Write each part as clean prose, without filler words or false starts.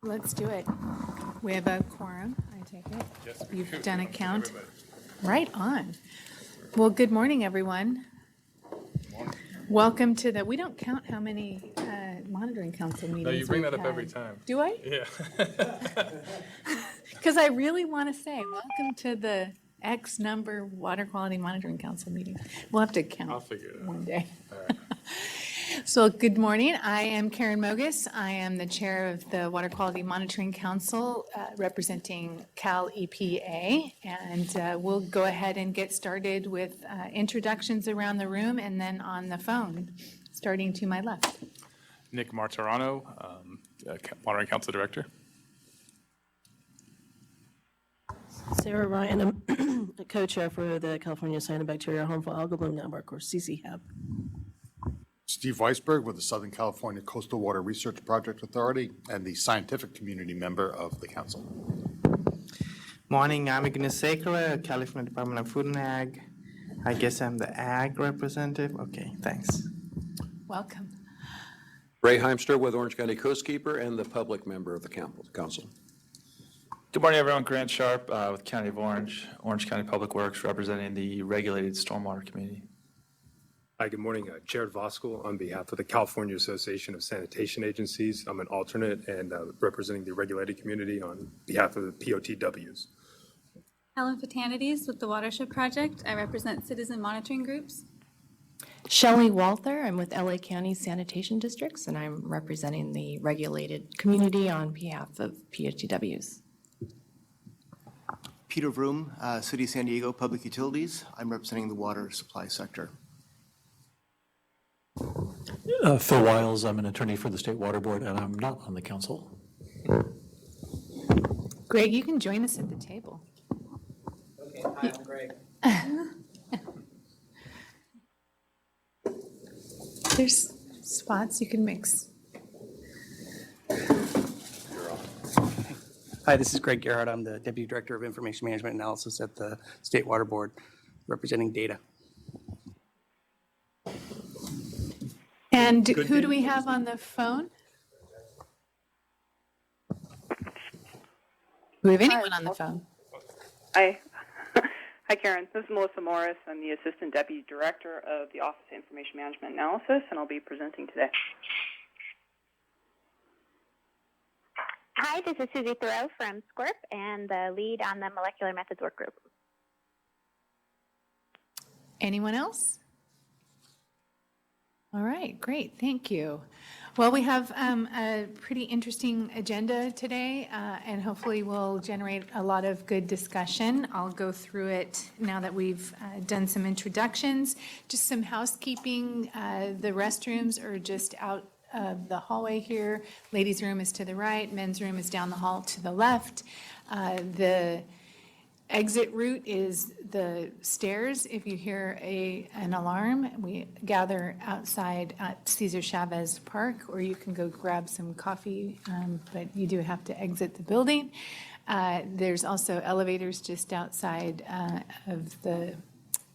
let's do it. We have a quorum, I take it. Yes, You've done a count. Right on. Well, good morning, everyone. Welcome to we don't count how many monitoring council meetings No, you bring we've that up every had. time. Do I? Yeah. Because I really want to say, welcome to the X number Water Quality Monitoring Council meeting. We'll have to count. I'll figure it out. One day. All right. So good morning. I am Karen Mogus. I am the chair of the Water Quality Monitoring Council representing CalEPA. And we'll go ahead and get started with introductions around the room and then on the phone, starting to my left. Nick Martorano, Monitoring Council Director. Sarah Ryan, I'm the co-chair for the California Cyanobacteria Harmful Algal Bloom Network, or CCHAB. Steve Weisberg with the Southern California Coastal Water Research Project Authority and the scientific community member of the council. Morning, I'm Gunasekara, California Department of Food and Ag. I guess I'm the ag representative. Okay, thanks. Welcome. Ray Hiemstra with Orange County Coastkeeper and the public member of the council. Good morning, everyone. Grant Sharp with County of Orange, Orange County Public Works, representing the regulated stormwater community. Hi, good morning. Chair Voskuhl on behalf of the California Association of Sanitation Agencies. I'm an alternate and representing the regulated community on behalf of the POTWs. Helen, Fitanides with the Watershed Project. I represent citizen monitoring groups. Shelly, Walther. I'm with LA County Sanitation Districts, and I'm representing the regulated community on behalf of POTWs. Vroom, City of San Diego Public Utilities. I'm representing the water supply sector. Phil Wiles, I'm an attorney for the State Water Board, and I'm not on the council. Greg, you can join us at the table. Okay, hi, I'm Greg. There's spots you can mix. Hi, this is Greg Gearheart. I'm the Deputy Director of Information Management Analysis at the State Water Board, representing data. And who do we have on the phone? Do we have anyone on the phone? Hi. Hi, Karen. This is Melissa Morris. I'm the Assistant Deputy Director of the Office of Information Management Analysis, and I'll be presenting today. Hi, this is Susie Thoreau from SCORP and the lead on the Molecular Methods Work Group. Anyone else? All right, great, thank you. Well, we have a pretty interesting agenda today, and hopefully we'll generate a lot of good discussion. I'll go through it now that we've done some introductions. Just some housekeeping. The restrooms are just out of the hallway here. Ladies' room is to the right, men's room is down the hall to the left. The exit route is the stairs. If you hear an alarm, we gather outside at Cesar Chavez Park, or you can go grab some coffee, but you do have to exit the building. There's also elevators just outside of the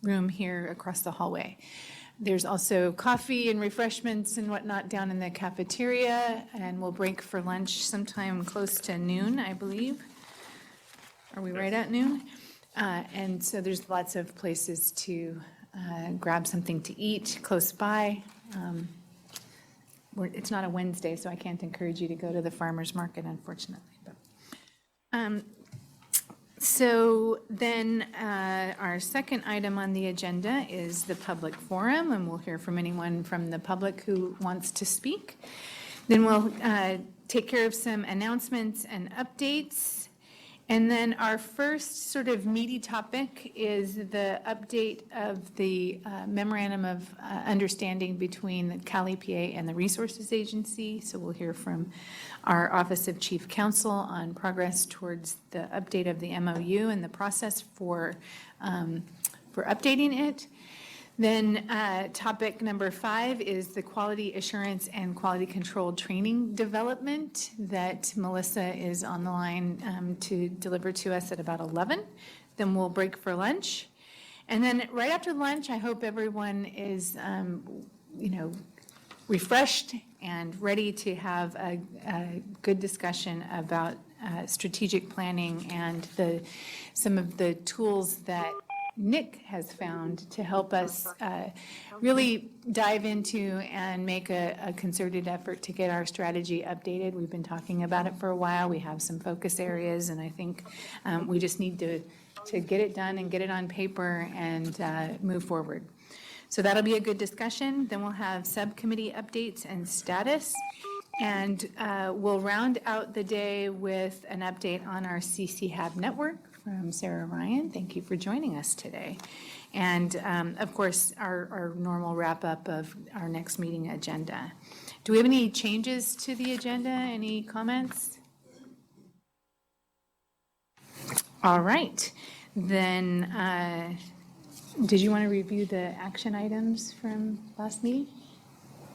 room here across the hallway. There's also coffee and refreshments and whatnot down in the cafeteria, and we'll break for lunch sometime close to noon, I believe. Are we right at noon? And so there's lots of places to grab something to eat close by. It's not a Wednesday, so I can't encourage you to go to the farmer's market, unfortunately. But, so then our second item on the agenda is the public forum, and we'll hear from anyone from the public who wants to speak. Then we'll take care of some announcements and updates. And then our first sort of meaty topic is the update of the memorandum of understanding between the CalEPA and the Resources Agency. So we'll hear from our Office of Chief Counsel on progress towards the update of the MOU and the process for updating it. Then topic number 5 is the quality assurance and quality control training development that Melissa is on the line to deliver to us at about 11. Then we'll break for lunch. And then right after lunch, I hope everyone is, refreshed and ready to have a good discussion about strategic planning and some of the tools that Nick has found to help us really dive into and make a concerted effort to get our strategy updated. We've been talking about it for a while. We have some focus areas, and I think we just need to get it done and get it on paper and move forward. So that'll be a good discussion. Then we'll have subcommittee updates and status. And we'll round out the day with an update on our CCHAB network from Sarah Ryan. Thank you for joining us today. And of course, our normal wrap-up of our next meeting agenda. Do we have any changes to the agenda? Any comments? All right. Then, did you want to review the action items from last meeting?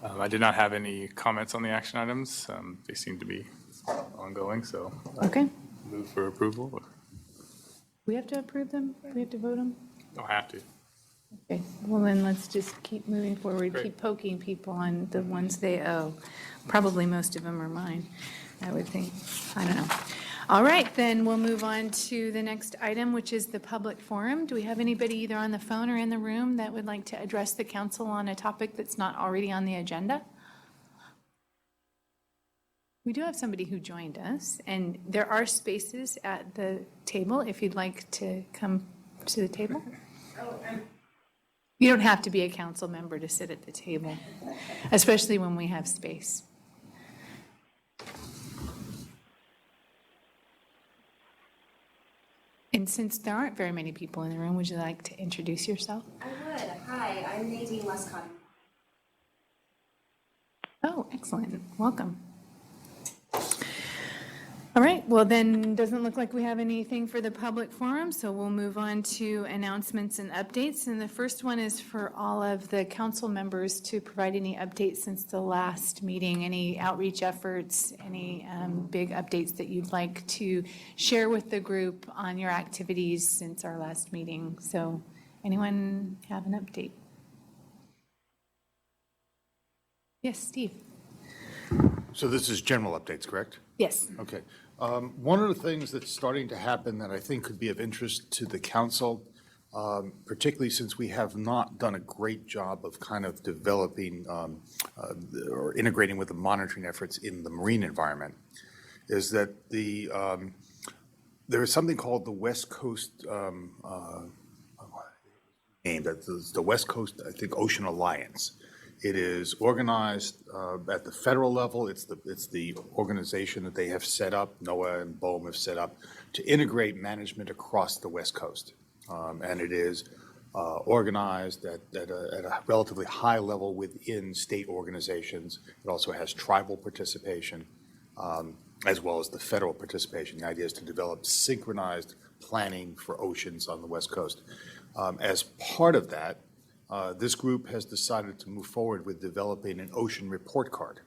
I did not have any comments on the action items. They seem to be ongoing, so. Okay. Move for approval. We have to approve them? We have to vote them? Don't have to. Okay, well then let's just keep moving forward, Great. keep poking people on the ones they owe. Probably most of them are mine, I would think. I don't know. All right, then we'll move on to the next item, which is the public forum. Do we have anybody either on the phone or in the room that would like to address the council on a topic that's not already on the agenda? We do have somebody who joined us, and there are spaces at the table if you'd like to come to the table. You don't have to be a council member to sit at the table, especially when we have space. And since there aren't very many people in the room, would you like to introduce yourself? I would. Hi, I'm Nadine Westcott. Oh, excellent. Welcome. All right, well then, doesn't look like we have anything for the public forum, so we'll move on to announcements and updates. And the first one is for all of the council members to provide any updates since the last meeting, any outreach efforts, any big updates that you'd like to share with the group on your activities since our last meeting. So anyone have an update? Yes, Steve. So this is general updates, correct? Yes. Okay. One of the things that's starting to happen that I think could be of interest to the council, particularly since we have not done a great job of kind of developing or integrating with the monitoring efforts in the marine environment, is that there is something called the West Coast the West Coast, I think, Ocean Alliance. It is organized at the federal level. It's the organization that they have set up, NOAA and BOEM have set up, to integrate management across the West Coast. And it is organized at a relatively high level within state organizations. It also has tribal participation, as well as the federal participation. The idea is to develop synchronized planning for oceans on the West Coast. As part of that, this group has decided to move forward with developing an ocean report card.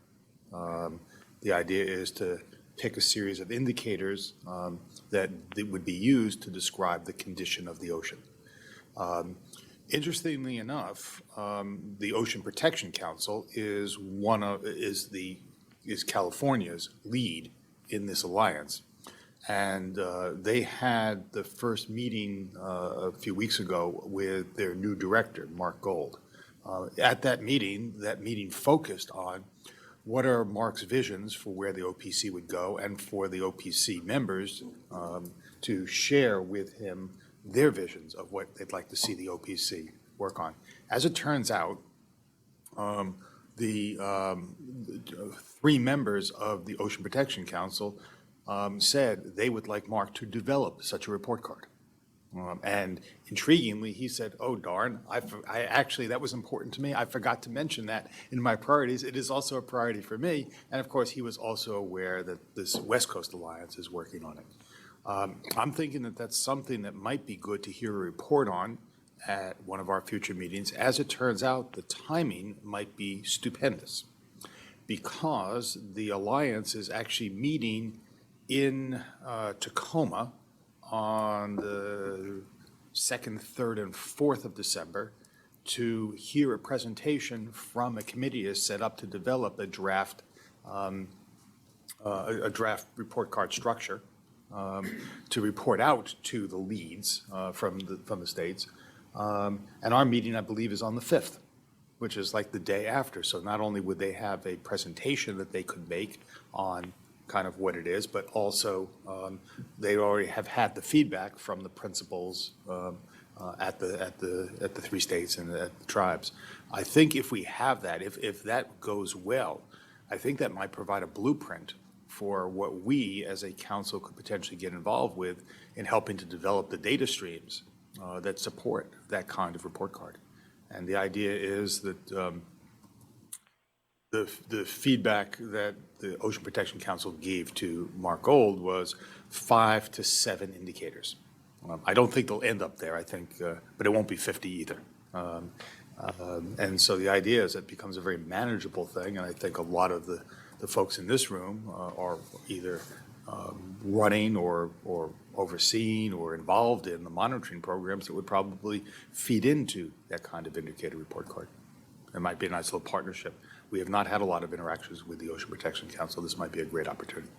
The idea is to pick a series of indicators that would be used to describe the condition of the ocean. Interestingly enough, the Ocean Protection Council is California's lead in this alliance. And they had the first meeting a few weeks ago with their new director, Mark Gold. At that meeting focused on what are Mark's visions for where the OPC would go, and for the OPC members to share with him their visions of what they'd like to see the OPC work on. As it turns out, the three members of the Ocean Protection Council said they would like Mark to develop such a report card. And intriguingly, he said, oh, darn, I actually, that was important to me. I forgot to mention that in my priorities. It is also a priority for me. And of course, he was also aware that this West Coast Alliance is working on it. I'm thinking that that's something that might be good to hear a report on at one of our future meetings. As it turns out, the timing might be stupendous, because the Alliance is actually meeting in Tacoma on the 2nd, 3rd, and 4th of December to hear a presentation from a committee is set up to develop a draft report card structure to report out to the leads from the states. And our meeting, I believe, is on the 5th, which is like the day after. So not only would they have a presentation that they could make on kind of what it is, but also they already have had the feedback from the principals at the 3 states and at the tribes. I think if we have that, if that goes well, I think that might provide a blueprint for what we as a council could potentially get involved with in helping to develop the data streams that support that kind of report card. And the idea is that the feedback that the Ocean Protection Council gave to Mark Gold was 5 to 7 indicators. I don't think they'll end up there, I think, but it won't be 50 either. And so the idea is it becomes a very manageable thing, and I think a lot of the folks in this room are either running or overseeing or involved in the monitoring programs that would probably feed into that kind of indicator report card. It might be a nice little partnership. We have not had a lot of interactions with the Ocean Protection Council. This might be a great opportunity.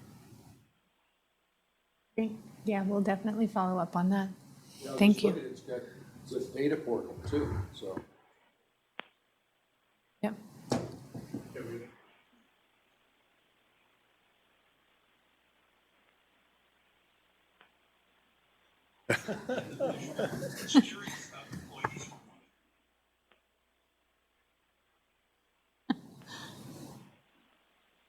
Great. Yeah, we'll definitely follow up on that. Thank you. It's a data portal too, so. Yep.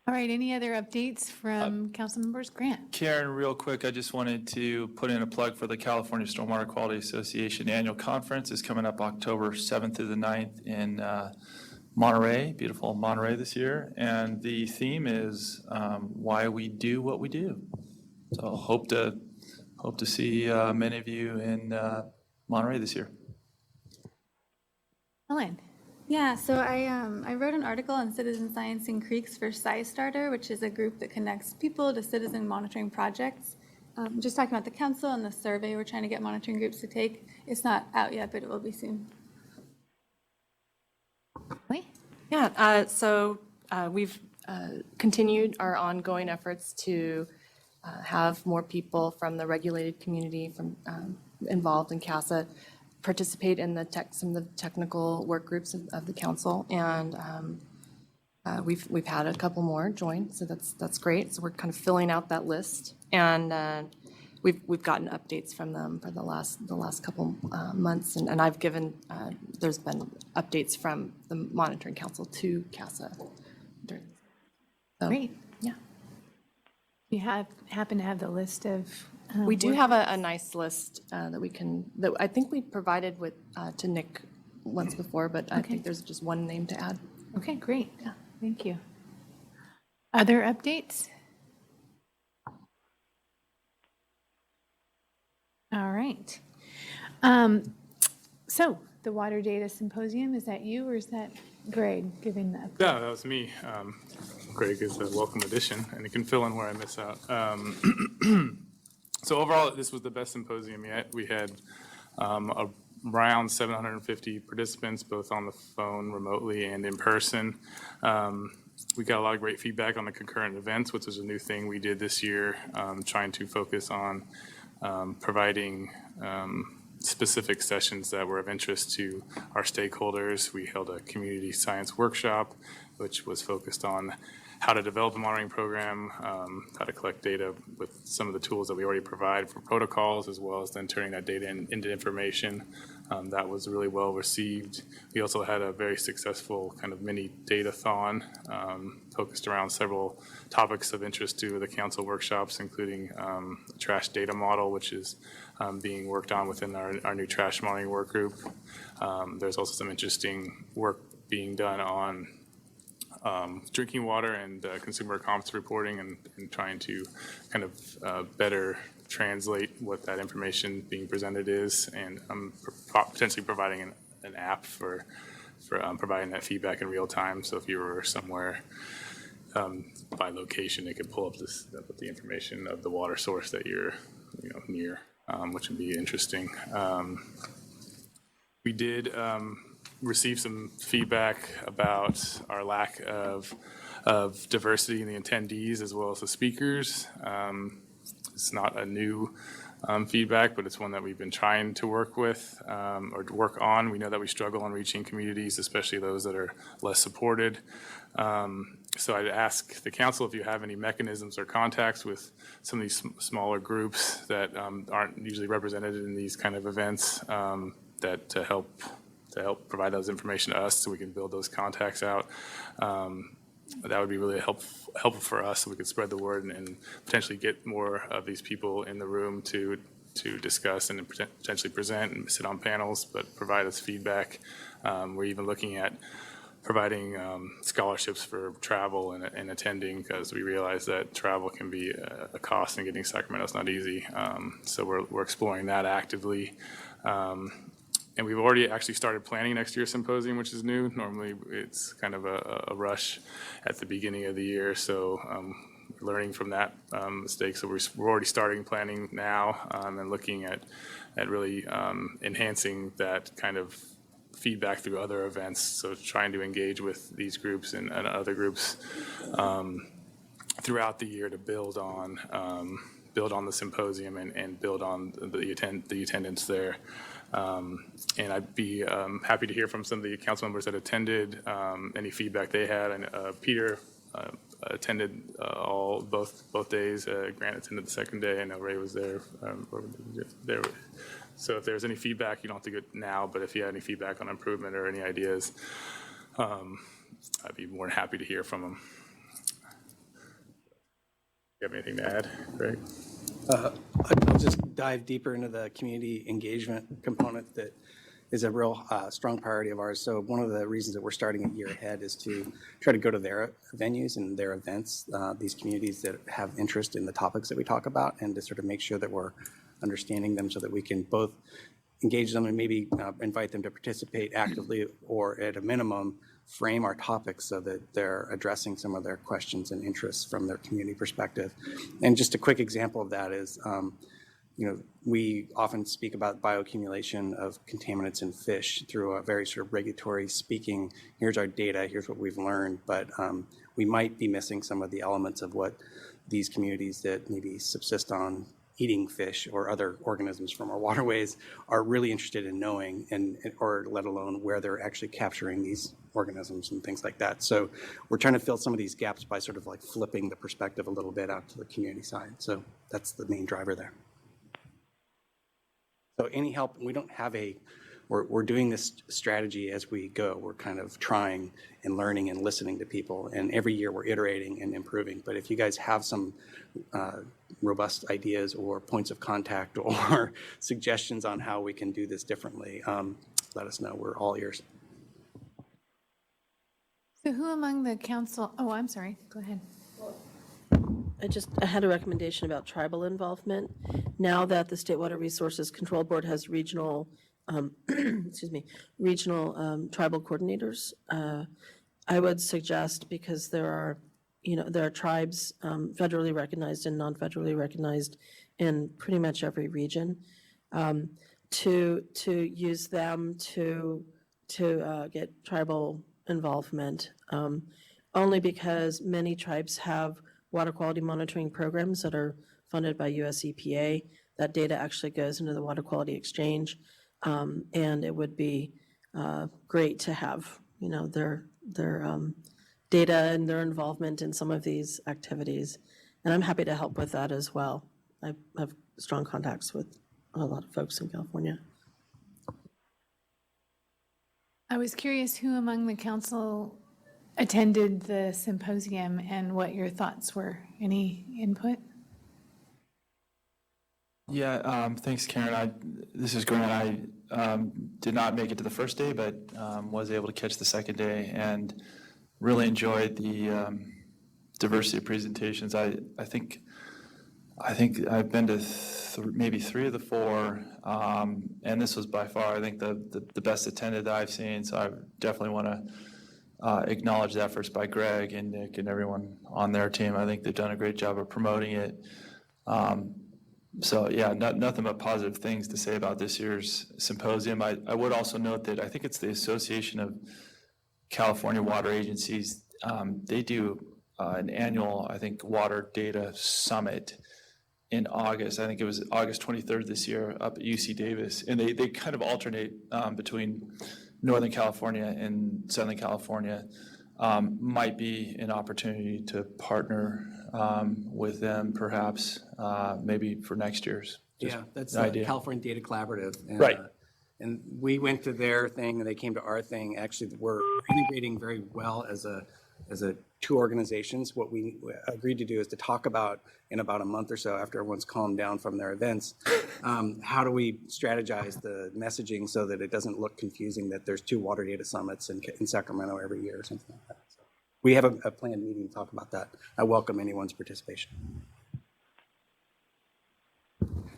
All right, any other updates from council members? Grant? Karen, real quick, I just wanted to put in a plug for the California Stormwater Quality Association Annual Conference. Is coming up October 7th through the 9th in Monterey, beautiful Monterey this year. And the theme is why we do what we do. So hope to see many of you in Monterey this year. Helen? Yeah, so I wrote an article on Citizen Science in Creeks for SciStarter, which is a group that connects people to citizen monitoring projects. Just talking about the council and the survey we're trying to get monitoring groups to take. It's not out yet, but it will be soon. Yeah, so we've continued our ongoing efforts to have more people from the regulated community involved in CASA participate in some of the technical work groups of the council, and we've had a couple more join, so that's great. So we're kind of filling out that list, and we've gotten updates from them for the last couple months, and I've given there's been updates from the monitoring council to CASA. Great. Yeah. You happen to have the list of We do work- have a nice list that I think we provided to Nick once before, but I think there's just one name to add. Okay, great. Yeah, thank you. Other updates? All right. So the Water Data Symposium, is that you or is that Greg giving the update? Yeah, that was me. Greg is a welcome addition, and he can fill in where I miss out. So overall, this was the best symposium yet. We had around 750 participants, both on the phone, remotely, and in person. We got a lot of great feedback on the concurrent events, which is a new thing we did this year, trying to focus on providing specific sessions that were of interest to our stakeholders. We held a community science workshop, which was focused on how to develop a monitoring program, how to collect data with some of the tools that we already provide for protocols, as well as then turning that data into information. That was really well received. We also had a very successful kind of mini data-thon focused around several topics of interest to the council workshops, including the trash data model, which is being worked on within our new trash monitoring work group. There's also some interesting work being done on drinking water and consumer competence reporting and trying to kind of better translate what that information being presented is, and potentially providing an app for providing that feedback in real time. So if you were somewhere by location, it could pull up the information of the water source that you're near, which would be interesting. We did received some feedback about our lack of diversity in the attendees as well as the speakers. It's not a new feedback, but it's one that we've been trying to work with or to work on. We know that we struggle on reaching communities, especially those that are less supported. So I'd ask the council if you have any mechanisms or contacts with some of these smaller groups that aren't usually represented in these kind of events that to help provide those information to us so we can build those contacts out. That would be really helpful for us so we could spread the word and potentially get more of these people in the room to discuss and potentially present and sit on panels, but provide us feedback. We're even looking at providing scholarships for travel and attending, because we realize that travel can be a cost, and getting Sacramento is not easy. So we're exploring that actively. And we've already actually started planning next year's symposium, which is new. Normally, it's kind of a rush at the beginning of the year. So learning from that mistake. So we're already starting planning now and looking at really enhancing that kind of feedback through other events. So trying to engage with these groups and other groups throughout the year to build on the symposium and build on the attendance there. And I'd be happy to hear from some of the council members that attended, any feedback they had. And Peter attended both days. Grant attended the second day. I know Ray was there. So if there's any feedback, you don't have to get now, but if you have any feedback on improvement or any ideas, I'd be more than happy to hear from them. You have anything to add, Greg? I'll just dive deeper into the community engagement component that is a real strong priority of ours. So one of the reasons that we're starting a year ahead is to try to go to their venues and their events, these communities that have interest in the topics that we talk about, and to sort of make sure that we're understanding them so that we can both engage them and maybe invite them to participate actively, or at a minimum, frame our topics so that they're addressing some of their questions and interests from their community perspective. And just a quick example of that is, we often speak about bioaccumulation of contaminants in fish through a very sort of regulatory speaking, here's our data, here's what we've learned, but we might be missing some of the elements of what these communities that maybe subsist on eating fish or other organisms from our waterways are really interested in knowing, or let alone where they're actually capturing these organisms and things like that. So we're trying to fill some of these gaps by sort of like flipping the perspective a little bit out to the community side. So that's the main driver there. So any help, we don't have we're doing this strategy as we go. We're kind of trying and learning and listening to people, and every year we're iterating and improving. But if you guys have some robust ideas or points of contact or suggestions on how we can do this differently, let us know. We're all ears. So who among the council, oh, I'm sorry, go ahead. I had a recommendation about tribal involvement. Now that the State Water Resources Control Board has regional, regional tribal coordinators, I would suggest, because there are tribes federally recognized and non-federally recognized in pretty much every region, to use them to get tribal involvement, only because many tribes have water quality monitoring programs that are funded by U.S.EPA. That data actually goes into the Water Quality Exchange, and it would be great to have their data and their involvement in some of these activities. And I'm happy to help with that as well. I have strong contacts with a lot of folks in California. I was curious who among the council attended the symposium and what your thoughts were. Any input? Yeah, thanks, Karen. This is Grant. I did not make it to the first day, but was able to catch the second day and really enjoyed the diversity of presentations. I think I've been to maybe 3 of the 4, and this was by far, I think, the best attended that I've seen. So I definitely want to acknowledge the efforts by Greg and Nick and everyone on their team. I think they've done a great job of promoting it. So yeah, nothing but positive things to say about this year's symposium. I would also note that I think it's the Association of California Water Agencies. They do an annual, I think, water data summit in August. I think it was August 23rd this year up at UC Davis. And they kind of alternate between Northern California and Southern California. Might be an opportunity to partner with them perhaps, maybe for next year's. Just Yeah, that's an the idea. California Data Collaborative. And, Right. And we went to their thing and they came to our thing. Actually, we're integrating very well as a two organizations. What we agreed to do is to talk about in about a month or so after everyone's calmed down from their events, how do we strategize the messaging so that it doesn't look confusing that there's two water data summits in Sacramento every year or something like that. So we have a planned meeting to talk about that. I welcome anyone's participation.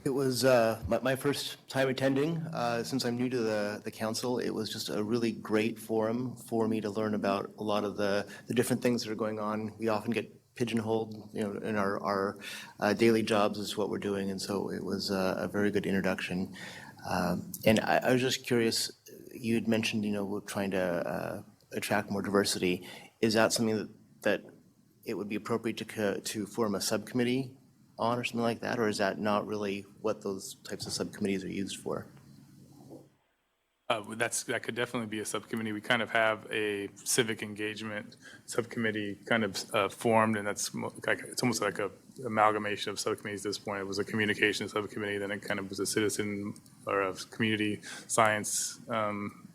It was my first time attending. Since I'm new to the council, it was just a really great forum for me to learn about a lot of the different things that are going on. We often get pigeonholed, in our daily jobs is what we're doing, and so it was a very good introduction. And I was just curious, you had mentioned, we're trying to attract more diversity. Is that something that it would be appropriate to form a subcommittee on or something like that, or is that not really what those types of subcommittees are used for? That could definitely be a subcommittee. We kind of have a civic engagement subcommittee kind of formed, and it's almost like a amalgamation of subcommittees at this point. It was a communication subcommittee, then it kind of was a citizen or a community science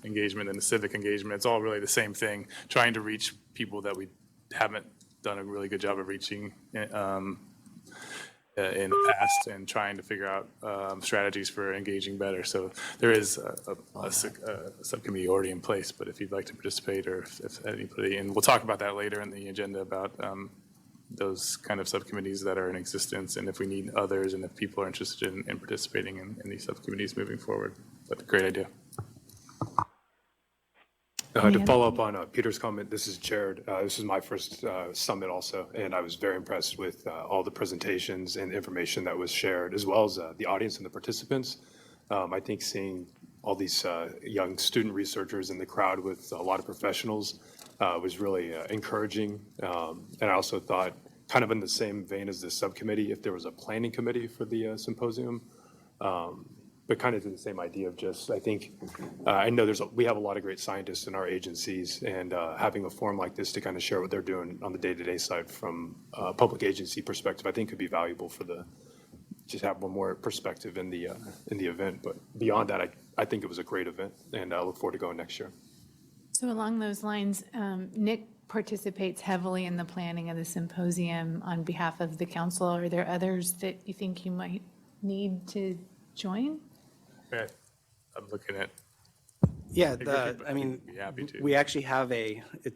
engagement and a civic engagement. It's all really the same thing, trying to reach people that we haven't done a really good job of reaching in the past, and trying to figure out strategies for engaging better. So there is a subcommittee already in place, but if you'd like to participate, or if anybody, and we'll talk about that later in the agenda about those kind of subcommittees that are in existence, and if we need others, and if people are interested in participating in these subcommittees moving forward. But great idea. To follow up on Peter's comment, this is Jared. This is my first summit also, and I was very impressed with all the presentations and information that was shared, as well as the audience and the participants. I think seeing all these young student researchers in the crowd with a lot of professionals was really encouraging. And I also thought, kind of in the same vein as the subcommittee, if there was a planning committee for the symposium, but kind of the same idea of just, I think, I know we have a lot of great scientists in our agencies, and having a forum like this to kind of share what they're doing on the day-to-day side from a public agency perspective, I think could be valuable for just have one more perspective in the event. But beyond that, I think it was a great event, and I look forward to going next year. So along those lines, Nick participates heavily in the planning of the symposium on behalf of the council. Are there others that you think you might need to join? Right. I'm looking at. Yeah, I mean, be happy to. we actually have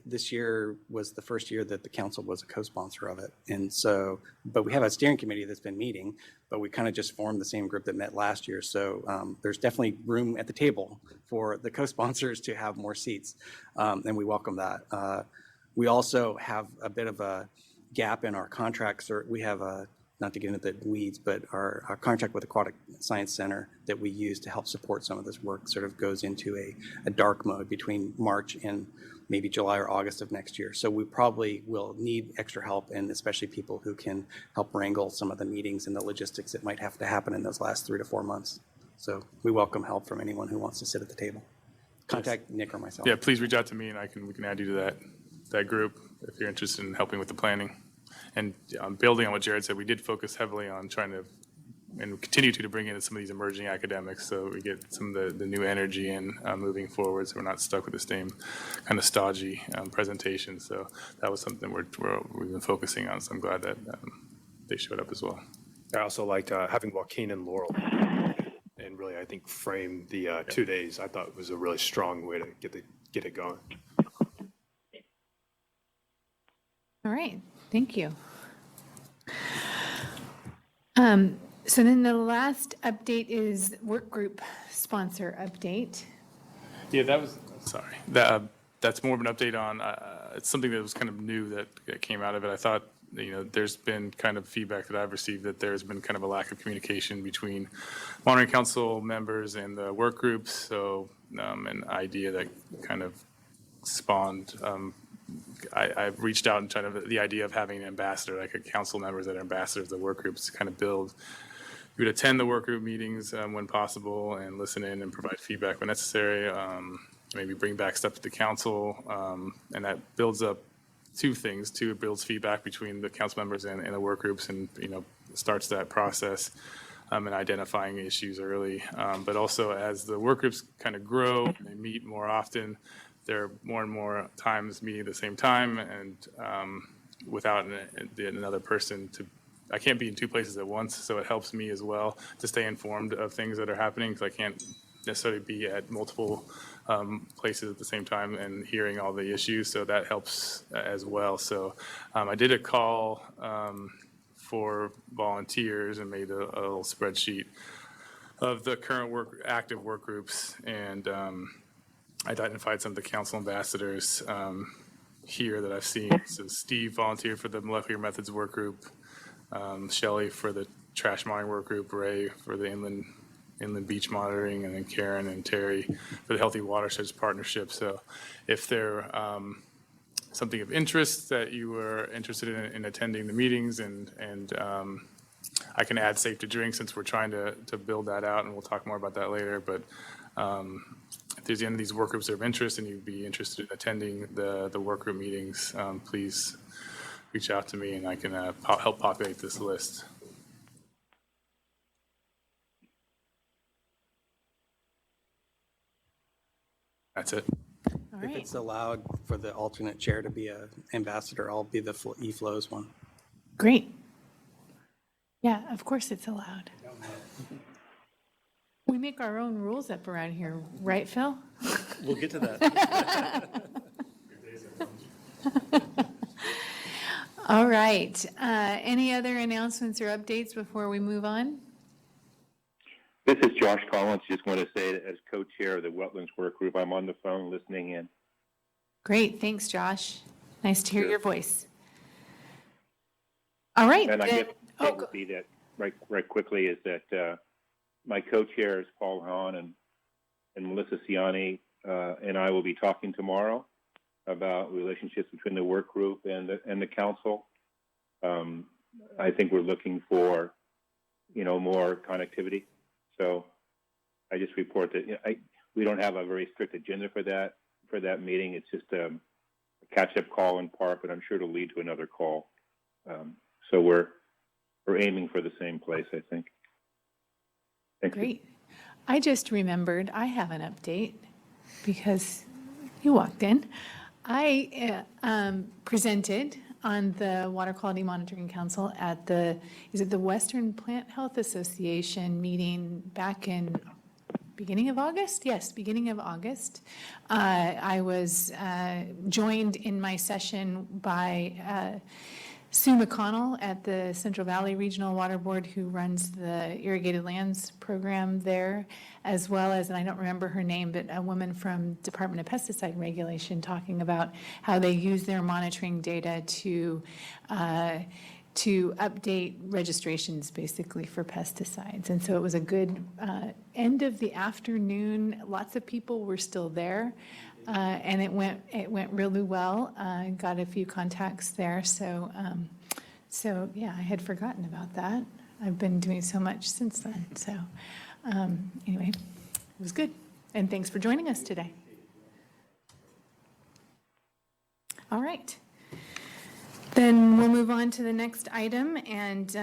this year was the first year that the council was a co-sponsor of it. And so, but we have a steering committee that's been meeting, but we kind of just formed the same group that met last year. So there's definitely room at the table for the co-sponsors to have more seats, and we welcome that. We also have a bit of a gap in our contracts, or we have not to get into the weeds, but our contract with Aquatic Science Center that we use to help support some of this work sort of goes into a dark mode between March and maybe July or August of next year. So we probably will need extra help, and especially people who can help wrangle some of the meetings and the logistics that might have to happen in those last 3 to 4 months. So we welcome help from anyone who wants to sit at the table. Contact Nick or myself. Yeah, please reach out to me, and we can add you to that group if you're interested in helping with the planning. And building on what Jared said, we did focus heavily on trying to, and continue to bring in some of these emerging academics, so we get some of the new energy in moving forward, so we're not stuck with the same kind of stodgy presentation. So that was something we've been focusing on, so I'm glad that they showed up as well. I also liked having Joaquin and Laurel, and really, I think, frame the 2 days. I thought it was a really strong way to get it going. All right, thank you. So then the last update is work group sponsor update. Yeah, that's more of an update on, it's something that was kind of new that came out of it. I thought there's been kind of feedback that I've received that there's been kind of a lack of communication between monitoring council members and the work groups. So an idea that kind of spawned, I've reached out and tried to, the idea of having an ambassador, like a council members that are ambassadors of the work groups, to kind of build. You would attend the work group meetings when possible and listen in and provide feedback when necessary. Maybe bring back stuff to the council, and that builds up two things. Two, it builds feedback between the council members and the work groups, and starts that process and identifying issues early. But also, as the work groups kind of grow, and they meet more often, they're more and more times meeting at the same time, and without another person to. I can't be in two places at once, so it helps me as well to stay informed of things that are happening, because I can't necessarily be at multiple places at the same time and hearing all the issues, so that helps as well. So I did a call for volunteers and made a little spreadsheet of the current active work groups, and identified some of the council ambassadors here that I've seen. So Steve volunteered for the molecular methods work group, Shelly for the trash monitoring work group, Ray for the inland beach monitoring, and then Karen and Terry for the Healthy Watersheds Partnership. So if they're something of interest that you were interested in attending the meetings, and I can add safe to drink since we're trying to build that out, and we'll talk more about that later. But if there's any of these work groups that are of interest and you'd be interested in attending the work group meetings, please reach out to me and I can help populate this list. That's it. All If right. it's allowed for the alternate chair to be an ambassador, I'll be the eFlows one. Great. Yeah, of course it's allowed. We make our own rules up around here, right, Phil? We'll get to that. All right. Any other announcements or updates before we move on? This is Josh Collins. Just want to say that as co-chair of the Wetlands Work Group, I'm on the phone listening in. Great. Thanks, Josh. Nice to hear your voice. All right. And I guess what would be that right quickly is that my co-chairs, Paul Hahn and Melissa Ciani, and I will be talking tomorrow about relationships between the work group and the council. I think we're looking for, more connectivity. So I just report that we don't have a very strict agenda for that meeting. It's just a catch-up call in part, but I'm sure it'll lead to another call. So we're aiming for the same place, I think. Thank Great. you. I just remembered I have an update because you walked in. I presented on the Water Quality Monitoring Council at the Western Plant Health Association meeting back in beginning of August? Yes, beginning of August. I was joined in my session by Sue McConnell at the Central Valley Regional Water Board, who runs the irrigated lands program there, as well as, and I don't remember her name, but a woman from Department of Pesticide Regulation talking about how they use their monitoring data to update registrations basically for pesticides. And so it was a good end of the afternoon. Lots of people were still there. And it went really well. Got a few contacts there. So yeah, I had forgotten about that. I've been doing so much since then. So anyway, it was good. And thanks for joining us today. All right. Then we'll move on to the next item, and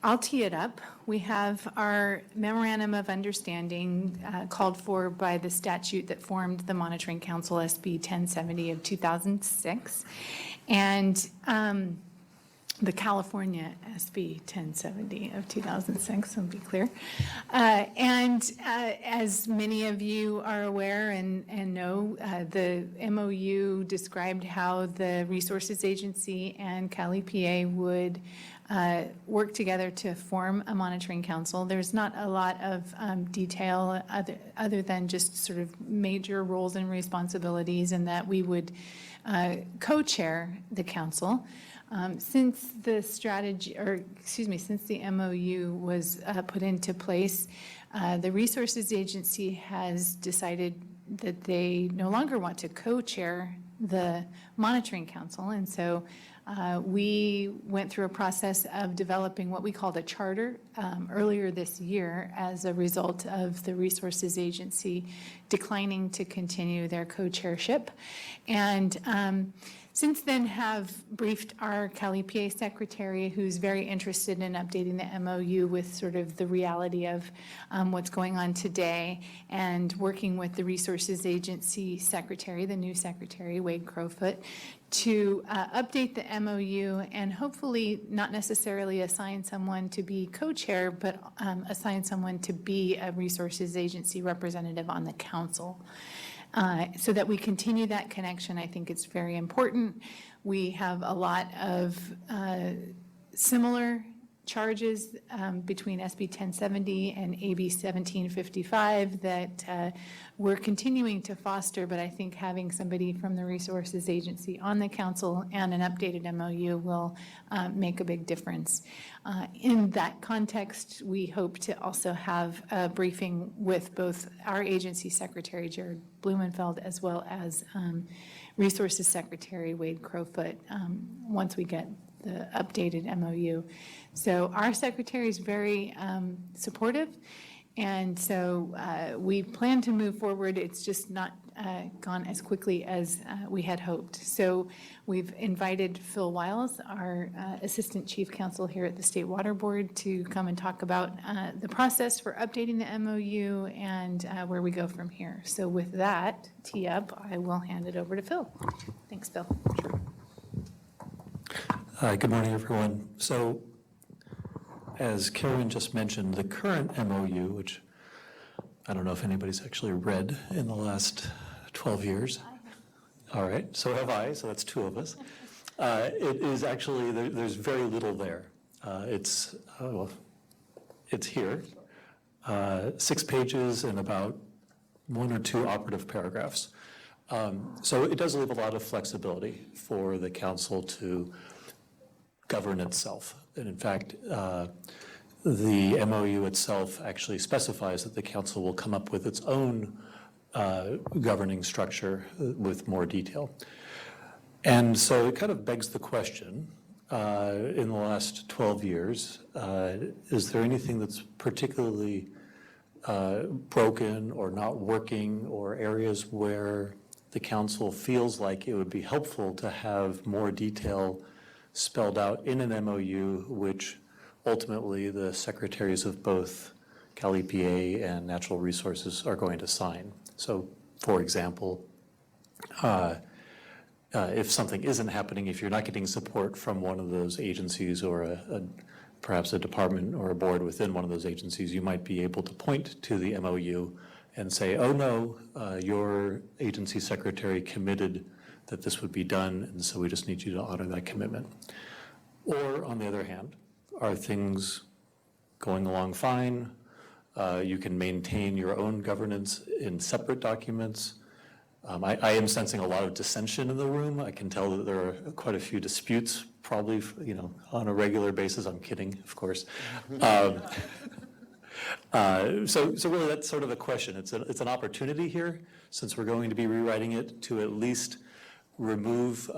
I'll tee it up. We have our memorandum of understanding called for by the statute that formed the Monitoring Council, SB 1070 of 2006, and the California SB 1070 of 2006, so be clear. And as many of you are aware and know, the MOU described how the Resources Agency and CalEPA would work together to form a monitoring council. There's not a lot of detail other than just sort of major roles and responsibilities, and that we would co-chair the council. Since the strategy, or excuse me, since the MOU was put into place, the Resources Agency has decided that they no longer want to co-chair the Monitoring Council. And so we went through a process of developing what we called a charter earlier this year as a result of the Resources Agency declining to continue their co-chairship. And since then have briefed our CalEPA secretary, who's very interested in updating the MOU with sort of the reality of what's going on today, and working with the Resources Agency secretary, the new secretary, Wade Crowfoot, to update the MOU and hopefully not necessarily assign someone to be co-chair, but assign someone to be a Resources Agency representative on the council. So that we continue that connection. I think it's very important. We have a lot of similar charges between SB 1070 and AB 1755 that we're continuing to foster, but I think having somebody from the Resources Agency on the council and an updated MOU will make a big difference. In that context, we hope to also have a briefing with both our agency secretary, Jared Blumenfeld, as well as Resources Secretary Wade Crowfoot once we get the updated MOU. So our secretary is very supportive, and so we plan to move forward. It's just not gone as quickly as we had hoped. So we've invited Phil Wiles, our Assistant Chief Counsel here at the State Water Board, to come and talk about the process for updating the MOU and where we go from here. So with that tee up, I will hand it over to Phil. Thanks, Phil. Good morning, everyone. So, as Karen just mentioned, the current MOU, which I don't know if anybody's actually read in the last 12 years. All right, so have I, so that's two of us. It is actually, there's very little there. It's here, 6 pages and about 1 or 2 operative paragraphs. So it does leave a lot of flexibility for the council to govern itself. And in fact, the MOU itself actually specifies that the council will come up with its own governing structure with more detail. And so it kind of begs the question, in the last 12 years, is there anything that's particularly broken or not working, or areas where the council feels like it would be helpful to have more detail spelled out in an MOU, which ultimately the secretaries of both CalEPA and Natural Resources are going to sign? So, for example, if something isn't happening, if you're not getting support from one of those agencies, or perhaps a department or a board within one of those agencies, you might be able to point to the MOU and say, oh no, your agency secretary committed that this would be done, and so we just need you to honor that commitment. Or, on the other hand, are things going along fine? You can maintain your own governance in separate documents. I am sensing a lot of dissension in the room. I can tell that there are quite a few disputes, probably, on a regular basis. I'm kidding, of course. So really, that's sort of a question. It's an opportunity here, since we're going to be rewriting it, to at least remove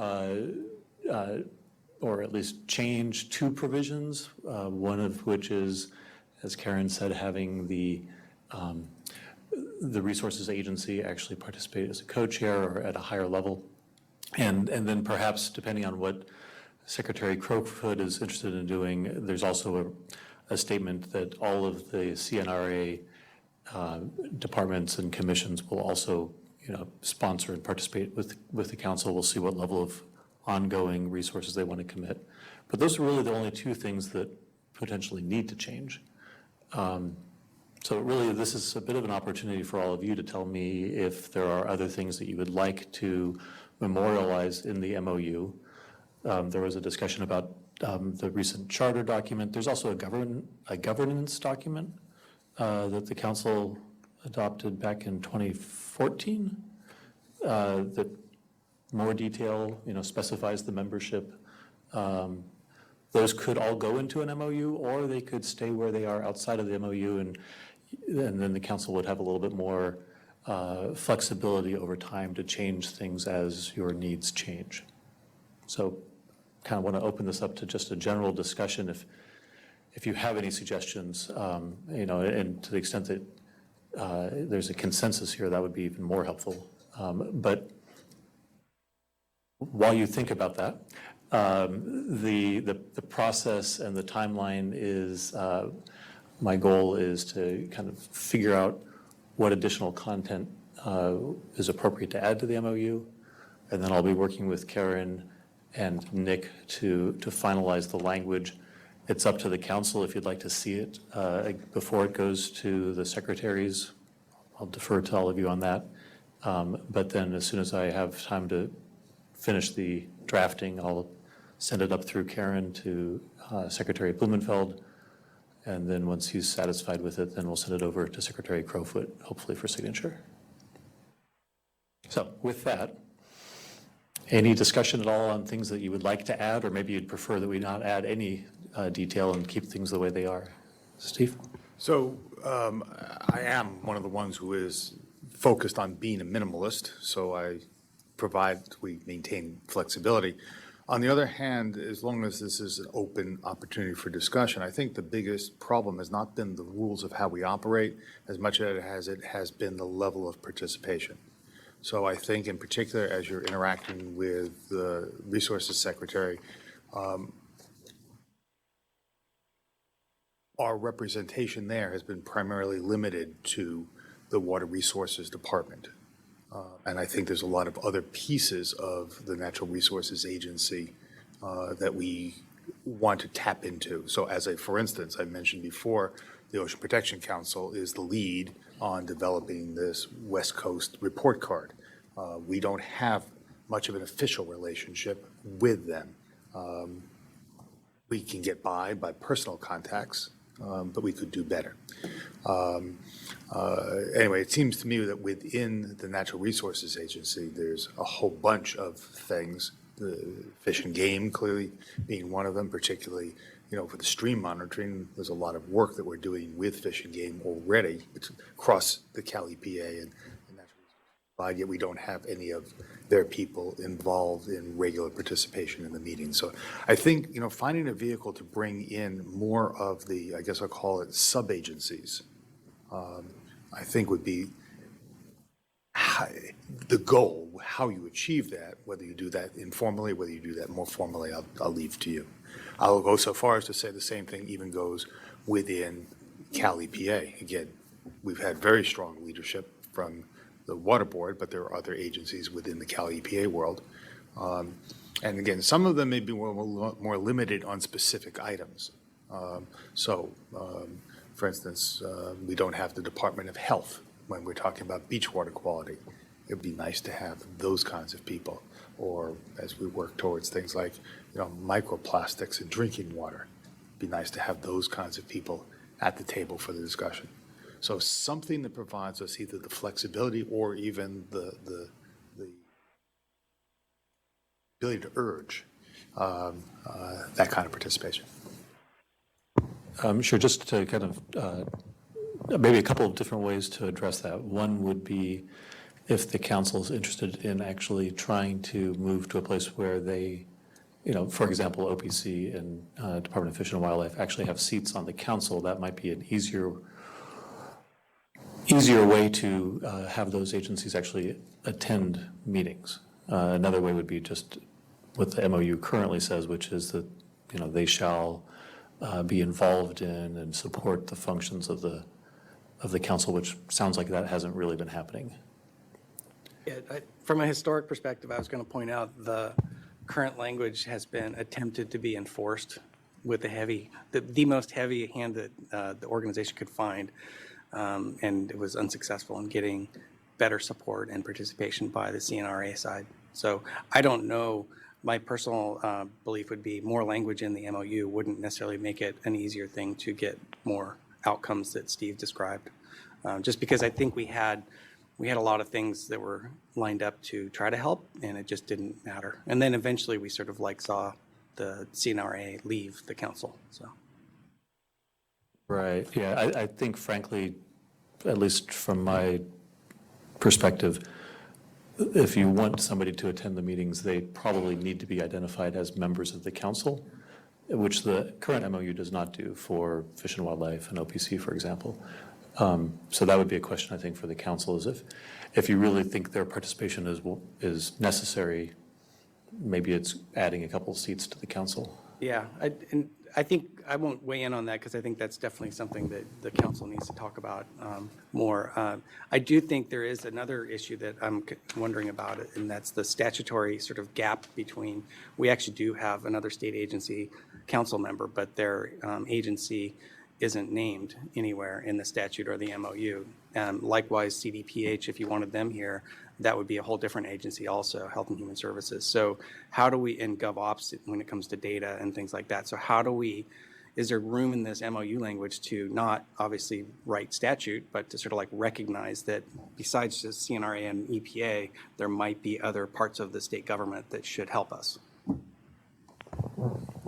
or at least change 2 provisions, one of which is, as Karen said, having the Resources Agency actually participate as a co-chair or at a higher level. And then perhaps, depending on what Secretary Crowfoot is interested in doing, there's also a statement that all of the CNRA departments and commissions will also sponsor and participate with the council. We'll see what level of ongoing resources they want to commit. But those are really the only 2 things that potentially need to change. So really, this is a bit of an opportunity for all of you to tell me if there are other things that you would like to memorialize in the MOU. There was a discussion about the recent charter document. There's also a governance document that the council adopted back in 2014 that more detail, specifies the membership Those could all go into an MOU, or they could stay where they are outside of the MOU, and then the council would have a little bit more flexibility over time to change things as your needs change. So kind of want to open this up to just a general discussion if you have any suggestions, and to the extent that there's a consensus here, that would be even more helpful. But while you think about that, the process and the timeline is, my goal is to kind of figure out what additional content is appropriate to add to the MOU, and then I'll be working with Karen and Nick to finalize the language. It's up to the council if you'd like to see it before it goes to the secretaries. I'll defer to all of you on that. But then as soon as I have time to finish the drafting, I'll send it up through Karen to Secretary Blumenfeld. And then once he's satisfied with it, then we'll send it over to Secretary Crowfoot, hopefully for signature. So with that, any discussion at all on things that you would like to add, or maybe you'd prefer that we not add any detail and keep things the way they are? Steve? So I am one of the ones who is focused on being a minimalist, so we maintain flexibility. On the other hand, as long as this is an open opportunity for discussion, I think the biggest problem has not been the rules of how we operate as much as it has been the level of participation. So I think in particular, as you're interacting with the Resources Secretary, our representation there has been primarily limited to the Water Resources Department. And I think there's a lot of other pieces of the Natural Resources Agency that we want to tap into. So for instance, I mentioned before, the Ocean Protection Council is the lead on developing this West Coast report card. We don't have much of an official relationship with them. We can get by personal contacts, but we could do better. Anyway, it seems to me that within the Natural Resources Agency, there's a whole bunch of things, the fish and game clearly being one of them, particularly, for the stream monitoring. There's a lot of work that we're doing with fish and game already across the CalEPA and Natural Resources, yet we don't have any of their people involved in regular participation in the meeting. So I think, finding a vehicle to bring in more of the, I guess I'll call it sub-agencies, I think would be the goal. How you achieve that, whether you do that informally, whether you do that more formally, I'll leave to you. I'll go so far as to say the same thing even goes within CalEPA. Again, we've had very strong leadership from the Water Board, but there are other agencies within the CalEPA world. And again, some of them may be more limited on specific items. For instance, we don't have the Department of Health when we're talking about beach water quality. It would be nice to have those kinds of people. Or as we work towards things like, microplastics in drinking water, it'd be nice to have those kinds of people at the table for the discussion. So something that provides us either the flexibility or even the ability to urge that kind of participation. Sure, just to kind of, maybe a couple of different ways to address that. One would be if the council is interested in actually trying to move to a place where they, for example, OPC and Department of Fish and Wildlife actually have seats on the council, that might be an easier way to have those agencies actually attend meetings. Another way would be just what the MOU currently says, which is that, they shall be involved in and support the functions of the council, which sounds like that hasn't really been happening. Yeah, from a historic perspective, I was going to point out the current language has been attempted to be enforced with the most heavy hand that the organization could find, and it was unsuccessful in getting better support and participation by the CNRA side. So I don't know. My personal belief would be more language in the MOU wouldn't necessarily make it an easier thing to get more outcomes that Steve described. Just because I think we had a lot of things that were lined up to try to help, and it just didn't matter. And then eventually we sort of saw the CNRA leave the council, so. Right, yeah, I think frankly, at least from my perspective, if you want somebody to attend the meetings, they probably need to be identified as members of the council, which the current MOU does not do for Fish and Wildlife and OPC, for example. So that would be a question, I think, for the council, is if you really think their participation is necessary, maybe it's adding a couple seats to the council. Yeah, and I think I won't weigh in on that because I think that's definitely something that the council needs to talk about more. I do think there is another issue that I'm wondering about, and that's the statutory sort of gap between, we actually do have another state agency council member, but their agency isn't named anywhere in the statute or the MOU. Likewise, CDPH, if you wanted them here, that would be a whole different agency also, Health and Human Services. So how do we, in GovOps, when it comes to data and things like that, so how do we, is there room in this MOU language to not obviously write statute, but to sort of like recognize that besides just CNRA and EPA, there might be other parts of the state government that should help us?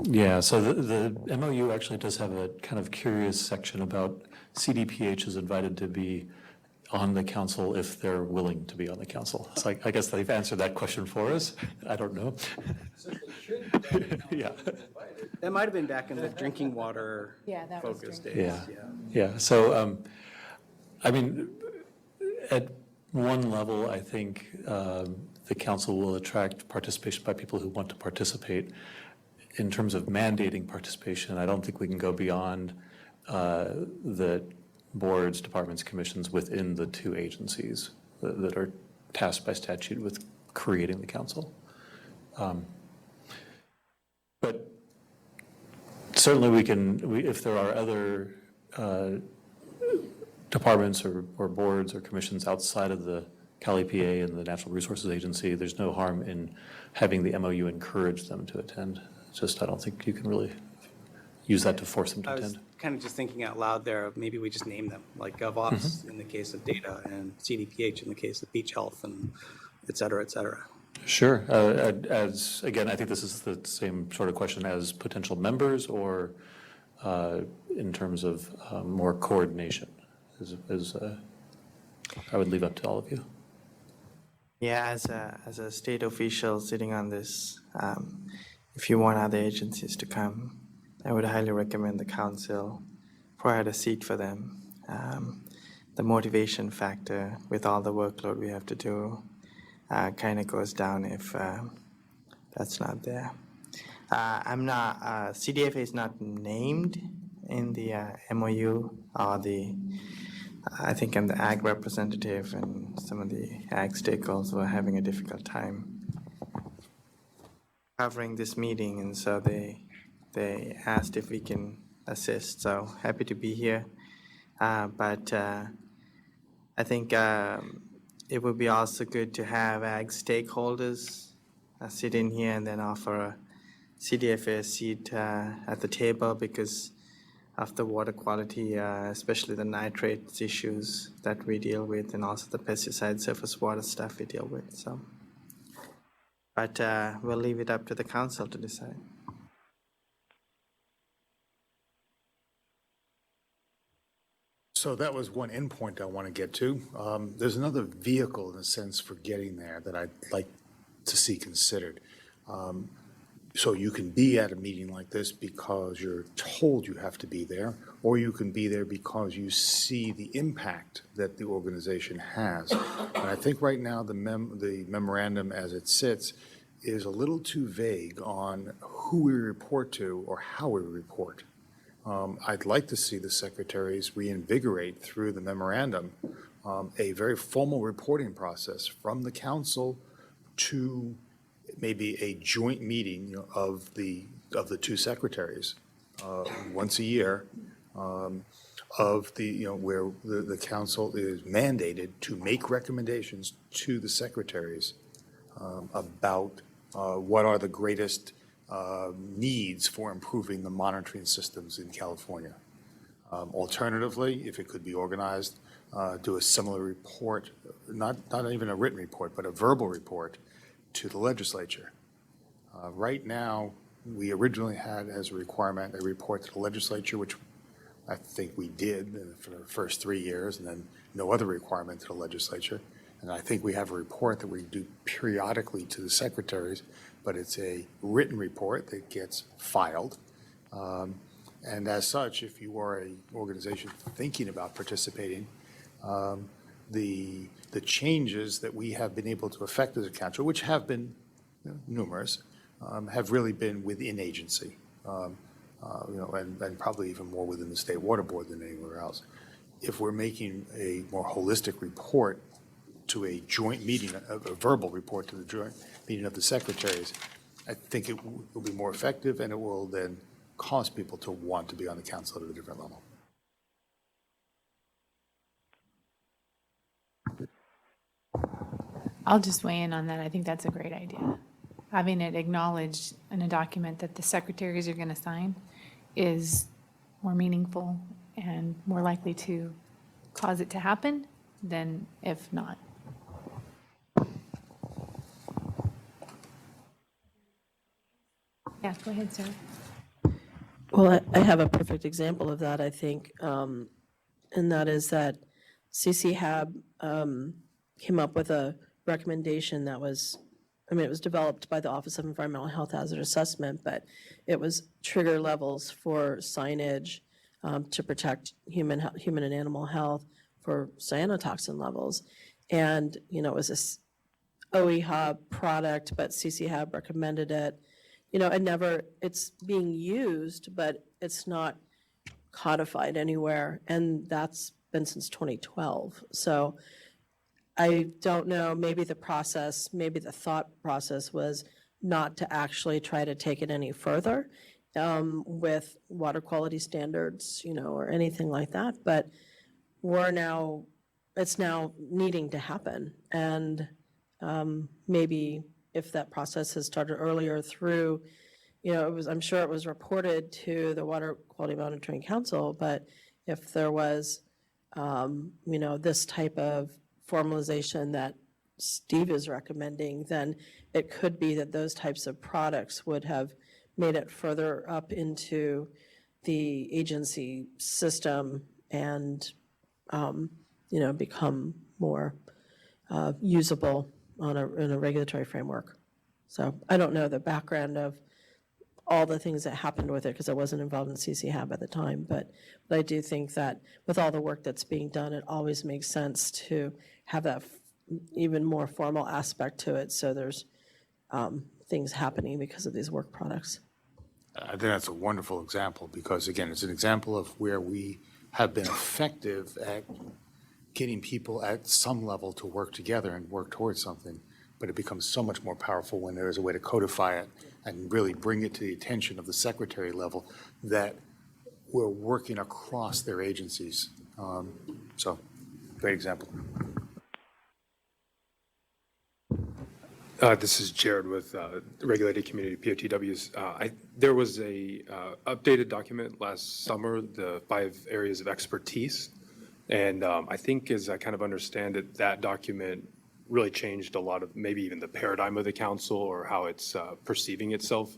Yeah, so the MOU actually does have a kind of curious section about CDPH is invited to be on the council if they're willing to be on the council. So I guess they've answered that question for us. I don't know. Yeah. That might have been back in the drinking water that was focus drinking. days. Yeah. So, I mean, at one level, I think the council will attract participation by people who want to participate. In terms of mandating participation, I don't think we can go beyond the boards, departments, commissions within the two agencies that are tasked by statute with creating the council. But certainly we can, if there are other departments or boards or commissions outside of the CalEPA and the Natural Resources Agency, there's no harm in having the MOU encourage them to attend. It's just, I don't think you can really use that to force them to I was attend. kind of just thinking out loud there, maybe we just name them, like GovOps in the case of data and CDPH in the case of beach health and et cetera, et cetera. Sure. As, again, I think this is the same sort of question as potential members or in terms of more coordination, I would leave up to all of you. Yeah, as a state official sitting on this, if you want other agencies to come, I would highly recommend the council provide a seat for them. The motivation factor with all the workload we have to do kind of goes down if that's not there. CDFA is not named in the MOU or I think I'm the ag representative and some of the ag stakeholders were having a difficult time covering this meeting, and so they asked if we can assist. So happy to be here, but I think it would be also good to have ag stakeholders sit in here and then offer a CDFA seat at the table because of the water quality, especially the nitrates issues that we deal with, and also the pesticide surface water stuff we deal with. So, but we'll leave it up to the council to decide. So that was one endpoint I want to get to. There's another vehicle, in a sense, for getting there that I'd like to see considered. So you can be at a meeting like this because you're told you have to be there, or you can be there because you see the impact that the organization has. And I think right now the memorandum as it sits is a little too vague on who we report to or how we report. I'd like to see the secretaries reinvigorate through the memorandum a very formal reporting process from the council to maybe a joint meeting of the two secretaries once a year of the, where the council is mandated to make recommendations to the secretaries about what are the greatest needs for improving the monitoring systems in California. Alternatively, if it could be organized, do a similar report, not even a written report, but a verbal report to the legislature. Right now, We originally had as a requirement a report to the legislature, which I think we did for the first 3 years, and then no other requirement to the legislature. And I think we have a report that we do periodically to the secretaries, but it's a written report that gets filed. And as such, if you are an organization thinking about participating, the changes that we have been able to affect as a council, which have been numerous, have really been within agency, and probably even more within the State Water Board than anywhere else. If we're making a more holistic report to a joint meeting, a verbal report to the joint meeting of the secretaries, I think it will be more effective, and it will then cause people to want to be on the council at a different level. I'll just weigh in on that. I think that's a great idea. Having it acknowledged in a document that the secretaries are going to sign is more meaningful and more likely to cause it to happen than if not. Yeah, go ahead, sir. Well, I have a perfect example of that, I think, and that is that CCHAB came up with a recommendation that was, it was developed by the Office of Environmental Health Hazard Assessment, but it was trigger levels for signage to protect human and animal health for cyanotoxin levels. And, it was this OEHA product, but CCHAB recommended it. It's being used, but it's not codified anywhere, and that's been since 2012. So I don't know, maybe the thought process was not to actually try to take it any further with water quality standards, or anything like that, but it's now needing to happen. And maybe if that process has started earlier through, I'm sure it was reported to the Water Quality Monitoring Council, but if there was, this type of formalization that Steve is recommending, then it could be that those types of products would have made it further up into the agency system and, become more usable in a regulatory framework. So I don't know the background of all the things that happened with it because I wasn't involved in CCHAB at the time, but I do think that with all the work that's being done, it always makes sense to have that even more formal aspect to it, so there's things happening because of these work products. I think that's a wonderful example because, again, it's an example of where we have been effective at getting people at some level to work together and work towards something, but it becomes so much more powerful when there is a way to codify it and really bring it to the attention of the secretary level that we're working across their agencies. So, great example. This is Jared with Regulated Community POTWs. There was a updated document last summer, the 5 areas of expertise. And I think, as I kind of understand it, that document really changed a lot of maybe even the paradigm of the council or how it's perceiving itself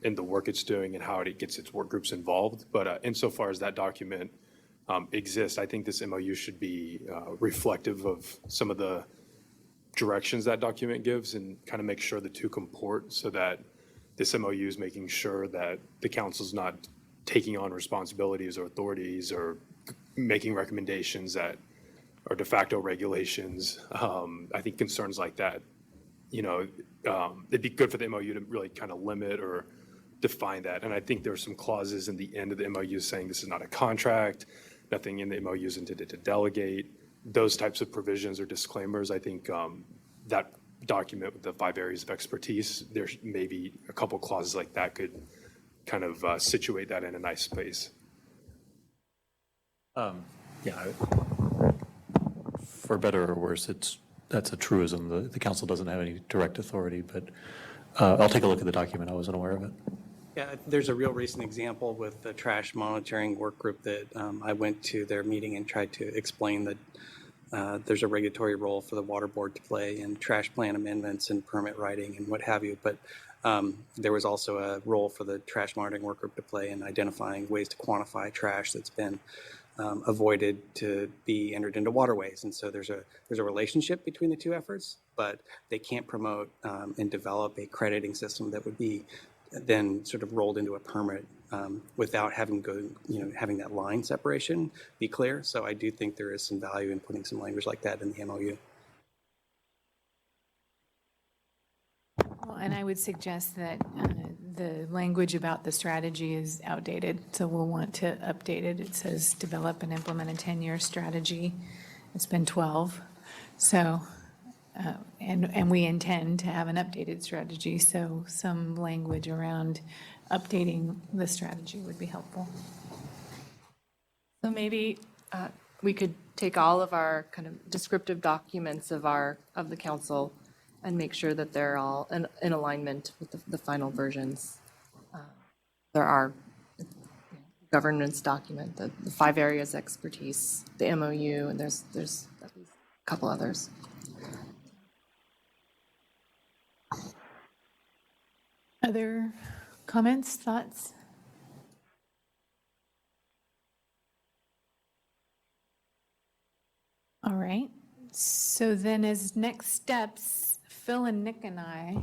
in the work it's doing and how it gets its work groups involved. But insofar as that document exists, I think this MOU should be reflective of some of the directions that document gives and kind of make sure the two comport so that this MOU is making sure that the council's not taking on responsibilities or authorities or making recommendations that are de facto regulations. I think concerns like that, it'd be good for the MOU to really kind of limit or define that. And I think there's some clauses in the end of the MOU saying this is not a contract, nothing in the MOU is intended to delegate. Those types of provisions or disclaimers, I think that document with the 5 areas of expertise, there's maybe a couple clauses like that could kind of situate that in a nice place. For better or worse, that's a truism. The council doesn't have any direct authority, but I'll take a look at the document. I wasn't aware of it. Yeah, there's a real recent example with the trash monitoring work group that I went to their meeting and tried to explain that there's a regulatory role for the water board to play in trash plan amendments and permit writing and what have you. But There was also a role for the trash monitoring work group to play in identifying ways to quantify trash that's been avoided to be entered into waterways. And so there's a relationship between the two efforts, but they can't promote and develop a crediting system that would be then sort of rolled into a permit without having having that line separation be clear. So I do think there is some value in putting some language like that in the MOU. Well, and I would suggest that the language about the strategy is outdated, so we'll want to update it. It says develop and implement a 10-year strategy. It's been 12. So, and we intend to have an updated strategy, so some language around updating the strategy would be helpful. So maybe we could take all of our kind of descriptive documents of the council and make sure that they're all in alignment with the final versions. There are governance document, the 5 areas expertise, the MOU, and there's at least a couple others. Other comments, thoughts? All right. So then as next steps, Phil and Nick and I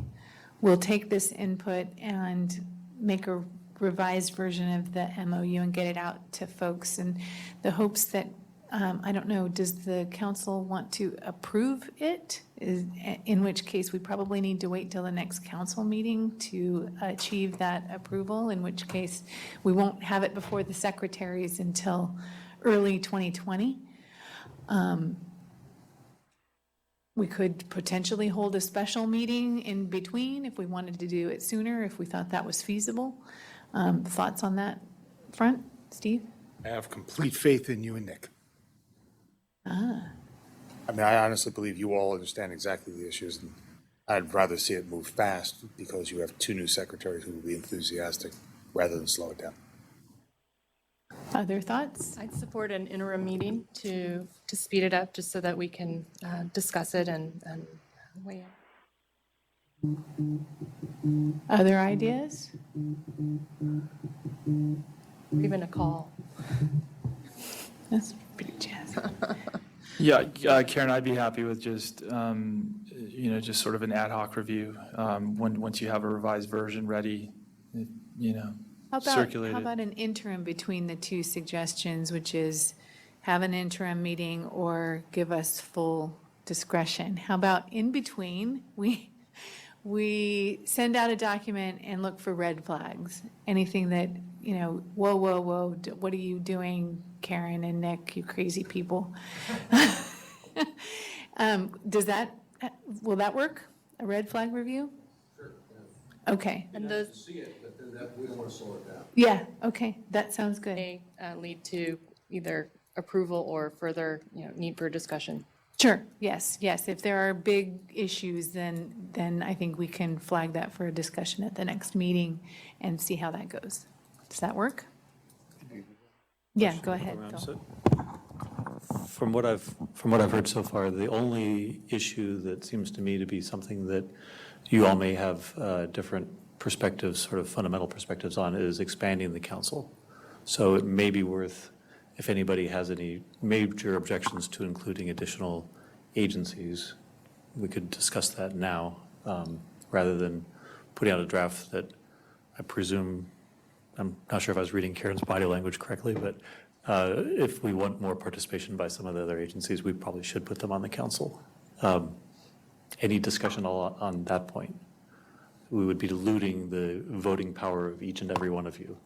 will take this input and make a revised version of the MOU and get it out to folks, and the hopes that, I don't know, does the council want to approve it? In which case we probably need to wait till the next council meeting to achieve that approval, in which case we won't have it before the secretaries until early 2020. We could potentially hold a special meeting in between if we wanted to do it sooner, if we thought that was feasible. Thoughts on that front, Steve? I have complete faith in you and Nick. Ah. I mean, I honestly believe you all understand exactly the issues, and I'd rather see it move fast because you have 2 new secretaries who will be enthusiastic rather than slow it down. Other thoughts? I'd support an interim meeting to speed it up, just so that we can discuss it and weigh in. Other ideas? Or even a call. That's pretty jazzy. Yeah, Karen, I'd be happy with just, just sort of an ad hoc review. Once you have a revised version ready, circulate How it. about an interim between the 2 suggestions, which is have an interim meeting or give us full discretion? How about in between, we send out a document and look for red flags? Anything that, whoa, what are you doing, Karen and Nick, you crazy people? Will that work? A red flag review? Sure. Okay. And those See it, but then we don't want to slow it down. Yeah, okay, that sounds good. may lead to either approval or further, need for discussion. Sure, yes. If there are big issues, then I think we can flag that for a discussion at the next meeting and see how that goes. Does that work? Yeah, go ahead, Phil. From what I've heard so far, the only issue that seems to me to be something that you all may have different perspectives, sort of fundamental perspectives on, is expanding the council. So it may be worth, if anybody has any major objections to including additional agencies, we could discuss that now, rather than putting out a draft that I presume, I'm not sure if I was reading Karen's body language correctly, but if we want more participation by some of the other agencies, we probably should put them on the council. Any discussion on that point? We would be diluting the voting power of each and every one of you.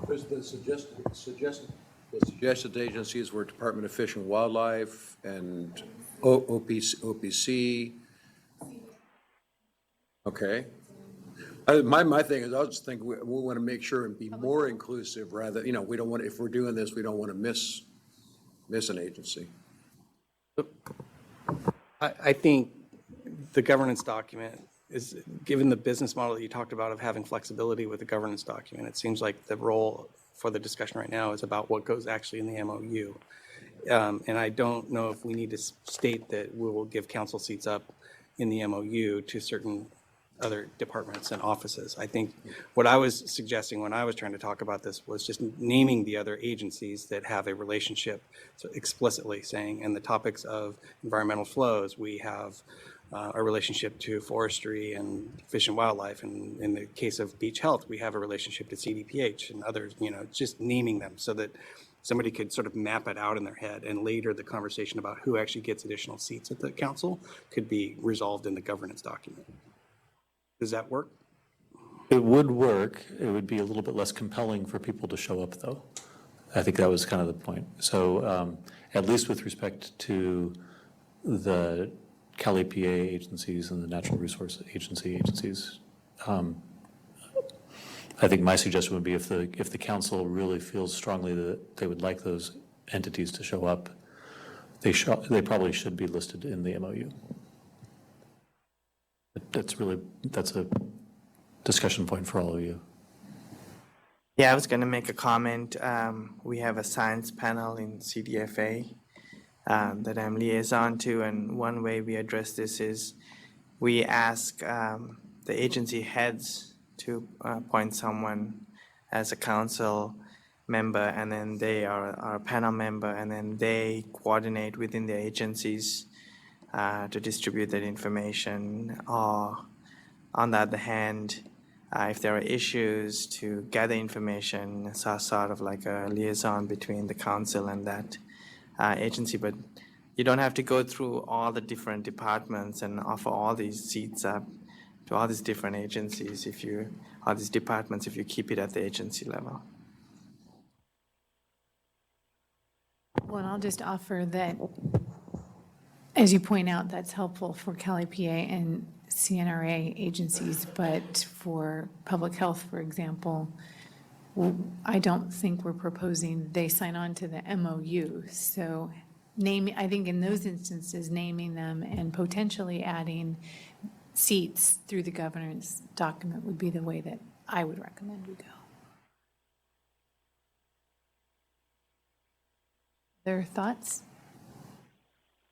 The suggested agencies were Department of Fish and Wildlife and OPC. Okay. My thing is, I just think we want to make sure and be more inclusive rather, we don't want, if we're doing this, we don't want to miss an agency. I think the governance document is, given the business model that you talked about of having flexibility with the governance document, it seems like the role for the discussion right now is about what goes actually in the MOU. And I don't know if we need to state that we will give council seats up in the MOU to certain other departments and offices. I think what I was suggesting when I was trying to talk about this was just naming the other agencies that have a relationship, so explicitly saying in the topics of environmental flows, we have a relationship to forestry and fish and wildlife. And in the case of beach health, we have a relationship to CDPH and others, just naming them so that somebody could sort of map it out in their head. And later the conversation about who actually gets additional seats at the council could be resolved in the governance document. Does that work? It would work. It would be a little bit less compelling for people to show up, though. I think that was kind of the point. So at least with respect to the CalEPA agencies and the Natural Resource agencies, I think my suggestion would be if the council really feels strongly that they would like those entities to show up, they probably should be listed in the MOU. That's a discussion point for all of you. Yeah, I was going to make a comment. We have a science panel in CDFA that I'm liaison to, and one way we address this is we ask the agency heads to appoint someone as a council member, and then they are our panel member, and then they coordinate within the agencies to distribute that information. Or on the other hand, if there are issues, to gather information, so sort of like a liaison between the council and that agency. But you don't have to go through all the different departments and offer all these seats up to all these different agencies all these departments if you keep it at the agency level. Well, and I'll just offer that, as you point out, that's helpful for CalEPA and CNRA agencies, but for public health, for example, I don't think we're proposing they sign on to the MOU. So I think in those instances, naming them and potentially adding seats through the governance document would be the way that I would recommend we go. Other thoughts?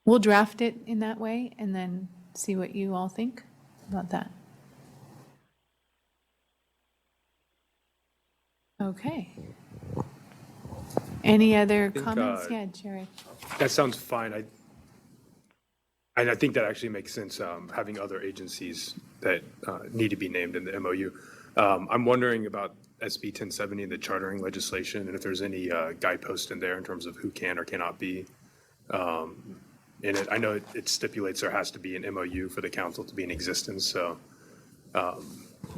We'll draft it in that way and then see what you all think about that. Okay. Any other comments? Yeah, Jerry. That sounds fine. I think that actually makes sense, having other agencies that need to be named in the MOU. I'm wondering about SB 1070 and the chartering legislation, and if there's any guidepost in there in terms of who can or cannot be in it. I know it stipulates there has to be an MOU for the council to be in existence, so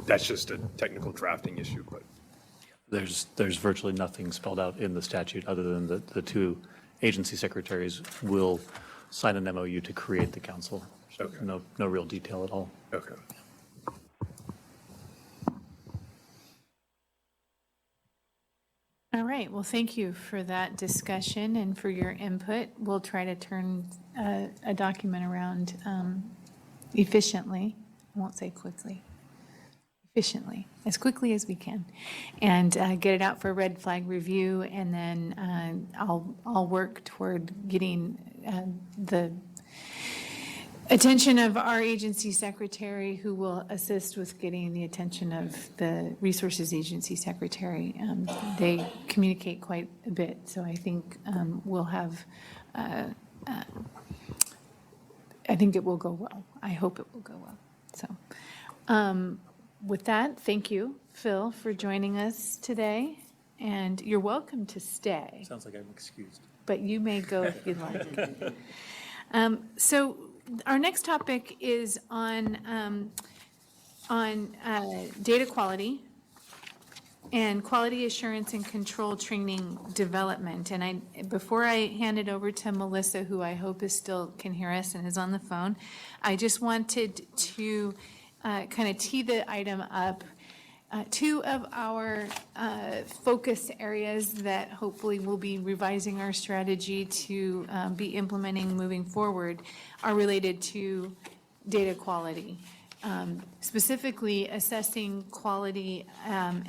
that's just a technical drafting issue. But There's virtually nothing spelled out in the statute other than the two agency secretaries will sign an MOU to create the council. Okay. No real detail at all. Okay. All right, well, thank you for that discussion and for your input. We'll try to turn a document around efficiently. I won't say quickly. Efficiently, as quickly as we can, and get it out for red flag review, and then I'll work toward getting the attention of our agency secretary, who will assist with getting the attention of the resources agency secretary. They communicate quite a bit, so I think we'll have, I think it will go well. I hope it will go well. So with that, thank you, Phil, for joining us today, and you're welcome to stay. Sounds like I'm excused. But you may go if you'd like. So our next topic is on data quality and quality assurance and control training development. And before I hand it over to Melissa, who I hope can hear us and is on the phone, I just wanted to kind of tee the item up. Two of our focus areas that hopefully we'll be revising our strategy to be implementing moving forward are related to data quality, specifically assessing quality and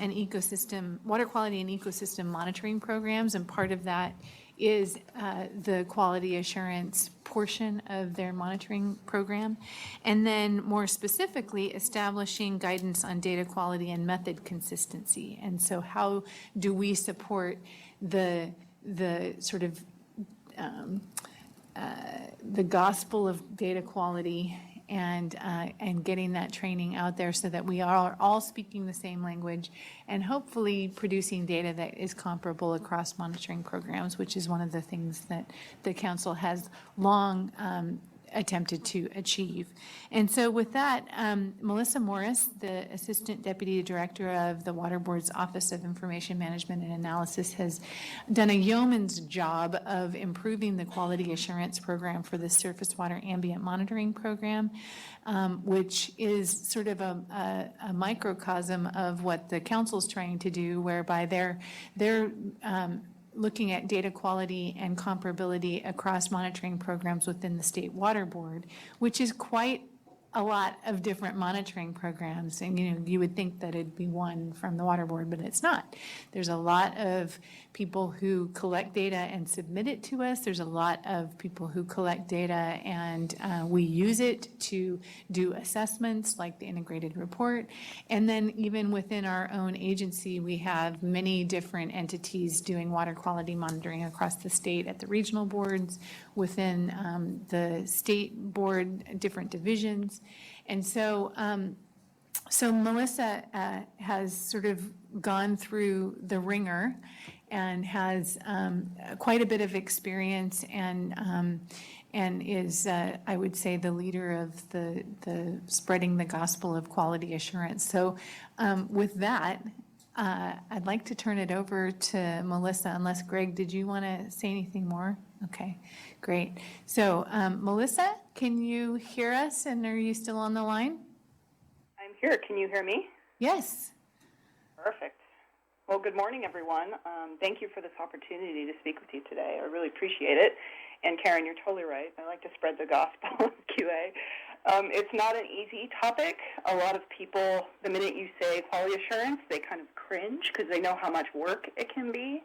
water quality and ecosystem monitoring programs, and part of that is the quality assurance portion of their monitoring program. And then more specifically, establishing guidance on data quality and method consistency. And so how do we support the sort of the gospel of data quality and getting that training out there so that we are all speaking the same language and hopefully producing data that is comparable across monitoring programs, which is one of the things that the council has long attempted to achieve. And so with that, Melissa Morris, the Assistant Deputy Director of the Water Board's Office of Information Management and Analysis, has done a yeoman's job of improving the quality assurance program for the surface water ambient monitoring program, which is sort of a microcosm of what the council's trying to do, whereby they're looking at data quality and comparability across monitoring programs within the State Water Board, which is quite a lot of different monitoring programs. And, you would think that it'd be one from the Water Board, but it's not. There's a lot of people who collect data and submit it to us. There's a lot of people who collect data and we use it to do assessments like the integrated report. And then even within our own agency, we have many different entities doing water quality monitoring across the state at the regional boards, within the state board, different divisions. And so, so Melissa has sort of gone through the ringer and has quite a bit of experience and is, I would say, the leader of the spreading the gospel of quality assurance. So with that, I'd like to turn it over to Melissa, unless Greg, did you want to say anything more? Okay, great. So Melissa, can you hear us, and are you still on the line? I'm here. Can you hear me? Yes. Perfect. Well, good morning, everyone. Thank you for this opportunity to speak with you today. I really appreciate it. And Karen, you're totally right. I like to spread the gospel of QA. It's not an easy topic. A lot of people, the minute you say quality assurance, they kind of cringe because they know how much work it can be.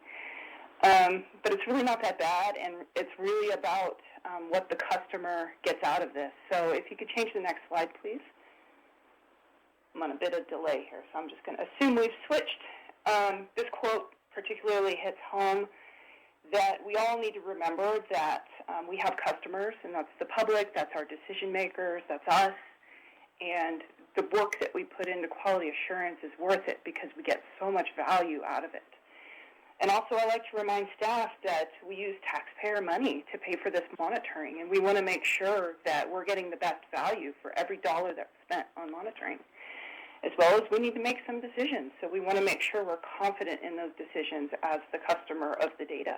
But it's really not that bad, and it's really about what the customer gets out of this. So if you could change the next slide, please. I'm on a bit of delay here, so I'm just going to assume we've switched. This quote particularly hits home that we all need to remember that we have customers, and that's the public, that's our decision makers, that's us, and the work that we put into quality assurance is worth it because we get so much value out of it. And also I like to remind staff that we use taxpayer money to pay for this monitoring, and we want to make sure that we're getting the best value for every dollar that's spent on monitoring. As well as we need to make some decisions, so we want to make sure we're confident in those decisions as the customer of the data.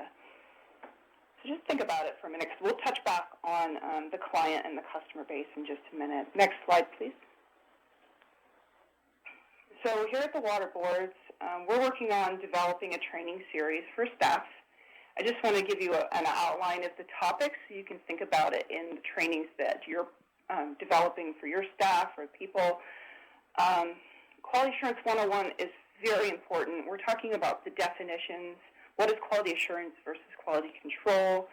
So just think about it for a minute, because we'll touch back on the client and the customer base in just a minute. Next slide, please. So here at the Water Boards, we're working on developing a training series for staff. I just want to give you an outline of the topics so you can think about it in the trainings that you're developing for your staff or people. Quality Assurance 101 is very important. We're talking about the definitions. What is quality assurance versus quality control?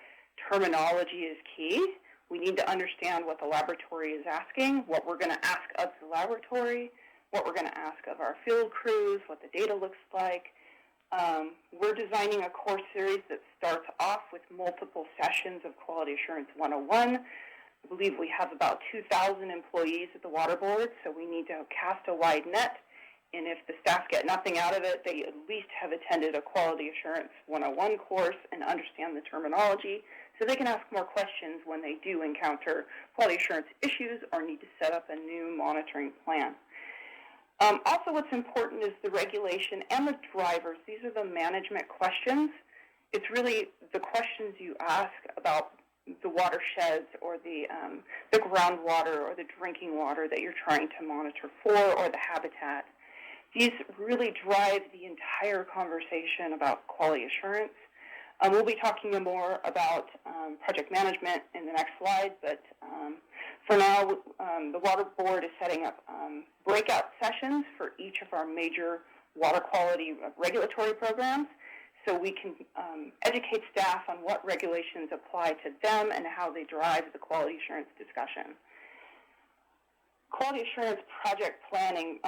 Terminology is key. We need to understand what the laboratory is asking, what we're going to ask of the laboratory, what we're going to ask of our field crews, what the data looks like. We're designing a course series that starts off with multiple sessions of Quality Assurance 101. I believe we have about 2,000 employees at the Water Board, so we need to cast a wide net. And if the staff get nothing out of it, they at least have attended a Quality Assurance 101 course and understand the terminology, so they can ask more questions when they do encounter quality assurance issues or need to set up a new monitoring plan. Also, what's important is the regulation and the drivers. These are the management questions. It's really the questions you ask about the watersheds or the groundwater or the drinking water that you're trying to monitor for, or the habitat. These really drive the entire conversation about quality assurance. We'll be talking more about project management in the next slide, but for now, the Water Board is setting up breakout sessions for each of our major water quality regulatory programs so we can educate staff on what regulations apply to them and how they drive the quality assurance discussion. Quality assurance project planning,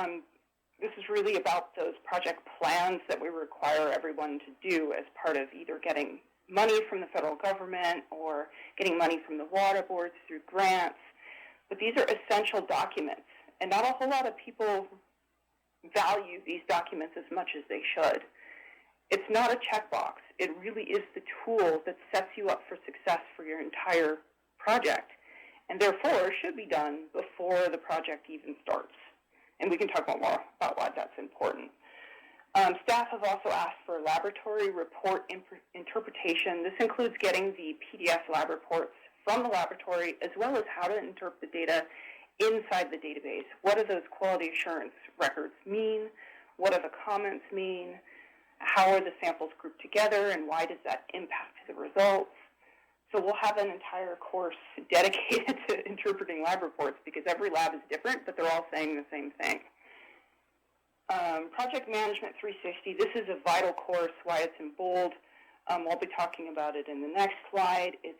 this is really about those project plans that we require everyone to do as part of either getting money from the federal government or getting money from the water boards through grants. But these are essential documents, and not a whole lot of people value these documents as much as they should. It's not a checkbox. It really is the tool that sets you up for success for your entire project, and therefore should be done before the project even starts. And we can talk more about why that's important. Staff have also asked for laboratory report interpretation. This includes getting the PDF lab reports from the laboratory, as well as how to interpret the data inside the database. What do those quality assurance records mean? What do the comments mean? How are the samples grouped together, and why does that impact the results? So we'll have an entire course dedicated to interpreting lab reports, because every lab is different, but they're all saying the same thing. Project Management 360, this is a vital course, why it's in bold. We'll be talking about it in the next slide. It's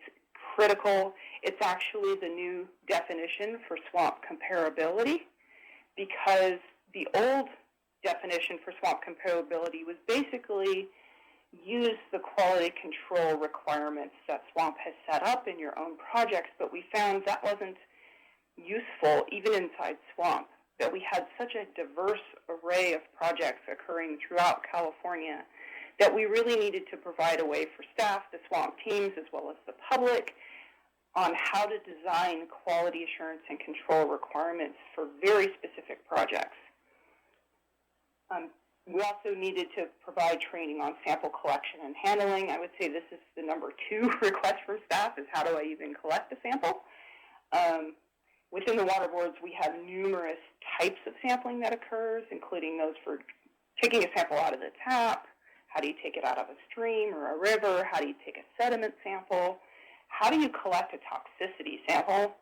critical. It's actually the new definition for swamp comparability, because the old definition for swamp comparability was basically use the quality control requirements that SWAMP has set up in your own projects, but we found that wasn't useful even inside SWAMP, that we had such a diverse array of projects occurring throughout California that we really needed to provide a way for staff, the SWAMP teams, as well as the public, on how to design quality assurance and control requirements for very specific projects. We also needed to provide training on sample collection and handling. I would say this is the number 2 request from staff, is how do I even collect a sample? Within the water boards, we have numerous types of sampling that occurs, including those for taking a sample out of the tap. How do you take it out of a stream or a river? How do you take a sediment sample? How do you collect a toxicity sample,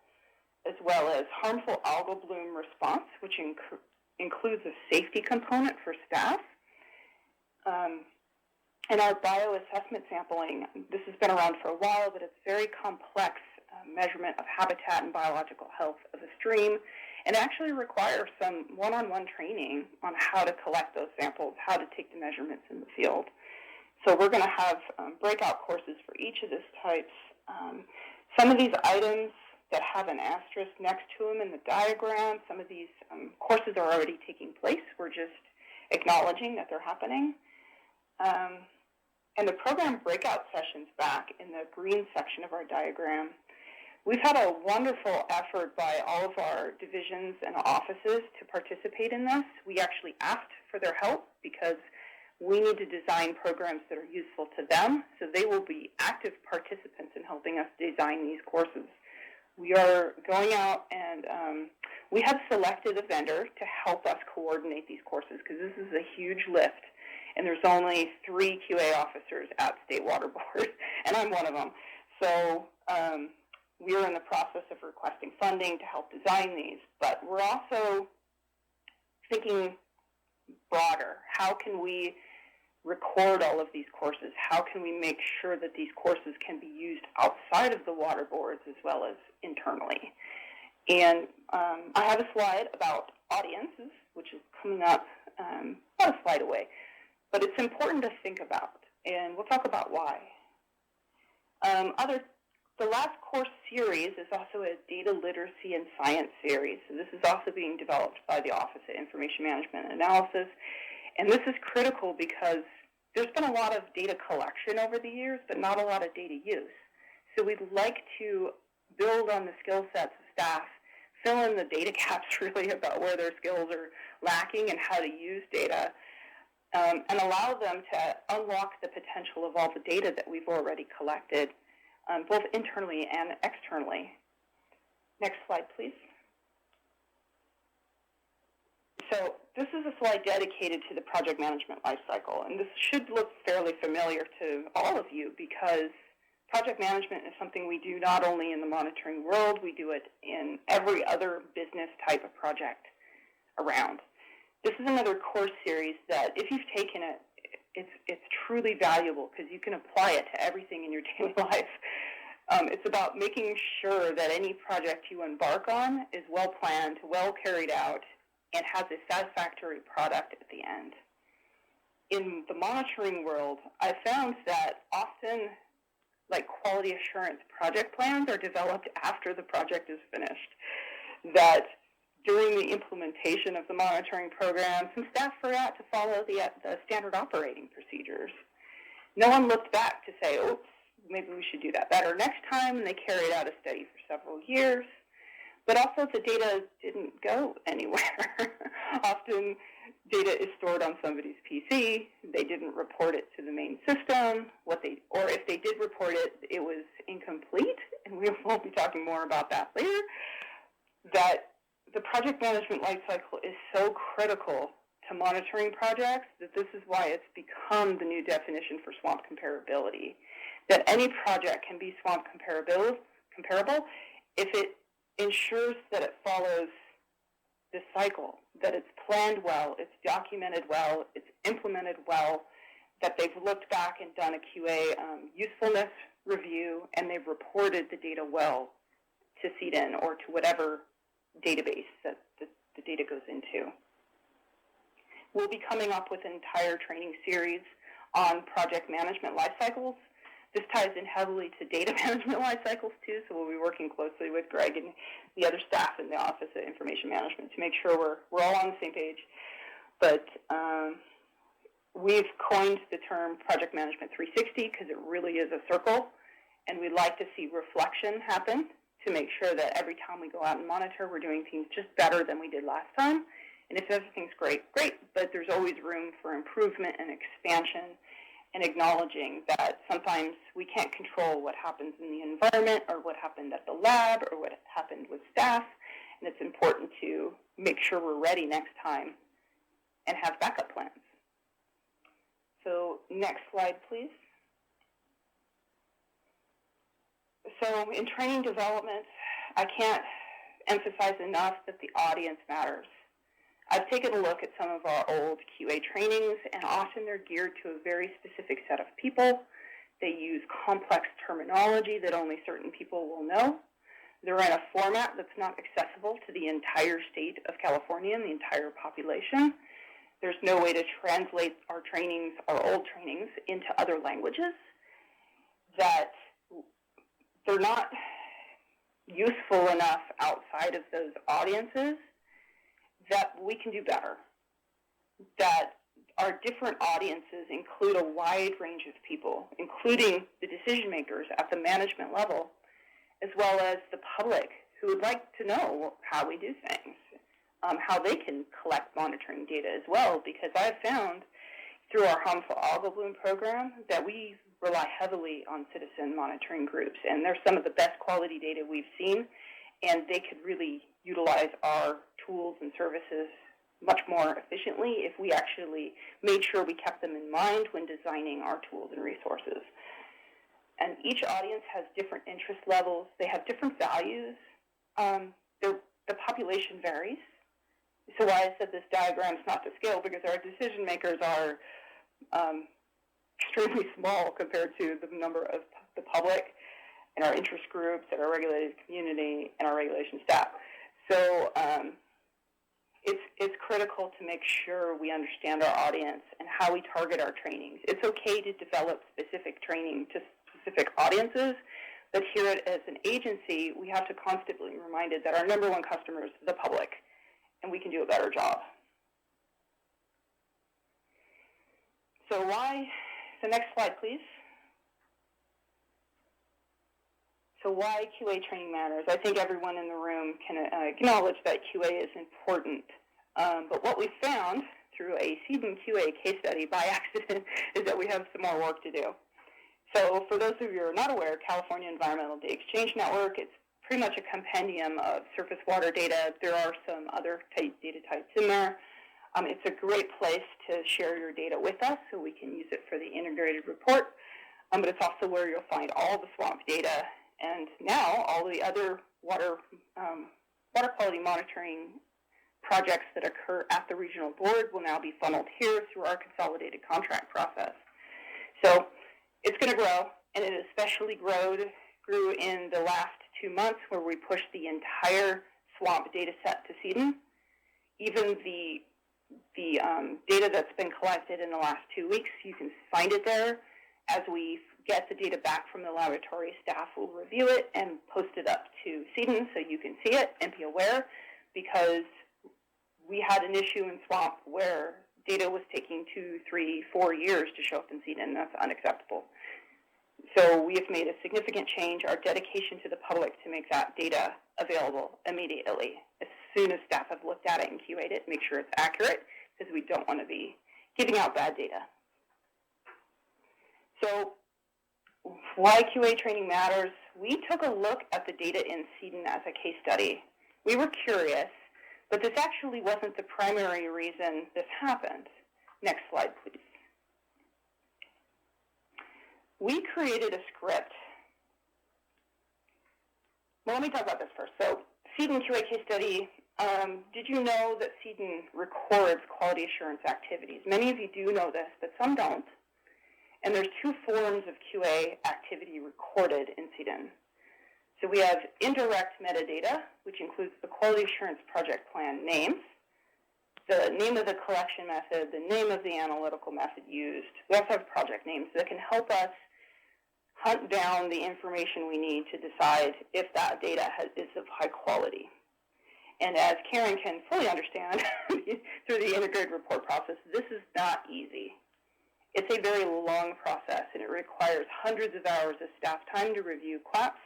as well as harmful algal bloom response, which includes a safety component for staff. And our bioassessment sampling, this has been around for a while, but it's very complex measurement of habitat and biological health of a stream, and actually requires some one-on-one training on how to collect those samples, how to take the measurements in the field. So we're going to have breakout courses for each of these types. Some of these items that have an asterisk next to them in the diagram, some of these courses are already taking place. We're just acknowledging that they're happening. And the program breakout sessions back in the green section of our diagram, we've had a wonderful effort by all of our divisions and offices to participate in this. We actually asked for their help because we need to design programs that are useful to them, so they will be active participants in helping us design these courses. We are going out and we have selected a vendor to help us coordinate these courses, because this is a huge lift, and there's only 3 QA officers at State Water Board, and I'm one of them. So we are in the process of requesting funding to help design these, but we're also thinking broader. How can we record all of these courses? How can we make sure that these courses can be used outside of the water boards as well as internally? And I have a slide about audiences, which is coming up about a slide away, but it's important to think about, and we'll talk about why. The last course series is also a data literacy and science series. So this is also being developed by the Office of Information Management and Analysis. And this is critical because there's been a lot of data collection over the years, but not a lot of data use. So we'd like to build on the skill sets of staff, fill in the data gaps really about where their skills are lacking and how to use data, and allow them to unlock the potential of all the data that we've already collected, both internally and externally. Next slide, please. So this is a slide dedicated to the project management lifecycle, and this should look fairly familiar to all of you, because project management is something we do not only in the monitoring world, we do it in every other business type of project around. This is another course series that, if you've taken it, it's truly valuable because you can apply it to everything in your daily life. It's about making sure that any project you embark on is well planned, well carried out, and has a satisfactory product at the end. In the monitoring world, I found that often, like, quality assurance project plans are developed after the project is finished. That during the implementation of the monitoring program, some staff forgot to follow the standard operating procedures. No one looked back to say, oops, maybe we should do that better next time, and they carried out a study for several years. But also the data didn't go anywhere. Often data is stored on somebody's PC. They didn't report it to the main system. Or if they did report it, it was incomplete, and we won't be talking more about that later. That the project management lifecycle is so critical to monitoring projects that this is why it's become the new definition for swamp comparability. That any project can be swamp comparable if it ensures that it follows this cycle, that it's planned well, it's documented well, it's implemented well, that they've looked back and done a QA usefulness review, and they've reported the data well to CDN or to whatever database that the data goes into. We'll be coming up with an entire training series on project management life cycles. This ties in heavily to data management life cycles too, so we'll be working closely with Greg and the other staff in the Office of Information Management to make sure we're all on the same page. But we've coined the term Project Management 360 because it really is a circle, and we'd like to see reflection happen to make sure that every time we go out and monitor, we're doing things just better than we did last time. And if everything's great, great, but there's always room for improvement and expansion, and acknowledging that sometimes we can't control what happens in the environment or what happened at the lab or what happened with staff, and it's important to make sure we're ready next time and have backup plans. So next slide, please. So in training development, I can't emphasize enough that the audience matters. I've taken a look at some of our old QA trainings, and often they're geared to a very specific set of people. They use complex terminology that only certain people will know. They're in a format that's not accessible to the entire state of California and the entire population. There's no way to translate our trainings, our old trainings, into other languages. That they're not useful enough outside of those audiences, that we can do better, that our different audiences include a wide range of people, including the decision makers at the management level, as well as the public who would like to know how we do things, how they can collect monitoring data as well, because I've found through our harmful algal bloom program that we rely heavily on citizen monitoring groups, and they're some of the best quality data we've seen, and they could really utilize our tools and services much more efficiently if we actually made sure we kept them in mind when designing our tools and resources. And each audience has different interest levels. They have different values. The population varies. So why I said this diagram is not to scale, because our decision makers are extremely small compared to the number of the public and our interest groups and our regulated community and our regulation staff. So it's critical to make sure we understand our audience and how we target our trainings. It's okay to develop specific training to specific audiences, but here as an agency, we have to constantly be reminded that our number one customer is the public, and we can do a better job. So the next slide, please. So why QA training matters? I think everyone in the room can acknowledge that QA is important. But what we found through a seasoned QA case study by accident is that we have some more work to do. So for those of you who are not aware, California Environmental Data Exchange Network, it's pretty much a compendium of surface water data. There are some other data types in there. It's a great place to share your data with us so we can use it for the integrated report. But it's also where you'll find all the swamp data and now all the other water quality monitoring projects that occur at the regional board will now be funneled here through our consolidated contract process. So it's going to grow, and it especially grew in the last 2 months where we pushed the entire swamp data set to CEDN. Even the data that's been collected in the last 2 weeks, you can find it there. As we get the data back from the laboratory, staff will review it and post it up to CEDN so you can see it and be aware, because we had an issue in SWAMP where data was taking 2, 3, 4 years to show up in CEDN, and that's unacceptable. So we have made a significant change, our dedication to the public, to make that data available immediately. As soon as staff have looked at it and QA'd it, make sure it's accurate, because we don't want to be giving out bad data. So why QA training matters, we took a look at the data in CEDN as a case study. We were curious, but this actually wasn't the primary reason this happened. Next slide, please. We created a script. Well, let me talk about this first. So, CEDN QA case study. Did you know that CEDN records quality assurance activities? Many of you do know this, but some don't. And there's 2 forms of QA activity recorded in CEDN. So we have indirect metadata, which includes the quality assurance project plan names, the name of the collection method, the name of the analytical method used. We also have project names that can help us hunt down the information we need to decide if that data is of high quality. And as Karen can fully understand through the integrated report process, this is not easy. It's a very long process, and it requires hundreds of hours of staff time to review CLAPs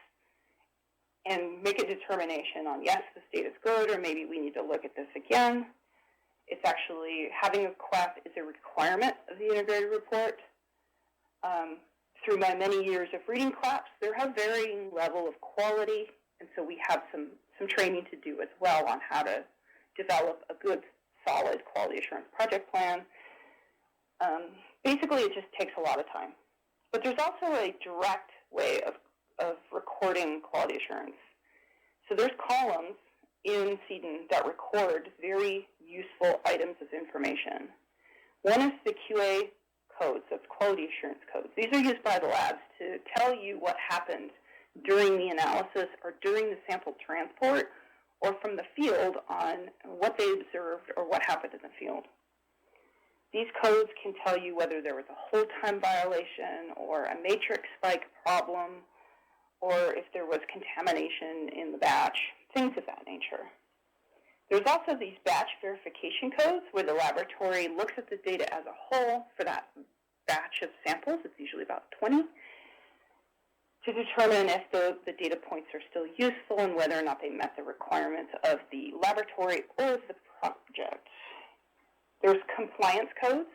and make a determination on, yes, this data is good, or maybe we need to look at this again. It's actually, having a CLAP is a requirement of the integrated report. Through my many years of reading CLAPs, there have varying level of quality, and so we have some training to do as well on how to develop a good, solid quality assurance project plan. Basically, it just takes a lot of time. But there's also a direct way of recording quality assurance. So there's columns in CEDN that record very useful items of information. One is the QA codes, that's quality assurance codes. These are used by the labs to tell you what happened during the analysis or during the sample transport or from the field on what they observed or what happened in the field. These codes can tell you whether there was a hold time violation or a matrix spike problem, or if there was contamination in the batch, things of that nature. There's also these batch verification codes where the laboratory looks at the data as a whole for that batch of samples, it's usually about 20, to determine if the data points are still useful and whether or not they met the requirements of the laboratory or of the project. There's compliance codes.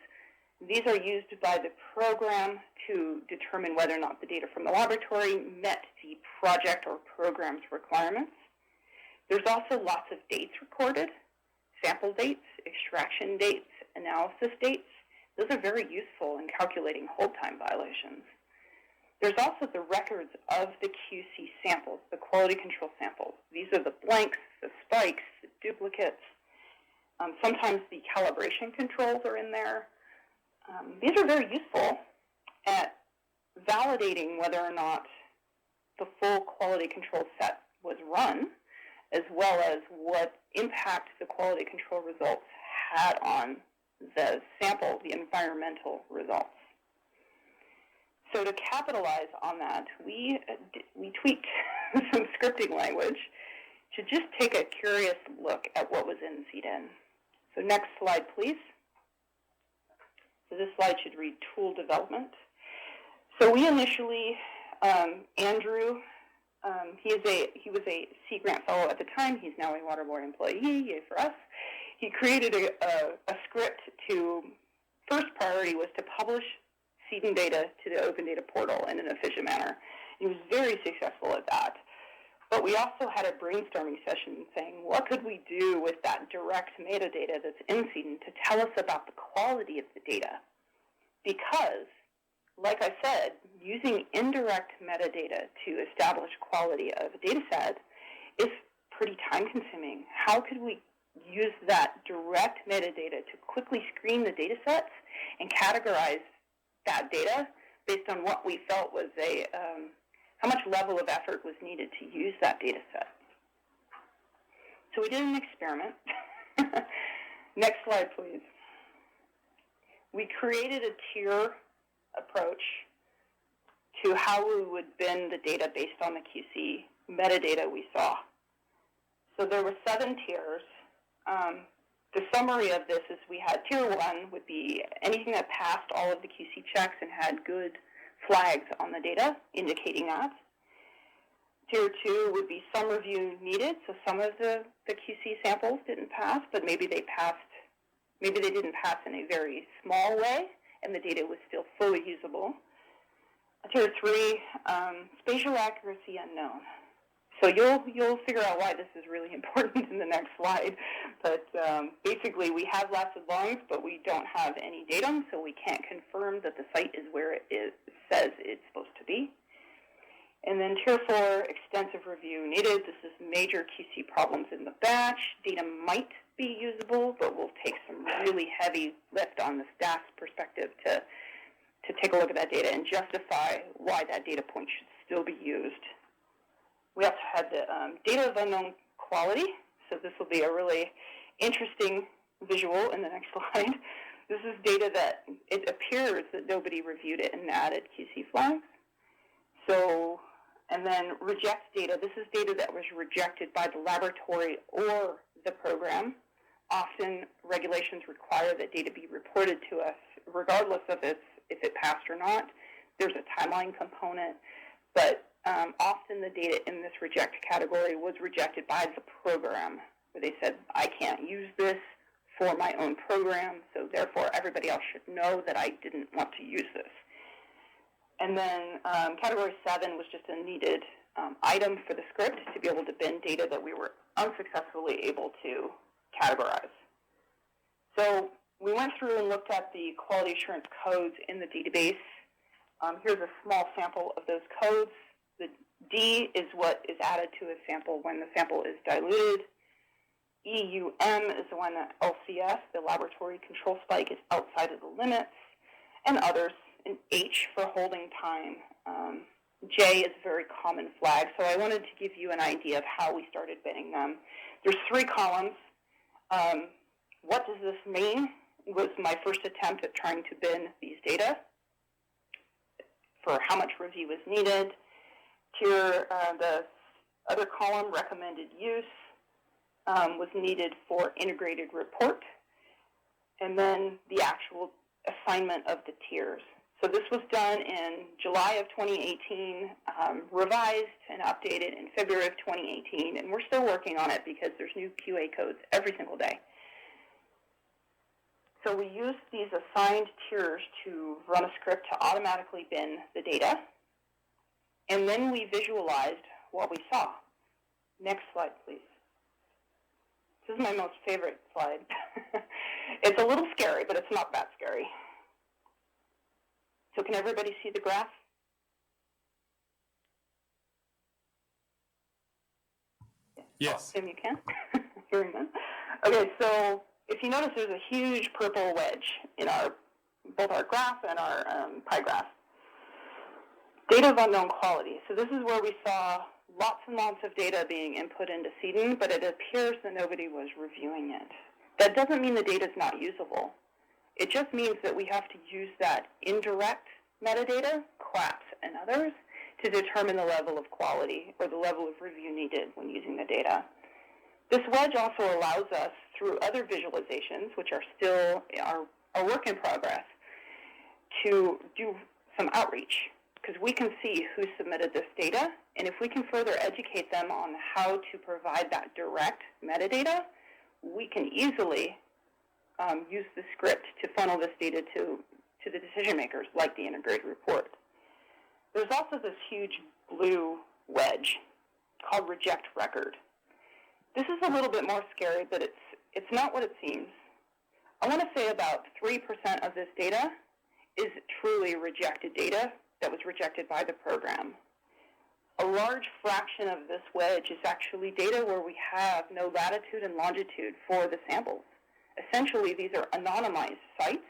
These are used by the program to determine whether or not the data from the laboratory met the project or program's requirements. There's also lots of dates recorded, sample dates, extraction dates, analysis dates. Those are very useful in calculating hold time violations. There's also the records of the QC samples, the quality control samples. These are the blanks, the spikes, the duplicates. Sometimes the calibration controls are in there. These are very useful at validating whether or not the full quality control set was run, as well as what impact the quality control results had on the sample, the environmental results. So to capitalize on that, we tweaked some scripting language to just take a curious look at what was in CEDN. So next slide, please. So this slide should read tool development. So we initially, Andrew, he was a Sea Grant Fellow at the time. He's now a Water Board employee, yay for us. He created a script to, first priority was to publish CEDN data to the Open Data Portal in an efficient manner. He was very successful at that. But we also had a brainstorming session saying, what could we do with that direct metadata that's in CEDN to tell us about the quality of the data? Because, like I said, using indirect metadata to establish quality of a data set is pretty time-consuming. How could we use that direct metadata to quickly screen the data sets and categorize that data based on what we felt was how much level of effort was needed to use that data set. So we did an experiment. Next slide, please. We created a tier approach to how we would bin the data based on the QC metadata we saw. So there were 7 tiers. The summary of this is we had tier 1 would be anything that passed all of the QC checks and had good flags on the data indicating that. Tier 2 would be some review needed, so some of the QC samples didn't pass, but maybe they didn't pass in a very small way, and the data was still fully usable. Tier 3, spatial accuracy unknown. So you'll figure out why this is really important in the next slide. But basically, we have lots of lungs, but we don't have any datum, so we can't confirm that the site is where it says it's supposed to be. And then Tier 4, extensive review needed. This is major QC problems in the batch. Data might be usable, but will take some really heavy lift on the staff's perspective to take a look at that data and justify why that data point should still be used. We also had the data of unknown quality. So this will be a really interesting visual in the next slide. This is data that it appears that nobody reviewed it and added QC flags. So, and then reject data. This is data that was rejected by the laboratory or the program. Often regulations require that data be reported to us regardless of if it passed or not. There's a timeline component, but often the data in this reject category was rejected by the program, where they said, I can't use this for my own program, so therefore everybody else should know that I didn't want to use this. And then category 7 was just a needed item for the script to be able to bin data that we were unsuccessfully able to categorize. So we went through and looked at the quality assurance codes in the database. Here's a small sample of those codes. The D is what is added to a sample when the sample is diluted. EUM is the one that LCS, the laboratory control spike, is outside of the limits, and others. And H for holding time. J is a very common flag, so I wanted to give you an idea of how we started binning them. There's 3 columns. What does this mean? Was my first attempt at trying to bin these data for how much review was needed. Tier, the other column, recommended use, was needed for integrated report, and then the actual assignment of the tiers. So this was done in July of 2018, revised and updated in February of 2018, and we're still working on it because there's new QA codes every single day. So we used these assigned tiers to run a script to automatically bin the data, and then we visualized what we saw. Next slide, please. This is my most favorite slide. It's a little scary, but it's not that scary. So can everybody see the graph? Yes. Tim, you can? Hearing them. Okay, so if you notice, there's a huge purple wedge in both our graph and our pie graph. Data of unknown quality. So this is where we saw lots and lots of data being input into CDN, but it appears that nobody was reviewing it. That doesn't mean the data is not usable. It just means that we have to use that indirect metadata, CLAPS and others, to determine the level of quality or the level of review needed when using the data. This wedge also allows us, through other visualizations, which are still our work in progress, to do some outreach, because we can see who submitted this data, and if we can further educate them on how to provide that direct metadata, we can easily use the script to funnel this data to the decision makers, like the integrated report. There's also this huge blue wedge called reject record. This is a little bit more scary, but it's not what it seems. I want to say about 3% of this data is truly rejected data that was rejected by the program. A large fraction of this wedge is actually data where we have no latitude and longitude for the samples. Essentially, these are anonymized sites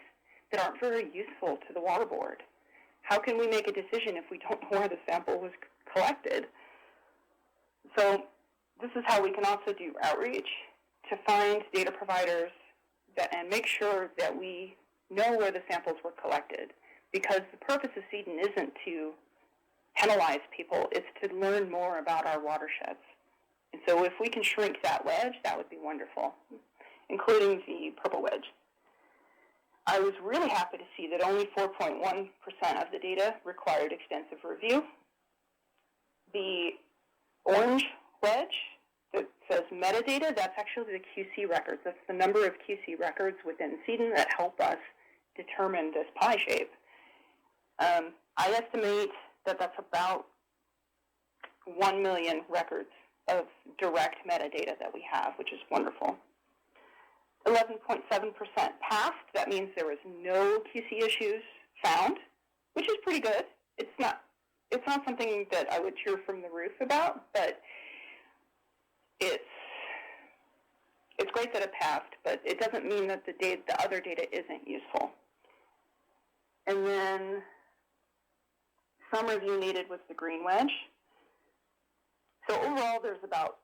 that aren't very useful to the water board. How can we make a decision if we don't know where the sample was collected? So this is how we can also do outreach to find data providers and make sure that we know where the samples were collected, because the purpose of CEDN isn't to penalize people, it's to learn more about our watersheds. And so if we can shrink that wedge, that would be wonderful, including the purple wedge. I was really happy to see that only 4.1% of the data required extensive review. The orange wedge that says metadata, that's actually the QC records. That's the number of QC records within CEDN that help us determine this pie shape. I estimate that that's about 1 million records of direct metadata that we have, which is wonderful. 11.7% passed. That means there was no QC issues found, which is pretty good. It's not something that I would cheer from the roof about, but it's great that it passed, but it doesn't mean that the other data isn't useful. And then some review needed with the green wedge. So overall, there's about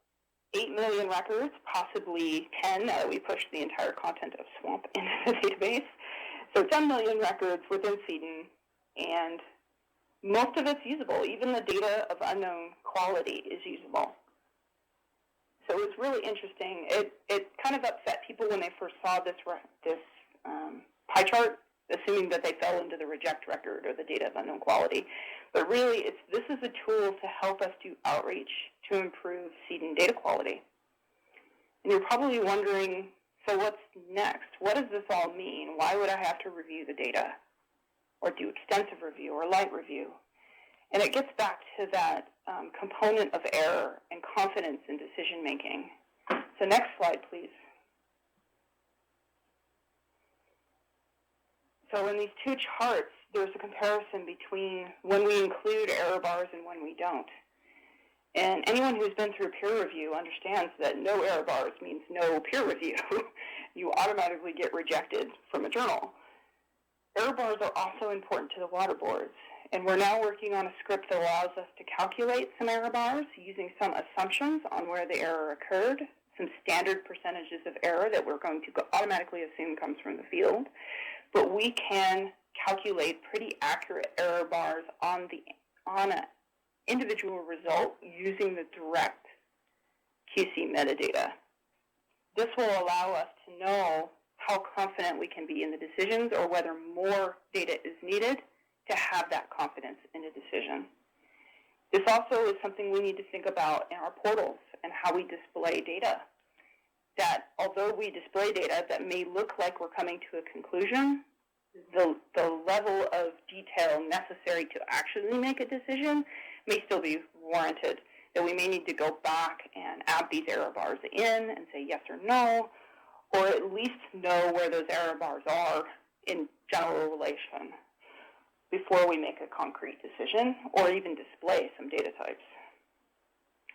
8 million records, possibly 10 now that we pushed the entire content of SWAMP into the database. So 10 million records within CEDN, and most of it's usable. Even the data of unknown quality is usable. So it was really interesting. It kind of upset people when they first saw this pie chart, assuming that they fell into the reject record or the data of unknown quality. But really, this is a tool to help us do outreach to improve CEDN data quality. And you're probably wondering, so what's next? What does this all mean? Why would I have to review the data or do extensive review or light review? And it gets back to that component of error and confidence in decision making. So next slide, please. So in these two charts, there's a comparison between when we include error bars and when we don't. And anyone who's been through peer review understands that no error bars means no peer review. You automatically get rejected from a journal. Error bars are also important to the water boards. And we're now working on a script that allows us to calculate some error bars using some assumptions on where the error occurred, some standard percentages of error that we're going to automatically assume comes from the field. But we can calculate pretty accurate error bars on an individual result using the direct QC metadata. This will allow us to know how confident we can be in the decisions or whether more data is needed to have that confidence in a decision. This also is something we need to think about in our portals and how we display data. That although we display data that may look like we're coming to a conclusion, the level of detail necessary to actually make a decision may still be warranted. That we may need to go back and add these error bars in and say yes or no, or at least know where those error bars are in general relation before we make a concrete decision, or even display some data types,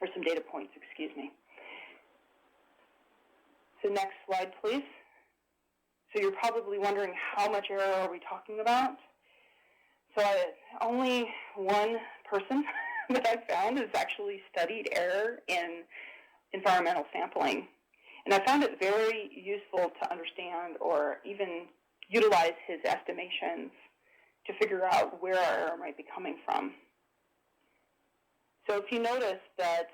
or some data points, excuse me. So next slide, please. So you're probably wondering, how much error are we talking about? So only one person that I've found has actually studied error in environmental sampling. And I found it very useful to understand or even utilize his estimations to figure out where our error might be coming from. So if you notice that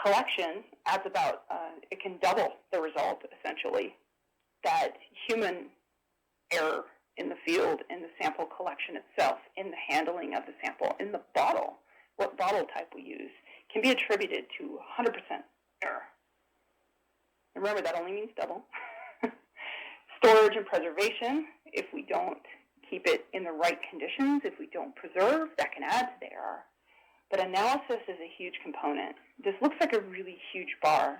collection adds about, it can double the result, essentially, that human error in the field, in the sample collection itself, in the handling of the sample, in the bottle, what bottle type we use, can be attributed to 100% error. And remember, that only means double. Storage and preservation, if we don't keep it in the right conditions, if we don't preserve, that can add to the error. But analysis is a huge component. This looks like a really huge bar,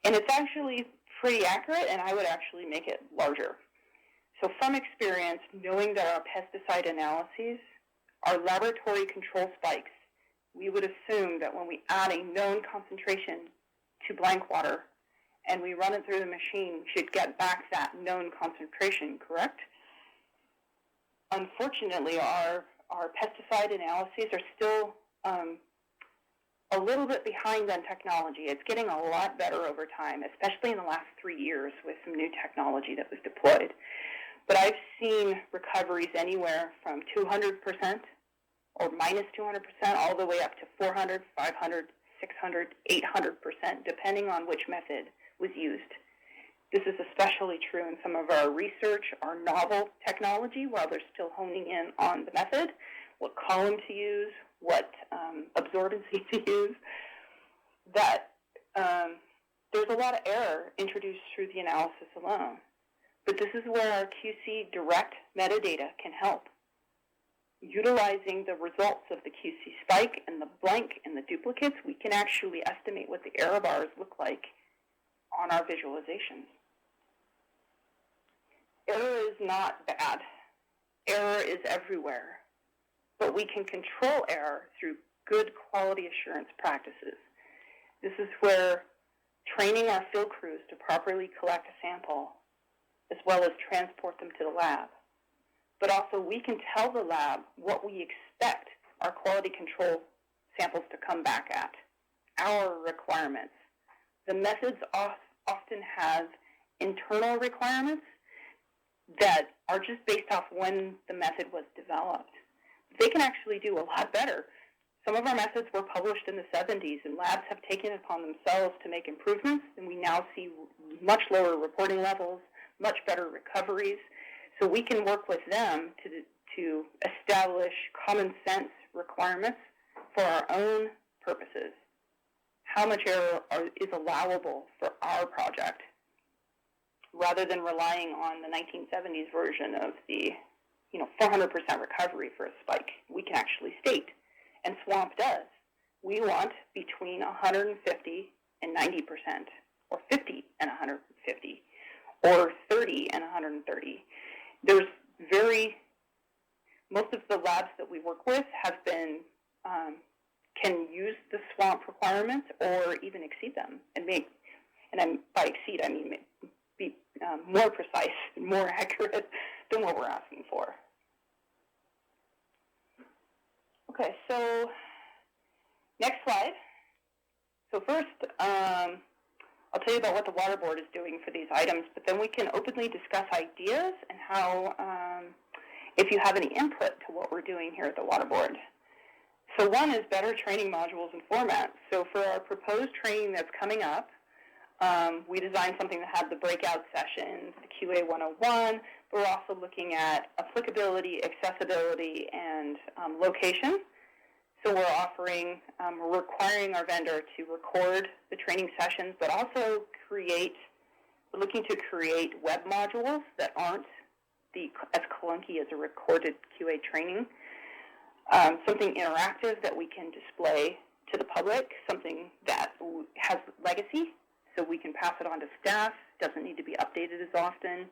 and it's actually pretty accurate, and I would actually make it larger. So from experience, knowing that our pesticide analyses, our laboratory control spikes we would assume that when we add a known concentration to blank water and we run it through the machine, we should get back that known concentration, correct? Unfortunately, our pesticide analyses are still a little bit behind on technology. It's getting a lot better over time, especially in the last 3 years with some new technology that was deployed. But I've seen recoveries anywhere from 200% or minus 200% all the way up to 400, 500, 600, 800%, depending on which method was used. This is especially true in some of our research, our novel technology, while they're still honing in on the method, what column to use, what absorbency to use, that there's a lot of error introduced through the analysis alone. But this is where our QC direct metadata can help. Utilizing the results of the QC spike and the blank and the duplicates, we can actually estimate what the error bars look like on our visualizations. Error is not bad. Error is everywhere. But we can control error through good quality assurance practices. This is where training our field crews to properly collect a sample, as well as transport them to the lab. But also we can tell the lab what we expect our quality control samples to come back at, our requirements. The methods often have internal requirements that are just based off when the method was developed. They can actually do a lot better. Some of our methods were published in the 70s, and labs have taken it upon themselves to make improvements, and we now see much lower reporting levels, much better recoveries. So we can work with them to establish common sense requirements for our own purposes. How much error is allowable for our project, rather than relying on the 1970s version of the 400% recovery for a spike. We can actually state, and SWAMP does, we want between 150 and 90%, or 50 and 150, or 30 and 130. Most of the labs that we work with have been, can use the SWAMP requirements or even exceed them and by exceed, I mean be more precise and more accurate than what we're asking for. Okay, so next slide. So first, I'll tell you about what the Water Board is doing for these items, but then we can openly discuss ideas and how, if you have any input to what we're doing here at the Water Board. So one is better training modules and formats. So for our proposed training that's coming up, we designed something that had the breakout sessions, the QA 101, but we're also looking at applicability, accessibility, and location. So we're offering, we're requiring our vendor to record the training sessions, but also we're looking to create web modules that aren't as clunky as a recorded QA training. Something interactive that we can display to the public, something that has legacy, so we can pass it on to staff, doesn't need to be updated as often,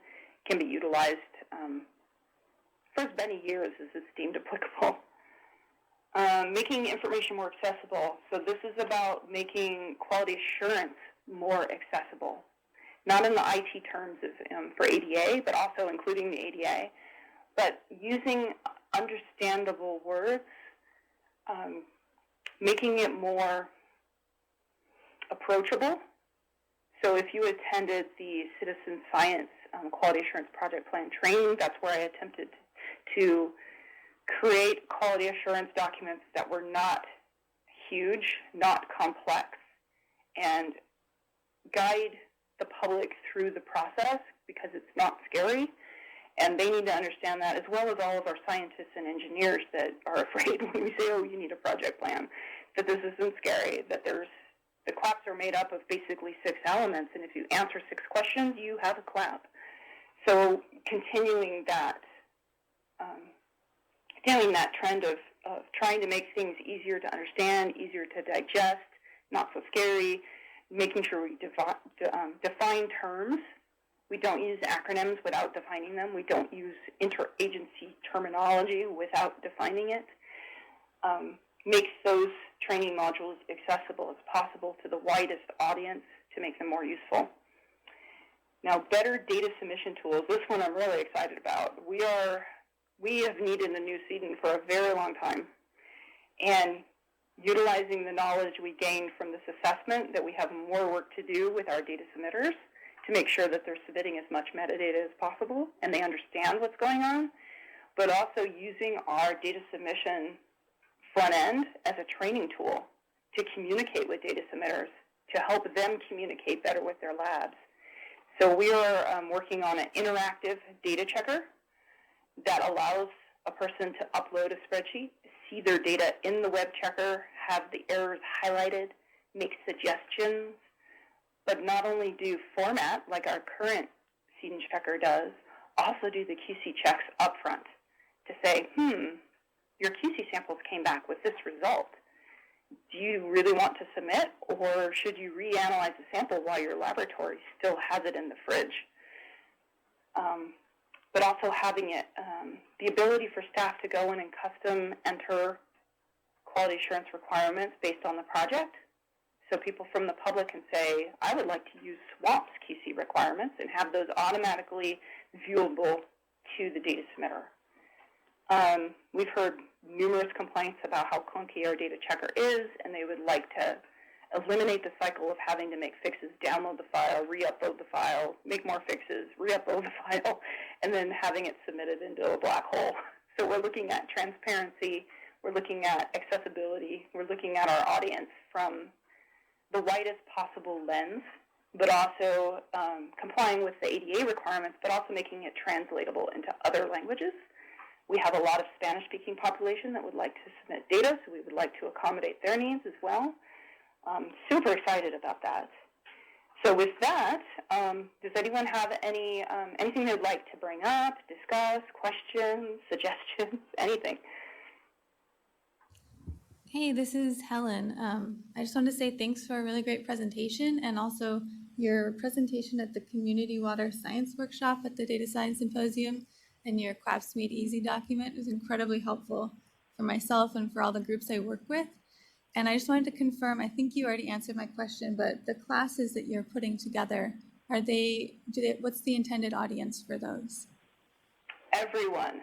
can be utilized for as many years as it's deemed applicable. Making information more accessible. So this is about making quality assurance more accessible, not in the IT terms of, for ADA, but also including the ADA, but using understandable words, making it more approachable. So if you attended the Citizen Science Quality Assurance Project Plan training, that's where I attempted to create quality assurance documents that were not huge, not complex, and guide the public through the process because it's not scary. And they need to understand that, as well as all of our scientists and engineers that are afraid when we say, oh, you need a project plan, that this isn't scary, that the CLAPs are made up of basically 6 elements, and if you answer 6 questions, you have a CLAP. So continuing that trend of trying to make things easier to understand, easier to digest, not so scary, making sure we define terms. We don't use acronyms without defining them. We don't use interagency terminology without defining it. makes those training modules accessible as possible to the widest audience to make them more useful. Now, better data submission tools. This one I'm really excited about. We have needed a new CEDN for a very long time. And utilizing the knowledge we gained from this assessment, that we have more work to do with our data submitters to make sure that they're submitting as much metadata as possible and they understand what's going on, but also using our data submission front end as a training tool to communicate with data submitters, to help them communicate better with their labs. So we are working on an interactive data checker that allows a person to upload a spreadsheet, see their data in the web checker, have the errors highlighted, make suggestions, but not only do format like our current CEDN checker does, also do the QC checks up front to say, your QC samples came back with this result. Do you really want to submit, or should you reanalyze the sample while your laboratory still has it in the fridge? But also having it, the ability for staff to go in and custom enter quality assurance requirements based on the project. So people from the public can say, I would like to use SWAMP's QC requirements, and have those automatically viewable to the data submitter. We've heard numerous complaints about how clunky our data checker is, and they would like to eliminate the cycle of having to make fixes, download the file, re-upload the file, make more fixes, re-upload the file, and then having it submitted into a black hole. So we're looking at transparency, we're looking at accessibility, we're looking at our audience from the widest possible lens, but also complying with the ADA requirements, but also making it translatable into other languages. We have a lot of Spanish-speaking population that would like to submit data, so we would like to accommodate their needs as well. Super excited about that. So with that, does anyone have anything they'd like to bring up, discuss, questions, suggestions, anything? Hey, this is Helen. I just wanted to say thanks for a really great presentation, and also your presentation at the Community Water Science Workshop at the Data Science Symposium, and your CLAPS Made Easy document was incredibly helpful for myself and for all the groups I work with. And I just wanted to confirm, I think you already answered my question, but the classes that you're putting together, what's the intended audience for those? Everyone.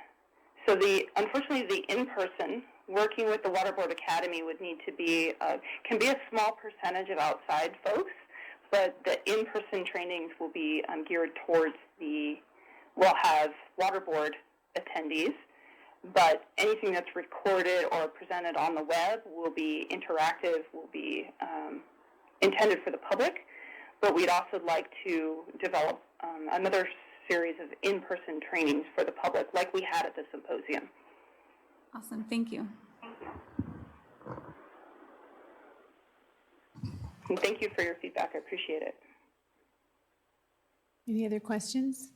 So unfortunately, the in-person, working with the Water Board Academy would need to be, can be a small percentage of outside folks, but the in-person trainings will be geared towards we'll have Water Board attendees, but anything that's recorded or presented on the web will be interactive, will be intended for the public, but we'd also like to develop another series of in-person trainings for the public like we had at the symposium. Awesome, thank you. And thank you for your feedback, I appreciate it. Any other questions?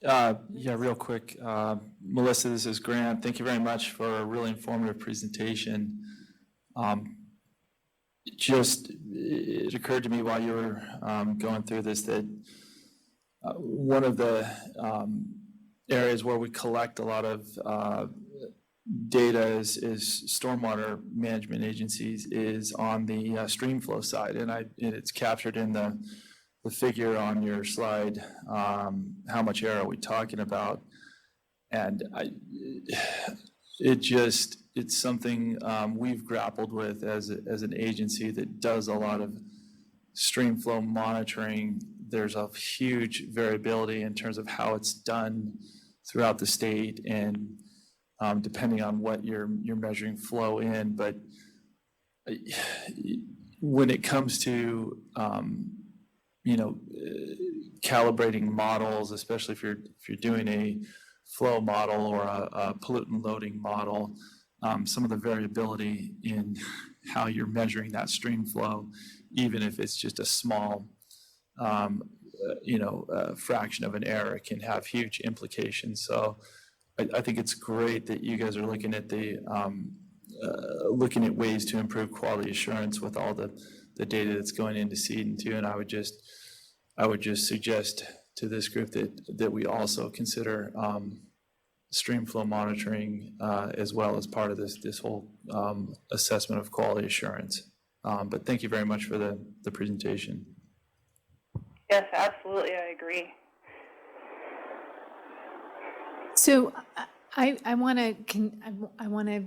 Yeah, real quick. Melissa, this is Grant. Thank you very much for a really informative presentation. It occurred to me while you were going through this that one of the areas where we collect a lot of data is stormwater management agencies is on the stream flow side, and it's captured in the figure on your slide. How much air are we talking about? And it's something we've grappled with as an agency that does a lot of stream flow monitoring. There's a huge variability in terms of how it's done throughout the state, and depending on what you're measuring flow in. But when it comes to calibrating models, especially if you're doing a flow model or a pollutant loading model, some of the variability in how you're measuring that stream flow, even if it's just a small fraction of an error, can have huge implications. So I think it's great that you guys are looking at looking at ways to improve quality assurance with all the data that's going into CEDN too. And I would just suggest to this group that we also consider stream flow monitoring as well as part of this whole assessment of quality assurance. But thank you very much for the presentation. Yes, absolutely, I agree. So I want to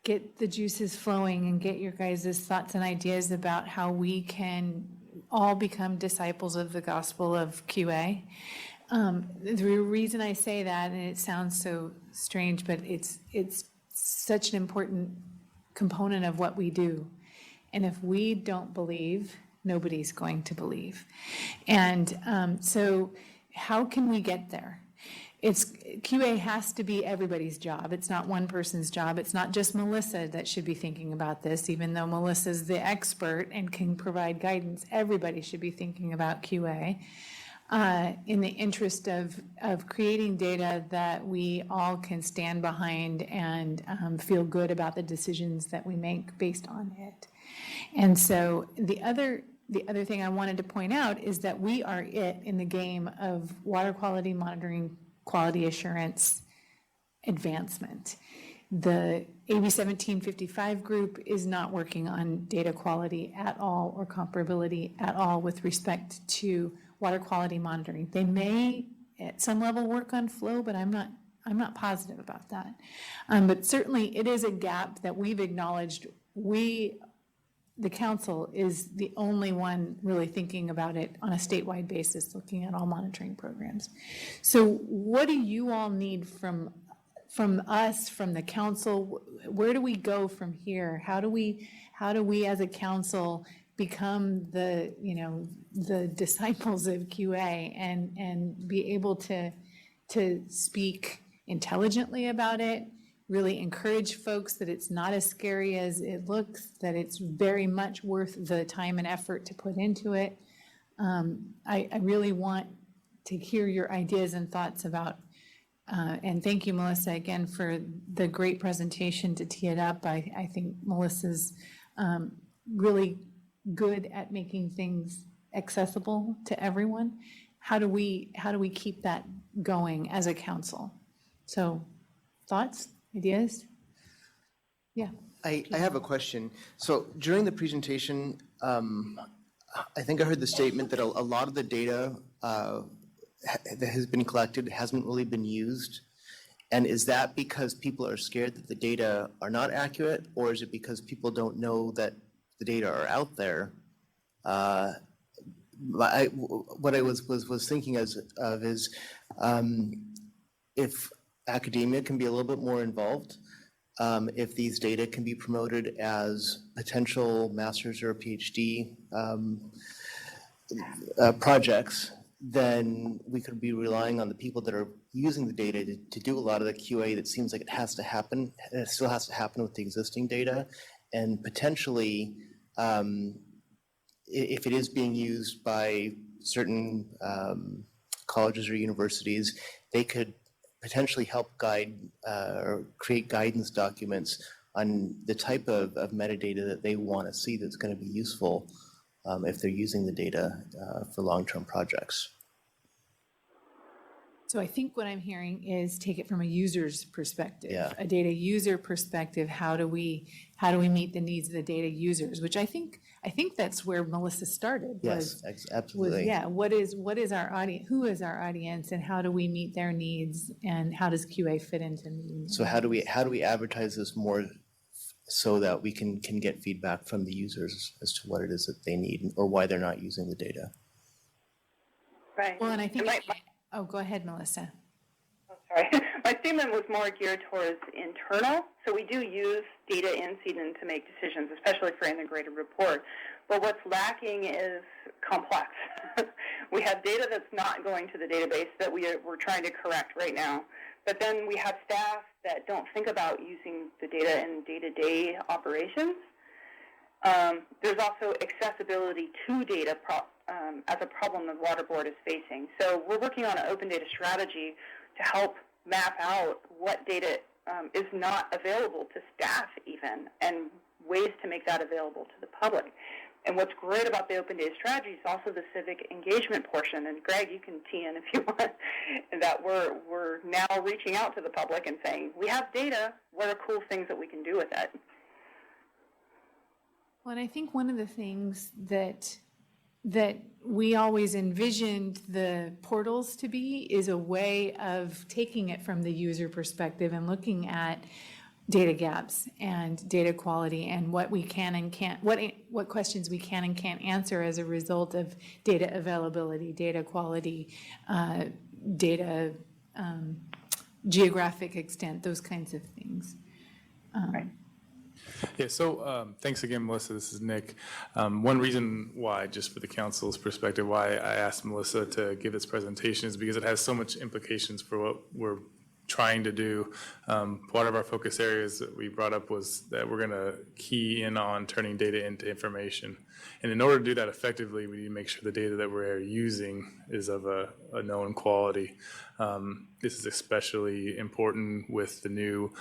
get the juices flowing and get your guys' thoughts and ideas about how we can all become disciples of the gospel of QA. The reason I say that, and it sounds so strange, but it's such an important component of what we do. And if we don't believe, nobody's going to believe. And so how can we get there? QA has to be everybody's job. It's not one person's job. It's not just Melissa that should be thinking about this, even though Melissa's the expert and can provide guidance. Everybody should be thinking about QA in the interest of creating data that we all can stand behind and feel good about the decisions that we make based on it. And so the other thing I wanted to point out is that we are it in the game of water quality monitoring, quality assurance advancement. The AB 1755 group is not working on data quality at all or comparability at all with respect to water quality monitoring. They may at some level work on flow, but I'm not positive about that. But certainly it is a gap that we've acknowledged. The council is the only one really thinking about it on a statewide basis, looking at all monitoring programs. So what do you all need from us, from the council? Where do we go from here? How do we as a council become the disciples of QA and be able to speak intelligently about it, really encourage folks that it's not as scary as it looks, that it's very much worth the time and effort to put into it. I really want to hear your ideas and thoughts about, and thank you, Melissa, again, for the great presentation to tee it up. I think Melissa's really good at making things accessible to everyone. How do we keep that going as a council? So, thoughts? Ideas? Yeah. I have a question. So during the presentation, I think I heard the statement that a lot of the data that has been collected hasn't really been used. And is that because people are scared that the data are not accurate, or is it because people don't know that the data are out there? What I was thinking of is if academia can be a little bit more involved, if these data can be promoted as potential master's or PhD projects, then we could be relying on the people that are using the data to do a lot of the QA that seems like it has to happen. It still has to happen with the existing data, and potentially, if it is being used by certain colleges or universities, they could potentially help guide or create guidance documents on the type of metadata that they want to see that's going to be useful if they're using the data for long-term projects. So I think what I'm hearing is take it from a user's perspective, Yeah. a data user perspective. How do we meet the needs of the data users? Which I think that's where Melissa started. Yes, absolutely. What is our audience? Who is our audience, and how do we meet their needs? And how does QA fit into meeting their So how do we advertise this more so that we can get feedback from the users as to what it is that they need or why they're not using the data? Right. Well, and I think. Oh, go ahead, Melissa. Sorry. My statement was more geared towards internal. So we do use data in Seedon to make decisions, especially for integrated report. But what's lacking is complex. We have data that's not going to the database that we're trying to correct right now. But then we have staff that don't think about using the data in day-to-day operations. There's also accessibility to data as a problem the Water Board is facing. So we're working on an open data strategy to help map out what data is not available to staff even, and ways to make that available to the public. And what's great about the open data strategy is also the civic engagement portion. And Greg, you can tee in if you want, that we're now reaching out to the public and saying, we have data, what are cool things that we can do with it? Well, and I think one of the things that we always envisioned the portals to be is a way of taking it from the user perspective and looking at data gaps and data quality and what we can and can't, what questions we can and can't answer as a result of data availability, data quality, data geographic extent, those kinds of things. Right. Yeah, so thanks again, Melissa. This is Nick. One reason why, just for the council's perspective, why I asked Melissa to give this presentation is because it has so much implications for what we're trying to do. Part of our focus areas that we brought up was that we're going to key in on turning data into information. And in order to do that effectively, we need to make sure the data that we're using is of a known quality. This is especially important with the new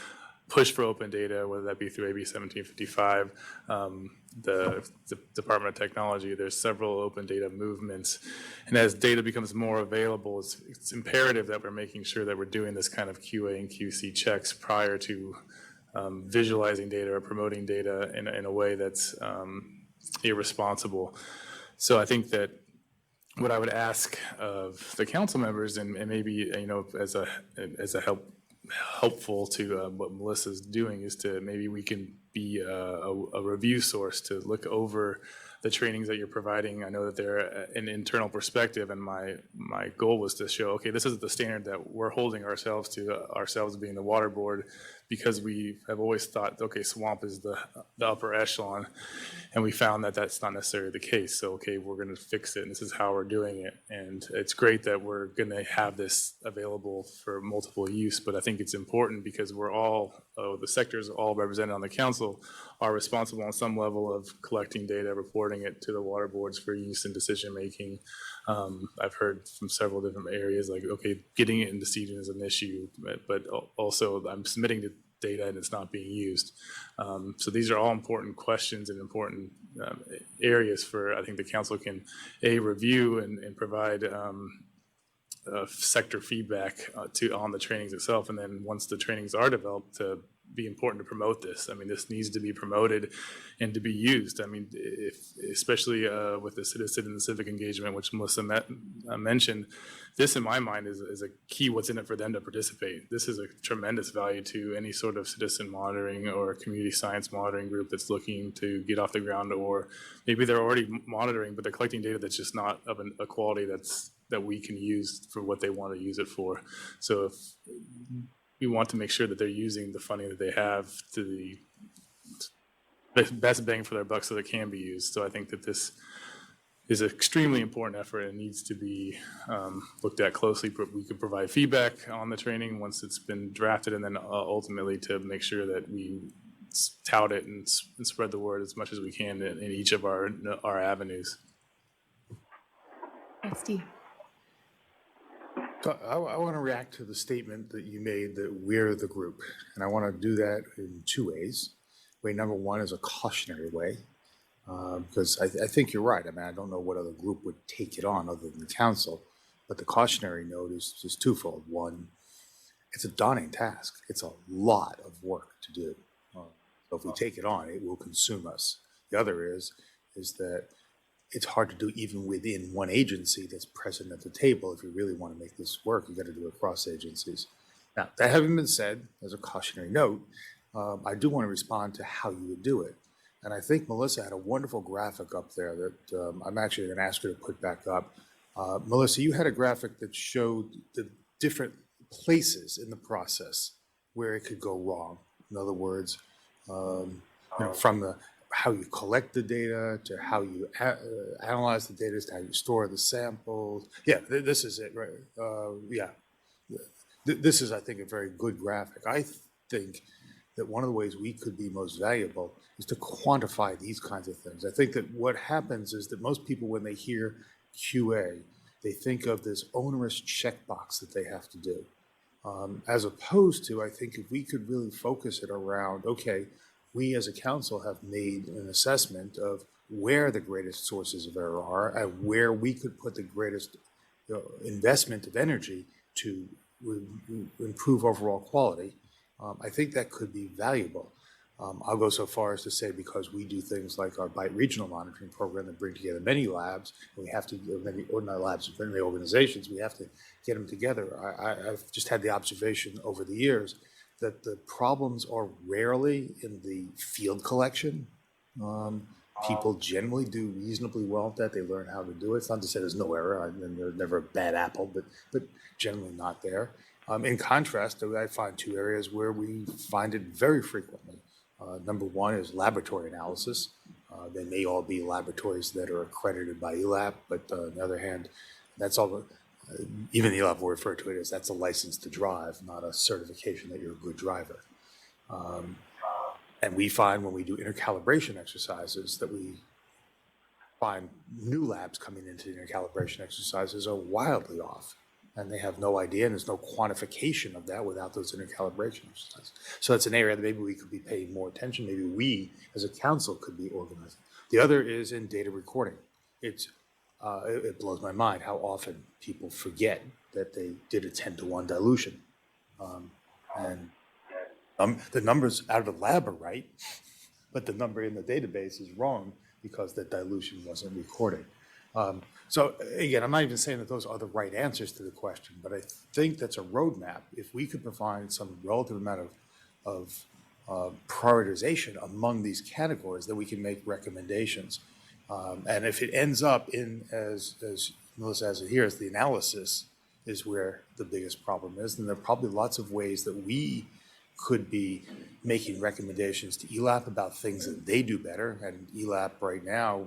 push for open data, whether that be through AB 1755, the Department of Technology. There's several open data movements. And as data becomes more available, it's imperative that we're making sure that we're doing this kind of QA and QC checks prior to visualizing data or promoting data in a way that's irresponsible. So I think that what I would ask of the council members, and maybe, as a helpful to what Melissa's doing, is to maybe we can be a review source to look over the trainings that you're providing. I know that they're an internal perspective, and my goal was to show, okay, this is the standard that we're holding ourselves to, ourselves being the water board, because we have always thought, okay, swamp is the upper echelon, and we found that that's not necessarily the case. So, okay, we're going to fix it, and this is how we're doing it. And it's great that we're going to have this available for multiple use, but I think it's important because we're all, the sectors all represented on the council are responsible on some level of collecting data, reporting it to the water boards for use in decision making. I've heard from several different areas, like, okay, getting it into seeding is an issue, but also I'm submitting the data and it's not being used. So these are all important questions and important areas for, I think the council can review and provide sector feedback on the trainings itself. And then once the trainings are developed, to be important to promote this. I mean, this needs to be promoted and to be used. I mean, especially with the citizen and civic engagement, which Melissa mentioned, this in my mind is a key what's in it for them to participate. This is a tremendous value to any sort of citizen monitoring or community science monitoring group that's looking to get off the ground, or maybe they're already monitoring, but they're collecting data that's just not of a quality that we can use for what they want to use it for. So if we want to make sure that they're using the funding that they have to the best bang for their buck so that it can be used. So I think that this is an extremely important effort and needs to be looked at closely. We could provide feedback on the training once it's been drafted, and then ultimately to make sure that we tout it and spread the word as much as we can in each of our avenues. Steve. So I want to react to the statement that you made that we're the group. And I want to do that in two ways. Way number one is a cautionary way, because I think you're right. I mean, I don't know what other group would take it on other than the council, but the cautionary note is twofold. One, it's a daunting task. It's a lot of work to do. So if we take it on, it will consume us. The other is that it's hard to do even within one agency that's present at the table. If you really want to make this work, you got to do it across agencies. Now, that having been said, as a cautionary note, I do want to respond to how you would do it. And I think Melissa had a wonderful graphic up there that I'm actually going to ask her to put back up. Melissa, you had a graphic that showed the different places in the process where it could go wrong. In other words, from how you collect the data to how you analyze the data to how you store the samples. Yeah, this is it, right? Yeah, this is, I think, a very good graphic. I think that one of the ways we could be most valuable is to quantify these kinds of things. I think that what happens is that most people, when they hear QA, they think of this onerous checkbox that they have to do. As opposed to, I think if we could really focus it around, okay, we as a council have made an assessment of where the greatest sources of error are and where we could put the greatest investment of energy to improve overall quality, I think that could be valuable. I'll go so far as to say, because we do things like our BITE regional monitoring program that bring together many labs, and we have to, or not labs, but many organizations, we have to get them together. I've just had the observation over the years that the problems are rarely in the field collection. People generally do reasonably well at that. They learn how to do it. It's not to say there's no error, and there's never a bad apple, but generally not there. In contrast, I find two areas where we find it very frequently. Number one is laboratory analysis. They may all be laboratories that are accredited by ELAP, but on the other hand, that's all. Even the ELAP will refer to it as that's a license to drive, not a certification that you're a good driver. And we find when we do intercalibration exercises that we find new labs coming into the intercalibration exercises are wildly off. And they have no idea, and there's no quantification of that without those intercalibration exercises. So that's an area that maybe we could be paying more attention. Maybe we, as a council, could be organizing. The other is in data recording. It blows my mind how often people forget that they did a 10-to-1 dilution. The numbers out of the lab are right, but the number in the database is wrong because the dilution wasn't recorded. So again, I'm not even saying that those are the right answers to the question, but I think that's a roadmap. If we could provide some relative amount of prioritization among these categories, then we can make recommendations. And if it ends up in, as Melissa has it here, as the analysis is where the biggest problem is, then there are probably lots of ways that we could be making recommendations to ELAP about things that they do better. And ELAP right now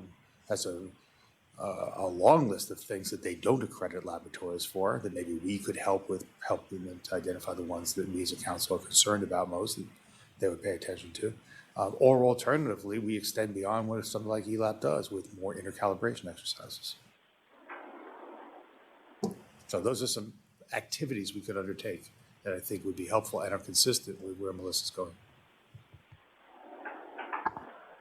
has a long list of things that they don't accredit laboratories for, that maybe we could help them to identify the ones that we as a council are concerned about most, that they would pay attention to. Or alternatively, we extend beyond what something like ELAP does with more intercalibration exercises. So those are some activities we could undertake that I think would be helpful and are consistent with where Melissa's going.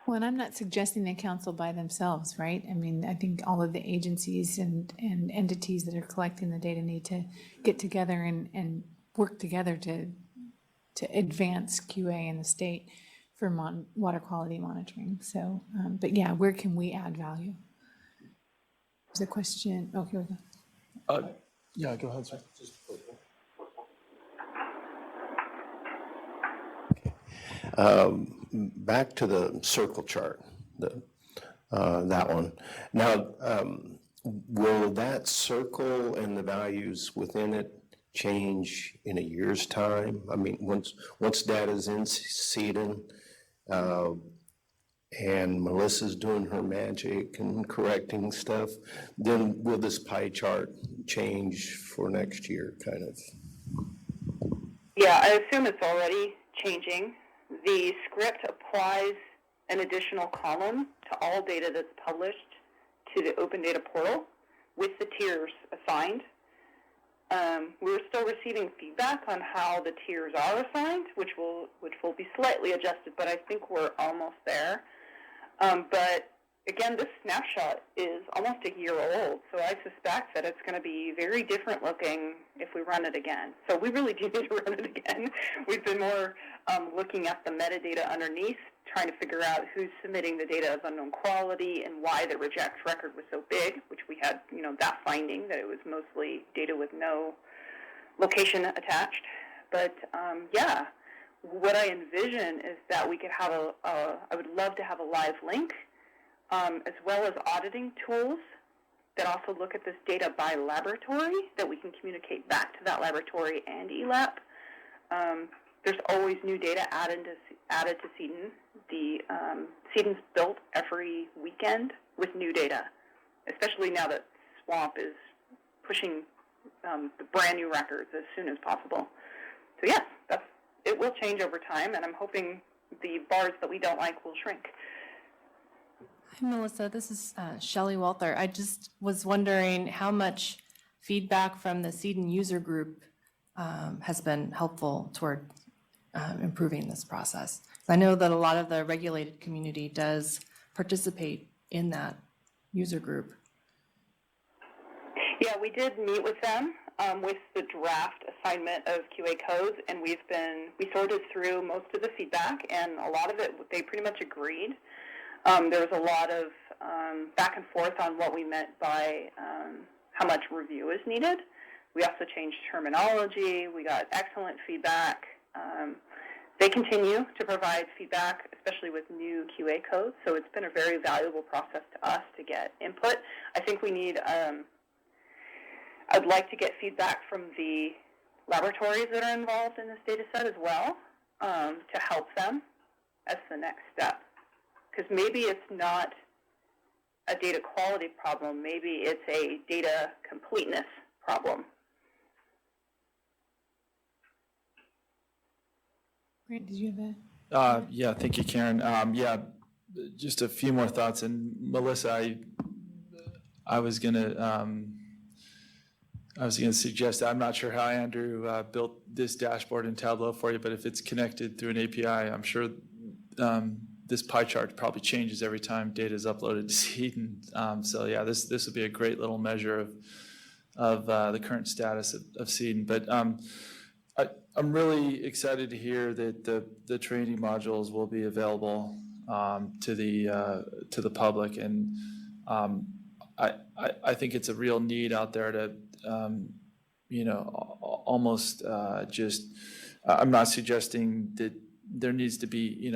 Well, and I'm not suggesting the council by themselves, right? I mean, I think all of the agencies and entities that are collecting the data need to get together and work together to advance QA in the state for water quality monitoring. So, but yeah, where can we add value? There's a question. Oh, here we go. Yeah, go ahead, sir. Back to the circle chart, that one. Now, will that circle and the values within it change in a year's time? I mean, once data's in seeding, and Melissa's doing her magic and correcting stuff, then will this pie chart change for next year, kind of? Yeah, I assume it's already changing. The script applies an additional column to all data that's published to the open data portal with the tiers assigned. We're still receiving feedback on how the tiers are assigned, which will be slightly adjusted, but I think we're almost there. But again, this snapshot is almost a year old, so I suspect that it's going to be very different looking if we run it again. So we really do need to run it again. We've been more looking at the metadata underneath, trying to figure out who's submitting the data of unknown quality and why the reject record was so big, which we had, that finding that it was mostly data with no location attached. But yeah, what I envision is that we could have I would love to have a live link, as well as auditing tools that also look at this data by laboratory that we can communicate back to that laboratory and ELAP. There's always new data added to CEDN. CEDN's built every weekend with new data, especially now that SWAMP is pushing the brand new records as soon as possible. So yes, it will change over time, and I'm hoping the bars that we don't like will shrink. Hi, Melissa. This is Shelly Walther. I just was wondering how much feedback from the CEDN user group has been helpful toward improving this process. I know that a lot of the regulated community does participate in that user group? Yeah, we did meet with them with the draft assignment of QA codes, and we sorted through most of the feedback, and a lot of it they pretty much agreed. There was a lot of back and forth on what we meant by how much review is needed. We also changed terminology. We got excellent feedback. They continue to provide feedback, especially with new QA codes, so it's been a very valuable process to us to get input. I think we need, I'd like to get feedback from the laboratories that are involved in this data set as well to help them as the next step. Because maybe it's not a data quality problem, maybe it's a data completeness problem. Grant, did you have a? Yeah, thank you, Karen. Yeah, just a few more thoughts. And Melissa, I was gonna suggest, I'm not sure how Andrew built this dashboard in Tableau for you, but if it's connected through an API, I'm sure this pie chart probably changes every time data is uploaded to Seed. And so yeah, this would be a great little measure of the current status of Seed. But I'm really excited to hear that the training modules will be available to the public, and I think it's a real need out there to almost just. I'm not suggesting that there needs to be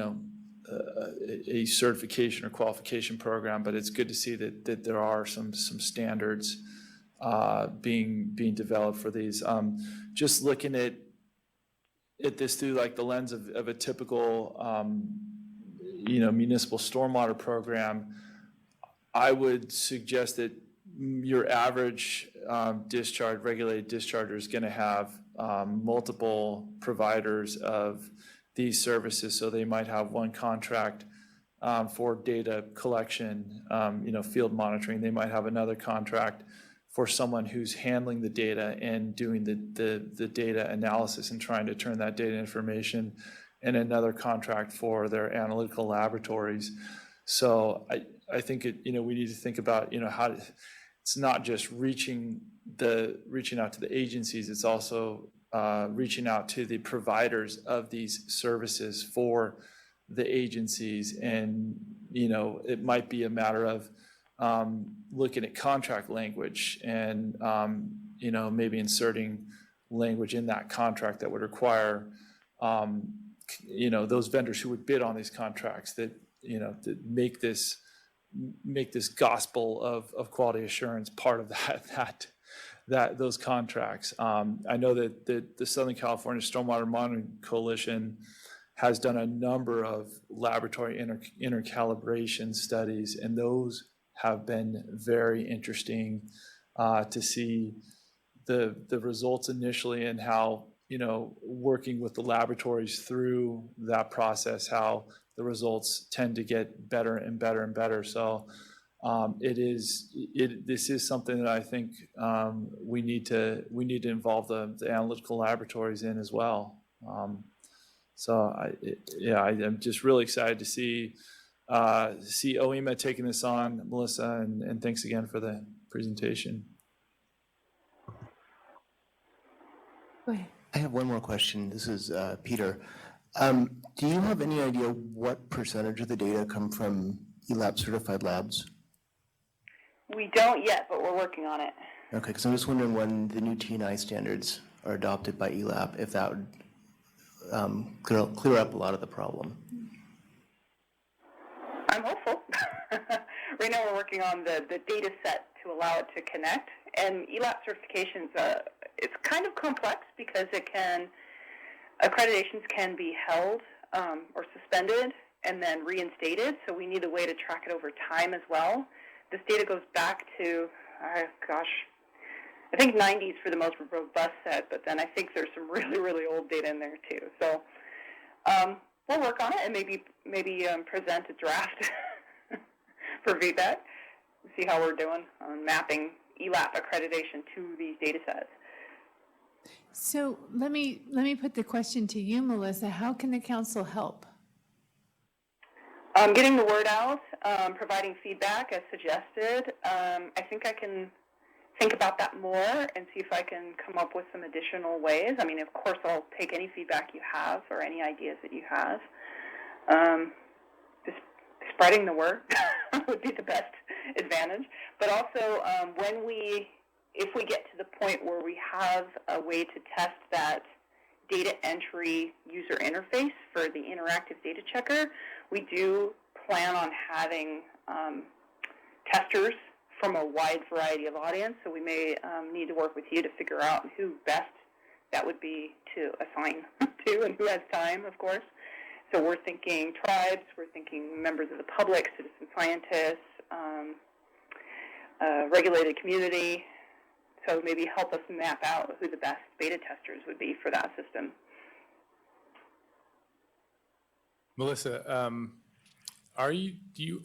a certification or qualification program, but it's good to see that there are some standards being developed for these. Just looking at this through like the lens of a typical municipal stormwater program, I would suggest that your average regulated discharger is going to have multiple providers of these services. So they might have one contract for data collection, field monitoring. They might have another contract for someone who's handling the data and doing the data analysis and trying to turn that data information, and another contract for their analytical laboratories. So I think we need to think about how it's not just reaching out to the agencies, it's also reaching out to the providers of these services for the agencies. And it might be a matter of looking at contract language and maybe inserting language in that contract that would require those vendors who would bid on these contracts that to make this gospel of quality assurance part of those contracts. I know that the Southern California Stormwater Monitoring Coalition has done a number of laboratory intercalibration studies, and those have been very interesting to see the results initially, and how working with the laboratories through that process, how the results tend to get better and better and better. So this is something that I think we need to involve the analytical laboratories in as well. I'm just really excited to see OEMA taking this on, Melissa, and thanks again for the presentation. Go ahead. I have one more question. This is Peter. Do you have any idea what percentage of the data come from ELAP certified labs? We don't yet, but we're working on it. Okay, because I'm just wondering when the new T&I standards are adopted by ELAP, if that would clear up a lot of the problem. I'm hopeful. Right now we're working on the data set to allow it to connect. And ELAP certifications, it's kind of complex because accreditations can be held or suspended and then reinstated. So we need a way to track it over time as well. This data goes back to, I think 90s for the most robust set, but then I think there's some really, really old data in there too. So we'll work on it and maybe present a draft for feedback, see how we're doing on mapping ELAP accreditation to these data sets. So let me put the question to you, Melissa. How can the council help? Getting the word out, providing feedback as suggested. I think I can think about that more and see if I can come up with some additional ways. I mean, of course, I'll take any feedback you have or any ideas that you have. Just spreading the word would be the best advantage. But also, if we get to the point where we have a way to test that data entry user interface for the interactive data checker, we do plan on having testers from a wide variety of audience, so we may need to work with you to figure out who best that would be to assign to and who has time, of course. So we're thinking tribes, we're thinking members of the public, citizen scientists, regulated community, so maybe help us map out who the best beta testers would be for that system. Melissa,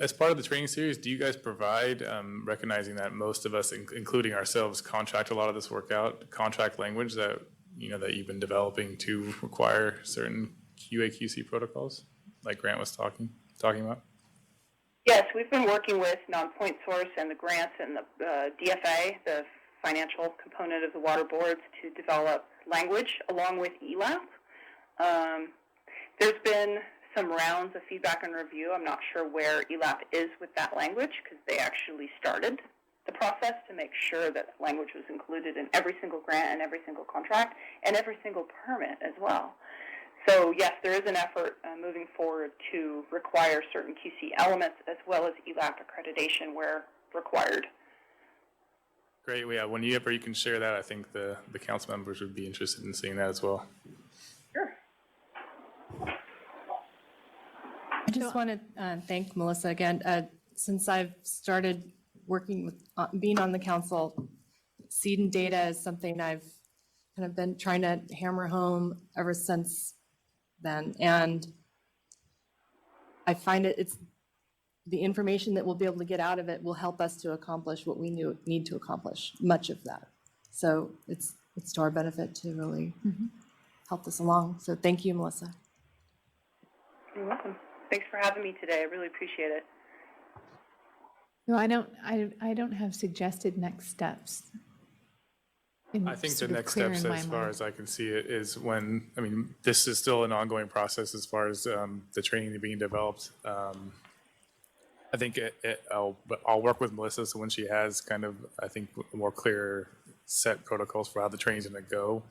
as part of the training series, do you guys provide, recognizing that most of us, including ourselves, contract a lot of this work out, contract language that you've been developing to require certain QA/QC protocols, like Grant was talking about? Yes, we've been working with non-point source and the grants and the DFA, the financial component of the water boards, to develop language along with ELAP. There's been some rounds of feedback and review. I'm not sure where ELAP is with that language because they actually started the process to make sure that language was included in every single grant and every single contract and every single permit as well. So yes, there is an effort moving forward to require certain QC elements as well as ELAP accreditation where required. Great. Well, yeah, whenever you can share that, I think the council members would be interested in seeing that as well. Sure. I just want to thank Melissa again. Since I've started working with, being on the council, seed and data is something I've kind of been trying to hammer home ever since then. And I find it's the information that we'll be able to get out of it will help us to accomplish what we need to accomplish, much of that. So it's to our benefit to really help this along. So thank you, Melissa. You're welcome. Thanks for having me today. I really appreciate it. No, I don't have suggested next steps. I think the next steps, as far as I can see it, is this is still an ongoing process as far as the training being developed. I think I'll work with Melissa, so when she has kind of, I think, more clear set protocols for how the training's going to go,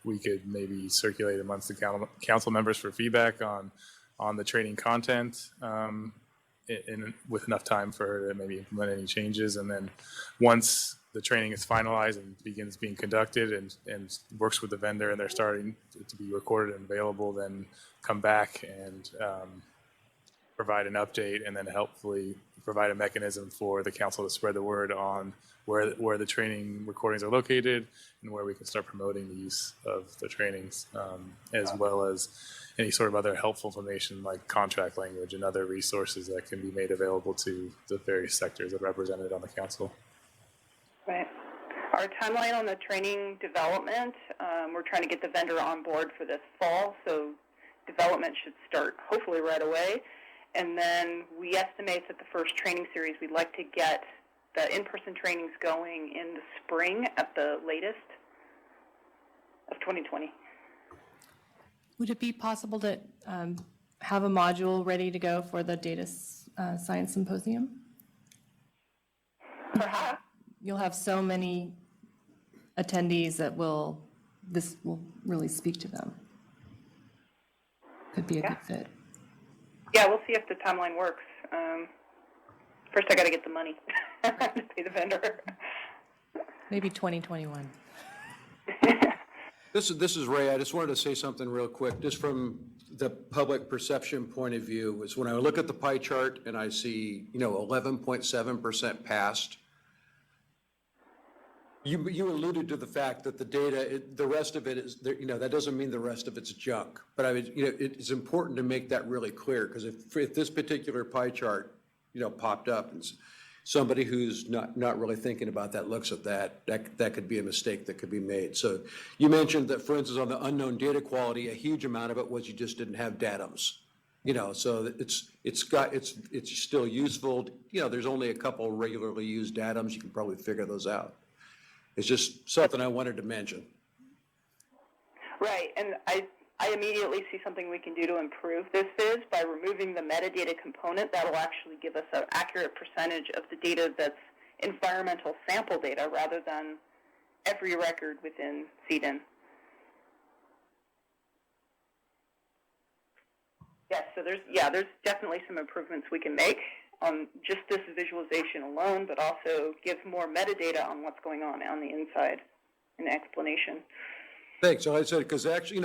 we could maybe circulate amongst the council members for feedback on the training content, with enough time for her to maybe implement any changes. And then once the training is finalized and begins being conducted and works with the vendor and they're starting to be recorded and available, then come back and provide an update, and then hopefully provide a mechanism for the council to spread the word on where the training recordings are located and where we can start promoting the use of the trainings, as well as any sort of other helpful information like contract language and other resources that can be made available to the various sectors that are represented on the council. Right. Our timeline on the training development, we're trying to get the vendor on board for this fall, so development should start hopefully right away. And then we estimate that the first training series, we'd like to get the in-person trainings going in the spring at the latest of 2020. Would it be possible to have a module ready to go for the data science symposium? Perhaps. You'll have so many attendees that this will really speak to them. Could be a good fit. Yeah, we'll see if the timeline works. First, I got to get the money to pay the vendor. Maybe 2021. This is Ray. I just wanted to say something real quick, just from the public perception point of view, is when I look at the pie chart and I see, 11.7% passed. You alluded to the fact that the data, the rest of it is, that doesn't mean the rest of it's junk. But it's important to make that really clear, because if this particular pie chart, popped up and somebody who's not really thinking about that looks at that could be a mistake that could be made. So you mentioned that, for instance, on the unknown data quality, a huge amount of it was you just didn't have datums. So that it's still useful. There's only a couple regularly used datums. You can probably figure those out. It's just something I wanted to mention. Right, and I immediately see something we can do to improve this is by removing the metadata component. That'll actually give us an accurate percentage of the data that's environmental sample data rather than every record within CDIN. Yes, so there's definitely some improvements we can make on just this visualization alone, but also give more metadata on what's going on the inside and explanation. Thanks. So I said, because actually,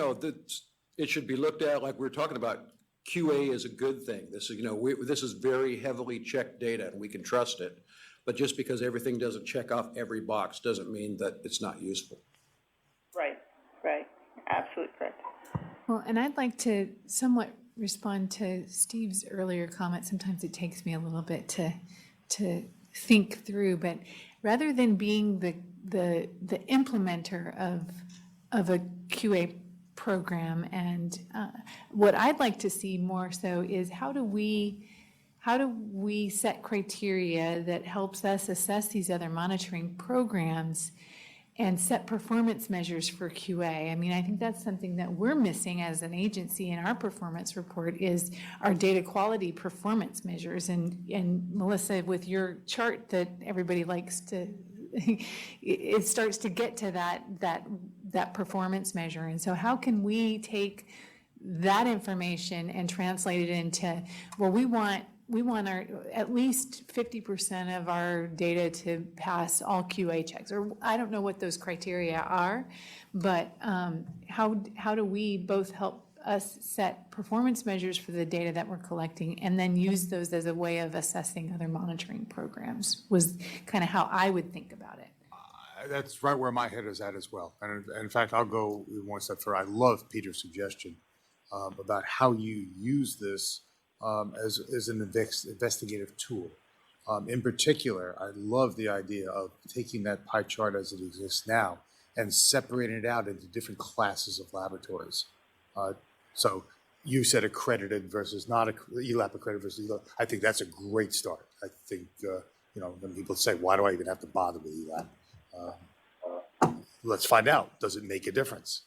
it should be looked at like we were talking about. QA is a good thing. This is, this is very heavily checked data, and we can trust it. But just because everything doesn't check off every box doesn't mean that it's not useful. Right. Absolutely correct. Well, and I'd like to somewhat respond to Steve's earlier comment. Sometimes it takes me a little bit to think through, but rather than being the implementer of a QA program, and what I'd like to see more so is how do we set criteria that helps us assess these other monitoring programs and set performance measures for QA. I mean, I think that's something that we're missing as an agency in our performance report is our data quality performance measures. And Melissa, with your chart that everybody likes to, it starts to get to that performance measure. And so how can we take that information and translate it into, well, we want our at least 50% of our data to pass all QA checks, or I don't know what those criteria are, but how do we both help us set performance measures for the data that we're collecting and then use those as a way of assessing other monitoring programs was kind of how I would think about it. That's right where my head is at as well. And in fact, I'll go one step further. I love Peter's suggestion about how you use this as an investigative tool. In particular, I love the idea of taking that pie chart as it exists now and separating it out into different classes of laboratories. So you said accredited versus not ELAP accredited versus ELAP. I think that's a great start. I think, when people say, why do I even have to bother with ELAP? Let's find out. Does it make a difference?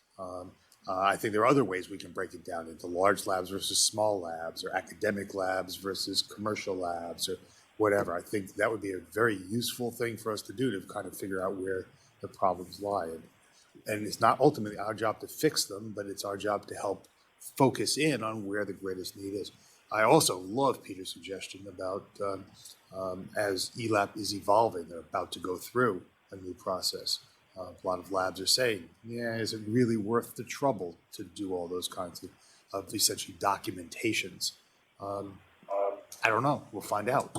I think there are other ways we can break it down into large labs versus small labs, or academic labs versus commercial labs, or whatever. I think that would be a very useful thing for us to do to kind of figure out where the problems lie. And it's not ultimately our job to fix them, but it's our job to help focus in on where the greatest need is. I also love Peter's suggestion about as ELAP is evolving, they're about to go through a new process. A lot of labs are saying, is it really worth the trouble to do all those kinds of essentially documentations? I don't know. We'll find out.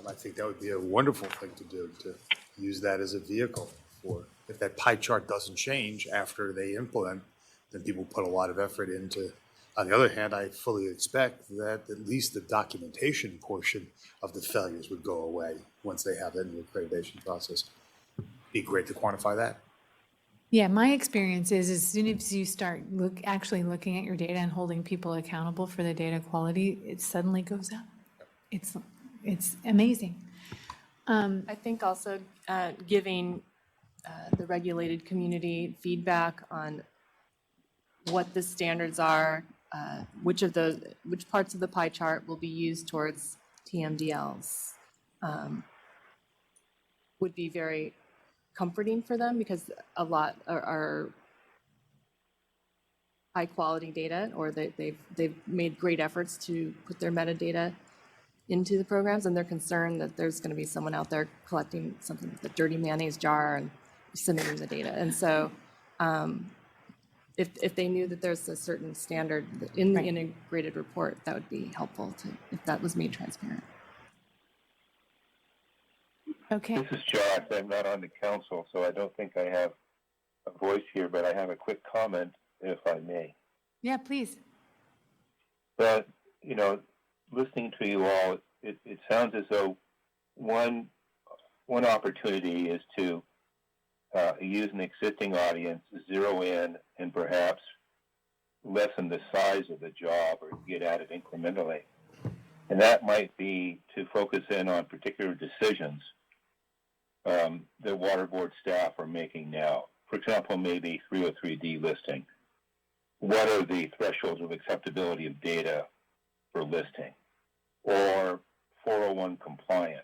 I think that would be a wonderful thing to do, to use that as a vehicle for, if that pie chart doesn't change after they implement, then people put a lot of effort into. On the other hand, I fully expect that at least the documentation portion of the failures would go away once they have that new accreditation process. Be great to quantify that. Yeah, my experience is as soon as you start actually looking at your data and holding people accountable for the data quality, it suddenly goes up. It's amazing. I think also giving the regulated community feedback on what the standards are, which parts of the pie chart will be used towards TMDLs would be very comforting for them, because a lot are high quality data, or they've made great efforts to put their metadata into the programs, and they're concerned that there's going to be someone out there collecting something with a dirty mayonnaise jar and submitting the data. And so if they knew that there's a certain standard in the integrated report, that would be helpful if that was made transparent. Okay. This is Josh. I'm not on the council, so I don't think I have a voice here, but I have a quick comment, if I may. Yeah, please. But, listening to you all, it sounds as though one opportunity is to use an existing audience, zero in, and perhaps lessen the size of the job or get at it incrementally. And that might be to focus in on particular decisions that water board staff are making now. For example, maybe 303D listing. What are the thresholds of acceptability of data for listing? Or 401 compliance.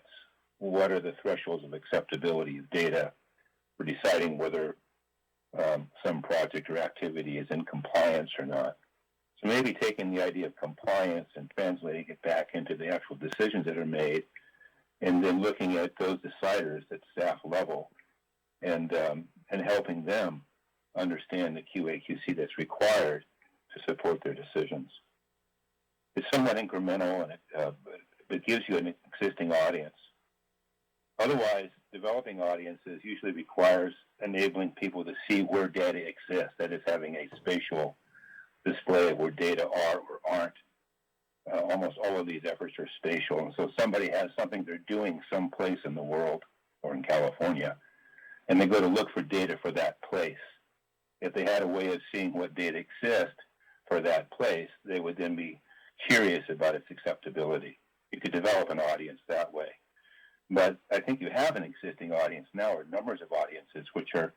What are the thresholds of acceptability of data for deciding whether some project or activity is in compliance or not? So maybe taking the idea of compliance and translating it back into the actual decisions that are made, and then looking at those deciders at staff level and helping them understand the QA/QC that's required to support their decisions. It's somewhat incremental, and it gives you an existing audience. Otherwise, developing audiences usually requires enabling people to see where data exists, that is, having a spatial display of where data are or aren't. Almost all of these efforts are spatial, and so somebody has something they're doing someplace in the world or in California, and they go to look for data for that place. If they had a way of seeing what data exists for that place, they would then be curious about its acceptability. You could develop an audience that way. But I think you have an existing audience now, or numbers of audiences, which are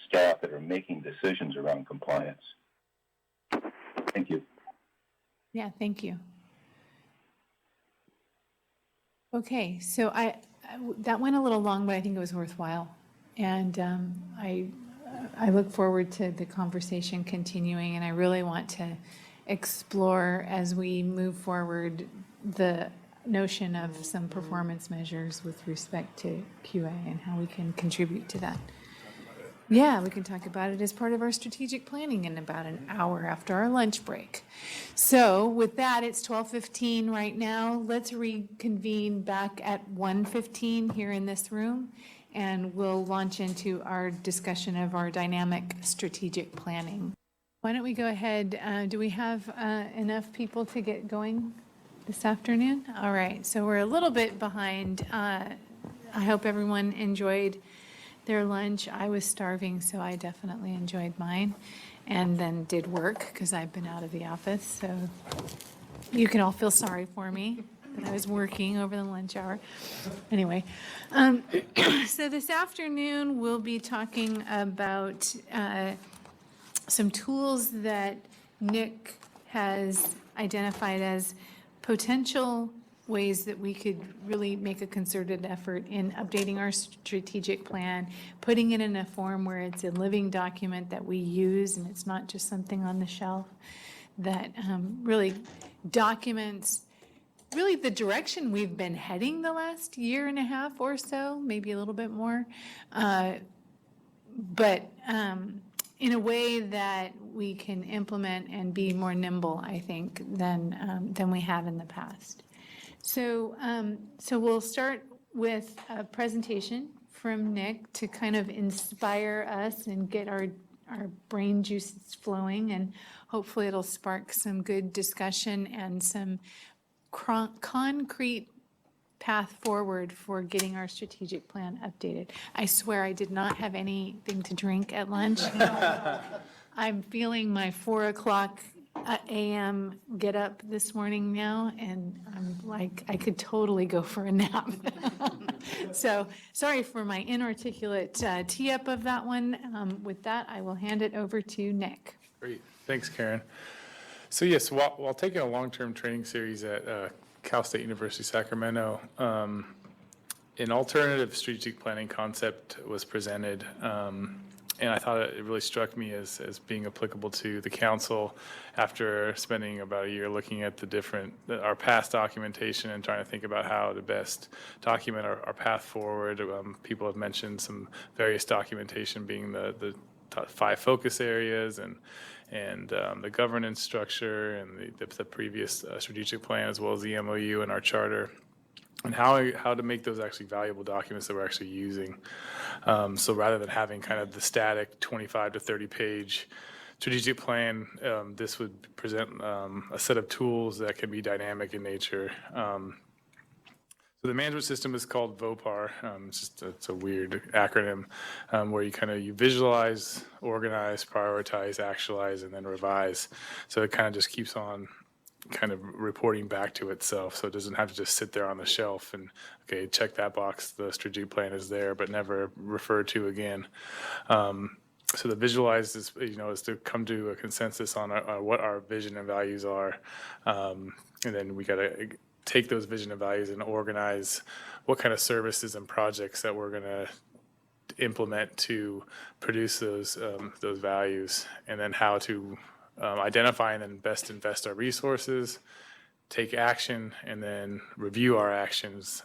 staff that are making decisions around compliance. Thank you. Yeah, thank you. Okay, so that went a little long, but I think it was worthwhile. And I look forward to the conversation continuing, and I really want to explore as we move forward the notion of some performance measures with respect to QA and how we can contribute to that. Yeah, we can talk about it as part of our strategic planning in about an hour after our lunch break. So with that, it's 12:15 right now. Let's reconvene back at 1:15 here in this room, and we'll launch into our discussion of our dynamic strategic planning. Why don't we go ahead? Do we have enough people to get going this afternoon? All right, so we're a little bit behind. I hope everyone enjoyed their lunch. I was starving, so I definitely enjoyed mine, and then did work because I've been out of the office. So you can all feel sorry for me that I was working over the lunch hour. Anyway, so this afternoon we'll be talking about some tools that Nick has identified as potential ways that we could really make a concerted effort in updating our strategic plan, putting it in a form where it's a living document that we use and it's not just something on the shelf, that really documents really the direction we've been heading the last year and a half or so, maybe a little bit more, but in a way that we can implement and be more nimble, I think, than we have in the past. So we'll start with a presentation from Nick to kind of inspire us and get our brain juices flowing, and hopefully it'll spark some good discussion and some concrete path forward for getting our strategic plan updated. I swear I did not have anything to drink at lunch. I'm feeling my 4:00 a.m. get up this morning now, and I'm like, I could totally go for a nap. So sorry for my inarticulate tee-up of that one. With that, I will hand it over to Nick. Great, thanks, Karen. So yes, while taking a long-term training series at Cal State University, Sacramento, an alternative strategic planning concept was presented, and I thought it really struck me as being applicable to the council after spending about a year looking at our past documentation and trying to think about how to best document our path forward. People have mentioned some various documentation being the 5 focus areas and the governance structure and the previous strategic plan, as well as the MOU and our charter, and how to make those actually valuable documents that we're actually using. So rather than having kind of the static 25 to 30 page strategic plan, this would present a set of tools that can be dynamic in nature. So the management system is called VOPAR. It's a weird acronym where you visualize, organize, prioritize, actualize, and then revise. So it kind of just keeps on kind of reporting back to itself. So it doesn't have to just sit there on the shelf and, okay, check that box, the strategic plan is there, but never referred to again. So the visualize is to come to a consensus on what our vision and values are. And then we got to take those vision and values and organize what kind of services and projects that we're going to implement to produce those values, and then how to identify and then best invest our resources, take action, and then review our actions,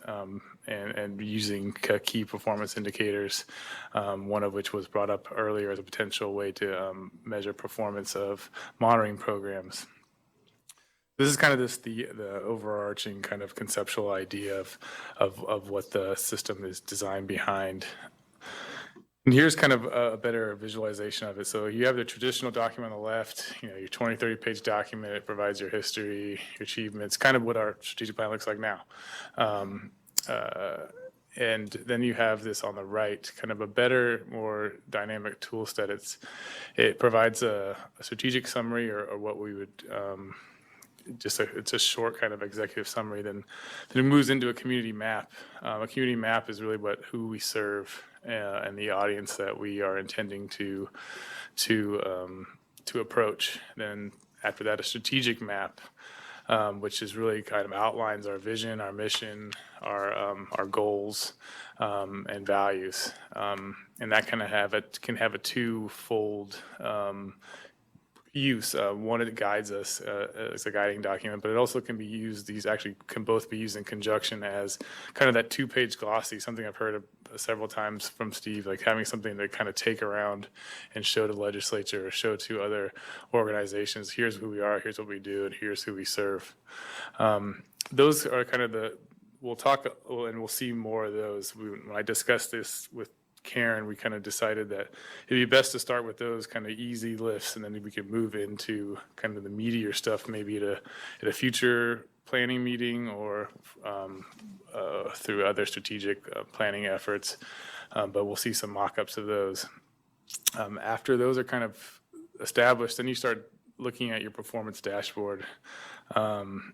and using key performance indicators, one of which was brought up earlier as a potential way to measure performance of monitoring programs. This is kind of the overarching kind of conceptual idea of what the system is designed behind. And here's kind of a better visualization of it. So you have the traditional document on the left, your 20, 30-page document. It provides your history, your achievements, kind of what our strategic plan looks like now. And then you have this on the right, kind of a better, more dynamic tool set. It provides a strategic summary or what we would it's a short kind of executive summary. Then it moves into a community map. A community map is really who we serve and the audience that we are intending to approach. Then after that, a strategic map, which is really kind of outlines our vision, our mission, our goals, and values. And that can have a twofold use. One, it guides us as a guiding document, but it also can be used, these actually can both be used in conjunction as kind of that 2-page glossy, something I've heard of several times from Steve, like having something to kind of take around and show to the legislature or show to other organizations, here's who we are, here's what we do, and here's who we serve. Those are kind of we'll talk and we'll see more of those. When I discussed this with Karen, we kind of decided that it'd be best to start with those kind of easy lifts, and then we could move into kind of the meatier stuff, maybe at a future planning meeting or through other strategic planning efforts. But we'll see some mock-ups of those. After those are kind of established, then you start looking at your performance dashboard, and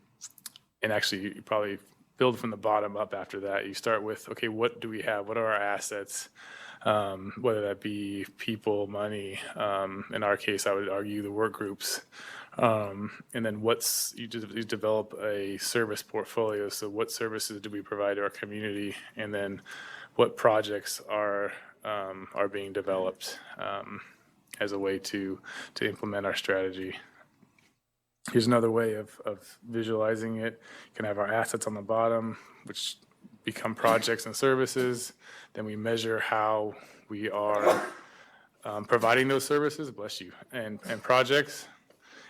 actually you probably build from the bottom up after that. You start with, okay, what do we have? What are our assets? Whether that be people, money. In our case, I would argue the work groups. And then you develop a service portfolio. So what services do we provide to our community? And then what projects are being developed as a way to implement our strategy. Here's another way of visualizing it. You can have our assets on the bottom, which become projects and services. Then we measure how we are providing those services, bless you, and projects,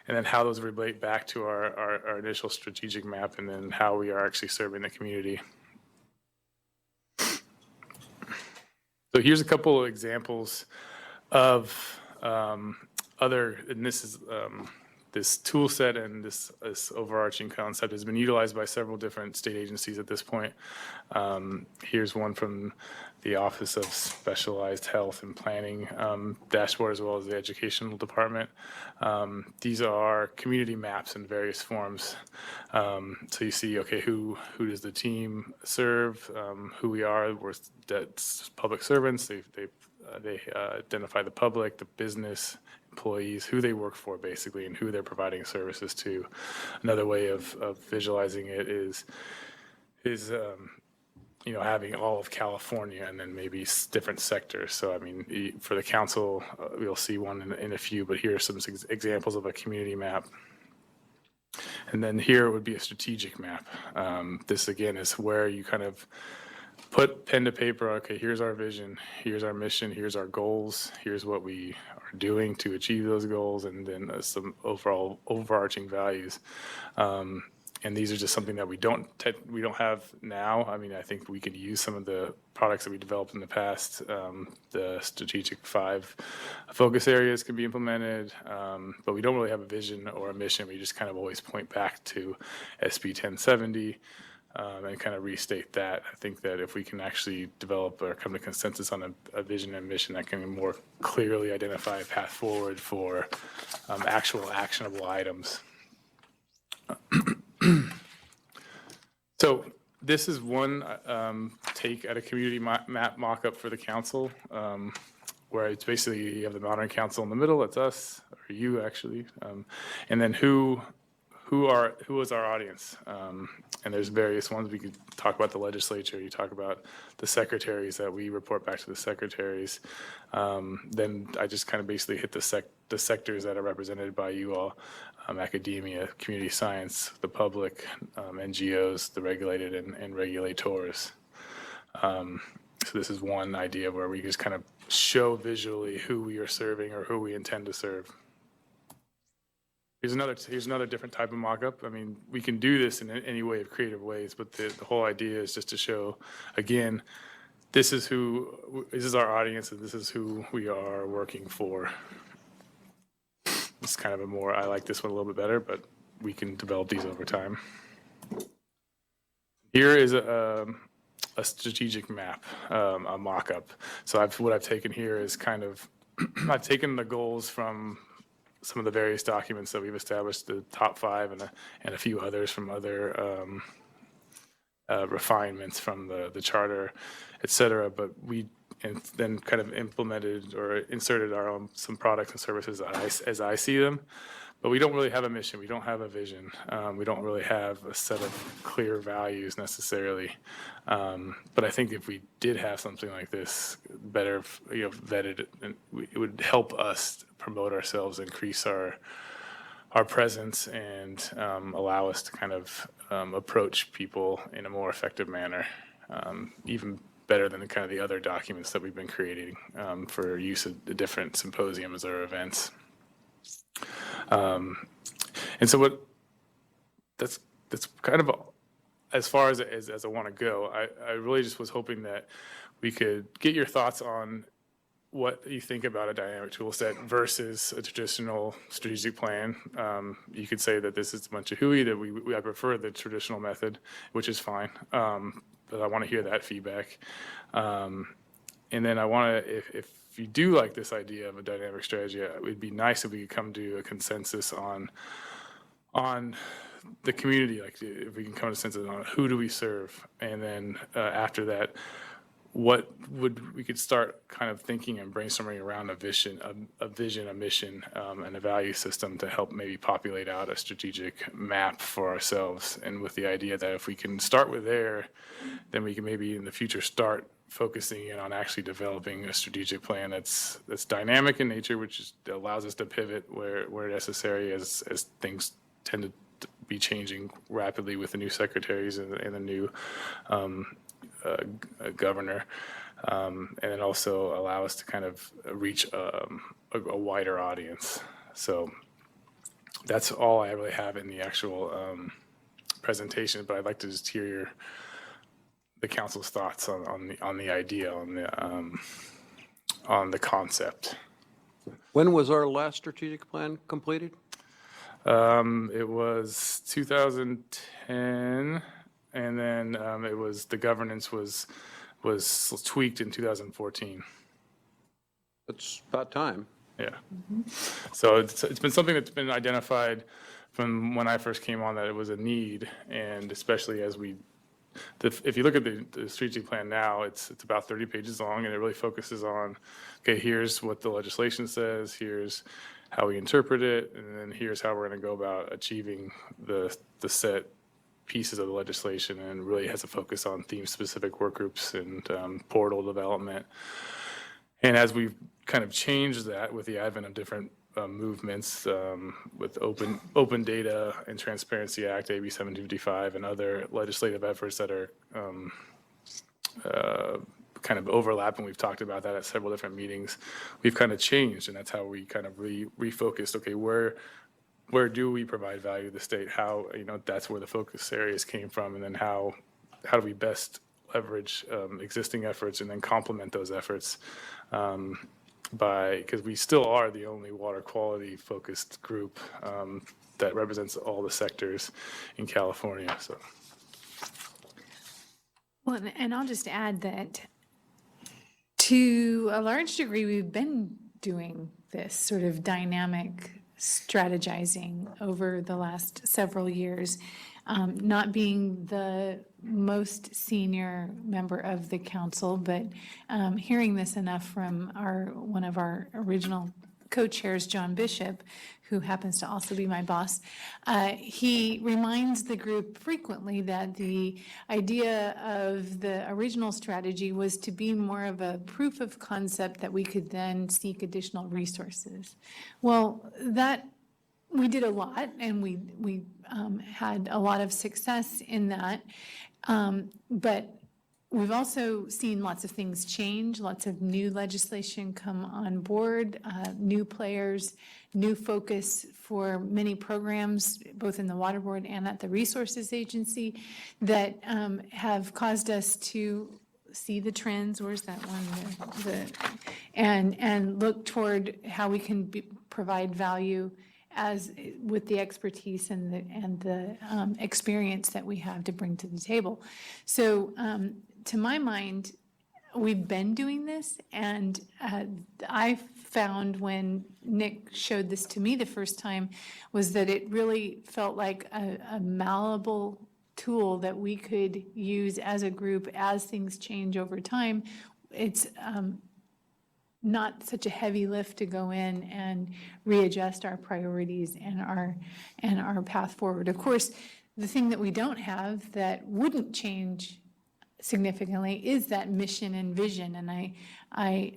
and then how those relate back to our initial strategic map, and then how we are actually serving the community. So here's a couple of examples of and this is this tool set and this overarching concept has been utilized by several different state agencies at this point. Here's one from the Office of Specialized Health and Planning dashboard, as well as the Educational Department. These are community maps in various forms. So you see, okay, who does the team serve, who we are, we're public servants, they identify the public, the business, employees, who they work for basically, and who they're providing services to. Another way of visualizing it is having all of California and then maybe different sectors. So I mean, for the council, we'll see one in a few, but here are some examples of a community map. And then here would be a strategic map. This again is where you kind of put pen to paper. Okay, here's our vision, here's our mission, here's our goals, here's what we are doing to achieve those goals, and then some overall overarching values. And these are just something that we don't have now. I mean, I think we could use some of the products that we developed in the past. The strategic 5 focus areas can be implemented, but we don't really have a vision or a mission. We just kind of always point back to SB 1070. and kind of restate that. I think that if we can actually develop or come to consensus on a vision and mission that can more clearly identify a path forward for actual actionable items. So this is one take at a community map mock-up for the council, where it's basically you have the monitoring council in the middle, that's us, or you actually, and then who is our audience? And there's various ones. We could talk about the legislature. You talk about the secretaries that we report back to the secretaries. Then I just kind of basically hit the sectors that are represented by you all: academia, community science, the public, NGOs, the regulated and regulators. So this is one idea where we just kind of show visually who we are serving or who we intend to serve. Here's another different type of mock-up. I mean, we can do this in any way of creative ways, but the whole idea is just to show, again, this is our audience and this is who we are working for. It's kind of I like this one a little bit better, but we can develop these over time. Here is a strategic map, a mock-up. So what I've taken here is kind of, I've taken the goals from some of the various documents that we've established, the top 5 and a few others from other refinements from the charter, et cetera. But and then kind of implemented or inserted our own, some products and services as I see them. But we don't really have a mission. We don't have a vision. We don't really have a set of clear values necessarily. But I think if we did have something like this, better vetted, it would help us promote ourselves, increase our presence, and allow us to kind of approach people in a more effective manner, even better than kind of the other documents that we've been creating for use at the different symposiums or events. And so that's kind of as far as I want to go. I really just was hoping that we could get your thoughts on what you think about a dynamic tool set versus a traditional strategic plan. You could say that this is a bunch of hooey, that I prefer the traditional method, which is fine. But I want to hear that feedback. And then I want to, if you do like this idea of a dynamic strategy, it would be nice if we could come to a consensus on the community, like if we can come to a consensus on who do we serve, and then after that, we could start kind of thinking and brainstorming around a vision, a mission, and a value system to help maybe populate out a strategic map for ourselves. And with the idea that if we can start with there, then we can maybe in the future start focusing in on actually developing a strategic plan that's dynamic in nature, which allows us to pivot where necessary as things tend to be changing rapidly with the new secretaries and the new governor, and then also allow us to kind of reach a wider audience. So that's all I really have in the actual presentation, but I'd like to just hear the council's thoughts on the idea, on the concept. When was our last strategic plan completed? It was 2010, and then it was the governance was tweaked in 2014. It's about time. Yeah. So it's been something that's been identified from when I first came on, that it was a need, and especially as if you look at the strategic plan now, it's about 30 pages long, and it really focuses on, okay, here's what the legislation says, here's how we interpret it, and then here's how we're going to go about achieving the set pieces of the legislation, and really has a focus on theme-specific work groups and portal development. And as we've kind of changed that with the advent of different movements, with Open Data and Transparency Act, AB 1755, and other legislative efforts that are kind of overlap, and we've talked about that at several different meetings, we've kind of changed, and that's how we kind of refocused. Okay, where do we provide value to the state? How, that's where the focus areas came from, and then how do we best leverage existing efforts and then complement those efforts because we still are the only water quality focused group that represents all the sectors in California. So Well, and I'll just add that to a large degree, we've been doing this sort of dynamic strategizing over the last several years. Not being the most senior member of the council, but hearing this enough from one of our original co-chairs, John Bishop, who happens to also be my boss, he reminds the group frequently that the idea of the original strategy was to be more of a proof of concept that we could then seek additional resources. Well, that we did a lot, and we had a lot of success in that, but we've also seen lots of things change, lots of new legislation come on board, new players, new focus for many programs, both in the Water Board and at the Resources Agency, that have caused us to see the trends. Where's that one? And look toward how we can provide value as with the expertise and the experience that we have to bring to the table. So to my mind, we've been doing this, and I found when Nick showed this to me the first time was that it really felt like a malleable tool that we could use as a group as things change over time. It's not such a heavy lift to go in and readjust our priorities and our path forward. Of course, the thing that we don't have that wouldn't change significantly is that mission and vision, and I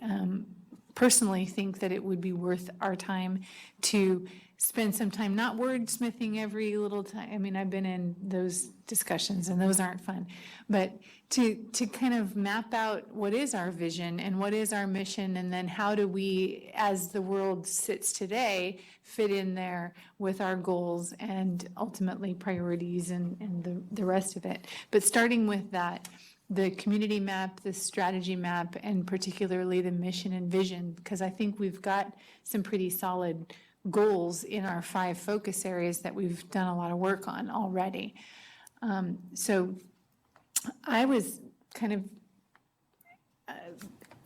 personally think that it would be worth our time to spend some time not wordsmithing every little time. I mean, I've been in those discussions and those aren't fun, but to kind of map out what is our vision and what is our mission, and then how do we, as the world sits today, fit in there with our goals and ultimately priorities and the rest of it. But starting with that, the community map, the strategy map, and particularly the mission and vision, because I think we've got some pretty solid goals in our 5 focus areas that we've done a lot of work on already. So I was kind of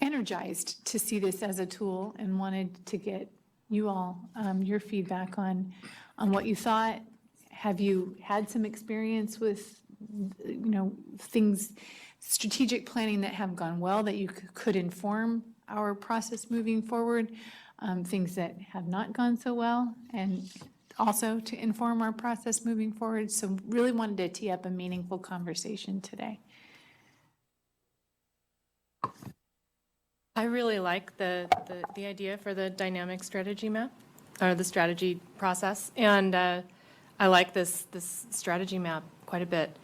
energized to see this as a tool and wanted to get you all your feedback on what you thought. Have you had some experience with, things, strategic planning that have gone well that you could inform our process moving forward? Things that have not gone so well, and also to inform our process moving forward. So really wanted to tee up a meaningful conversation today. I really like the idea for the dynamic strategy map, or the strategy process, and I like this strategy map quite a bit.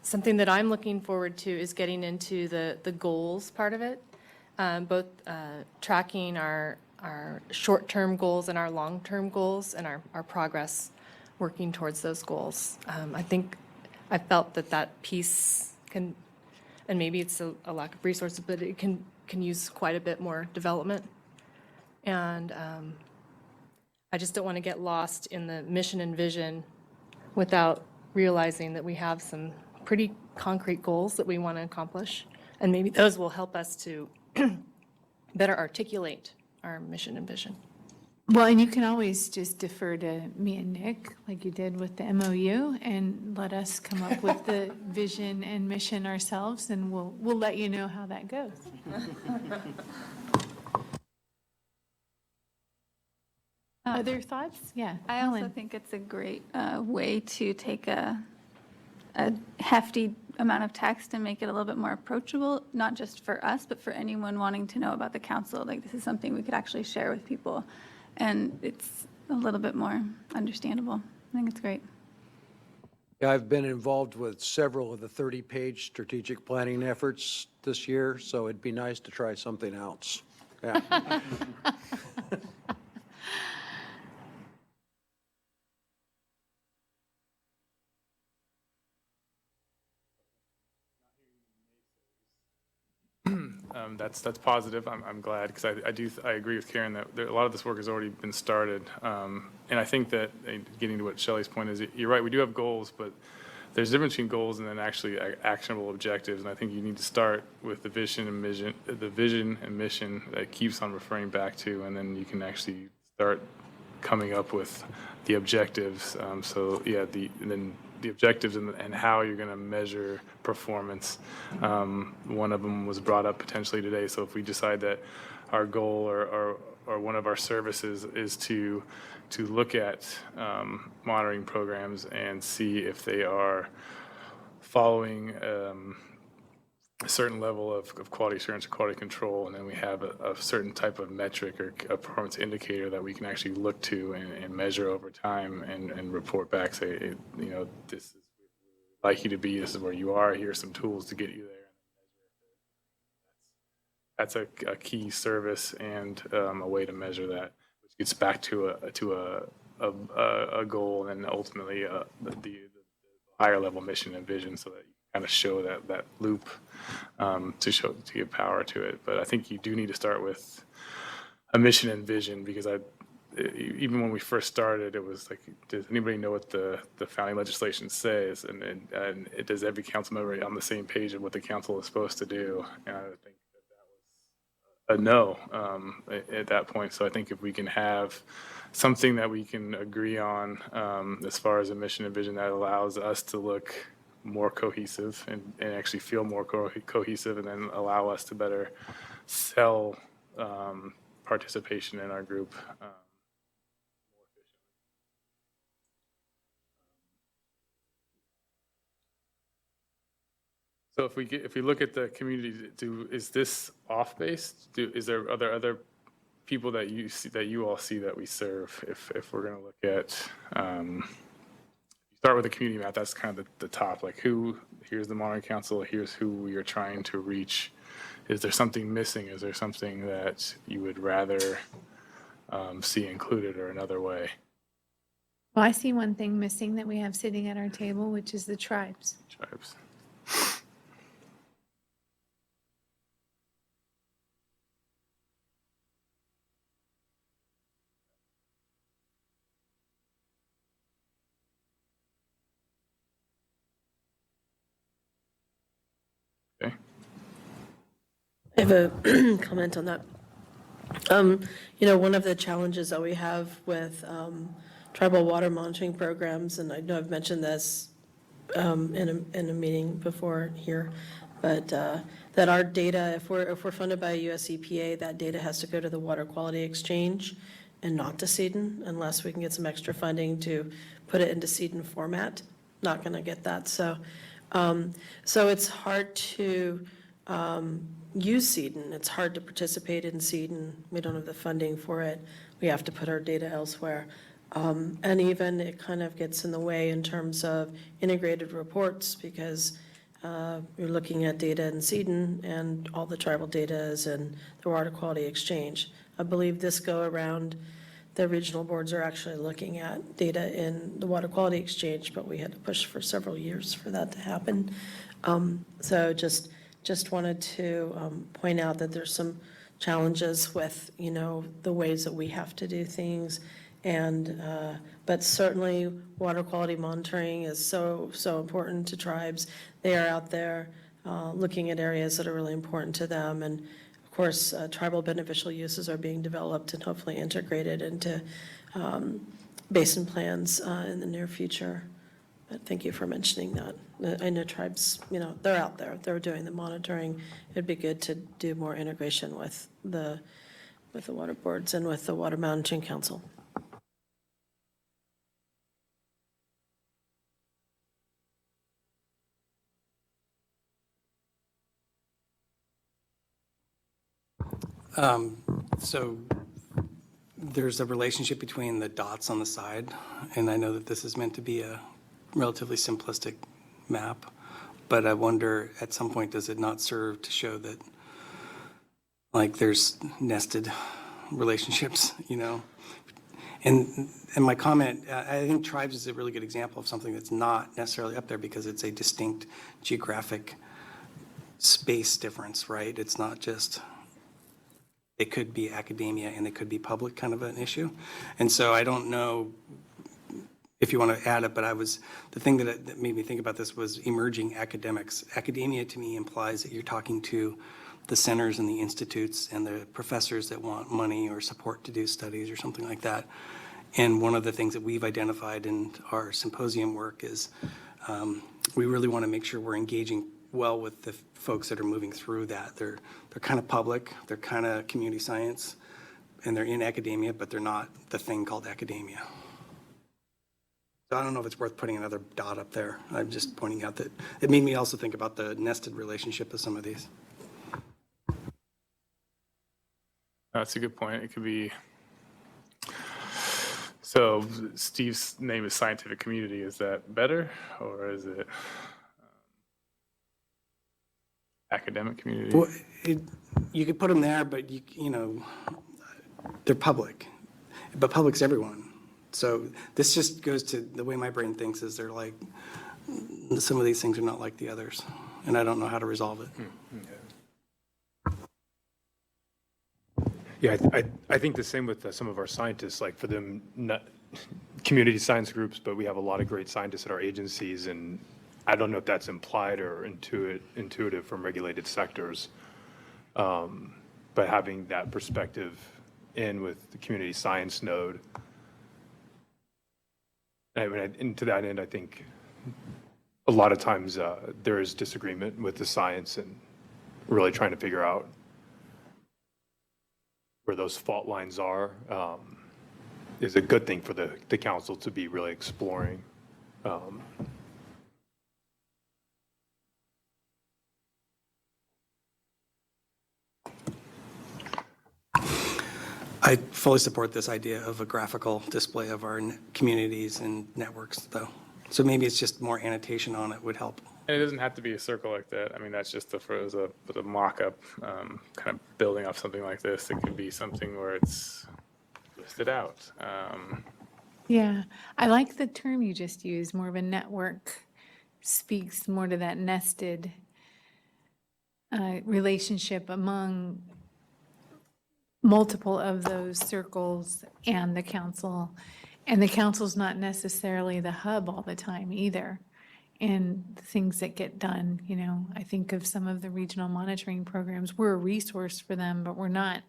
Something that I'm looking forward to is getting into the goals part of it, both tracking our short-term goals and our long-term goals and our progress working towards those goals. I think I felt that piece can, and maybe it's a lack of resources, but it can use quite a bit more development. And I just don't want to get lost in the mission and vision without realizing that we have some pretty concrete goals that we want to accomplish. And maybe those will help us to better articulate our mission and vision. Well, and you can always just defer to me and Nick, like you did with the MOU, and let us come up with the vision and mission ourselves, and we'll let you know how that goes. Other thoughts? Yeah. I also Helen. think it's a great way to take a hefty amount of text and make it a little bit more approachable, not just for us, but for anyone wanting to know about the council. Like, this is something we could actually share with people, and it's a little bit more understandable. I think it's great. Yeah, I've been involved with several of the 30-page strategic planning efforts this year, so it'd be nice to try something else. Yeah. That's positive. I'm glad, because I agree with Karen that a lot of this work has already been started. And I think that, getting to what Shelly's point is, you're right, we do have goals, but there's a difference between goals and then actually actionable objectives. And I think you need to start with the vision and mission that keeps on referring back to, and then you can actually start coming up with the objectives. So yeah, then the objectives and how you're going to measure performance. One of them was brought up potentially today. So if we decide that our goal or one of our services is to look at monitoring programs and see if they are following a certain level of quality assurance or quality control, and then we have a certain type of metric or a performance indicator that we can actually look to and measure over time and report back, say, this is where we'd like you to be, this is where you are, here's some tools to get you there. That's a key service and a way to measure that, which gets back to a goal and ultimately the higher level mission and vision, so that you kind of show that loop to give power to it. But I think you do need to start with a mission and vision, because even when we first started, it was like, does anybody know what the founding legislation says? And does every council member on the same page of what the council is supposed to do? And I think that was a no at that point. So I think if we can have something that we can agree on as far as a mission and vision, that allows us to look more cohesive and actually feel more cohesive, and then allow us to better sell participation in our group more efficiently. So if we look at the community, is this off-base? Are there other people that you all see that we serve? If we're going to look at start with the community map, that's kind of the top, like here's the monitoring council, here's who we are trying to reach. Is there something missing? Is there something that you would rather see included, or another way? Well, I see one thing missing that we have sitting at our table, which is the tribes. Tribes. Okay. I have a comment on that. One of the challenges that we have with tribal water monitoring programs, and I know I've mentioned this in a meeting before here, but that our data, if we're funded by U.S.EPA, that data has to go to the Water Quality Exchange and not to CEDN, unless we can get some extra funding to put it into CEDN format. Not going to get that. So it's hard to use CEDN. It's hard to participate in CEDN. We don't have the funding for it. We have to put our data elsewhere. And even it kind of gets in the way in terms of integrated reports, because you're looking at data in CEDN and all the tribal data is in the Water Quality Exchange. I believe this go around, the regional boards are actually looking at data in the Water Quality Exchange, but we had to push for several years for that to happen. So just wanted to point out that there's some challenges with, the ways that we have to do things. And, but certainly water quality monitoring is so important to tribes. They are out there looking at areas that are really important to them. And of course, tribal beneficial uses are being developed and hopefully integrated into basin plans in the near future. But thank you for mentioning that. I know tribes, they're out there, they're doing the monitoring. It'd be good to do more integration with the water boards and with the Water Monitoring Council. So there's a relationship between the dots on the side, and I know that this is meant to be a relatively simplistic map, but I wonder at some point, does it not serve to show that like there's nested relationships, And my comment, I think tribes is a really good example of something that's not necessarily up there because it's a distinct geographic space difference, right? It's not just, it could be academia and it could be public kind of an issue. And so I don't know, if you want to add it, but the thing that made me think about this was emerging academics. Academia to me implies that you're talking to the centers and the institutes and the professors that want money or support to do studies or something like that. And one of the things that we've identified in our symposium work is we really want to make sure we're engaging well with the folks that are moving through that. They're kind of public, they're kind of community science, and they're in academia, but they're not the thing called academia. So I don't know if it's worth putting another dot up there. I'm just pointing out that it made me also think about the nested relationship of some of these. That's a good point. It could be, so Steve's name is scientific community. Is that better, or is it academic community? Well, you could put them there, but you know, they're public, but public's everyone. So this just goes to the way my brain thinks is they're like, some of these things are not like the others, and I don't know how to resolve it. Yeah, I think the same with some of our scientists, like for them, not community science groups, but we have a lot of great scientists at our agencies, and I don't know if that's implied or intuitive from regulated sectors. But having that perspective in with the community science node, I mean, and to that end, I think a lot of times there is disagreement with the science and really trying to figure out where those fault lines are is a good thing for the council to be really exploring. I fully support this idea of a graphical display of our communities and networks, though. So maybe it's just more annotation on it would help. And it doesn't have to be a circle like that. I mean, that's just the mock-up, kind of building off something like this. It could be something where it's listed out. Yeah, I like the term you just used, more of a network, speaks more to that nested relationship among multiple of those circles and the council. And the council's not necessarily the hub all the time either. And the things that get done, you know, I think of some of the regional monitoring programs, we're a resource for them, but we're not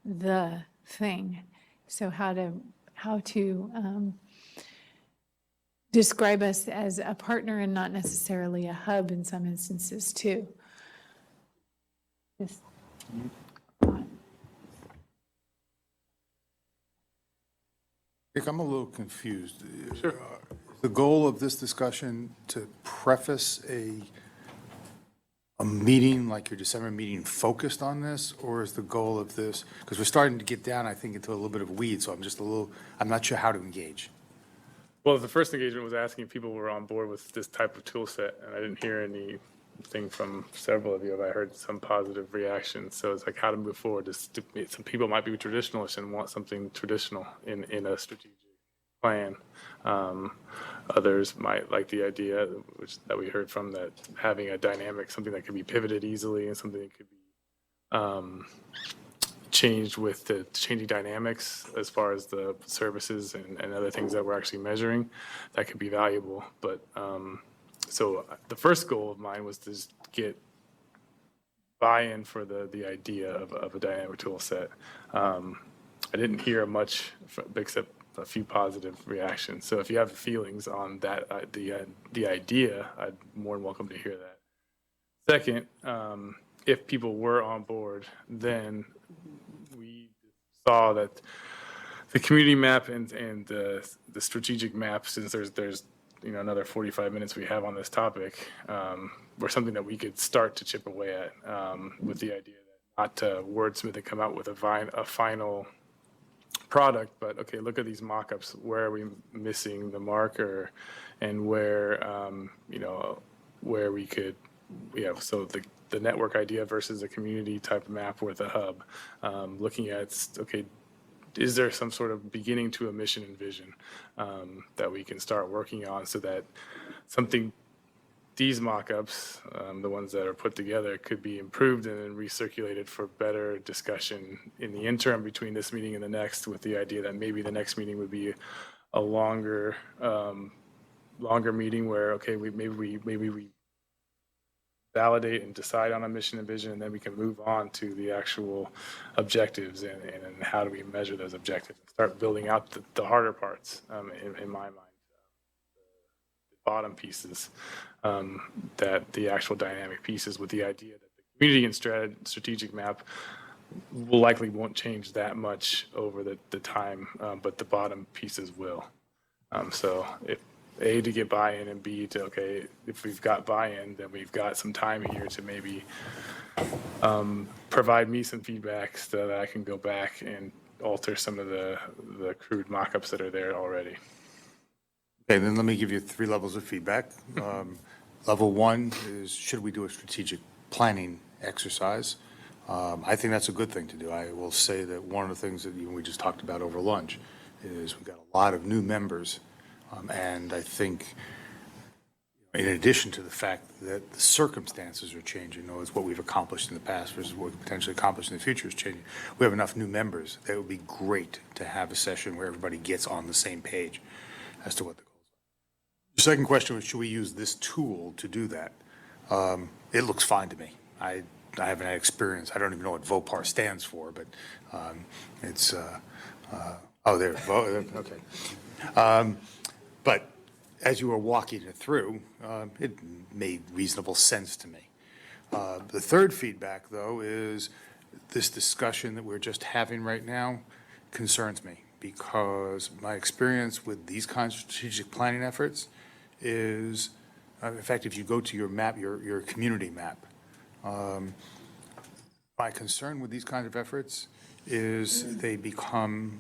the thing. So how to describe us as a partner and not necessarily a hub in some instances too. Just Rick, I'm a little confused. Sure. The goal of this discussion to preface a meeting like your December meeting focused on this, or is the goal of this, because we're starting to get down, I think, into a little bit of weeds, so I'm not sure how to engage. Well, the first engagement was asking if people were on board with this type of tool set, and I didn't hear anything from several of you. I heard some positive reactions, so it's like how to move forward. Some people might be traditionalists and want something traditional in a strategic plan. Others might like the idea, that we heard from, that having a dynamic, something that could be pivoted easily and something that could be changed with the changing dynamics as far as the services and other things that we're actually measuring, that could be valuable. But so the first goal of mine was to just get buy-in for the idea of a dynamic tool set. I didn't hear much except a few positive reactions. So if you have feelings on that, the idea, I'd more than welcome to hear that. Second, if people were on board, then we saw that the community map and the strategic map, since there's another 45 minutes we have on this topic, were something that we could start to chip away at, with the idea that not to wordsmith and come out with a final product, but okay, look at these mock-ups. Where are we missing the marker, and where where we could, so the network idea versus a community type map with a hub, looking at, okay, is there some sort of beginning to a mission and vision that we can start working on, so that these mock-ups, the ones that are put together, could be improved and then recirculated for better discussion in the interim between this meeting and the next, with the idea that maybe the next meeting would be a longer meeting where, okay, maybe we validate and decide on a mission and vision, and then we can move on to the actual objectives and how do we measure those objectives and start building out the harder parts, in my mind, the bottom pieces, that the actual dynamic pieces, with the idea that the community and strategic map will likely won't change that much over the time, but the bottom pieces will. So if A, to get buy-in, and B, to, okay, if we've got buy-in, then we've got some time here to maybe provide me some feedback so that I can go back and alter some of the crude mock-ups that are there already. Okay, then let me give you 3 levels of feedback. Level 1 is, should we do a strategic planning exercise? I think that's a good thing to do. I will say that one of the things that we just talked about over lunch is we've got a lot of new members, and I think in addition to the fact that the circumstances are changing, it's what we've accomplished in the past versus what we potentially accomplish in the future is changing. We have enough new members that it would be great to have a session where everybody gets on the same page as to what the goals are. The second question was, should we use this tool to do that? It looks fine to me. I haven't had experience. I don't even know what VOPAR stands for, but it's, okay. But as you were walking it through, it made reasonable sense to me. The third feedback, though, is this discussion that we're just having right now concerns me, because my experience with these kinds of strategic planning efforts is, in fact, if you go to your map, your community map, my concern with these kinds of efforts is they become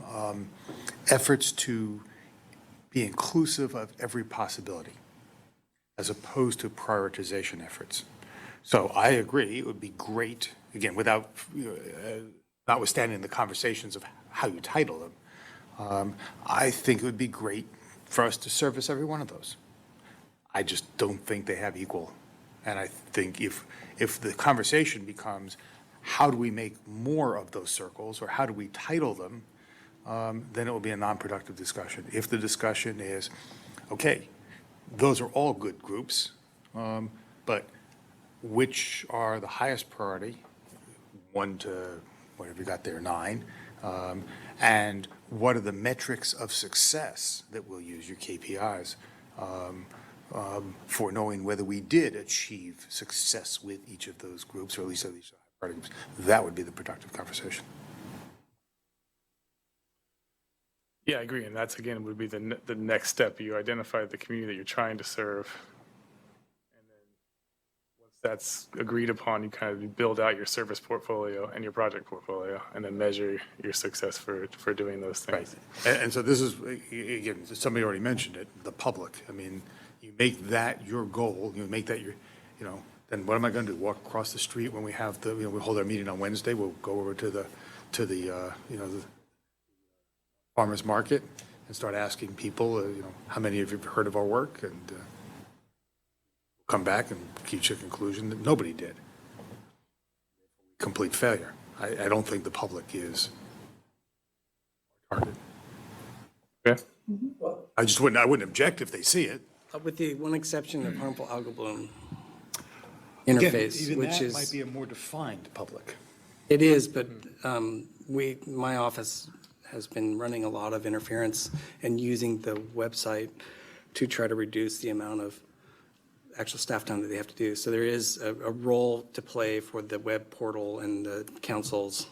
efforts to be inclusive of every possibility, as opposed to prioritization efforts. So I agree, it would be great, again, without, notwithstanding the conversations of how you title them, I think it would be great for us to service every one of those. I just don't think they have equal. And I think if the conversation becomes, how do we make more of those circles, or how do we title them, then it will be a non-productive discussion. If the discussion is, okay, those are all good groups, but which are the highest priority, 1 to whatever you got there, 9, and what are the metrics of success that we'll use, your KPIs, for knowing whether we did achieve success with each of those groups, or at least these priority groups. That would be the productive conversation. Yeah, I agree, and that's, again, would be the next step. You identify the community that you're trying to serve, and then once that's agreed upon, you kind of build out your service portfolio and your project portfolio, and then measure your success for doing those things. Right. And so this is, again, somebody already mentioned it, the public. I mean, you make that your goal, you make that your, then what am I going to do? Walk across the street when we have we hold our meeting on Wednesday, we'll go over to the farmers market and start asking people, how many of you have heard of our work, and come back and reach a conclusion that nobody did. Complete failure. I don't think the public is targeted. Okay. I wouldn't object if they see it. With the one exception of harmful algal bloom Again, interface, even which that is. might be a more defined public. It is, but my office has been running a lot of interference and using the website to try to reduce the amount of actual staff time that they have to do. So there is a role to play for the web portal and the council's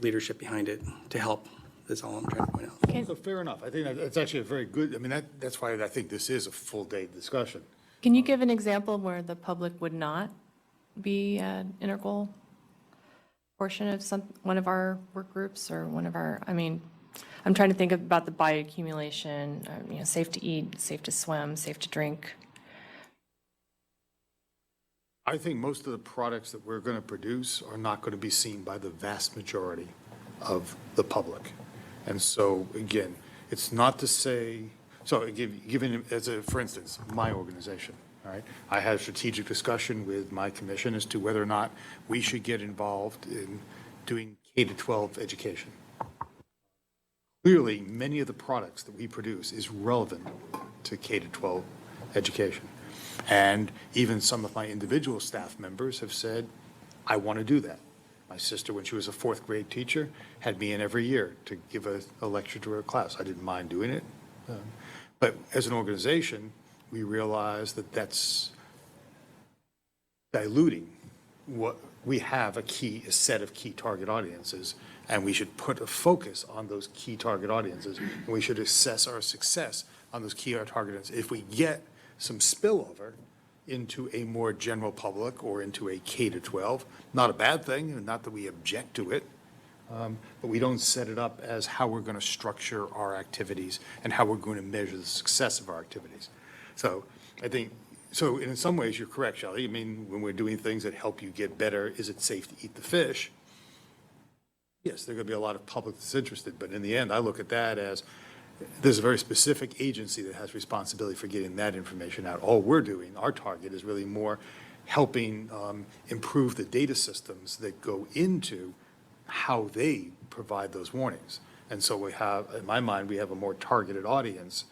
leadership behind it to help, is all I'm trying to point out. So fair enough. I think that's actually a very good, that's why I think this is a full day discussion. Can you give an example where the public would not be an integral portion of one of our work groups, or one of our, I'm trying to think about the bioaccumulation, safe to eat, safe to swim, safe to drink. I think most of the products that we're going to produce are not going to be seen by the vast majority of the public. And so, again, it's not to say, so given for instance, my organization, all right, I had a strategic discussion with my commission as to whether or not we should get involved in doing K-12 education. clearly, many of the products that we produce is relevant to K-12 education. And even some of my individual staff members have said, I want to do that. My sister, when she was a 4th grade teacher, had me in every year to give a lecture to her class. I didn't mind doing it. But as an organization, we realized that that's diluting what we have a set of key target audiences, and we should put a focus on those key target audiences, and we should assess our success on those key target audiences. If we get some spillover into a more general public or into a K-12, not a bad thing, and not that we object to it, but we don't set it up as how we're going to structure our activities and how we're going to measure the success of our activities. So I think, so in some ways, you're correct, Shelly. I mean, when we're doing things that help you get better, is it safe to eat the fish? Yes, there's going to be a lot of public that's interested, but in the end, I look at that as there's a very specific agency that has responsibility for getting that information out. All we're doing, our target, is really more helping improve the data systems that go into how they provide those warnings. And so we have, in my mind, we have a more targeted audience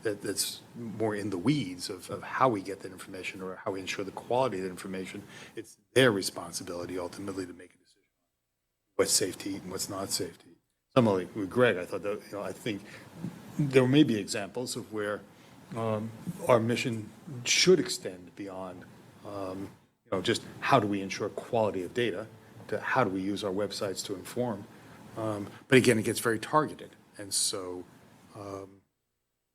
that's more in the weeds of how we get that information or how we ensure the quality of that information. It's their responsibility ultimately to make a decision on what's safe to eat and what's not safe to eat. Similarly, with Greg, I thought that, I think there may be examples of where our mission should extend beyond, just how do we ensure quality of data to how do we use our websites to inform. But again, it gets very targeted. And so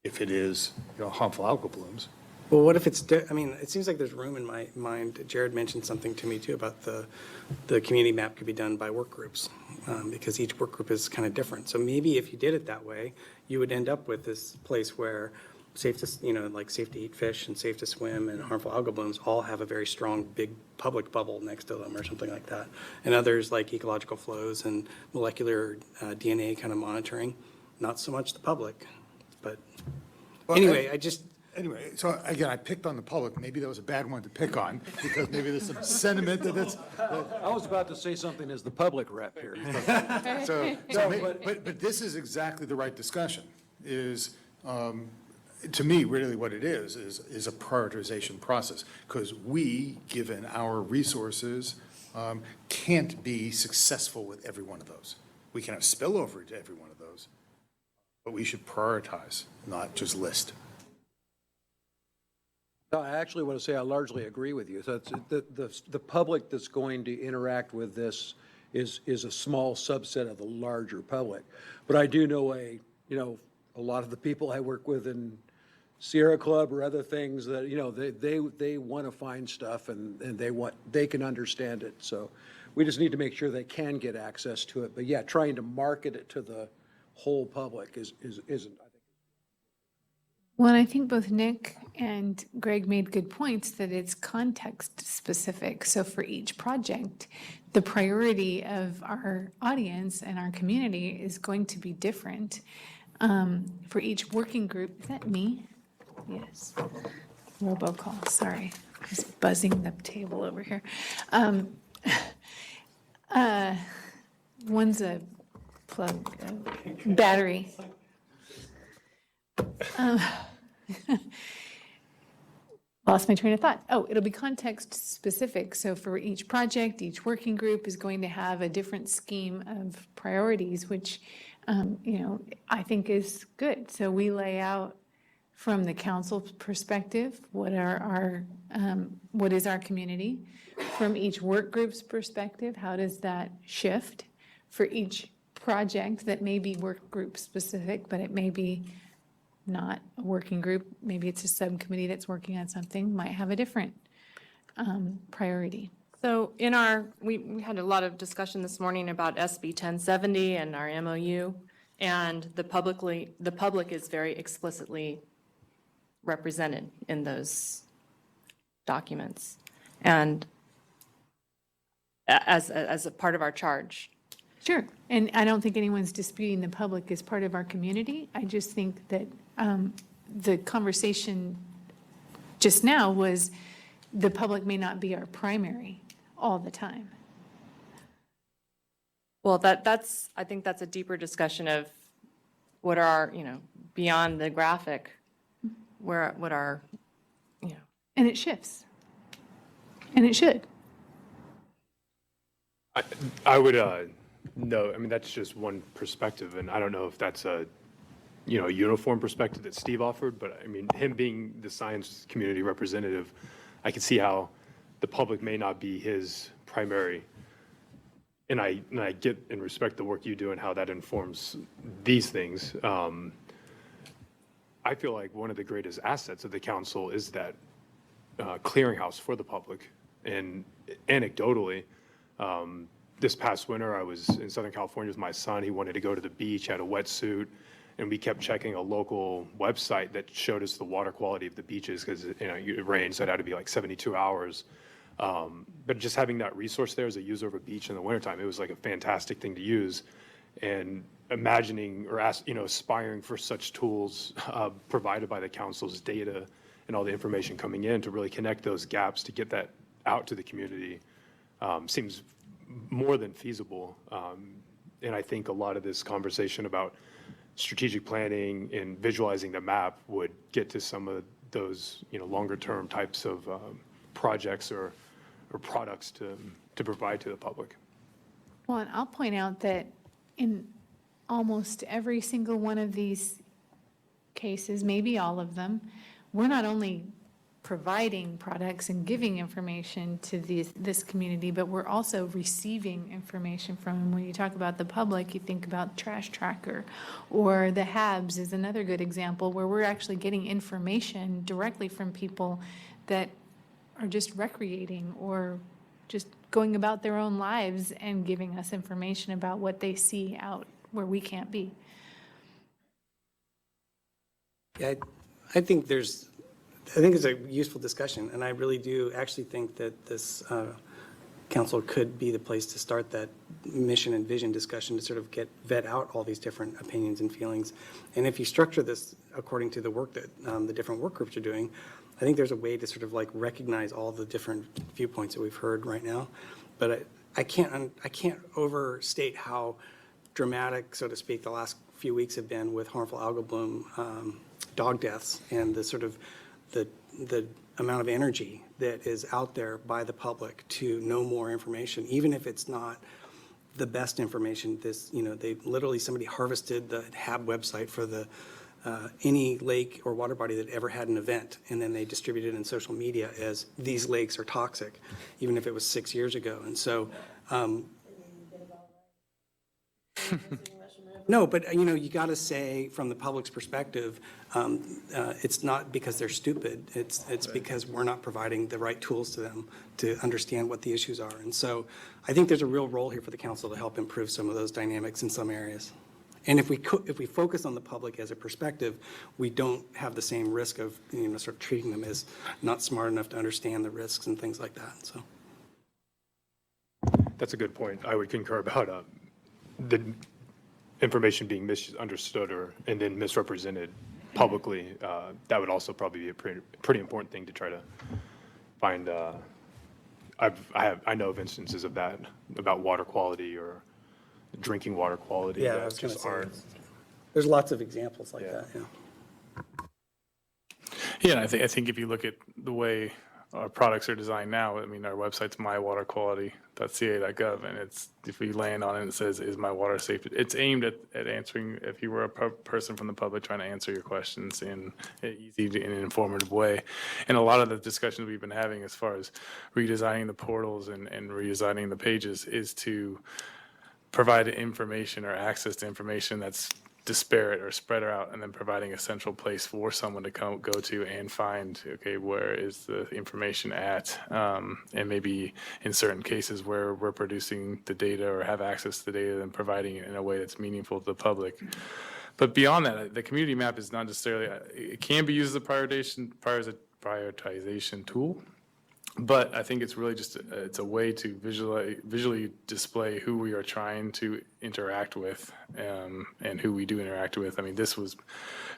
if it is, harmful algal blooms. Well, what if it's, it seems like there's room in my mind. Jared mentioned something to me too about the community map could be done by work groups because each work group is kind of different. So maybe if you did it that way, you would end up with this place where safe to, like safe to eat fish and safe to swim and harmful algal blooms all have a very strong big public bubble next to them or something like that. And others like ecological flows and molecular DNA kind of monitoring, not so much the public. But anyway, Anyway, so again, I picked on the public. Maybe that was a bad one to pick on because maybe there's some sentiment that I was about to say something as the public rep here. But this is exactly the right discussion, is, to me, really what it is a prioritization process. Because we, given our resources, can't be successful with every one of those. We can have spillover to every one of those, but we should prioritize, not just list. No, I actually want to say I largely agree with you. So the public that's going to interact with this is a small subset of the larger public. But I do know a lot of the people I work with in Sierra Club or other things that, they want to find stuff and they can understand it. So we just need to make sure they can get access to it. But yeah, trying to market it to the whole public isn't, I think. Well, and I think both Nick and Greg made good points that it's context specific. So for each project, the priority of our audience and our community is going to be different. For each working group, is that me? Yes. Robocall, sorry. I was buzzing the table over here. One's a plug, battery. Lost my train of thought. Oh, it'll be context specific. So for each project, each working group is going to have a different scheme of priorities, which, I think is good. So we lay out from the council perspective, what is our community? From each work group's perspective, how does that shift? For each project that may be work group specific, but it may be not a working group, maybe it's a subcommittee that's working on something, might have a different priority. So we had a lot of discussion this morning about SB 1070 and our MOU, and the public is very explicitly represented in those documents, and as a part of our charge. Sure, and I don't think anyone's disputing the public is part of our community. I just think that the conversation just now was the public may not be our primary all the time. Well, I think that's a deeper discussion of what are, beyond the graphic, what are, And it shifts. And it should. I would no, I mean, that's just one perspective, and I don't know if that's a uniform perspective that Steve offered, but I mean, him being the science community representative, I can see how the public may not be his primary, and I get and respect the work you do and how that informs these things. I feel like one of the greatest assets of the council is that clearinghouse for the public. And anecdotally, this past winter, I was in Southern California with my son. He wanted to go to the beach, had a wetsuit, and we kept checking a local website that showed us the water quality of the beaches because it rained, so it had to be like 72 hours. But just having that resource there as a user of a beach in the wintertime, it was like a fantastic thing to use. And imagining or aspiring for such tools provided by the council's data and all the information coming in to really connect those gaps to get that out to the community seems more than feasible. And I think a lot of this conversation about strategic planning and visualizing the map would get to some of those longer term types of projects or products to provide to the public. Well, and I'll point out that in almost every single one of these cases, maybe all of them, we're not only providing products and giving information to this community, but we're also receiving information from them. When you talk about the public, you think about Trash Tracker, or the HABs is another good example where we're actually getting information directly from people that are just recreating or just going about their own lives and giving us information about what they see out where we can't be. Yeah, I think it's a useful discussion, and I really do actually think that this council could be the place to start that mission and vision discussion to sort of vet out all these different opinions and feelings. And if you structure this according to the work that the different work groups are doing, I think there's a way to sort of like recognize all the different viewpoints that we've heard right now. But I can't overstate how dramatic, so to speak, the last few weeks have been with harmful algal bloom dog deaths and the sort of the amount of energy that is out there by the public to know more information, even if it's not the best information. Somebody harvested the HAB website for the any lake or water body that ever had an event, and then they distributed it in social media as these lakes are toxic, even if it was 6 years ago. And so, no, but you got to say from the public's perspective, it's not because they're stupid. It's because we're not providing the right tools to them to understand what the issues are. And so, I think there's a real role here for the council to help improve some of those dynamics in some areas. And if we focus on the public as a perspective, we don't have the same risk of sort of treating them as not smart enough to understand the risks and things like that. So that's a good point. I would concur about the information being misunderstood and then misrepresented publicly. That would also probably be a pretty important thing to try to find. I know of instances of that about water quality or drinking water quality. Yeah, that I was going to say, aren't. there's lots of examples like that. Yeah. Yeah, and I think if you look at the way our products are designed now, I mean, our website's mywaterquality.ca.gov, and if we land on it, it says, "Is my water safe?" It's aimed at answering, if you were a person from the public trying to answer your questions in an easy and informative way. And a lot of the discussions we've been having as far as redesigning the portals and redesigning the pages is to provide information or access to information that's disparate or spread out, and then providing a central place for someone to go to and find, okay, where is the information at? And maybe in certain cases where we're producing the data or have access to the data and providing it in a way that's meaningful to the public. But beyond that, the community map is not necessarily, it can be used as a prioritization tool. But I think it's really just, it's a way to visually display who we are trying to interact with, and who we do interact with. I mean, this was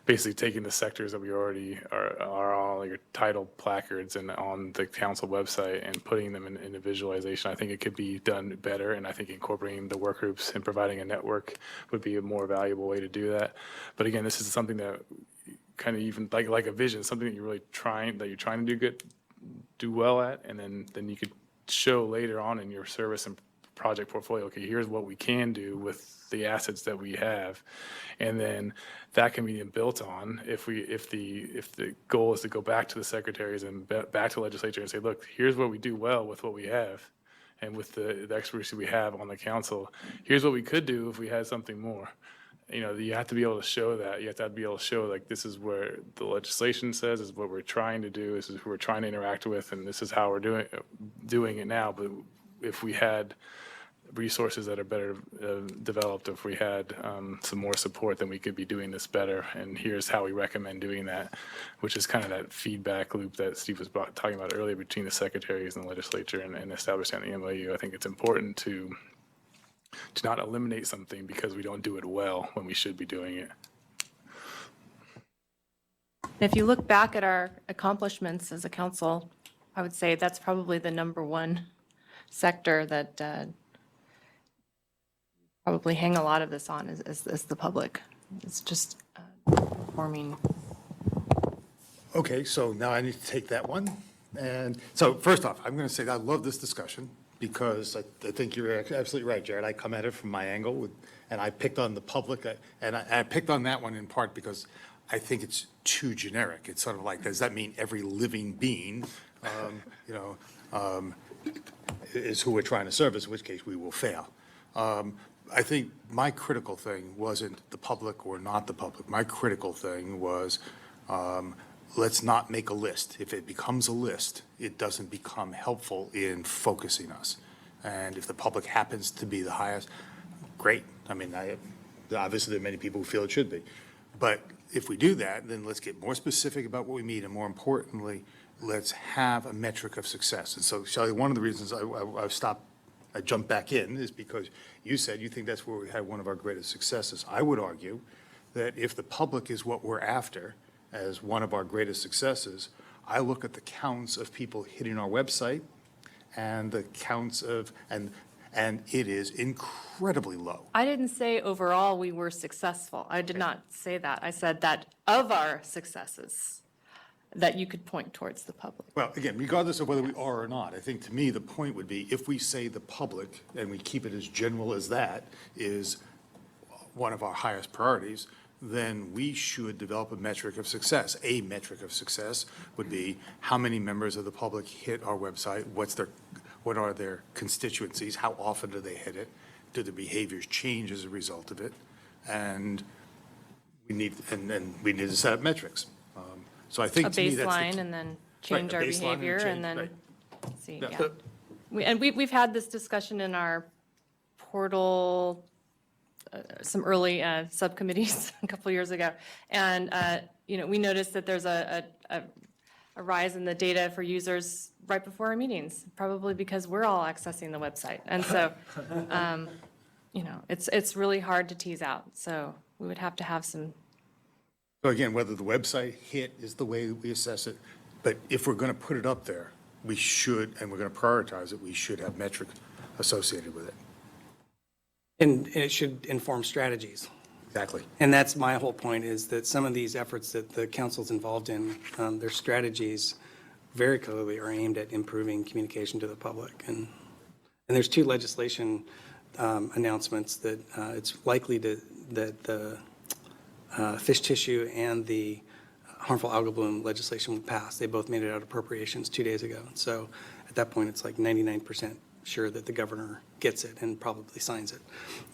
basically taking the sectors that we already are on, like your title placards and on the council website, and putting them in a visualization. I think it could be done better, and I think incorporating the work groups and providing a network would be a more valuable way to do that. But again, this is something that kind of even like a vision, something that you're trying to do well at, and then you could show later on in your service and project portfolio, okay, here's what we can do with the assets that we have, and then that can be built on if the goal is to go back to the secretaries and back to the legislature and say, look, here's what we do well with what we have, and with the expertise we have on the council, here's what we could do if we had something more. You know, you have to be able to show that. You have to be able to show, like, this is where the legislation says, this is what we're trying to do, this is who we're trying to interact with, and this is how we're doing it now. But if we had resources that are better developed, if we had some more support, then we could be doing this better. And here's how we recommend doing that, which is kind of that feedback loop that Steve was talking about earlier between the secretaries and the legislature and establishing the MOU. I think it's important to not eliminate something because we don't do it well when we should be doing it. If you look back at our accomplishments as a council, I would say that's probably the number one sector that probably hang a lot of this on is the public. It's just performing. Okay, so now I need to take that one. And so first off, I'm going to say that I love this discussion, because I think you're absolutely right, Jared. I come at it from my angle, and I picked on the public, and I picked on that one in part because I think it's too generic. It's sort of like, does that mean every living being, is who we're trying to service, in which case we will fail. I think my critical thing wasn't the public or not the public. My critical thing was, let's not make a list. If it becomes a list, it doesn't become helpful in focusing us. And if the public happens to be the highest, great. I mean, obviously there are many people who feel it should be. But if we do that, then let's get more specific about what we mean, and more importantly, let's have a metric of success. And so, Shelly, one of the reasons I jumped back in is because you said you think that's where we had one of our greatest successes. I would argue that if the public is what we're after as one of our greatest successes, I look at the counts of people hitting our website and the counts of, and it is incredibly low. I didn't say overall we were successful. I did not say that. I said that of our successes, that you could point towards the public. Well, again, regardless of whether we are or not, I think to me the point would be if we say the public, and we keep it as general as that, is one of our highest priorities, then we should develop a metric of success. A metric of success would be how many members of the public hit our website, what are their constituencies, how often do they hit it, do their behaviors change as a result of it, and we need to set up metrics. So I think A to me that's baseline and then change our behavior and then right. see, Yeah. yeah. We've had this discussion in our portal, some early subcommittees a couple years ago. And, we noticed that there's a rise in the data for users right before our meetings, probably because we're all accessing the website. And so, it's really hard to tease out. So we would have to have some. So again, whether the website hit is the way we assess it, but if we're going to put it up there, we should, and we're going to prioritize it, we should have metrics associated with it. And it should inform strategies. Exactly. And that's my whole point, is that some of these efforts that the council's involved in, their strategies very clearly are aimed at improving communication to the public. And there's two legislation announcements that it's likely that the fish tissue and the harmful algal bloom legislation will pass. They both made it out of appropriations 2 days ago. So at that point, it's like 99% sure that the governor gets it and probably signs it.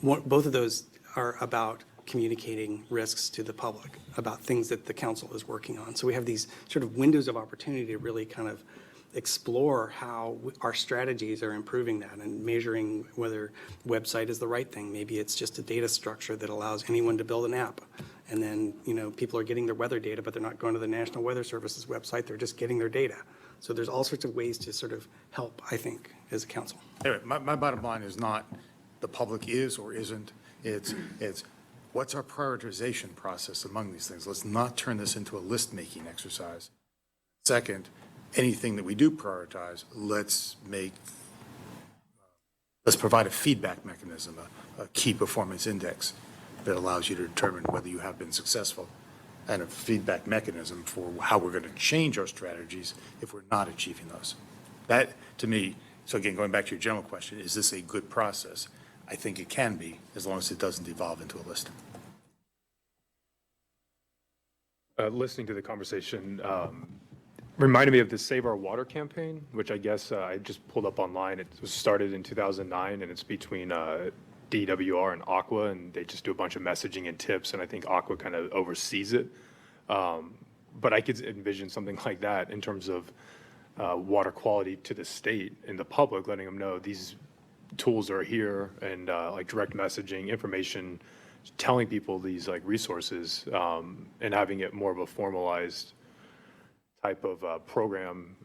Both of those are about communicating risks to the public, about things that the council is working on. So we have these sort of windows of opportunity to really kind of explore how our strategies are improving that and measuring whether website is the right thing. Maybe it's just a data structure that allows anyone to build an app. And then, people are getting their weather data, but they're not going to the National Weather Service's website. They're just getting their data. So there's all sorts of ways to sort of help, I think, as a council. Anyway, my bottom line is not the public is or isn't. It's what's our prioritization process among these things? Let's not turn this into a list-making exercise. Second, anything that we do prioritize, let's provide a feedback mechanism, a key performance index that allows you to determine whether you have been successful, and a feedback mechanism for how we're going to change our strategies if we're not achieving those. That, to me, so again, going back to your general question, is this a good process? I think it can be, as long as it doesn't evolve into a list. Listening to the conversation reminded me of the Save Our Water campaign, which I guess I just pulled up online. It was started in 2009, and it's between DWR and Aqua, and they just do a bunch of messaging and tips, and I think Aqua kind of oversees it. But I could envision something like that in terms of water quality to the state and the public, letting them know these tools are here, and like direct messaging, information, telling people these like resources, and having it more of a formalized type of program,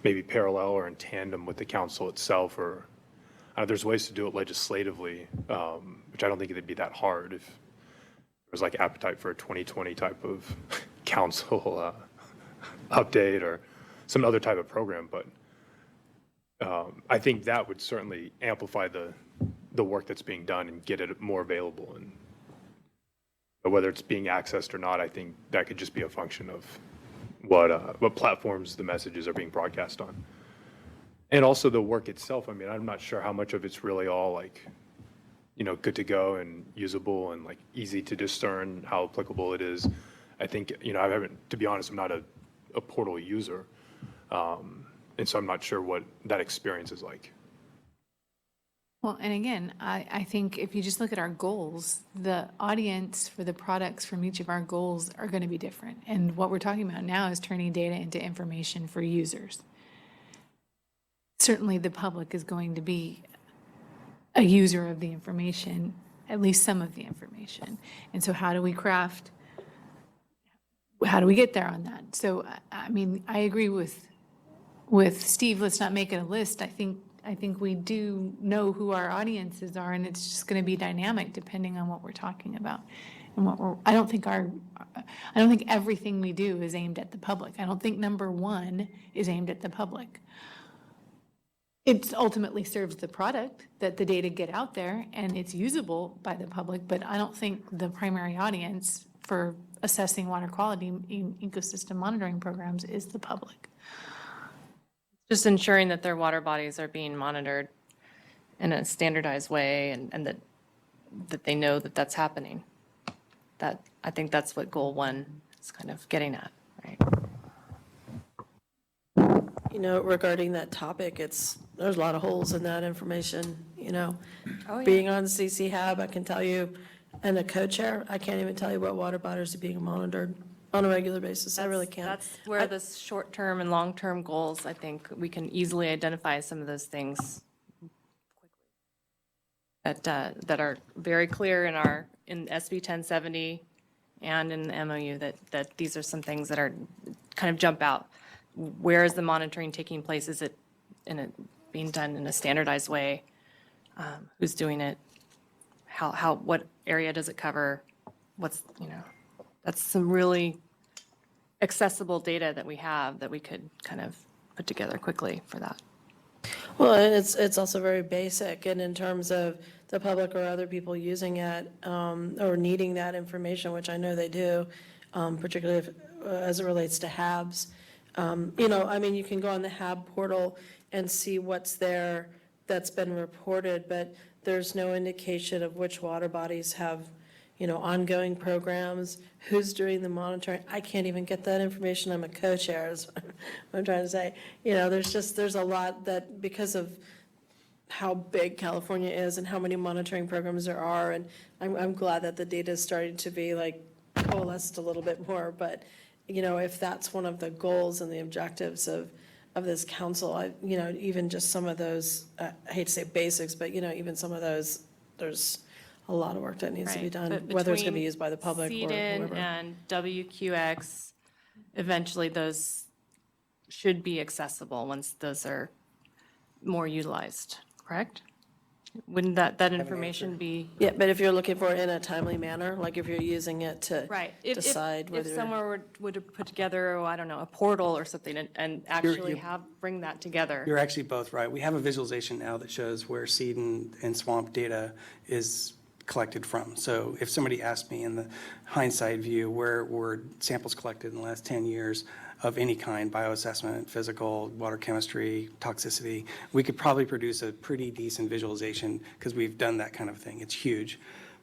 maybe parallel or in tandem with the council itself, or there's ways to do it legislatively, which I don't think it'd be that hard if there was like appetite for a 2020 type of council update or some other type of program. But I think that would certainly amplify the work that's being done and get it more available. And whether it's being accessed or not, I think that could just be a function of what platforms the messages are being broadcast on. And also the work itself. I mean, I'm not sure how much of it's really all like, good to go and usable and like easy to discern how applicable it is. I think, I haven't, to be honest, I'm not a portal user. And so I'm not sure what that experience is like. Well, and again, I think if you just look at our goals, the audience for the products from each of our goals are going to be different. And what we're talking about now is turning data into information for users. Certainly the public is going to be a user of the information, at least some of the information. And so how do we get there on that? So, I mean, I agree with Steve, let's not make it a list. I think we do know who our audiences are, and it's just going to be dynamic depending on what we're talking about. And I don't think everything we do is aimed at the public. I don't think number one is aimed at the public. It ultimately serves the product that the data get out there and it's usable by the public, but I don't think the primary audience for assessing water quality in ecosystem monitoring programs is the public. Just ensuring that their water bodies are being monitored in a standardized way and that they know that that's happening. I think that's what goal one is kind of getting at, right? Regarding that topic, there's a lot of holes in that information, Oh, yeah. Being on CCHAB, I can tell you, and a co-chair, I can't even tell you what water bodies are being monitored on a regular basis. I really can't. That's where the short-term and long-term goals, I think we can easily identify some of those things that are very clear in SB 1070 and in the MOU that these are some things that are kind of jump out. Where is the monitoring taking place? Is it being done in a standardized way? Who's doing it? What area does it cover? That's some really accessible data that we have that we could kind of put together quickly for that. Well, and it's also very basic, and in terms of the public or other people using it or needing that information, which I know they do, particularly as it relates to HABs. You can go on the HAB portal and see what's there that's been reported, but there's no indication of which water bodies have, ongoing programs, who's doing the monitoring. I can't even get that information. I'm a co-chair, is what I'm trying to say. There's a lot that, because of how big California is and how many monitoring programs there are, and I'm glad that the data is starting to be coalesced a little bit more, but if that's one of the goals and the objectives of of this council, even just some of those, I hate to say basics, but, even some of those, there's a lot of work that needs to be Right, done, but whether it's going to be between used by the public or CDN whoever. and WQX, eventually those should be accessible once those are more utilized, correct? Wouldn't that information be? Yeah, but if you're looking for it in a timely manner, like if you're using it to Right. decide If whether. someone would have put together, I don't know, a portal or something and actually bring that together. You're actually both right. We have a visualization now that shows where seed and swamp data is collected from. So if somebody asked me in the hindsight view, where were samples collected in the last 10 years of any kind, bioassessment, physical, water chemistry, toxicity, we could probably produce a pretty decent visualization because we've done that kind of thing. It's huge,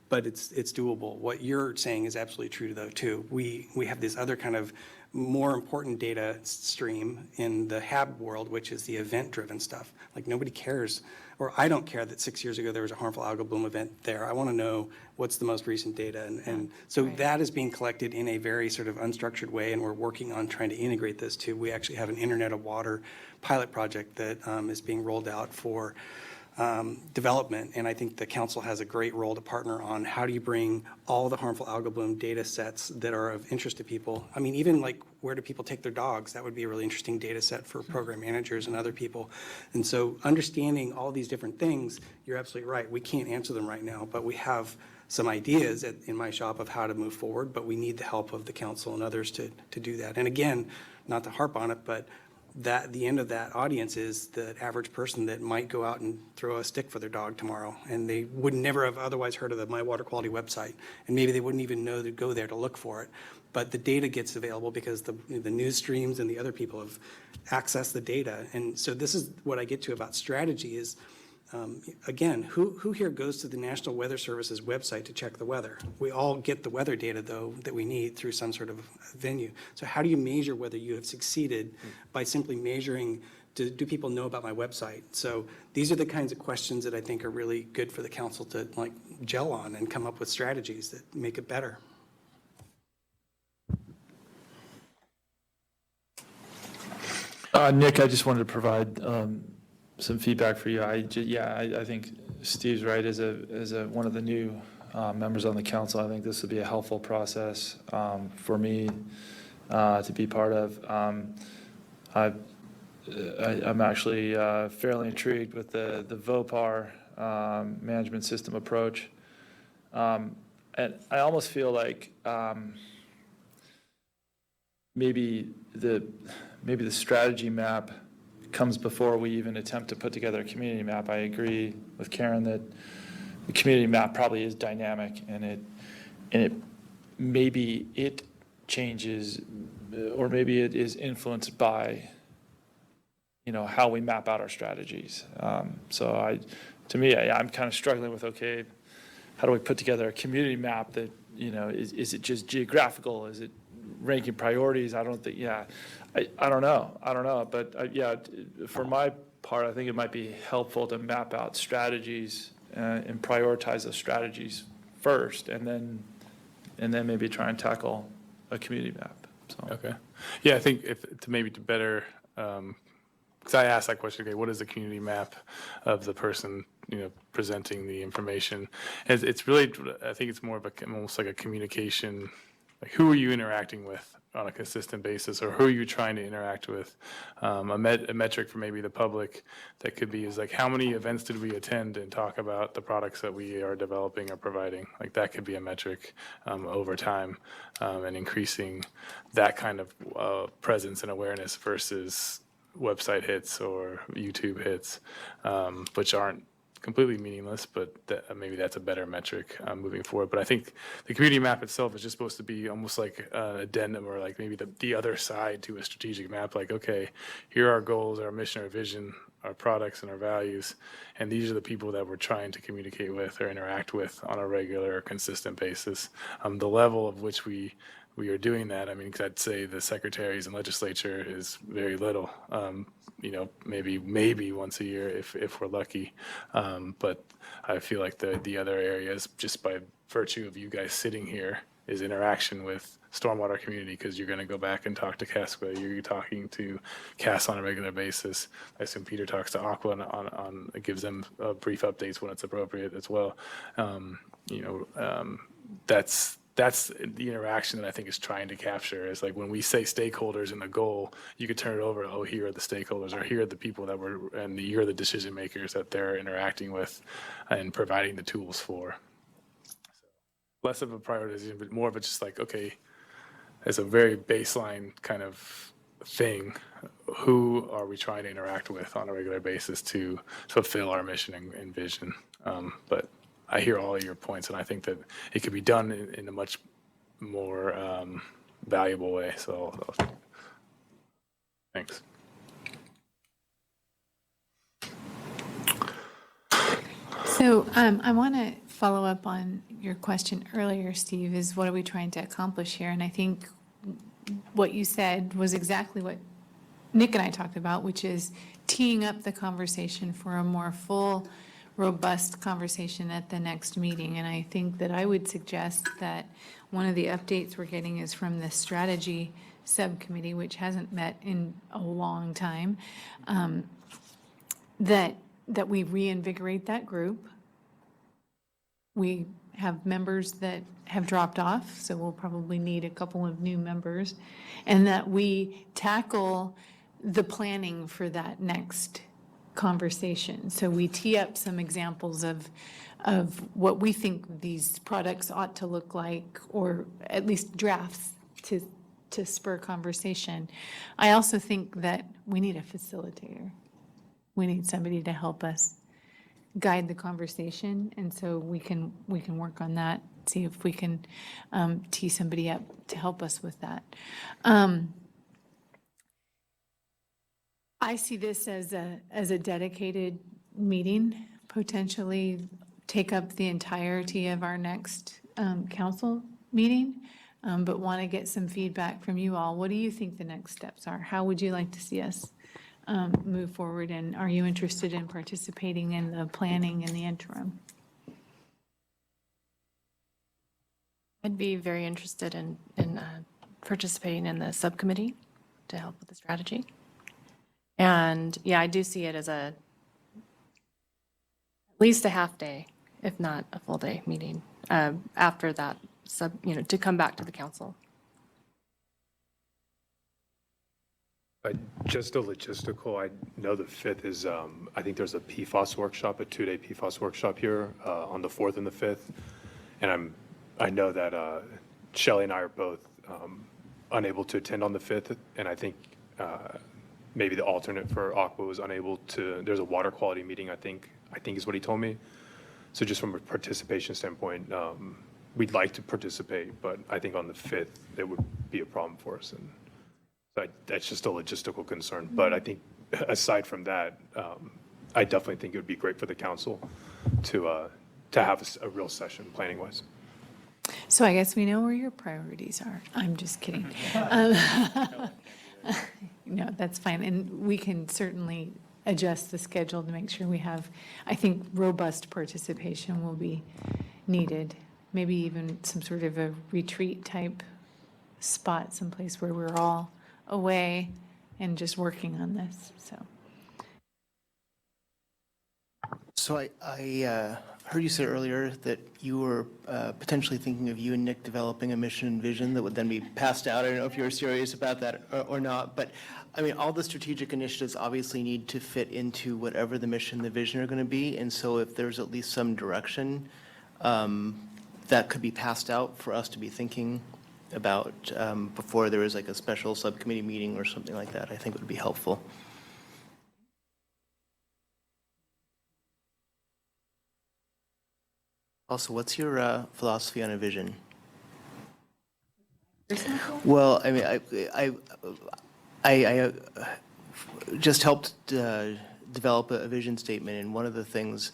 but it's doable. What you're saying is absolutely true though too. We have this other kind of more important data stream in the HAB world, which is the event-driven stuff. Like nobody cares, or I don't care that 6 years ago there was a harmful algal bloom event there. I want to know what's the most recent data. And so that is being collected in a very sort of unstructured way, and we're working on trying to integrate this too. We actually have an Internet of Water pilot project that is being rolled out for development, and I think the council has a great role to partner on how do you bring all the harmful algal bloom data sets that are of interest to people. I mean, even like where do people take their dogs? That would be a really interesting data set for program managers and other people. And so understanding all these different things, you're absolutely right. We can't answer them right now, but we have some ideas in my shop of how to move forward, but we need the help of the council and others to do that. And again, not to harp on it, but that the end of that audience is the average person that might go out and throw a stick for their dog tomorrow, and they would never have otherwise heard of the My Water Quality website, and maybe they wouldn't even know to go there to look for it. But the data gets available because the news streams and the other people have accessed the data. And so this is what I get to about strategy is, again, who here goes to the National Weather Service's website to check the weather? We all get the weather data, though, that we need through some sort of venue. So how do you measure whether you have succeeded by simply measuring, do people know about my website? So these are the kinds of questions that I think are really good for the council to like gel on and come up with strategies that make it better. Nick, I just wanted to provide some feedback for you. I think Steve's right. As one of the new members on the council, I think this would be a helpful process for me to be part of. I'm actually fairly intrigued with the VOPAR management system approach. And I almost feel like maybe the strategy map comes before we even attempt to put together a community map. I agree with Karen that the community map probably is dynamic, and it maybe it changes, or maybe it is influenced by how we map out our strategies. So to me, I'm kind of struggling with, okay, how do we put together a community map that, is it just geographical? Is it ranking priorities? I don't think, I don't know. But for my part, I think it might be helpful to map out strategies and prioritize those strategies first, and then maybe try and tackle a community map. So. Okay. Yeah, I think to better, because I asked that question, okay, what is the community map of the person, presenting the information? And it's really, I think it's more of almost like a communication, like who are you interacting with on a consistent basis, or who are you trying to interact with? A metric for maybe the public that could be is like, how many events did we attend and talk about the products that we are developing or providing? Like that could be a metric over time, and increasing that kind of presence and awareness versus website hits or YouTube hits, which aren't completely meaningless, but maybe that's a better metric moving forward. But I think the community map itself is just supposed to be almost like an addendum, or like maybe the other side to a strategic map. Like, okay, here are our goals, our mission, our vision, our products, and our values, and these are the people that we're trying to communicate with or interact with on a regular or consistent basis. The level of which we are doing that, I mean, because I'd say the secretaries and legislature is very little, maybe once a year if we're lucky. But I feel like the other areas, just by virtue of you guys sitting here, is interaction with stormwater community, because you're going to go back and talk to CASPA, you're talking to CAS on a regular basis. I assume Peter talks to Aqua on gives them brief updates when it's appropriate as well. That's the interaction that I think is trying to capture. Is like when we say stakeholders in the goal, you could turn it over, oh, here are the stakeholders, or here are the people that were, and here are the decision makers that they're interacting with and providing the tools for. Less of a prioritization, but more of a just like, okay, as a very baseline kind of thing, who are we trying to interact with on a regular basis to fulfill our mission and vision? But I hear all of your points, and I think that it could be done in a much more valuable way. So, thanks. So I want to follow up on your question earlier, Steve, is what are we trying to accomplish here? And I think what you said was exactly what Nick and I talked about, which is teeing up the conversation for a more full, robust conversation at the next meeting. And I think that I would suggest that one of the updates we're getting is from the strategy subcommittee, which hasn't met in a long time, that we reinvigorate that group. We have members that have dropped off, so we'll probably need a couple of new members, and that we tackle the planning for that next conversation. So we tee up some examples of what we think these products ought to look like, or at least drafts to spur conversation. I also think that we need a facilitator. We need somebody to help us guide the conversation, and so we can work on that, see if we can tee somebody up to help us with that. I see this as a dedicated meeting, potentially take up the entirety of our next council meeting, but want to get some feedback from you all. What do you think the next steps are? How would you like to see us move forward, and are you interested in participating in the planning in the interim? I'd be very interested in participating in the subcommittee to help with the strategy. And yeah, I do see it as at least a half day, if not a full day meeting after that to come back to the council. Just a logistical, I know the 5th is, I think there's a PFAS workshop, a 2-day PFAS workshop here on the 4th and the 5th. And I know that Shelly and I are both unable to attend on the 5th. And I think maybe the alternate for Aqua was unable to, there's a water quality meeting, I think is what he told me. So just from a participation standpoint, we'd like to participate, but I think on the 5th, it would be a problem for us. And so that's just a logistical concern. But I think aside from that, I definitely think it would be great for the council to have a real session planning-wise. So I guess we know where your priorities are. I'm just kidding. No, that's fine. And we can certainly adjust the schedule to make sure we have, I think, robust participation will be needed. Maybe even some sort of a retreat type spot, someplace where we're all away and just working on this, so. So I heard you say earlier that you were potentially thinking of you and Nick developing a mission and vision that would then be passed out. I don't know if you were serious about that or not, but I mean, all the strategic initiatives obviously need to fit into whatever the mission, the vision are going to be. And so if there's at least some direction that could be passed out for us to be thinking about before there is like a special subcommittee meeting or something like that, I think would be helpful. Also, what's your philosophy on a vision? Well, I mean, I just helped develop a vision statement, and one of the things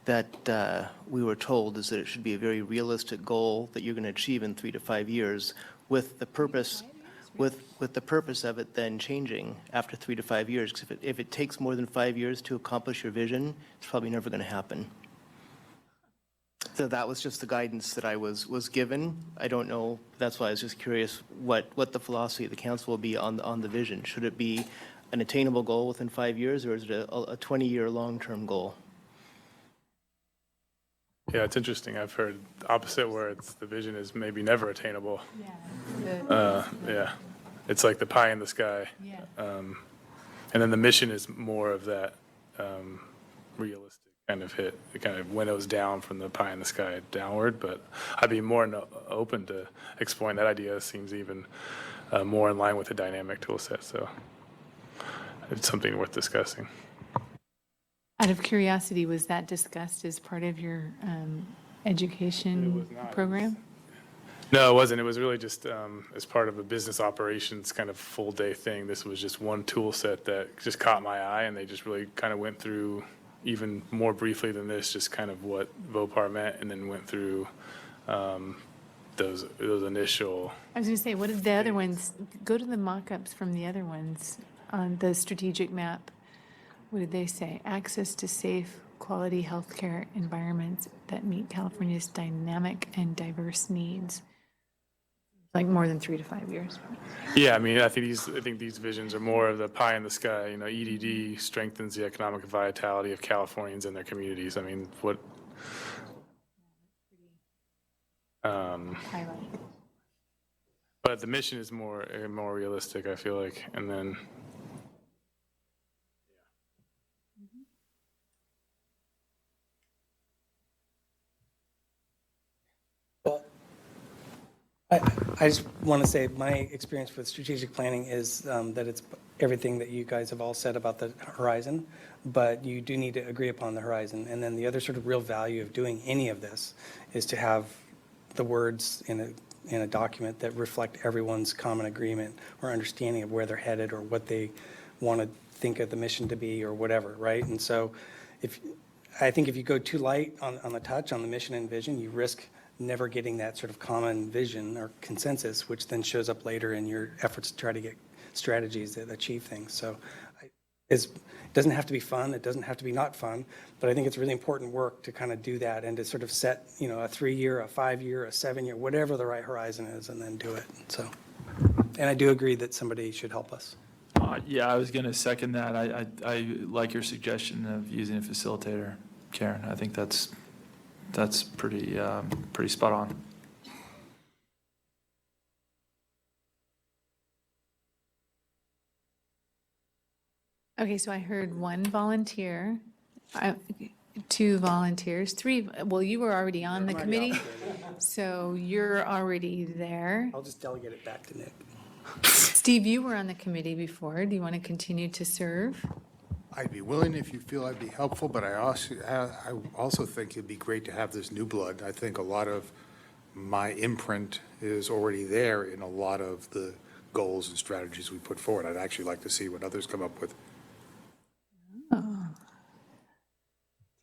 that we were told is that it should be a very realistic goal that you're going to achieve in 3 to 5 years, with the purpose of it then changing after 3 to 5 years. Because if it takes more than 5 years to accomplish your vision, it's probably never going to happen. that was just the guidance that I was given. I don't know, that's why I was just curious what the philosophy of the council will be on the vision. Should it be an attainable goal within 5 years, or is it a 20-year long-term goal? Yeah, it's interesting. I've heard the opposite where the vision is maybe never attainable. Yeah, it's like the pie in the sky. Yeah. And then the mission is more of that realistic kind of hit. It kind of winnows down from the pie in the sky downward, but I'd be more open to exploring that idea. It seems even more in line with the dynamic tool set, so it's something worth discussing. Out of curiosity, was that discussed as part of your education program? No, it wasn't. It was really just as part of a business operations kind of full day thing. This was just one tool set that just caught my eye, and they just really kind of went through even more briefly than this, just kind of what VOPAR meant, and then went through those initial. I was going to say, what did the other ones, go to the mock-ups from the other ones on the strategic map. What did they say? Access to safe, quality healthcare environments that meet California's dynamic and diverse needs. Like more than 3 to 5 years. Yeah, I mean, I think these visions are more of the pie in the sky. You know, EDD strengthens the economic vitality of Californians and their communities. I mean, what? But the mission is more realistic, I feel like, and then. I just want to say my experience with strategic planning is that it's everything that you guys have all said about the horizon, but you do need to agree upon the horizon. And then the other sort of real value of doing any of this is to have the words in a document that reflect everyone's common agreement or understanding of where they're headed or what they want to think of the mission to be or whatever, right? And so I think if you go too light on the touch, on the mission and vision, you risk never getting that sort of common vision or consensus, which then shows up later in your efforts to try to get strategies that achieve things. So it doesn't have to be fun. It doesn't have to be not fun, but I think it's really important work to kind of do that and to sort of set, a 3-year, a 5-year, a 7-year, whatever the right horizon is, and then do it. So, and I do agree that somebody should help us. Yeah, I was going to second that. I like your suggestion of using a facilitator, Karen. I think that's pretty spot on. Okay, so I heard 1 volunteer, 2 volunteers, 3, well, you were already on the committee, so you're already there. I'll just delegate it back to Nick. Steve, you were on the committee before. Do you want to continue to serve? I'd be willing if you feel I'd be helpful, but I also think it'd be great to have this new blood. I think a lot of my imprint is already there in a lot of the goals and strategies we put forward. I'd actually like to see what others come up with. Oh.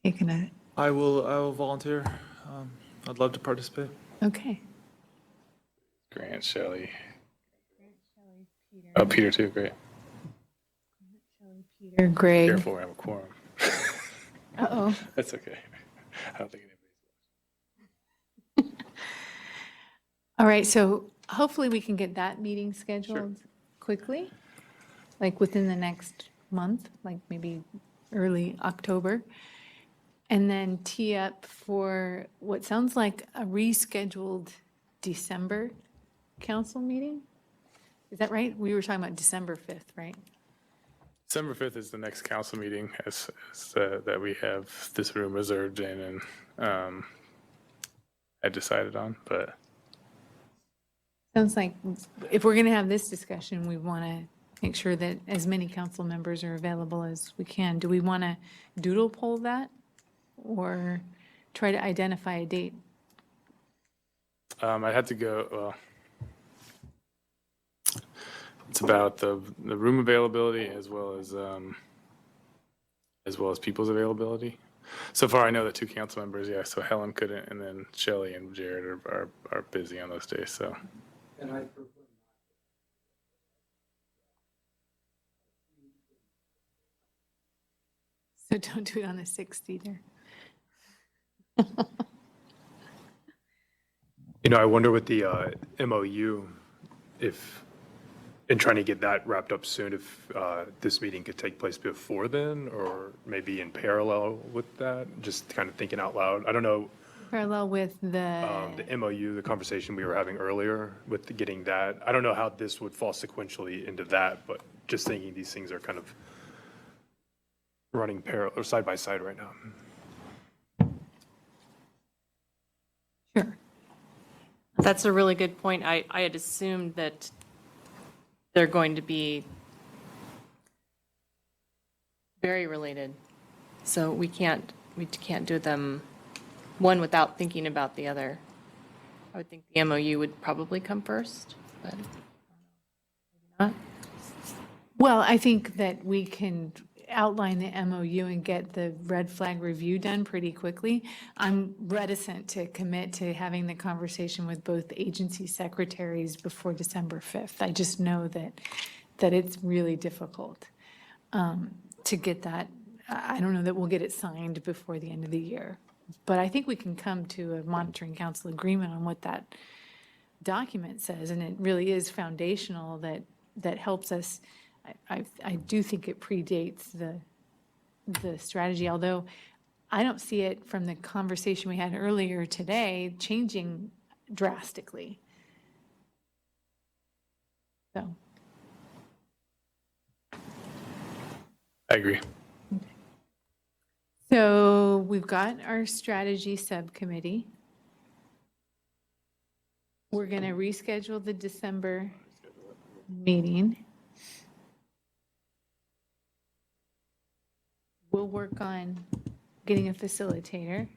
Taking it. I will volunteer. I'd love to participate. Okay. Grant, Shelly. Oh, Peter too, great. Peter, Greg. Careful, we have a quorum. Uh-oh. That's okay. I don't think anybody's. All right, so hopefully we can get that meeting scheduled quickly, like within the next month, like maybe early October. And then tee up for what sounds like a rescheduled December council meeting? Is that right? We were talking about December 5th, right? December 5th is the next council meeting that we have this room reserved in and I decided on, but. Sounds like if we're going to have this discussion, we want to make sure that as many council members are available as we can. Do we want to doodle poll that or try to identify a date? I'd have to go, well, it's about the room availability as well as people's availability. So far, I know that 2 council members, yeah, so Helen couldn't, and then Shelly and Jared are busy on those days, so. And I So don't do it on the 6th either. I wonder with the MOU, if, in trying to get that wrapped up soon, if this meeting could take place before then, or maybe in parallel with that, just kind of thinking out loud. I don't know, Parallel with the MOU, the conversation we were having earlier with getting that. I don't know how this would fall sequentially into that, but just thinking these things are kind of running parallel or side by side right now. That's a really good point. I had assumed that they're going to be very related. So we can't do them one without thinking about the other. I would think the MOU would probably come first, but maybe not. Well, I think that we can outline the MOU and get the red flag review done pretty quickly. I'm reticent to commit to having the conversation with both agency secretaries before December 5th. I just know that it's really difficult to get that. I don't know that we'll get it signed before the end of the year. But I think we can come to a monitoring council agreement on what that document says, and it really is foundational that helps us. I do think it predates the strategy, although I don't see it from the conversation we had earlier today changing drastically. So. I agree. So we've got our strategy subcommittee. We're going to reschedule the December meeting. We'll work on getting a facilitator.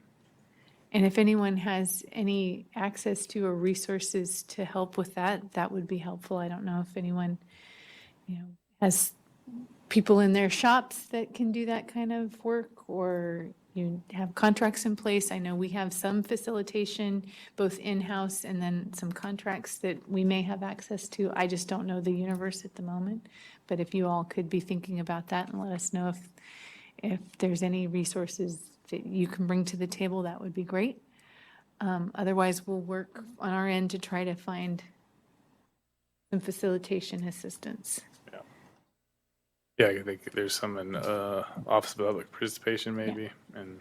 And if anyone has any access to or resources to help with that, that would be helpful. I don't know if anyone, has people in their shops that can do that kind of work, or you have contracts in place. I know we have some facilitation, both in-house and then some contracts that we may have access to. I just don't know the universe at the moment. But if you all could be thinking about that and let us know if there's any resources that you can bring to the table, that would be great. Otherwise, we'll work on our end to try to find some facilitation assistance. Yeah, I think there's some in Office of Public Participation maybe, and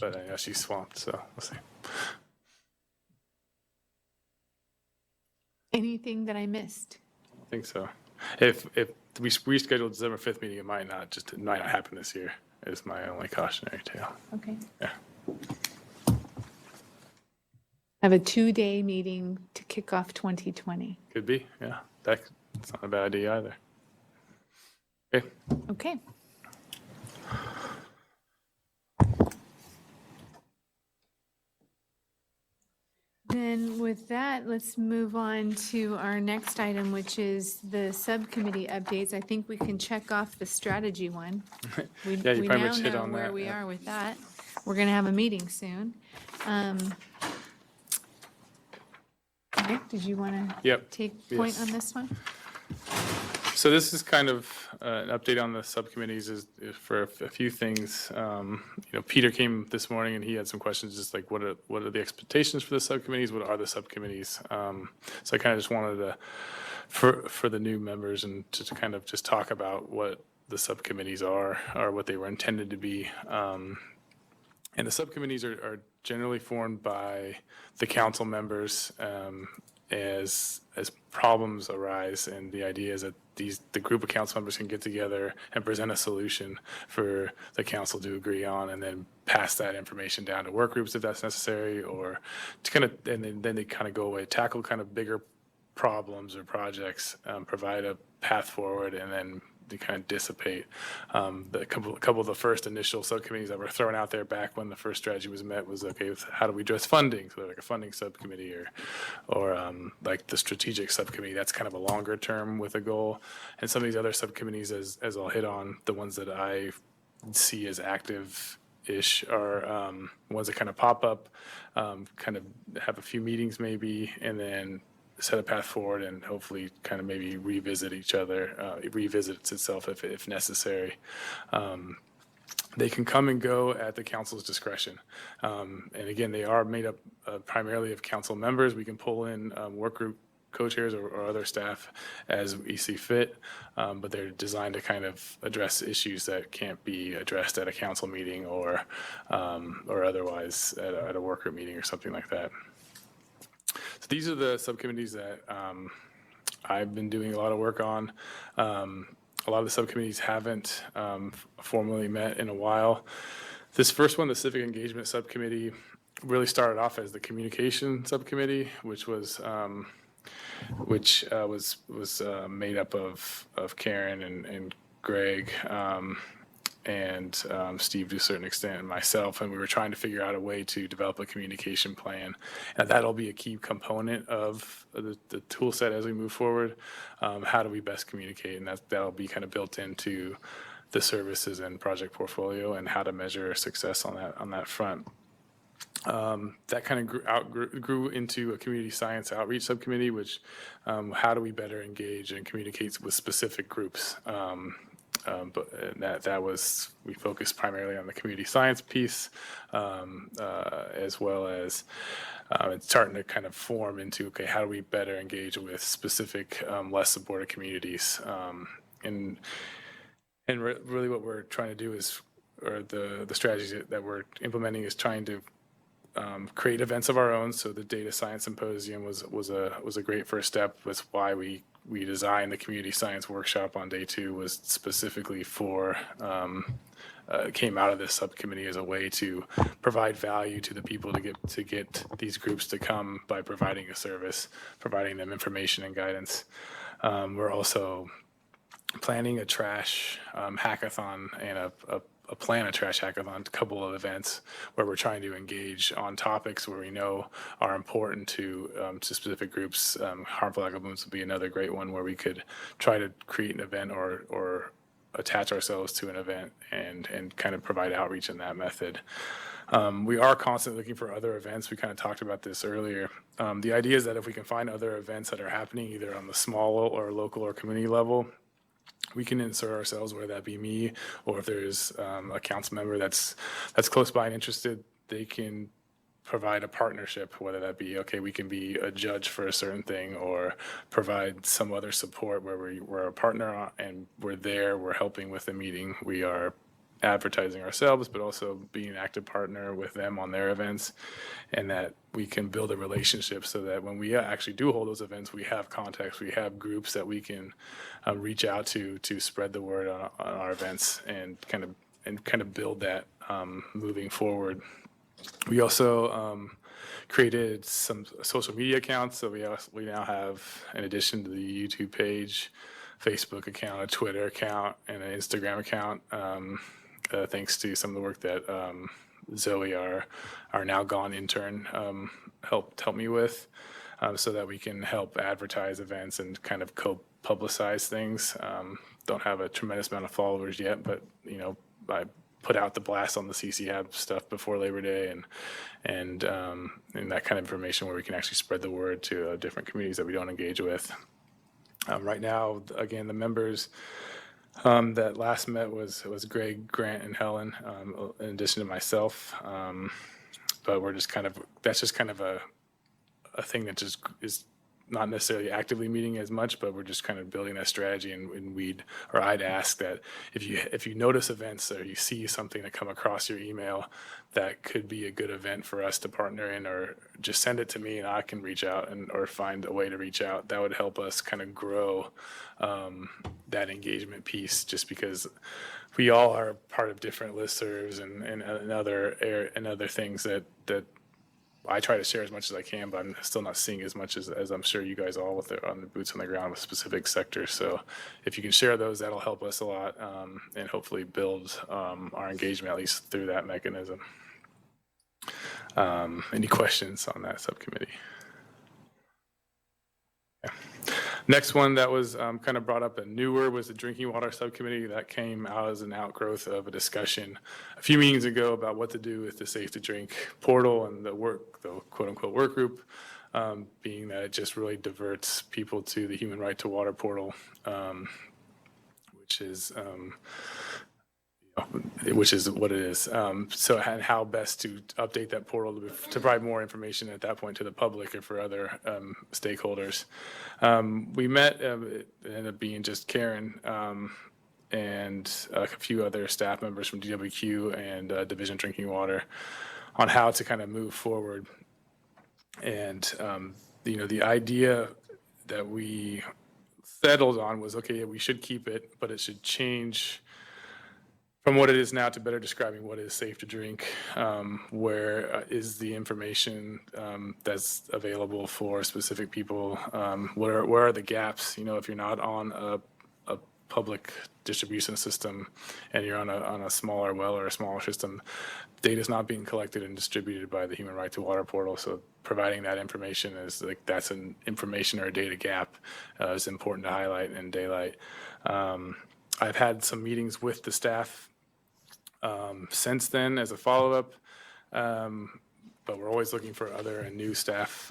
but I know she's swamped, so we'll see. Anything that I missed? I think so. If we reschedule December 5th meeting, it might not happen this year, is my only cautionary tale. Okay. Yeah. Have a 2-day meeting to kick off 2020. Could be, yeah. That's not a bad idea either. Okay. Okay. Then with that, let's move on to our next item, which is the subcommittee updates. I think we can check off the strategy one. We Yeah, you pretty now much hit know on where that, we yeah. are with that. We're going to have a meeting soon. Nick, did you want to take point on this one? So this is kind of an update on the subcommittees is for a few things. Peter came this morning and he had some questions, just like what are the expectations for the subcommittees? What are the subcommittees? So I kind of just wanted to, for the new members, and to kind of just talk about what the subcommittees are, or what they were intended to be. And the subcommittees are generally formed by the council members as problems arise, and the idea is that the group of council members can get together and present a solution for the council to agree on, and then pass that information down to work groups if that's necessary, or to kind of, and then they kind of go away, tackle kind of bigger problems or projects, provide a path forward, and then they kind of dissipate. A couple of the first initial subcommittees that were thrown out there back when the first strategy was met was, okay, how do we address funding? So like a funding subcommittee, or like the strategic subcommittee, that's kind of a longer term with a goal. And some of these other subcommittees, as I'll hit on, the ones that I see as active-ish are ones that kind of pop up, kind of have a few meetings maybe, and then set a path forward and hopefully kind of maybe revisit each other, revisits itself if necessary. They can come and go at the council's discretion. And again, they are made up primarily of council members. We can pull in work group co-chairs or other staff as we see fit, but they're designed to kind of address issues that can't be addressed at a council meeting or otherwise at a work group meeting or something like that. So these are the subcommittees that I've been doing a lot of work on. A lot of the subcommittees haven't formally met in a while. This first one, the Civic Engagement Subcommittee, really started off as the Communication Subcommittee, which was made up of Karen and Greg and Steve to a certain extent and myself, and we were trying to figure out a way to develop a communication plan. And that'll be a key component of the tool set as we move forward. How do we best communicate? And that'll be kind of built into the services and project portfolio and how to measure success on that front. That kind of grew into a community science outreach subcommittee, which how do we better engage and communicate with specific groups? But that was, we focused primarily on the community science piece, as well as it's starting to kind of form into, okay, how do we better engage with specific less supported communities? And really what we're trying to do is, or the strategies that we're implementing is trying to create events of our own. So the Data Science Symposium was a great first step. Was why we designed the Community Science Workshop on day 2 was specifically for, came out of this subcommittee as a way to provide value to the people to get these groups to come by providing a service, providing them information and guidance. We're also planning a trash hackathon and a plan a trash hackathon, a couple of events where we're trying to engage on topics where we know are important to specific groups. Harmful algal blooms would be another great one where we could try to create an event or attach ourselves to an event and kind of provide outreach in that method. We are constantly looking for other events. We kind of talked about this earlier. The idea is that if we can find other events that are happening either on the small or local or community level, we can insert ourselves, whether that be me or if there's a council member that's close by and interested, they can provide a partnership, whether that be, okay, we can be a judge for a certain thing or provide some other support where we're a partner and we're helping with the meeting. We are advertising ourselves, but also being an active partner with them on their events, and that we can build a relationship so that when we actually do hold those events, we have contacts, we have groups that we can reach out to spread the word on our events and kind of build that moving forward. We also created some social media accounts, so we now have, in addition to the YouTube page, Facebook account, a Twitter account, and an Instagram account. Thanks to some of the work that Zoe, our now gone intern, helped me with, so that we can help advertise events and kind of co-publicize things. Don't have a tremendous amount of followers yet, but I put out the blast on the CCHAB stuff before Labor Day and that kind of information where we can actually spread the word to different communities that we don't engage with. Right now, again, the members that last met was Greg, Grant, and Helen, in addition to myself. But that's just kind of a thing that just is not necessarily actively meeting as much, but we're just kind of building that strategy. And I'd ask that if you notice events or you see something that come across your email that could be a good event for us to partner in, or just send it to me and I can reach out or find a way to reach out. That would help us kind of grow that engagement piece, just because we all are part of different listservs and other things that I try to share as much as I can, but I'm still not seeing as much as I'm sure you guys all on the boots on the ground with specific sectors. So if you can share those, that'll help us a lot, and hopefully build our engagement, at least through that mechanism. Any questions on that subcommittee? Yeah. Next one that was kind of brought up and newer was the Drinking Water Subcommittee. That came out as an outgrowth of a discussion a few meetings ago about what to do with the Safe to Drink portal and the quote unquote work group, being that it just really diverts people to the Human Right to Water portal, which is which is what it is. So and how best to update that portal to provide more information at that point to the public or for other stakeholders. We met, it ended up being just Karen and a few other staff members from DWQ and Division Drinking Water on how to kind of move forward. And, the idea that we settled on was, okay, we should keep it, but it should change from what it is now to better describing what is safe to drink. Where is the information that's available for specific people? Where are the gaps? If you're not on a public distribution system and you're on a smaller well or a smaller system, data is not being collected and distributed by the Human Right to Water portal. So providing that information is that's an information or a data gap is important to highlight and daylight. I've had some meetings with the staff since then as a follow-up, but we're always looking for other and new staff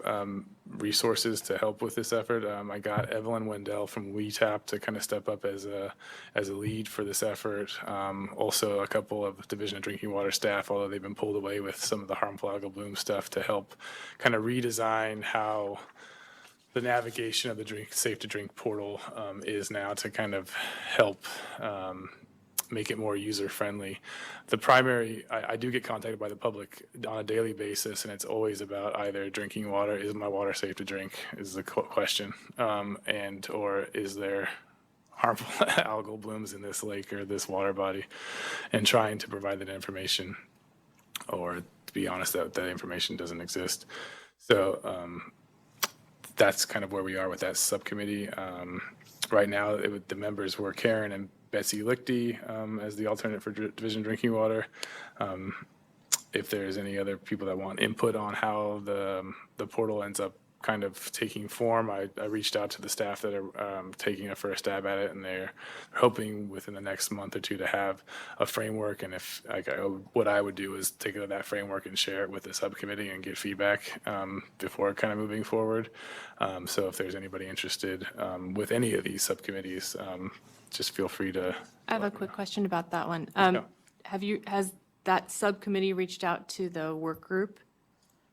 resources to help with this effort. I got Evelyn Wendell from U.S.EPA to kind of step up as a lead for this effort. Also a couple of Division of Drinking Water staff, although they've been pulled away with some of the harmful algal bloom stuff, to help kind of redesign how the navigation of the Safe to Drink portal is now to kind of help make it more user-friendly. The primary, I do get contacted by the public on a daily basis, and it's always about either drinking water, is my water safe to drink, is the question, or is there harmful algal blooms in this lake or this water body, and trying to provide that information, or to be honest, that information doesn't exist. So that's kind of where we are with that subcommittee. Right now, the members were Karen and Betsy Lichty as the alternate for Division Drinking Water. If there's any other people that want input on how the portal ends up kind of taking form, I reached out to the staff that are taking a first stab at it, and they're hoping within the next month or two to have a framework. And if what I would do is take that framework and share it with the subcommittee and get feedback before kind of moving forward. So if there's anybody interested with any of these subcommittees, just feel free to. I have a quick question about that one. Has that subcommittee reached out to the work group,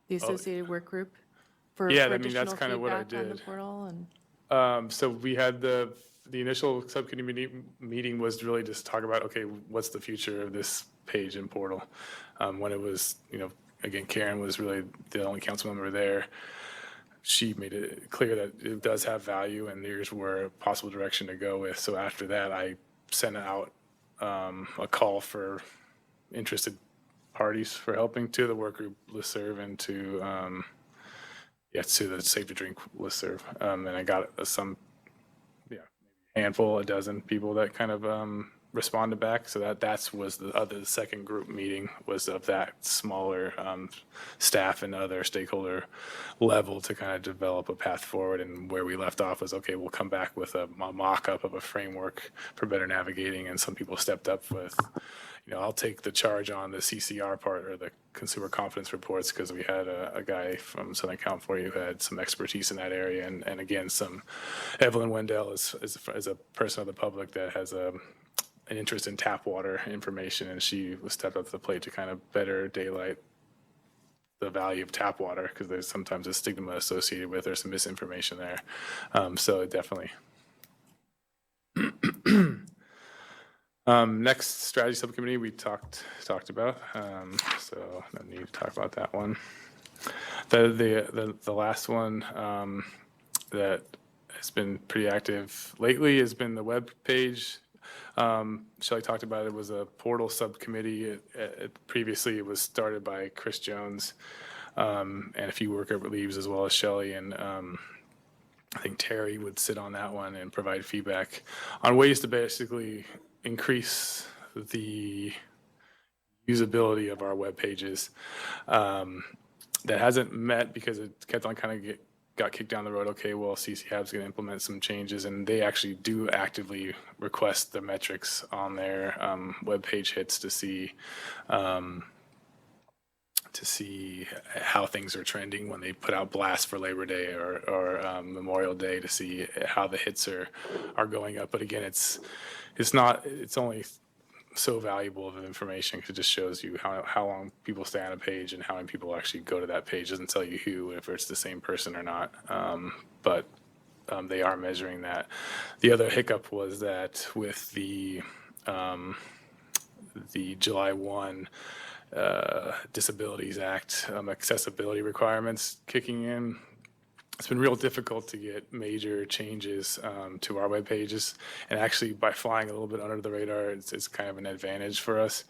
the associated work group? Yeah, for I mean, that's additional kind of what I feedback on the did. portal and- So we had the initial subcommittee meeting was really just talk about, okay, what's the future of this page and portal? When it was, again, Karen was really the only council member there. She made it clear that it does have value and here's where a possible direction to go with. So after that, I sent out a call for interested parties for helping to the work group listserv and to the Safe to Drink listserv. And I got a dozen people that kind of responded back. So that was the second group meeting was of that smaller staff and other stakeholder level to kind of develop a path forward. And where we left off was, okay, we'll come back with a mock-up of a framework for better navigating. And some people stepped up with, I'll take the charge on the CCR part or the consumer confidence reports, because we had a guy from Southern California who had some expertise in that area. And again, Evelyn Wendell is a person of the public that has an interest in tap water information, and she was stepped up to the plate to kind of better daylight the value of tap water, because there's sometimes a stigma associated with, or some misinformation there. So it definitely. Next strategy subcommittee we talked about, so no need to talk about that one. The last one that has been pretty active lately has been the web page. Shelly talked about it was a portal subcommittee. Previously, it was started by Chris Jones and a few worker leaves, as well as Shelly, and I think Terry would sit on that one and provide feedback on ways to basically increase the usability of our web pages. That hasn't met because it kept on kind of got kicked down the road. Okay, well, CCHAB's going to implement some changes, and they actually do actively request the metrics on their web page hits to see how things are trending when they put out blasts for Labor Day or Memorial Day, to see how the hits are going up. But again, it's only so valuable of information because it just shows you how long people stay on a page and how many people actually go to that page. It doesn't tell you who, if it's the same person or not. But they are measuring that. The other hiccup was that with the July 1 Disabilities Act accessibility requirements kicking in, it's been real difficult to get major changes to our web pages. And actually, by flying a little bit under the radar, it's kind of an advantage for us.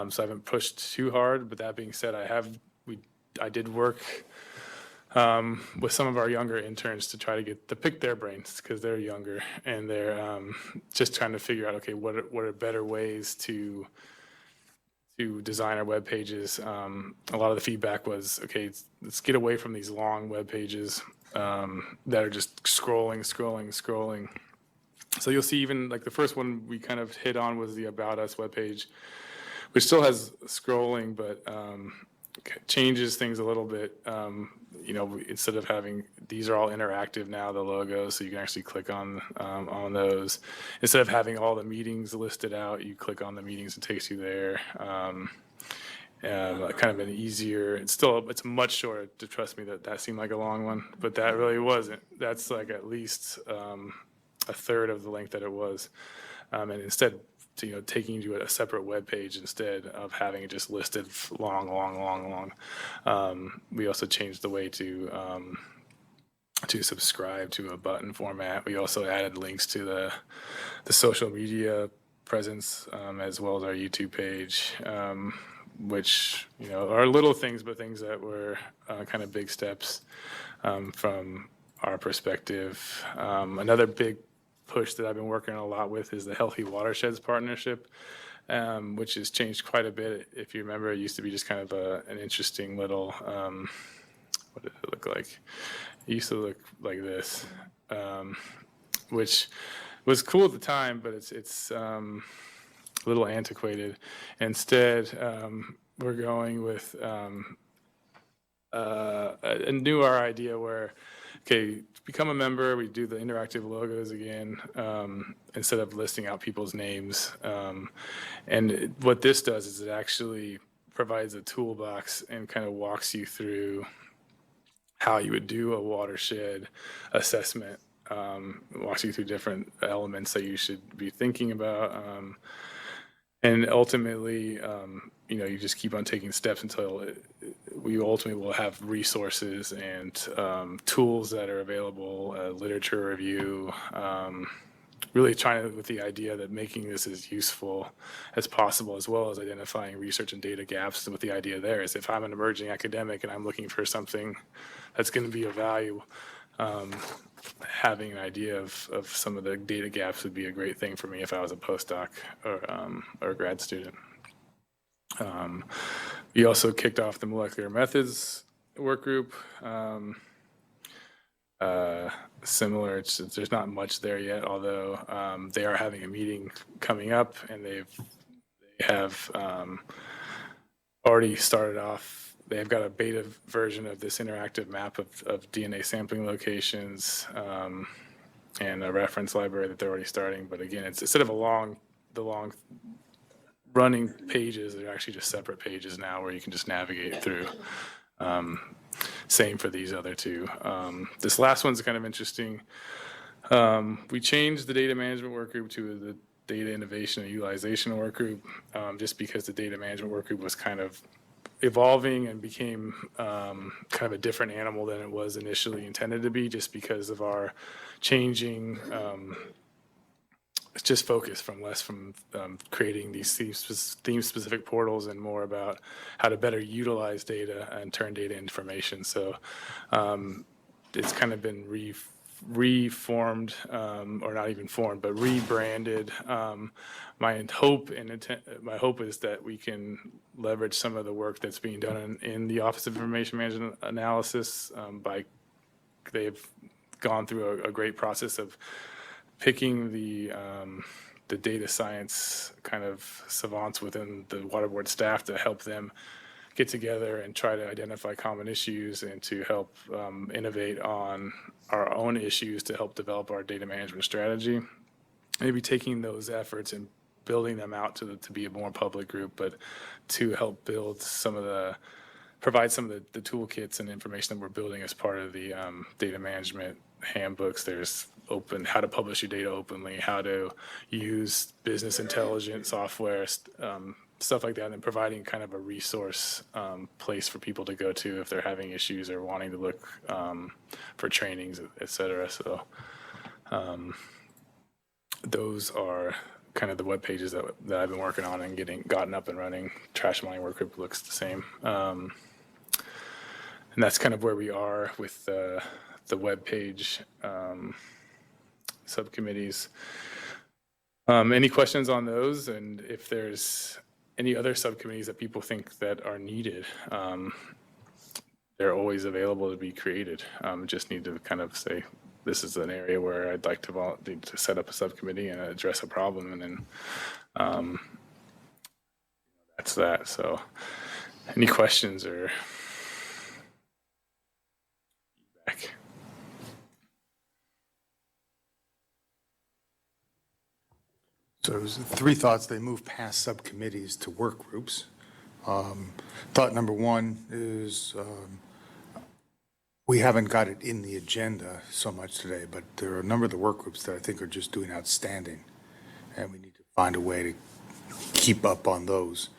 So I haven't pushed too hard. But that being said, I did work with some of our younger interns to try to pick their brains because they're younger and they're just trying to figure out, okay, what are better ways to design our web pages. A lot of the feedback was, okay, let's get away from these long web pages that are just scrolling. So you'll see even like the first one we kind of hit on was the About Us webpage, which still has scrolling, but changes things a little bit. Instead of having, these are all interactive now, the logos, so you can actually click on those. Instead of having all the meetings listed out, you click on the meetings and it takes you there. Kind of an easier, it's much shorter, to trust me, that seemed like a long one, but that really wasn't. That's like at least a third of the length that it was. And instead, taking you to a separate web page instead of having it just listed long. We also changed the way to subscribe to a button format. We also added links to the social media presence as well as our YouTube page, which are little things, but things that were kind of big steps from our perspective. Another big push that I've been working a lot with is the Healthy Watersheds Partnership, which has changed quite a bit. If you remember, it used to be just kind of an interesting little, what did it look like? It used to look like this, which was cool at the time, but it's a little antiquated. Instead, we're going with a newer idea where, okay, become a member, we do the interactive logos again, instead of listing out people's names. And what this does is it actually provides a toolbox and kind of walks you through how you would do a watershed assessment. Walks you through different elements that you should be thinking about. And ultimately, you just keep on taking steps until we ultimately will have resources and tools that are available, literature review, really trying with the idea that making this as useful as possible, as well as identifying research and data gaps. And with the idea there is if I'm an emerging academic and I'm looking for something that's going to be of value, having an idea of some of the data gaps would be a great thing for me if I was a postdoc or a grad student. We also kicked off the molecular methods work group. Similar, there's not much there yet, although they are having a meeting coming up, and they have already started off. They've got a beta version of this interactive map of DNA sampling locations and a reference library that they're already starting. But again, it's instead of the long running pages, they're actually just separate pages now where you can just navigate through. Same for these other two. This last one's kind of interesting. We changed the data management work group to the data innovation and utilization work group, just because the data management work group was kind of evolving and became kind of a different animal than it was initially intended to be, just because of our changing just focus from less from creating these theme-specific portals and more about how to better utilize data and turn data into information. So it's kind of been reformed, or not even formed, but rebranded. My hope is that we can leverage some of the work that's being done in the Office of Information Management Analysis. They've gone through a great process of picking the data science kind of savants within the water board staff to help them get together and try to identify common issues and to help innovate on our own issues to help develop our data management strategy. Maybe taking those efforts and building them out to be a more public group, but to help build provide some of the toolkits and information that we're building as part of the data management handbooks. There's how to publish your data openly, how to use business intelligence software, stuff like that, and providing kind of a resource place for people to go to if they're having issues or wanting to look for trainings, et cetera. So those are kind of the web pages that I've been working on and gotten up and running. Trash mining work group looks the same. And that's kind of where we are with the web page subcommittees. Any questions on those? And if there's any other subcommittees that people think that are needed, they're always available to be created. Just need to kind of say, this is an area where I'd like to set up a subcommittee and address a problem, and then that's that. So any questions or feedback? So it was 3 thoughts. They move past subcommittees to work groups. Thought number 1 is we haven't got it in the agenda so much today, but there are a number of the work groups that I think are just doing outstanding, and we need to find a way to keep up on those.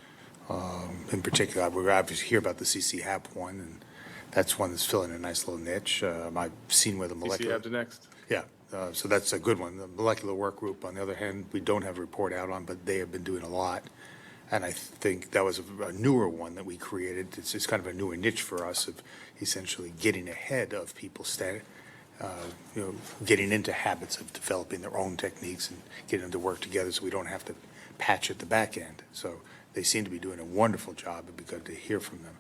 In particular, we're obviously hear about the CCHAB one, and that's one that's filling a nice little niche. I've seen where the molecular... CCHAB next? Yeah, so that's a good one. The molecular work group, on the other hand, we don't have a report out on, but they have been doing a lot. And I think that was a newer one that we created. It's kind of a newer niche for us of essentially getting ahead of people, getting into habits of developing their own techniques and getting them to work together so we don't have to patch at the back end. So they seem to be doing a wonderful job. It'd be good to hear from them.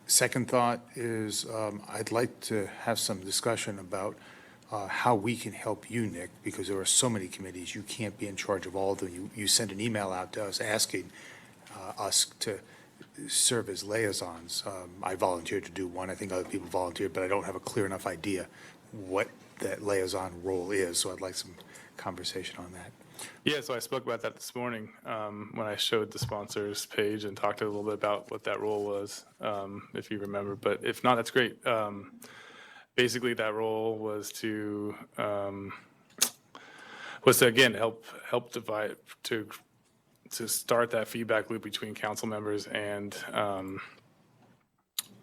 Second thought is I'd like to have some discussion about how we can help you, Nick, because there are so many committees. You can't be in charge of all of them. You sent an email out to us asking us to serve as liaisons. I volunteered to do one. I think other people volunteered, but I don't have a clear enough idea what that liaison role is, so I'd like some conversation on that. Yeah, so I spoke about that this morning when I showed the sponsors page and talked a little bit about what that role was, if you remember. But if not, that's great. Basically, that role was to again help divide to start that feedback loop between council members and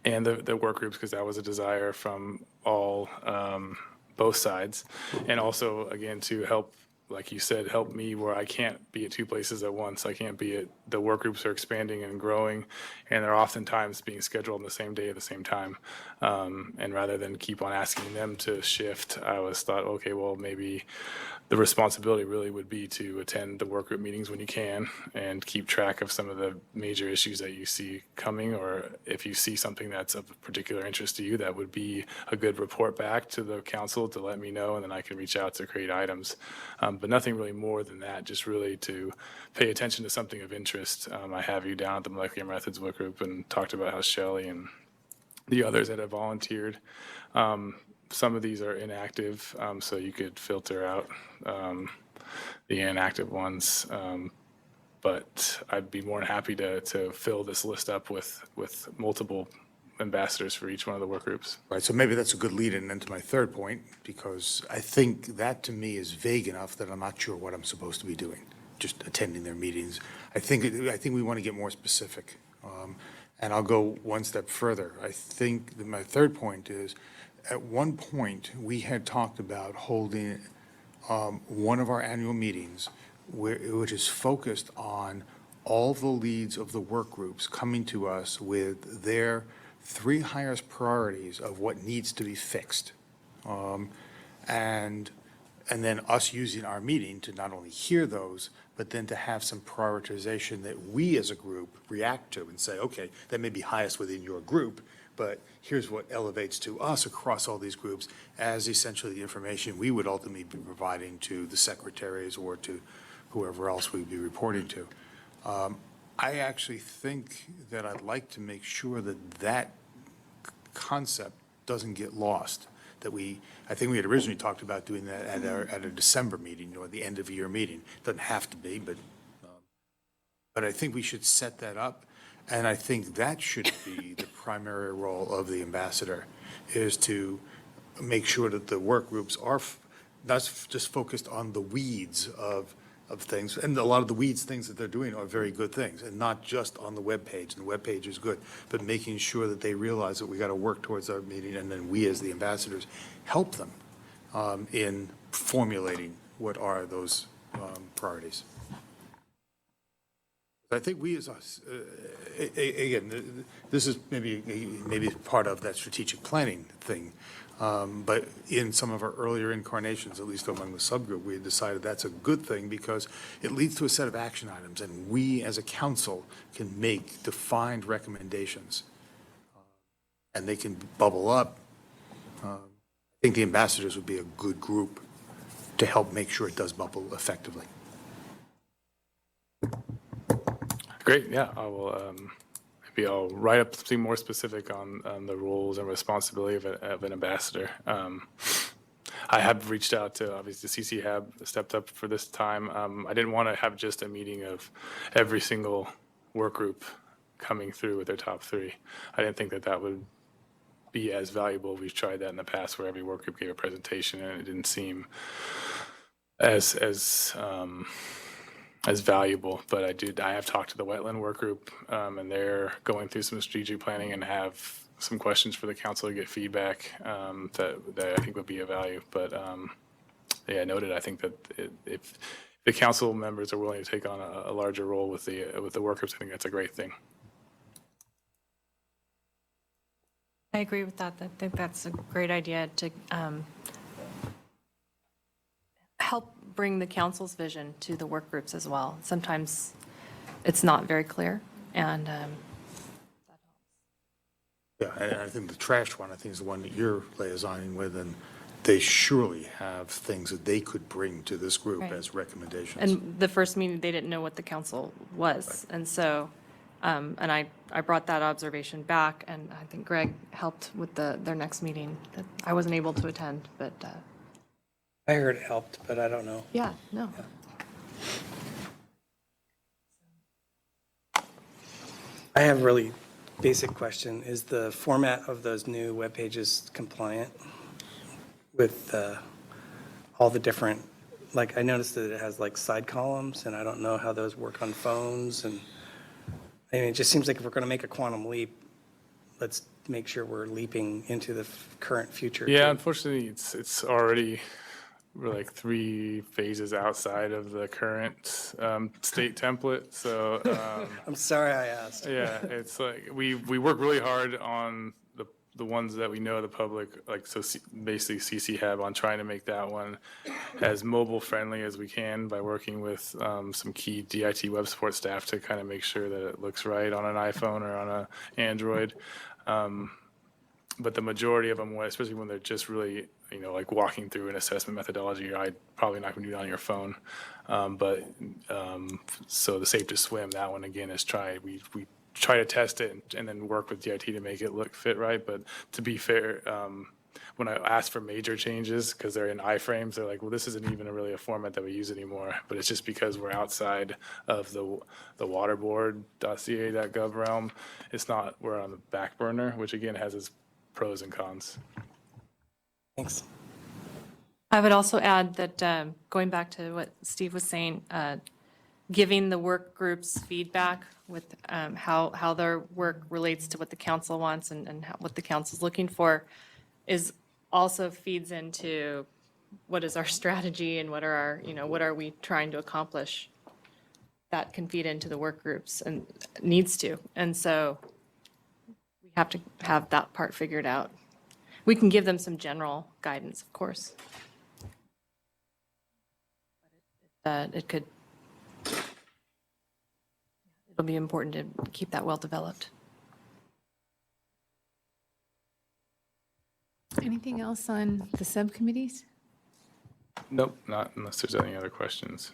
the work groups, because that was a desire from both sides, and also again to help, like you said, help me where I can't be at 2 places at once. I can't be at, the work groups are expanding and growing, and they're oftentimes being scheduled on the same day at the same time. And rather than keep on asking them to shift, I thought, okay, well, maybe the responsibility really would be to attend the work group meetings when you can and keep track of some of the major issues that you see coming, or if you see something that's of particular interest to you, that would be a good report back to the council to let me know, and then I can reach out to create items. But nothing really more than that, just really to pay attention to something of interest. I have you down at the Molecular Methods Work Group and talked about how Shelly and the others that have volunteered. Some of these are inactive, so you could filter out the inactive ones. But I'd be more than happy to fill this list up with multiple ambassadors for each one of the work groups. Right, so maybe that's a good lead-in into my third point, because I think that to me is vague enough that I'm not sure what I'm supposed to be doing, just attending their meetings. I think we want to get more specific. And I'll go one step further. I think that my third point is, at one point, we had talked about holding one of our annual meetings which is focused on all the leads of the work groups coming to us with their 3 highest priorities of what needs to be fixed. And then us using our meeting to not only hear those, but then to have some prioritization that we as a group react to and say, okay, that may be highest within your group, but here's what elevates to us across all these groups as essentially the information we would ultimately be providing to the secretaries or to whoever else we'd be reporting to. I actually think that I'd like to make sure that that concept doesn't get lost, that I think we had originally talked about doing that at a December meeting, or the end of year meeting. Doesn't have to be, but I think we should set that up. And I think that should be the primary role of the ambassador, is to make sure that the work groups are not just focused on the weeds of things. And a lot of the weeds things that they're doing are very good things, and not just on the webpage. And the webpage is good, but making sure that they realize that we got to work towards our meeting, and then we as the ambassadors help them in formulating what are those priorities. I think we as us, again, this is maybe part of that strategic planning thing. But in some of our earlier incarnations, at least among the subgroup, we had decided that's a good thing because it leads to a set of action items, and we as a council can make defined recommendations, and they can bubble up. I think the ambassadors would be a good group to help make sure it does bubble effectively. Great, yeah, I will, maybe I'll write up something more specific on the roles and responsibility of an ambassador. I have reached out to, obviously, CCHAB stepped up for this time. I didn't want to have just a meeting of every single work group coming through with their top 3. I didn't think that would be as valuable. We've tried that in the past where every work group gave a presentation, and it didn't seem as valuable, but I have talked to the wetland work group, and they're going through some strategic planning and have some questions for the council to get feedback that I think would be of value. But yeah, noted. I think that if the council members are willing to take on a larger role with the work groups, I think that's a great thing. I agree with that. I think that's a great idea to help bring the council's vision to the work groups as well. Sometimes it's not very clear, and Yeah, and I think the trash one, I think, is the one that you're liaisoning with, and they surely have things that they could bring to this group Right. as recommendations. and the first meeting, they didn't know what the council was. And so, and I brought that observation back, and I think Greg helped with their next meeting. That I wasn't able to attend, but I heard it helped, but I don't know. yeah, no. I have a really basic question. Is the format of those new web pages compliant with all the different, like I noticed that it has like side columns, and I don't know how those work on phones. And I mean, it just seems like if we're going to make a quantum leap, let's make sure we're leaping into the current future. Yeah, too. unfortunately, it's already, we're like 3 phases outside of the current state template. So I'm sorry I asked. yeah, it's like we work really hard on the ones that we know the public, like, so basically CCHAB, on trying to make that one as mobile friendly as we can by working with some key DIT web support staff to kind of make sure that it looks right on an iPhone or on an Android. But the majority of them, especially when they're just really, like walking through an assessment methodology, I'd probably not going to do it on your phone. So the Safe to Swim, that one again is we try to test it and then work with DIT to make it look fit right. But to be fair, when I ask for major changes, because they're in iframes, they're like, well, this isn't even really a format that we use anymore. But it's just because we're outside of the waterboard.ca.gov realm. It's not, we're on the back burner, which again has its pros and cons. Thanks. I would also add that, going back to what Steve was saying, giving the work groups feedback with how their work relates to what the council wants and what the council's looking for also feeds into what is our strategy and what are we trying to accomplish. That can feed into the work groups and needs to. And so we have to have that part figured out. We can give them some general guidance, of course. It'll be important to keep that well developed. Anything else on the subcommittees? Nope, not unless there's any other questions.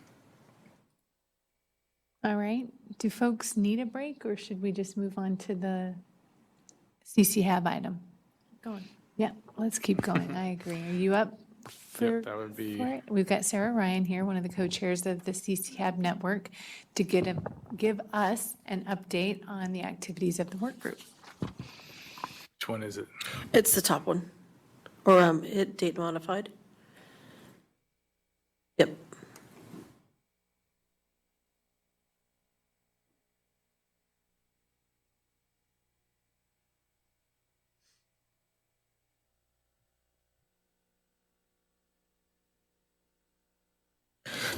All right. Do folks need a break, or should we just move on to the CCHAB item? Go on. Yeah, let's keep going. I agree. Are you up for, Yep, that would be- for it? We've got Sarah Ryan here, one of the co-chairs of the CCHAB network, to give us an update on the activities of the work group. Which one is it? It's the top one. Or hit date modified. Yep.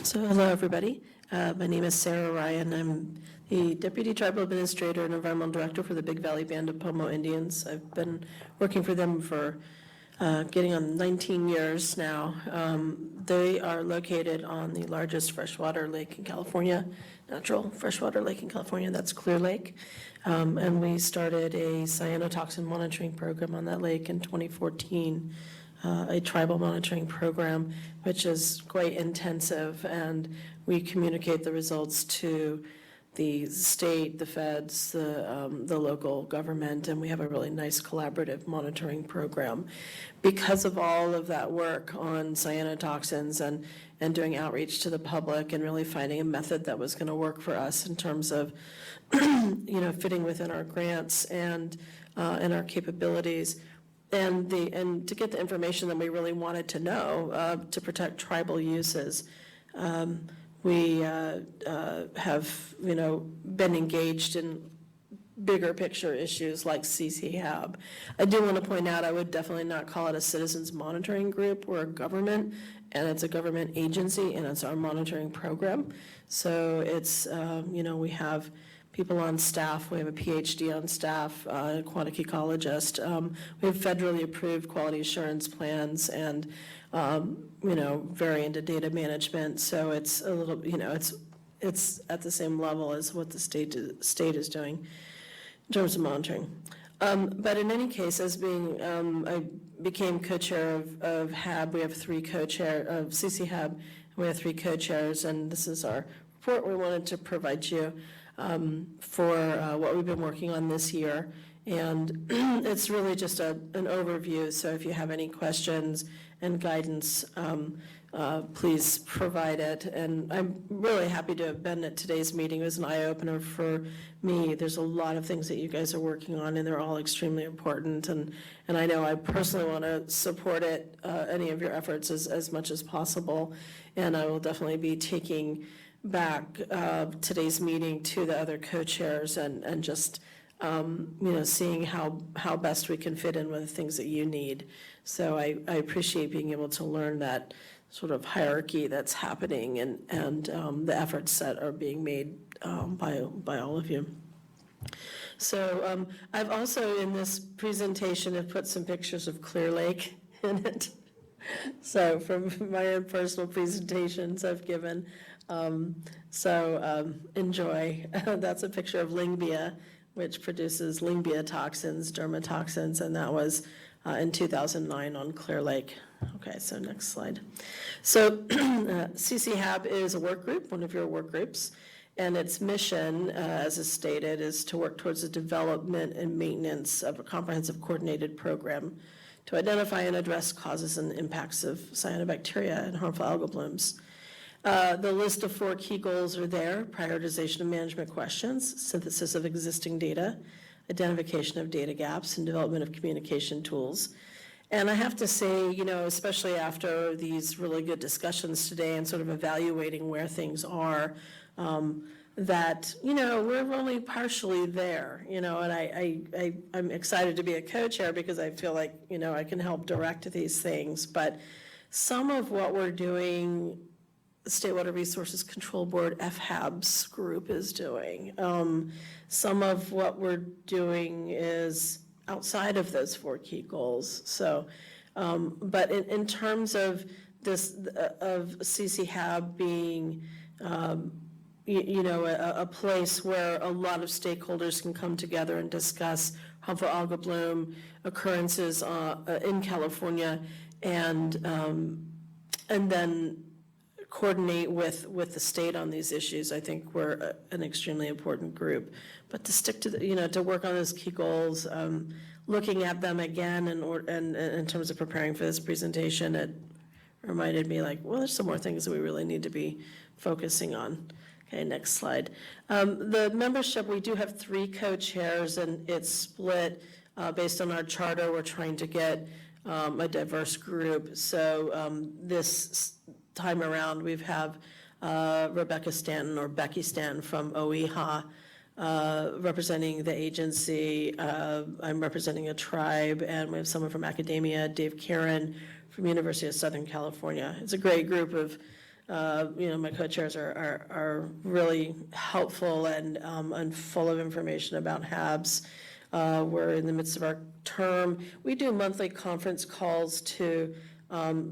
So hello, everybody. My name is Sarah Ryan. I'm the Deputy Tribal Administrator and Environmental Director for the Big Valley Band of Pomo Indians. I've been working for them for getting on 19 years now. They are located on the largest freshwater lake in California, natural freshwater lake in California, that's Clear Lake. And we started a cyanotoxin monitoring program on that lake in 2014. A tribal monitoring program, which is quite intensive, and we communicate the results to the state, the feds, the local government, and we have a really nice collaborative monitoring program. Because of all of that work on cyanotoxins and doing outreach to the public and really finding a method that was going to work for us in terms of fitting within our grants and our capabilities, and to get the information that we really wanted to know to protect tribal uses. We have, been engaged in bigger picture issues like CCHAB. I do want to point out, I would definitely not call it a citizens monitoring group. We're a government, and it's a government agency, and it's our monitoring program. So it's, we have people on staff. We have a PhD on staff, an aquatic ecologist. We have federally approved quality assurance plans and, very into data management. So it's a little, it's at the same level as what the state is doing in terms of monitoring. But in any case, as being, I became co-chair of HAB. We have three co-chair of CCHAB. We have three co-chairs, and this is our report we wanted to provide you for what we've been working on this year. And it's really just an overview, so if you have any questions and guidance, please provide it. And I'm really happy to have been at today's meeting. It was an eye-opener for me. There's a lot of things that you guys are working on, and they're all extremely important. And I know I personally want to support it, any of your efforts as much as possible. And I will definitely be taking back today's meeting to the other co-chairs and just seeing how best we can fit in with the things that you need. So I appreciate being able to learn that sort of hierarchy that's happening and the efforts that are being made by all of you. So I've also in this presentation have put some pictures of Clear Lake in it. So from my own personal presentations I've given. Enjoy. That's a picture of Lingbia, which produces Lingbia toxins, dermatoxins, and that was in 2009 on Clear Lake. Okay, so next slide. So CCHAB is a work group, one of your work groups, and its mission, as is stated, is to work towards the development and maintenance of a comprehensive coordinated program to identify and address causes and impacts of cyanobacteria and harmful algal blooms. The list of 4 key goals are there: prioritization of management questions, synthesis of existing data, identification of data gaps, and development of communication tools. And I have to say, especially after these really good discussions today and sort of evaluating where things are, that, we're only partially there, and I'm excited to be a co-chair because I feel like, I can help direct these things. But some of what we're doing, the State Water Resources Control Board, FHAB's group is doing. Some of what we're doing is outside of those 4 key goals. So, but in terms of this, of CCHAB being, a place where a lot of stakeholders can come together and discuss harmful algal bloom occurrences in California, and then coordinate with the state on these issues. I think we're an extremely important group. But to stick to to work on those key goals, looking at them again and in terms of preparing for this presentation, it reminded me like, well, there's some more things that we really need to be focusing on. Okay, next slide. The membership, we do have 3 co-chairs, and it's split based on our charter. We're trying to get a diverse group. So this time around, we have Rebecca Stanton, or Becky Stanton from OEHA, representing the agency. I'm representing a tribe, and we have someone from academia, Dave Karen from University of Southern California. It's a great group of, my co-chairs are really helpful and full of information about HABs. We're in the midst of our term. We do monthly conference calls to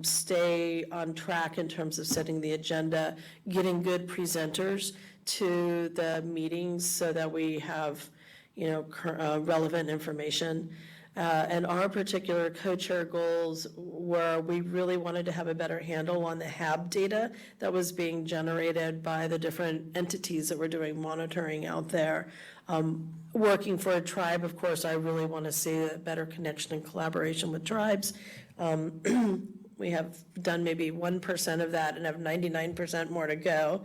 stay on track in terms of setting the agenda, getting good presenters to the meetings so that we have, relevant information. And our particular co-chair goals were we really wanted to have a better handle on the HAB data that was being generated by the different entities that were doing monitoring out there. Working for a tribe, of course, I really want to see a better connection and collaboration with tribes. We have done maybe 1% of that and have 99% more to go.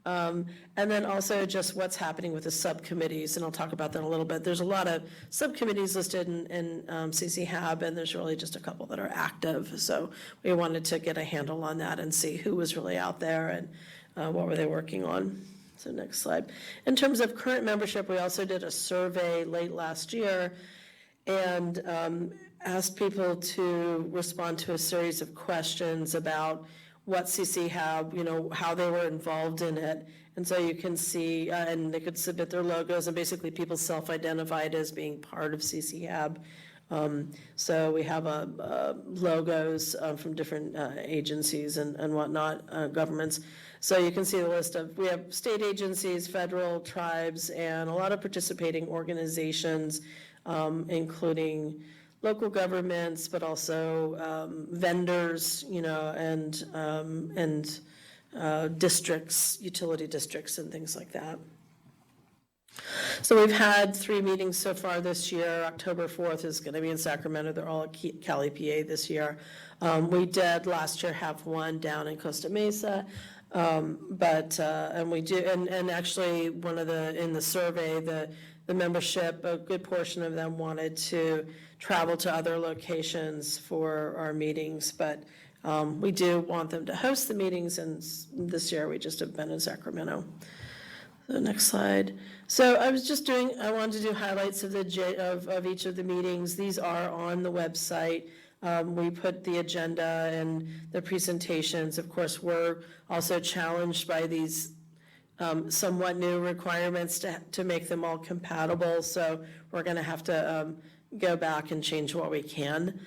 And then also just what's happening with the subcommittees, and I'll talk about that in a little bit. There's a lot of subcommittees listed in CCHAB, and there's really just a couple that are active. So we wanted to get a handle on that and see who was really out there and what were they working on. So next slide. In terms of current membership, we also did a survey late last year and asked people to respond to a series of questions about what CCHAB, how they were involved in it. And so you can see, and they could submit their logos, and basically people self-identified as being part of CCHAB. So we have logos from different agencies and whatnot, governments. So you can see the list of, we have state agencies, federal, tribes, and a lot of participating organizations, including local governments, but also vendors, and districts, utility districts, and things like that. So we've had 3 meetings so far this year. October 4th is going to be in Sacramento. They're all at CalEPA this year. We did last year have one down in Costa Mesa. And we do, and actually one of in the survey, the membership, a good portion of them wanted to travel to other locations for our meetings, but we do want them to host the meetings, and this year we just have been in Sacramento. The next slide. So I wanted to do highlights of each of the meetings. These are on the website. We put the agenda and the presentations. Of course, we're also challenged by these somewhat new requirements to make them all compatible. So we're going to have to go back and change what we can.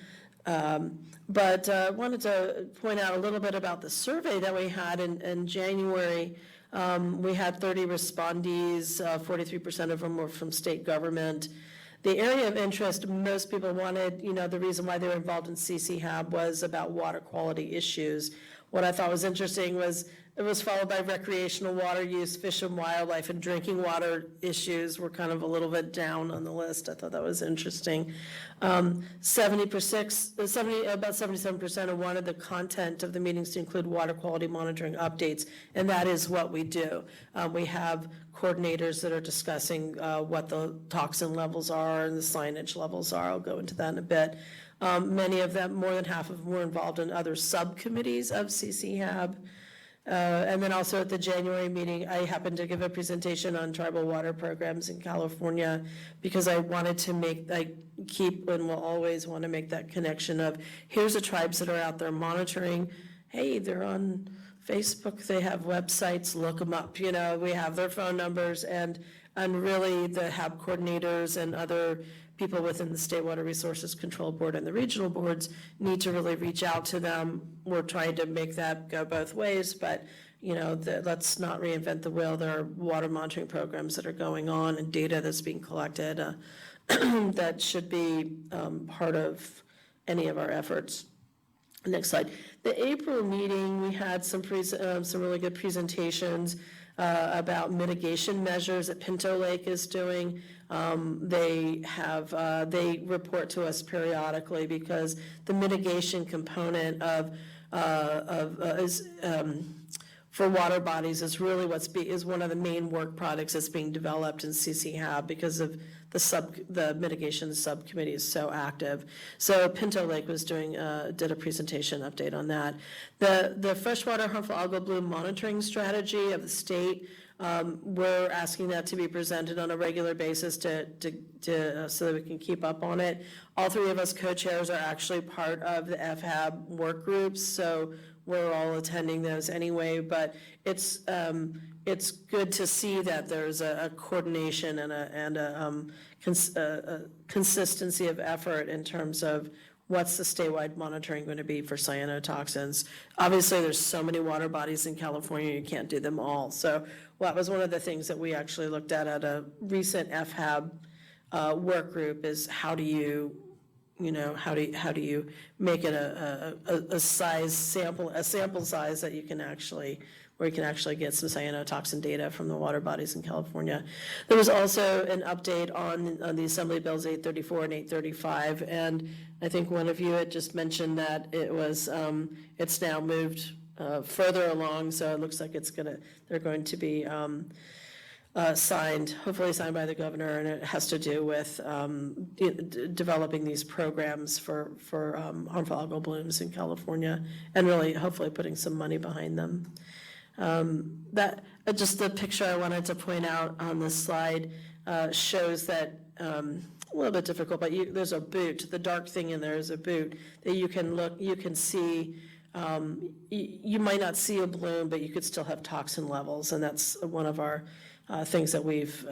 But I wanted to point out a little bit about the survey that we had in January. We had 30 respondees, 43% of them were from state government. The area of interest most people wanted, the reason why they were involved in CCHAB was about water quality issues. What I thought was interesting was it was followed by recreational water use, fish and wildlife, and drinking water issues were kind of a little bit down on the list. I thought that was interesting. About 77% of wanted the content of the meetings to include water quality monitoring updates, and that is what we do. We have coordinators that are discussing what the toxin levels are and the signage levels are. I'll go into that in a bit. Many of them, more than half of them, were involved in other subcommittees of CCHAB. And then also at the January meeting, I happened to give a presentation on tribal water programs in California because I wanted to keep and will always want to make that connection of here's the tribes that are out there monitoring. Hey, they're on Facebook, they have websites, look them up. We have their phone numbers, and really the HAB coordinators and other people within the State Water Resources Control Board and the regional boards need to really reach out to them. We're trying to make that go both ways, but let's not reinvent the wheel. There are water monitoring programs that are going on and data that's being collected that should be part of any of our efforts. Next slide. The April meeting, we had some really good presentations about mitigation measures that Pinto Lake is doing. They report to us periodically because the mitigation component for water bodies is really is one of the main work products that's being developed in CCHAB because of the mitigation subcommittee is so active. So Pinto Lake did a presentation update on that. The freshwater harmful algal bloom monitoring strategy of the state, we're asking that to be presented on a regular basis so that we can keep up on it. All three of us co-chairs are actually part of the FHAB work groups, so we're all attending those anyway, but it's good to see that there's a coordination and a consistency of effort in terms of what's the statewide monitoring going to be for cyanotoxins. Obviously, there's so many water bodies in California, you can't do them all. So that was one of the things that we actually looked at a recent FHAB work group is how do you make it a sample size that you can actually get some cyanotoxin data from the water bodies in California. There was also an update on the Assembly Bills 834 and 835, and I think one of you had just mentioned that it's now moved further along, so it looks like they're going to be hopefully signed by the governor, and it has to do with developing these programs for harmful algal blooms in California, and really hopefully putting some money behind them. Just the picture I wanted to point out on this slide shows that a little bit difficult, but there's a boot. The dark thing in there is a boot that you can see. You might not see a bloom, but you could still have toxin levels, and that's one of our things that we've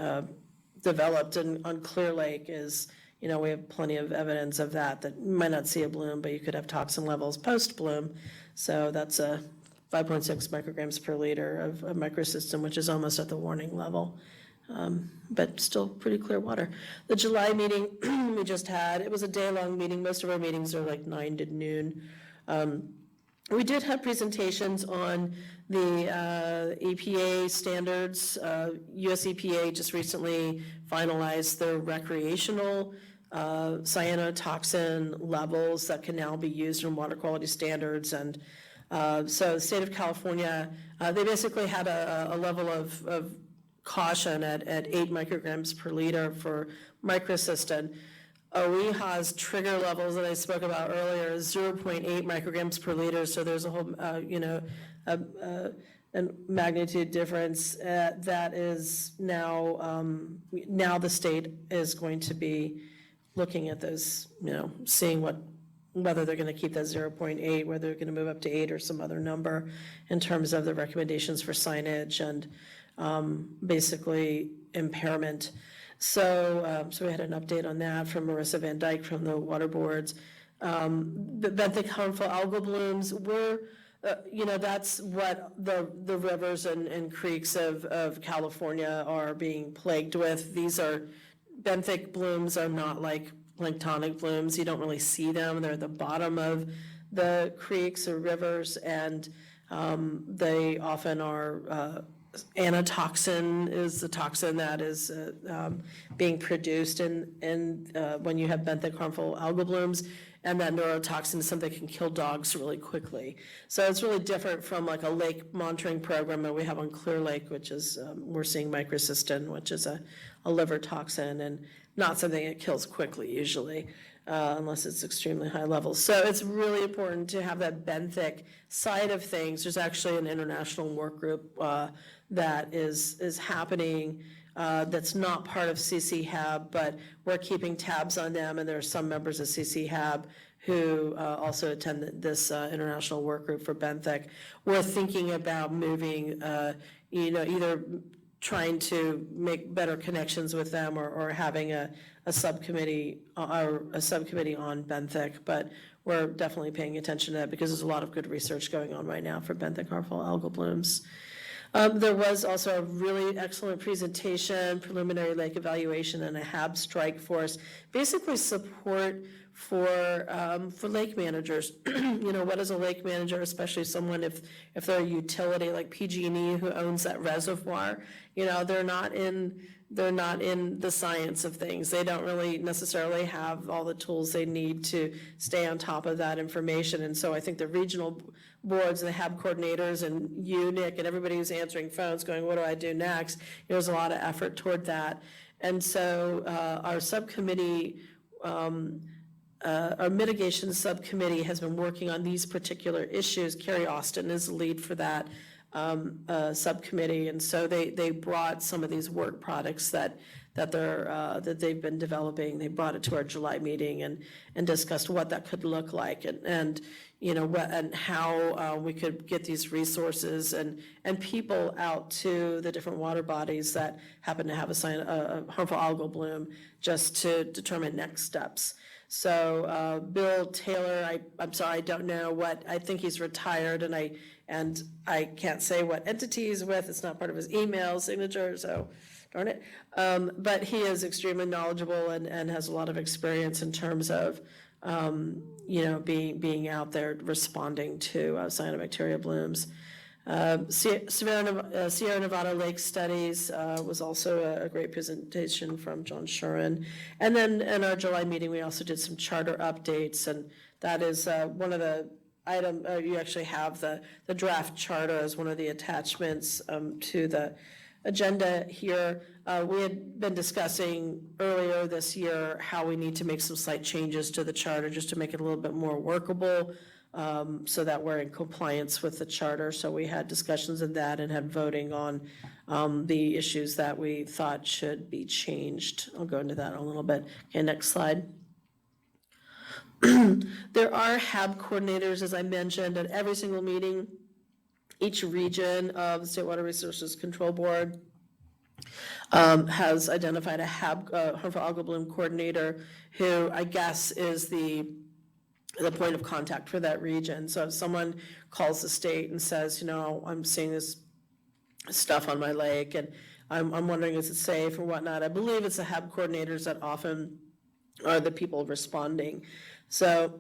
developed on Clear Lake is, we have plenty of evidence of that you might not see a bloom, but you could have toxin levels post-bloom. So that's a 5.6 micrograms per liter of a microsystem, which is almost at the warning level, but still pretty clear water. The July meeting we just had, it was a day-long meeting. Most of our meetings are like 9 to noon. We did have presentations on the EPA standards. U.S.EPA just recently finalized their recreational cyanotoxin levels that can now be used in water quality standards. And so the state of California, they basically had a level of caution at 8 micrograms per liter for microcystin. OEHA's trigger levels that I spoke about earlier is 0.8 micrograms per liter, so there's a whole, a magnitude difference that is now the state is going to be looking at those, seeing whether they're going to keep that 0.8, whether they're going to move up to 8 or some other number in terms of the recommendations for signage and basically impairment. So we had an update on that from Marissa Van Dyke from the water boards. The benthic harmful algal blooms that's what the rivers and creeks of California are being plagued with. Benthic blooms are not like planktonic blooms. You don't really see them. They're at the bottom of the creeks or rivers, and they often are anatoxin is the toxin that is being produced when you have benthic harmful algal blooms, and that neurotoxin is something that can kill dogs really quickly. So it's really different from like a lake monitoring program that we have on Clear Lake, which is we're seeing microcystin, which is a liver toxin and not something that kills quickly usually. Unless it's extremely high levels. So it's really important to have that benthic side of things. There's actually an international work group that is happening that's not part of CCHAB, but we're keeping tabs on them, and there are some members of CCHAB who also attend this international work group for benthic. We're thinking about moving, either trying to make better connections with them or having a subcommittee on benthic, but we're definitely paying attention to that because there's a lot of good research going on right now for benthic harmful algal blooms. There was also a really excellent presentation, preliminary lake evaluation, and a HAB strike force, basically support for lake managers. You know, what is a lake manager, especially someone if they're a utility like PG&E who owns that reservoir? You know, they're not in the science of things. They don't really necessarily have all the tools they need to stay on top of that information. And so I think the regional boards and the HAB coordinators and you, Nick, and everybody who's answering phones going, what do I do next? There's a lot of effort toward that. And so our subcommittee, our mitigation subcommittee has been working on these particular issues. Carrie Austin is the lead for that subcommittee, and so they brought some of these work products that they've been developing. They brought it to our July meeting and discussed what that could look like and you know what and how we could get these resources and people out to the different water bodies that happen to have a harmful algal bloom, just to determine next steps. So Bill Taylor, I'm sorry, I don't know what, I think he's retired, and I can't say what entity he's with. It's not part of his email signature, so darn it. But he is extremely knowledgeable and has a lot of experience in terms of, you know, being out there responding to cyanobacteria blooms. Sierra Nevada Lake Studies was also a great presentation from John Shuren. And then in our July meeting, we also did some charter updates, and that is one of the item, you actually have the draft charter as one of the attachments to the agenda here. We had been discussing earlier this year how we need to make some slight changes to the charter just to make it a little bit more workable, so that we're in compliance with the charter. So we had discussions of that and had voting on the issues that we thought should be changed. I'll go into that in a little bit. Okay, next slide. There are HAB coordinators, as I mentioned, at every single meeting. Each region of the State Water Resources Control Board has identified a HAB, harmful algal bloom coordinator, who I guess is the point of contact for that region. So if someone calls the state and says, you know, I'm seeing this stuff on my lake and I'm wondering, is it safe or whatnot? I believe it's the HAB coordinators that often are the people responding. So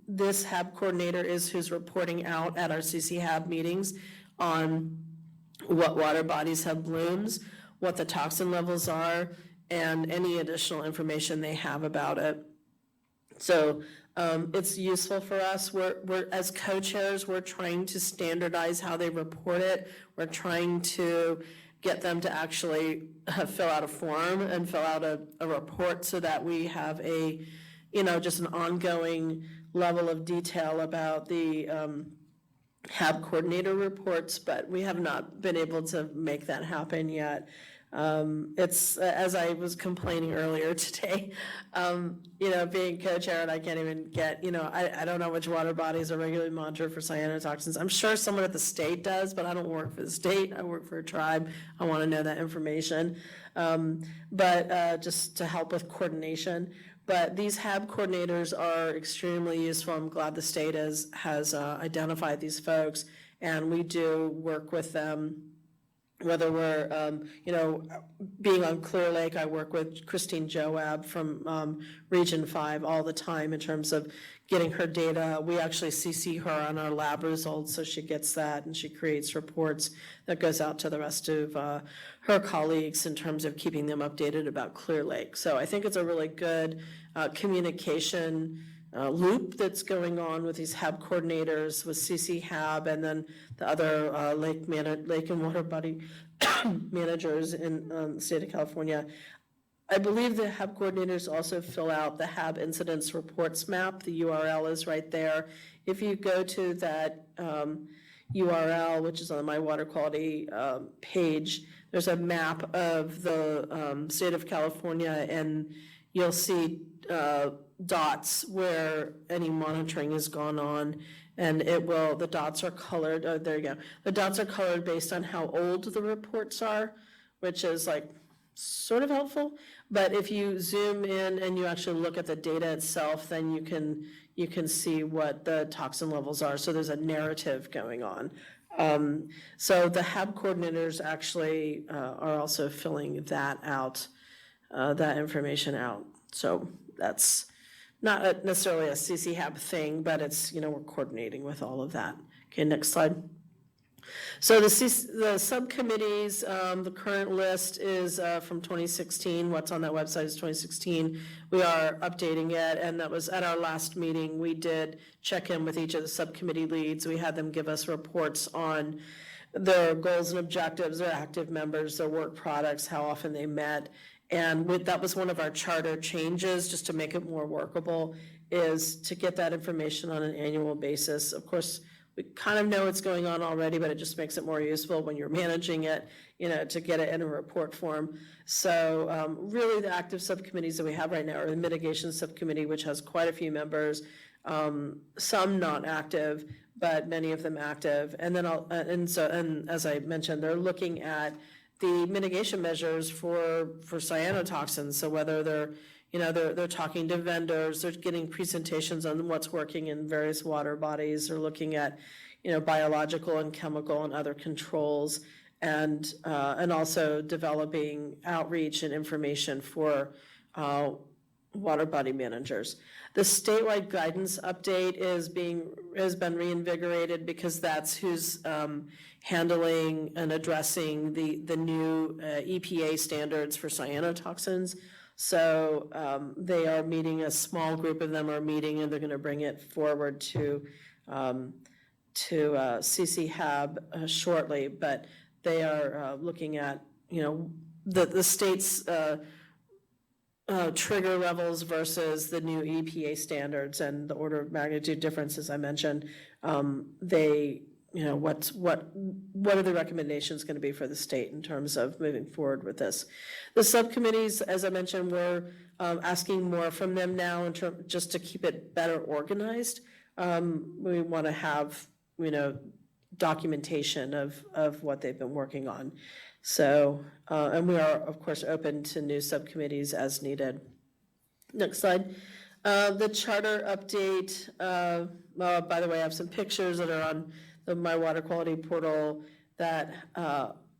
this HAB coordinator is who's reporting out at our CCHAB meetings on what water bodies have blooms, what the toxin levels are, and any additional information they have about it. So it's useful for us. We're as co-chairs, we're trying to standardize how they report it. We're trying to get them to actually fill out a form and fill out a report so that we have a, you know, just an ongoing level of detail about the HAB coordinator reports, but we have not been able to make that happen yet. It's, as I was complaining earlier today, you know, being co-chair and I can't even get, you know, I don't know which water bodies are regularly monitored for cyanotoxins. I'm sure someone at the state does, but I don't work for the state. I work for a tribe. I want to know that information. But just to help with coordination. But these HAB coordinators are extremely useful. I'm glad the state has identified these folks, and we do work with them. Whether we're, you know, being on Clear Lake, I work with Christine Joab from Region 5 all the time in terms of getting her data. We actually CC her on our lab results, so she gets that, and she creates reports that goes out to the rest of her colleagues in terms of keeping them updated about Clear Lake. So I think it's a really good communication loop that's going on with these HAB coordinators, with CCHAB, and then the other lake and water body managers in the state of California. I believe the HAB coordinators also fill out the HAB incidence reports map. The URL is right there. If you go to that URL, which is on the My Water Quality page, there's a map of the state of California, and you'll see dots where any monitoring has gone on, and the dots are colored, oh, there you go. The dots are colored based on how old the reports are, which is like sort of helpful. But if you zoom in and you actually look at the data itself, then you can see what the toxin levels are. So there's a narrative going on So the HAB coordinators actually are also filling that out, that information out. So that's not necessarily a CCHAB thing, but it's, we're coordinating with all of that. Okay, next slide. So the subcommittees, the current list is from 2016. What's on that website is 2016. We are updating it, and that was at our last meeting. We did check in with each of the subcommittee leads. We had them give us reports on their goals and objectives, their active members, their work products, how often they met. And that was one of our charter changes, just to make it more workable, is to get that information on an annual basis. Of course, we kind of know what's going on already, but it just makes it more useful when you're managing it, to get it in a report form. So really the active subcommittees that we have right now are the mitigation subcommittee, which has quite a few members, some not active, but many of them active. And then and as I mentioned, they're looking at the mitigation measures for cyanotoxins. So whether they're talking to vendors, they're getting presentations on what's working in various water bodies, they're looking at, biological and chemical and other controls, and also developing outreach and information for water body managers. The statewide guidance update has been reinvigorated because that's who's handling and addressing the new EPA standards for cyanotoxins. So they are meeting, a small group of them are meeting, and they're going to bring it forward to CCHAB shortly. But they are looking at, the state's trigger levels versus the new EPA standards and the order of magnitude differences I mentioned. What are the recommendations going to be for the state in terms of moving forward with this? The subcommittees, as I mentioned, we're asking more from them now just to keep it better organized. We want to have, documentation of what they've been working on. So, and we are, of course, open to new subcommittees as needed. Next slide. The charter update, by the way, I have some pictures that are on the My Water Quality portal that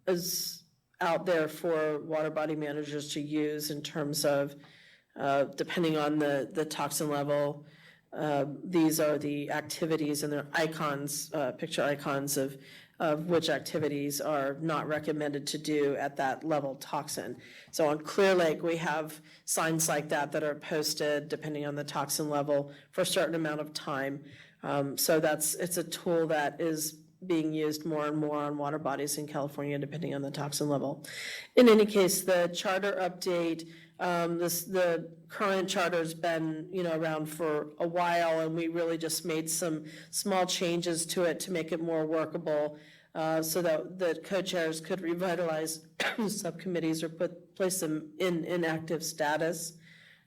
is out there for water body managers to use in terms of, depending on the toxin level, these are the activities, and they're icons, picture icons of which activities are not recommended to do at that level toxin. So on Clear Lake, we have signs like that are posted depending on the toxin level for a certain amount of time. So it's a tool that is being used more and more on water bodies in California, depending on the toxin level. In any case, the charter update, the current charter's been, around for a while, and we really just made some small changes to it to make it more workable, so that the co-chairs could revitalize subcommittees or place them in inactive status.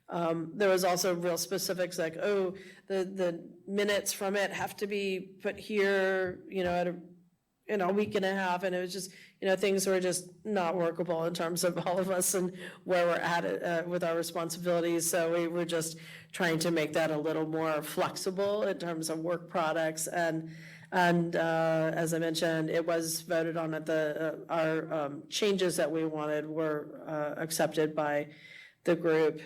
There was also real specifics like, the minutes from it have to be put here, in a week and a half, and it was just, things were just not workable in terms of all of us and where we're at with our responsibilities. So we were just trying to make that a little more flexible in terms of work products. And as I mentioned, it was voted on at our changes that we wanted were accepted by the group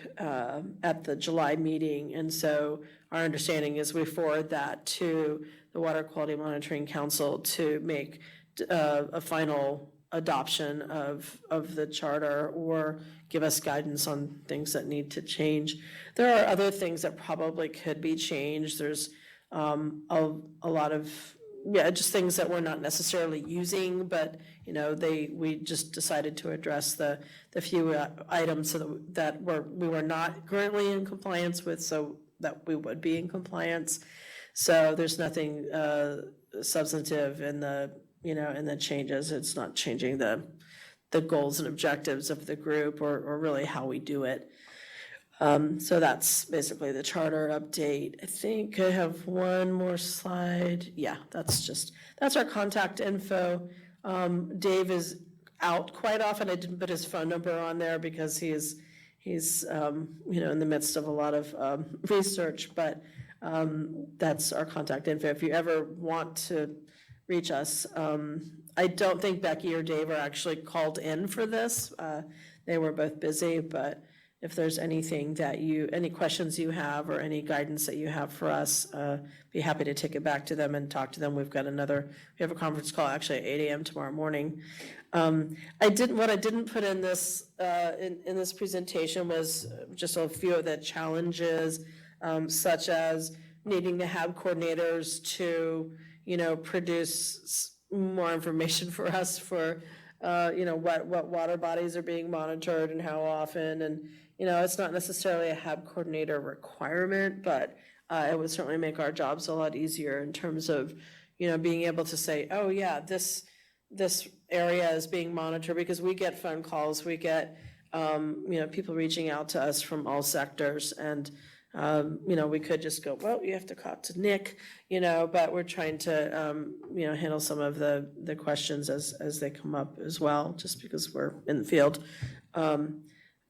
at the July meeting. And so our understanding is we forward that to the Water Quality Monitoring Council to make a final adoption of the charter or give us guidance on things that need to change. There are other things that probably could be changed. There's a lot of, just things that we're not necessarily using, but we just decided to address the few items that we were not currently in compliance with, so that we would be in compliance. So there's nothing substantive in the changes. It's not changing the goals and objectives of the group or really how we do it. So that's basically the charter update. I think I have one more slide. Yeah, that's our contact info. Dave is out quite often. I didn't put his phone number on there because he's in the midst of a lot of research, but that's our contact info. If you ever want to reach us. I don't think Becky or Dave are actually called in for this. They were both busy, but if there's anything that any questions you have or any guidance that you have for us, be happy to take it back to them and talk to them. We have a conference call actually at 8 a.m. tomorrow morning. What I didn't put in this, in this presentation was just a few of the challenges, such as needing to have coordinators to, produce more information for us for, what water bodies are being monitored and how often. And, it's not necessarily a HAB coordinator requirement, but it would certainly make our jobs a lot easier in terms of, being able to say, oh yeah, this area is being monitored, because we get phone calls, we get, people reaching out to us from all sectors, and, we could just go, well, you have to talk to Nick, but we're trying to, handle some of the questions as they come up as well, just because we're in the field.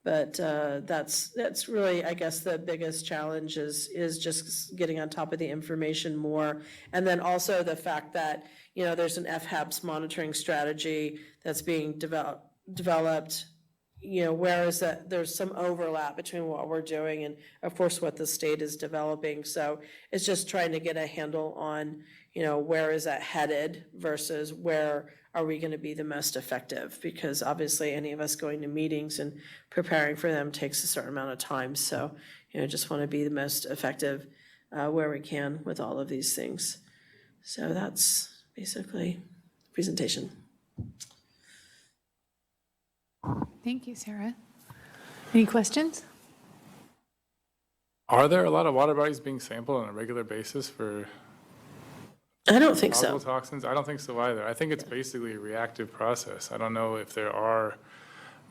But that's really, I guess, the biggest challenge is just getting on top of the information more. And then also the fact that, there's an FHABS monitoring strategy that's being developed, whereas that there's some overlap between what we're doing and, of course, what the state is developing. So it's just trying to get a handle on, where is that headed versus where are we going to be the most effective? Because obviously any of us going to meetings and preparing for them takes a certain amount of time. So, just want to be the most effective where we can with all of these things. So that's basically the presentation. Thank you, Sarah. Any questions? Are there a lot of water bodies being sampled on a regular basis for I don't think so. possible toxins? I don't think so either. I think it's basically a reactive process. I don't know if there are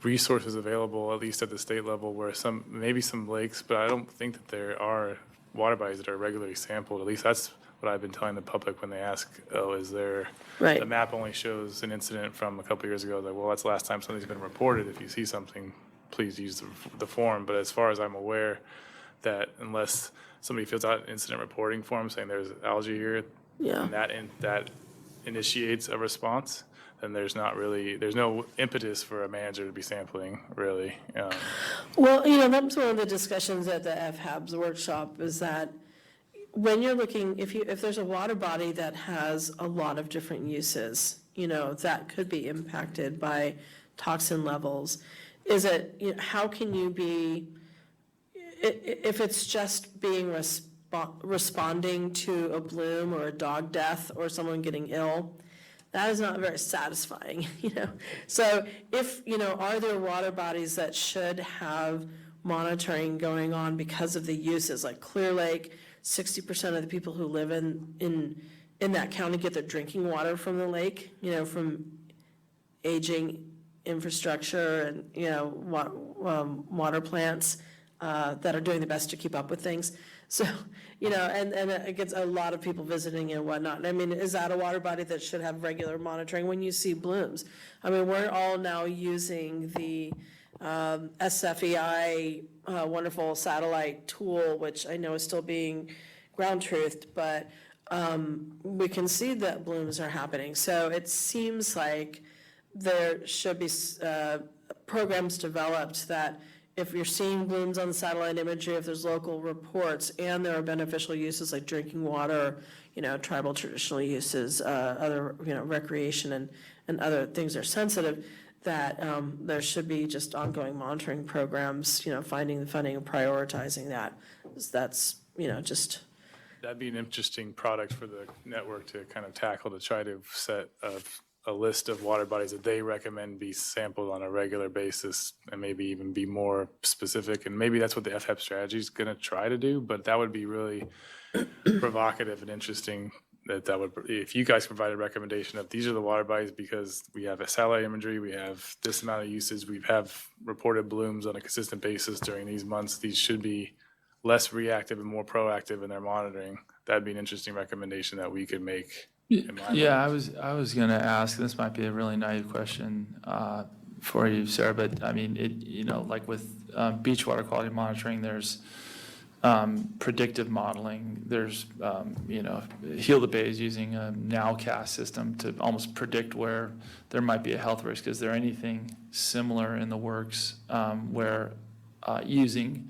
resources available, at least at the state level, where maybe some lakes, but I don't think that there are water bodies that are regularly sampled. At least that's what I've been telling the public when they ask, oh, is there, Right. The map only shows an incident from a couple years ago. Like, well, that's the last time something's been reported. If you see something, please use the form. But as far as I'm aware, that unless somebody fills out an incident reporting form saying there's algae here, Yeah. and that initiates a response, then there's no impetus for a manager to be sampling, really. Well, that's one of the discussions at the FHABS workshop, is that when you're looking, if there's a water body that has a lot of different uses, that could be impacted by toxin levels, how can you be, if it's just being responding to a bloom or a dog death or someone getting ill, that is not very satisfying, So are there water bodies that should have monitoring going on because of the uses, like Clear Lake? 60% of the people who live in that county get their drinking water from the lake, from aging infrastructure and, water plants that are doing the best to keep up with things. So, and it gets a lot of people visiting and whatnot. I mean, is that a water body that should have regular monitoring when you see blooms? I mean, we're all now using the SFEI wonderful satellite tool, which I know is still being ground truthed, but we can see that blooms are happening. So it seems like there should be programs developed that if you're seeing blooms on satellite imagery, if there's local reports and there are beneficial uses like drinking water, tribal traditional uses, other, recreation and other things are sensitive, that there should be just ongoing monitoring programs, finding the funding and prioritizing that. That's, just. That'd be an interesting product for the network to kind of tackle, to try to set a list of water bodies that they recommend be sampled on a regular basis, and maybe even be more specific. And maybe that's what the FHEP strategy is going to try to do, but that would be really provocative and interesting. That would, if you guys provide a recommendation of these are the water bodies because we have a satellite imagery, we have this amount of uses, we have reported blooms on a consistent basis during these months, these should be less reactive and more proactive in their monitoring. That'd be an interesting recommendation that we could make. Yeah, I was going to ask, this might be a really naive question for you, Sarah, but I mean, like with beach water quality monitoring, there's predictive modeling. There's, Heal the Bay is using a nowcast system to almost predict where there might be a health risk. Is there anything similar in the works where using,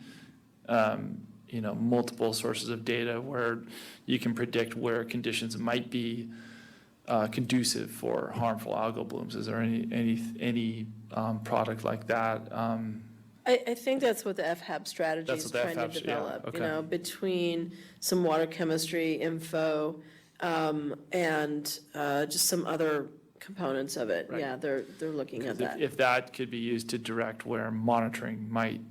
multiple sources of data where you can predict where conditions might be conducive for harmful algal blooms? Is there any product like that? I think that's what the FHAB strategy That's is what the trying to FHAB yeah, develop, okay. Between some water chemistry info and just some other components of it. Right. Yeah, they're looking at that. If that could be used to direct where monitoring might,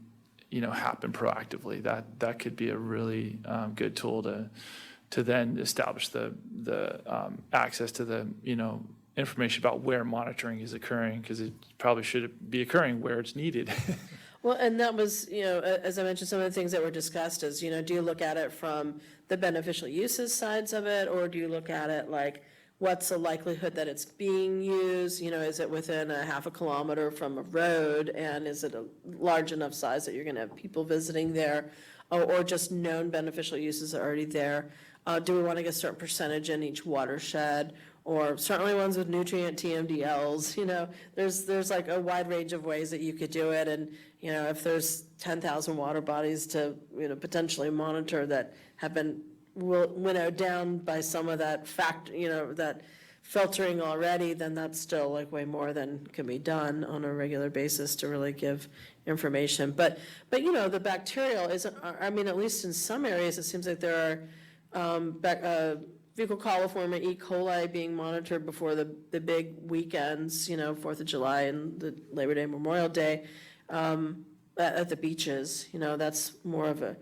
happen proactively, that could be a really good tool to then establish the access to the, information about where monitoring is occurring, because it probably should be occurring where it's needed. Well, and that was, as I mentioned, some of the things that were discussed is, do you look at it from the beneficial uses sides of it, or do you look at it like, what's the likelihood that it's being used? Is it within a half a kilometer from a road, and is it a large enough size that you're gonna have people visiting there? Or just known beneficial uses are already there? Do we want to get a certain percentage in each watershed? Or certainly ones with nutrient TMDLs, there's like a wide range of ways that you could do it. And, if there's 10,000 water bodies to, potentially monitor that have been winnowed down by some of that that filtering already, then that's still like way more than can be done on a regular basis to really give information. But the bacterial isn't, at least in some areas, it seems like there are, fecal coliform E. coli being monitored before the big weekends, 4th of July and the Labor Day, Memorial Day, at the beaches. That's more of a,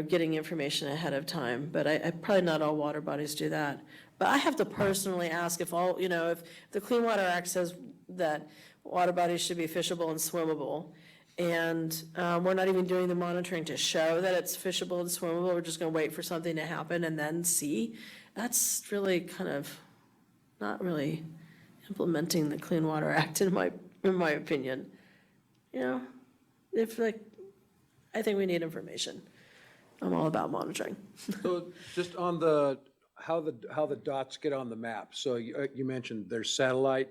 getting information ahead of time. But I probably not all water bodies do that. But I have to personally ask if all, if the Clean Water Act says that water bodies should be fishable and swimmable, and we're not even doing the monitoring to show that it's fishable and swimmable. We're just going to wait for something to happen and then see. That's really kind of not really implementing the Clean Water Act in my opinion. I think we need information. I'm all about monitoring. So just on how the dots get on the map. So you mentioned there's satellite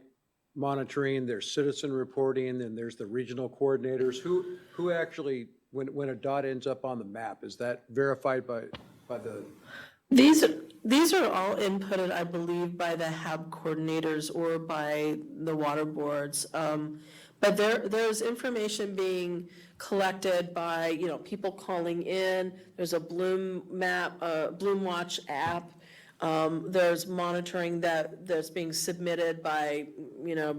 monitoring, there's citizen reporting, and there's the regional coordinators. Who actually, when a dot ends up on the map, is that verified by the? These are all inputted, I believe, by the HAB coordinators or by the water boards. But there's information being collected by, people calling in. There's a Bloom map, Bloom Watch app. There's monitoring that's being submitted by,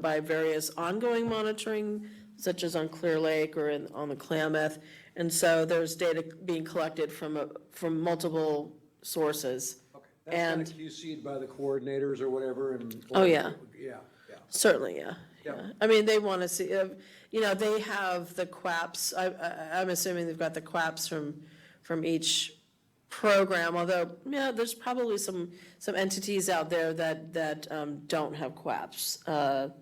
by various ongoing monitoring, such as on Clear Lake or on the Klamath. And so there's data being collected from multiple sources. Okay, that's kind of QC'd by the coordinators or whatever. Oh, yeah. Yeah. Certainly, yeah. They want to see, they have the QAPs. I'm assuming they've got the QAPs from each program, although, there's probably some entities out there that don't have QAPs.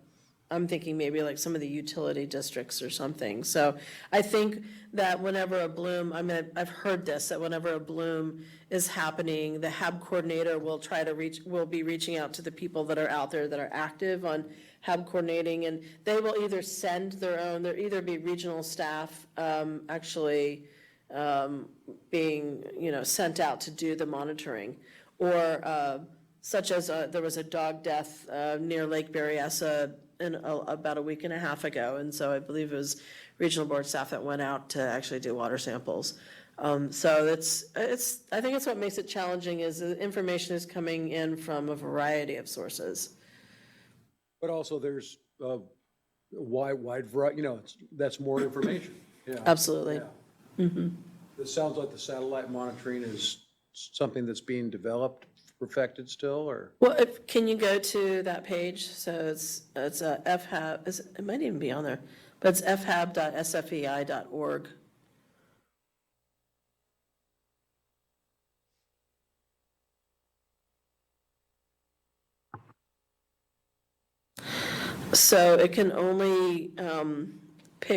I'm thinking maybe like some of the utility districts or something. So I think that whenever a bloom, I've heard this, that whenever a bloom is happening, the HAB coordinator will be reaching out to the people that are out there that are active on HAB coordinating, and they will either send there'll either be regional staff actually being, sent out to do the monitoring, or such as there was a dog death near Lake Berryessa about a week and a half ago, and so I believe it was regional board staff that went out to actually do water samples. So I think it's what makes it challenging is the information is coming in from a variety of sources. But also there's a wide variety, that's more information. Yeah. Absolutely. Yeah. It sounds like the satellite monitoring is something that's being developed, perfected still, or? Well, can you go to that page? So it's FHAB, it might even be on there, but it's fhab.sfei.org. So it can only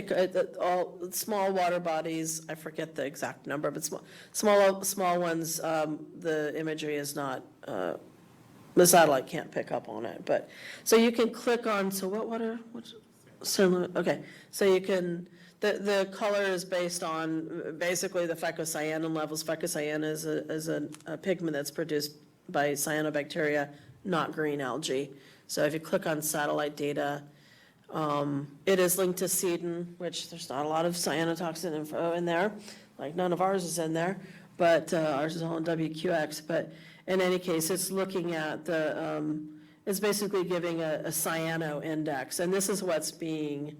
pick all small water bodies. I forget the exact number, but small ones. The imagery is not. The satellite can't pick up on it, but so you can click on. So what water? Okay, so you can. The color is based on basically the phycocyanin levels. Phycocyanin is a pigment that's produced by cyanobacteria, not green algae. So if you click on satellite data, it is linked to CEDN, which there's not a lot of cyanotoxin info in there, like none of ours is in there, but ours is all in WQX. But in any case, it's looking at it's basically giving a cyano index, and this is what's being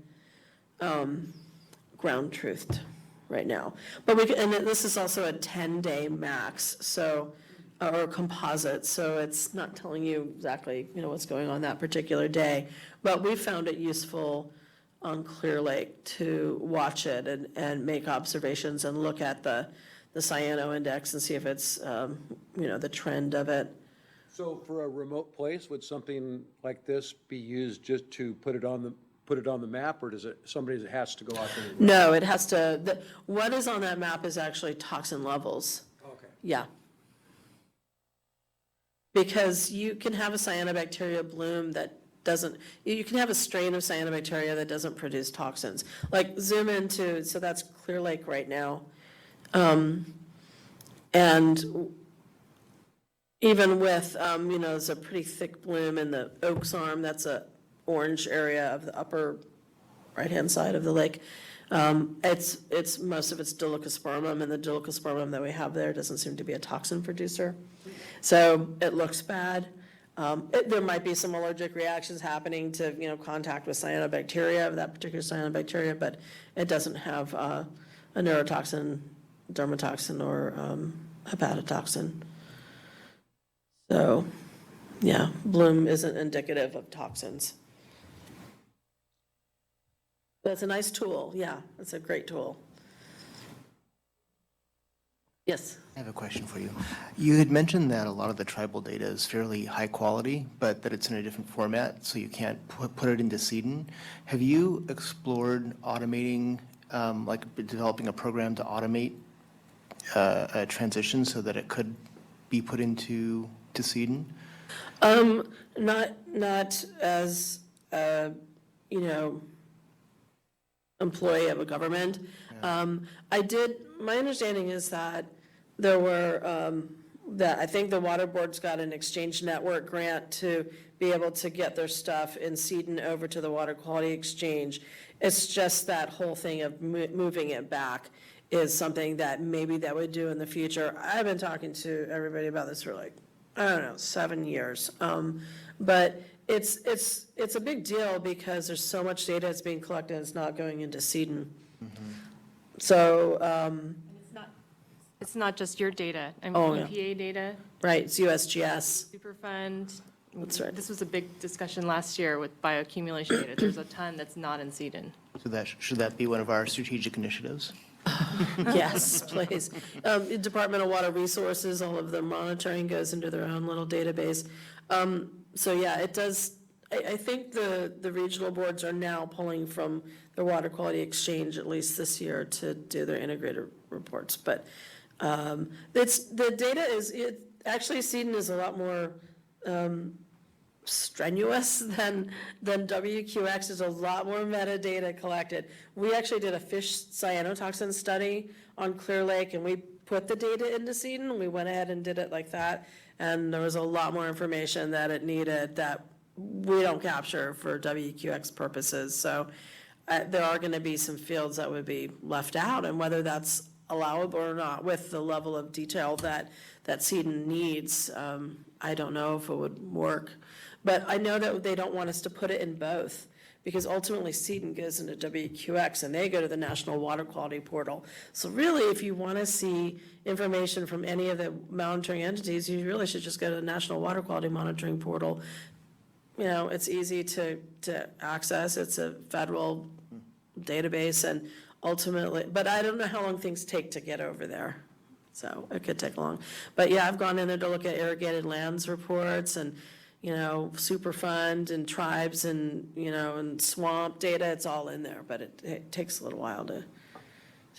ground truthed right now. But and this is also a 10-day max, so or composite, so it's not telling you exactly what's going on that particular day. But we found it useful on Clear Lake to watch it and make observations and look at the cyano index and see if it's the trend of it. So for a remote place, would something like this be used just to put it on the map, or does it somebody that has to go out there? No, it has to. What is on that map is actually toxin levels. Okay. Yeah. Because you can have a cyanobacteria bloom that doesn't, you can have a strain of cyanobacteria that doesn't produce toxins. Like zoom into, so that's Clear Lake right now. And even with, there's a pretty thick bloom in the Oaks Arm, that's a orange area of the upper right-hand side of the lake. It's most of it's Dolichospermum, and the Dolichospermum that we have there doesn't seem to be a toxin producer. So it looks bad. There might be some allergic reactions happening to, contact with cyanobacteria, of that particular cyanobacteria, but it doesn't have a neurotoxin, dermatoxin, or hepatotoxin. So, yeah, bloom isn't indicative of toxins. That's a nice tool. Yeah, it's a great tool. Yes. I have a question for you. You had mentioned that a lot of the tribal data is fairly high quality, but that it's in a different format, so you can't put it into CEDN. Have you explored automating, like developing a program to automate a transition so that it could be put into CEDN? Not as employee of a government. My understanding is that there were, that I think the water board's got an exchange network grant to be able to get their stuff in CEDN over to the water quality exchange. It's just that whole thing of moving it back is something that maybe that would do in the future. I've been talking to everybody about this for 7 years. But it's a big deal because there's so much data that's being collected, it's not going into CEDN. Mm-hmm. So, It's not just your data. I mean, Yeah. EPA data. Right, it's USGS. Superfund. That's right. This was a big discussion last year with bioaccumulation data. There's a ton that's not in CEDN. So should that be one of our strategic initiatives? Yes, please. Department of Water Resources, all of the monitoring goes into their own little database. So yeah, it does. I think the regional boards are now pulling from the Water Quality Exchange, at least this year, to do their integrated reports. But the data is, actually CEDN is a lot more strenuous than WQX. There's a lot more metadata collected. We actually did a fish cyanotoxin study on Clear Lake, and we put the data into CEDN. We went ahead and did it like that, and there was a lot more information that it needed that we don't capture for WQX purposes. So there are going to be some fields that would be left out, and whether that's allowable or not with the level of detail that CEDN needs, I don't know if it would work. But I know that they don't want us to put it in both, because ultimately CEDN goes into WQX and they go to the National Water Quality Portal. So really, if you want to see information from any of the monitoring entities, you really should just go to the National Water Quality Monitoring Portal. It's easy to access. It's a federal database, and ultimately, but I don't know how long things take to get over there. So it could take long. But yeah, I've gone in there to look at irrigated lands reports, and Superfund and tribes and, and swamp data, it's all in there, but it takes a little while to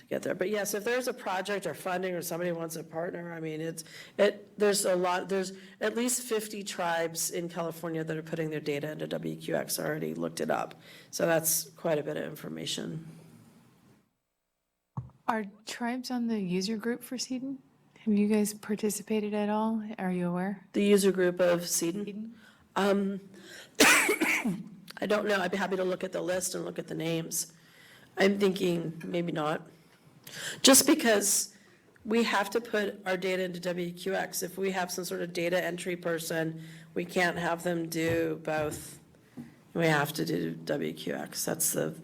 get there. But yes, if there's a project or funding or somebody wants a partner, I mean, there's at least 50 tribes in California that are putting their data into WQX. I already looked it up. So that's quite a bit of information. Are tribes on the user group for Seton? Have you guys participated at all? Are you aware? The user group of Seton? I don't know. I'd be happy to look at the list and look at the names. I'm thinking maybe not. Just because we have to put our data into WQX. If we have some sort of data entry person, we can't have them do both. We have to do WQX. That's the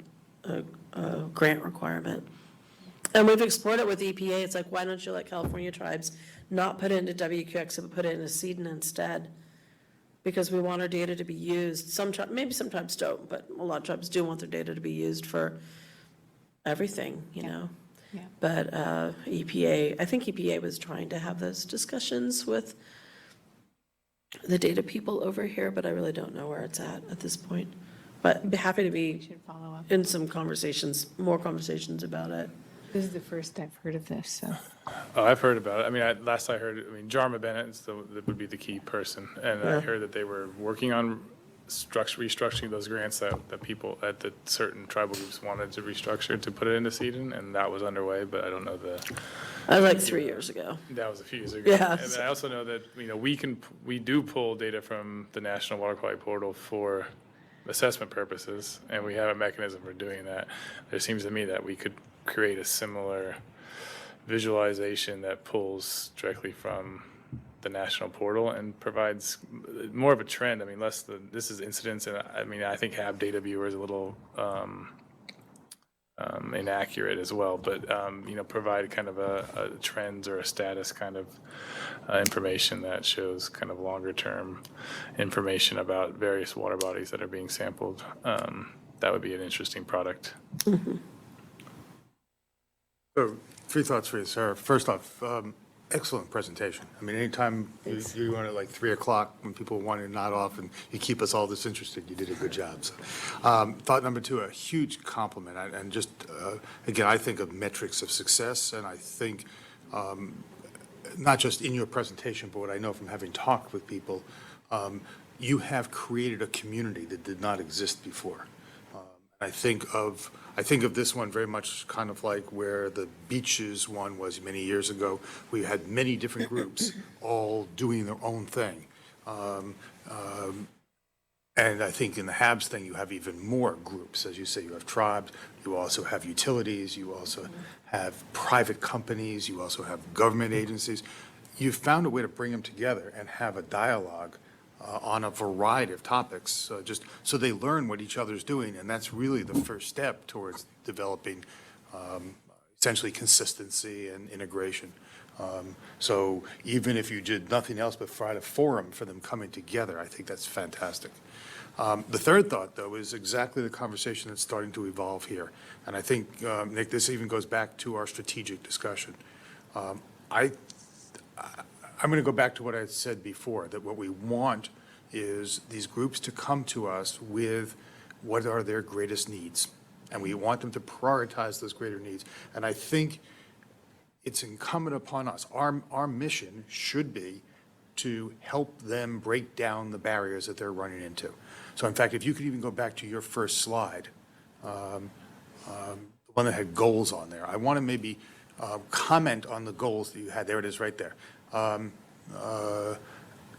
grant requirement. And we've explored it with EPA. It's like, why don't you let California tribes not put it into WQX but put it into Seton instead? Because we want our data to be used. Maybe some tribes don't, but a lot of tribes do want their data to be used for everything, Yeah. But EPA, I think EPA was trying to have those discussions with the data people over here, but I really don't know where it's at this point. But I'd be happy to be in some conversations, more conversations about it. This is the first I've heard of this, so. Oh, I've heard about it. I mean, last I heard, Jarma Bennett that would be the key person. And I heard that they were working on restructuring those grants that people at the certain tribal groups wanted to restructure to put it into Seton, and that was underway, but I don't know That was like 3 years ago. That was a few years ago. Yeah. And I also know that, we do pull data from the National Water Quality Portal for assessment purposes, and we have a mechanism for doing that. It seems to me that we could create a similar visualization that pulls directly from the national portal and provides more of a trend. I mean, this is incidents, and I think HAB data viewer is a little inaccurate as well, but provide kind of a trends or a status kind of information that shows kind of longer term information about various water bodies that are being sampled. That would be an interesting product. Mm-hmm. So, 3 thoughts for you, Sarah. First off, excellent presentation. I mean, anytime you run at like 3 o'clock when people want to nod off and you keep us all this interested, you did a good job. So, thought number 2, a huge compliment. And just, again, I think of metrics of success, and I think not just in your presentation, but what I know from having talked with people, you have created a community that did not exist before. I think of this one very much kind of like where the beaches one was many years ago. We had many different groups all doing their own thing. And I think in the HABs thing, you have even more groups. As you say, you have tribes, you also have utilities, you also have private companies, you also have government agencies. You've found a way to bring them together and have a dialogue on a variety of topics, just so they learn what each other's doing, and that's really the first step towards developing essentially consistency and integration. So even if you did nothing else but provide a forum for them coming together, I think that's fantastic. The third thought, though, is exactly the conversation that's starting to evolve here, and I think, Nick, this even goes back to our strategic discussion. I'm going to go back to what I said before, that what we want is these groups to come to us with what are their greatest needs. And we want them to prioritize those greater needs. And I think it's incumbent upon us. Our mission should be to help them break down the barriers that they're running into. So in fact, if you could even go back to your first slide, the one that had goals on there, I want to maybe comment on the goals that you had. There it is right there. The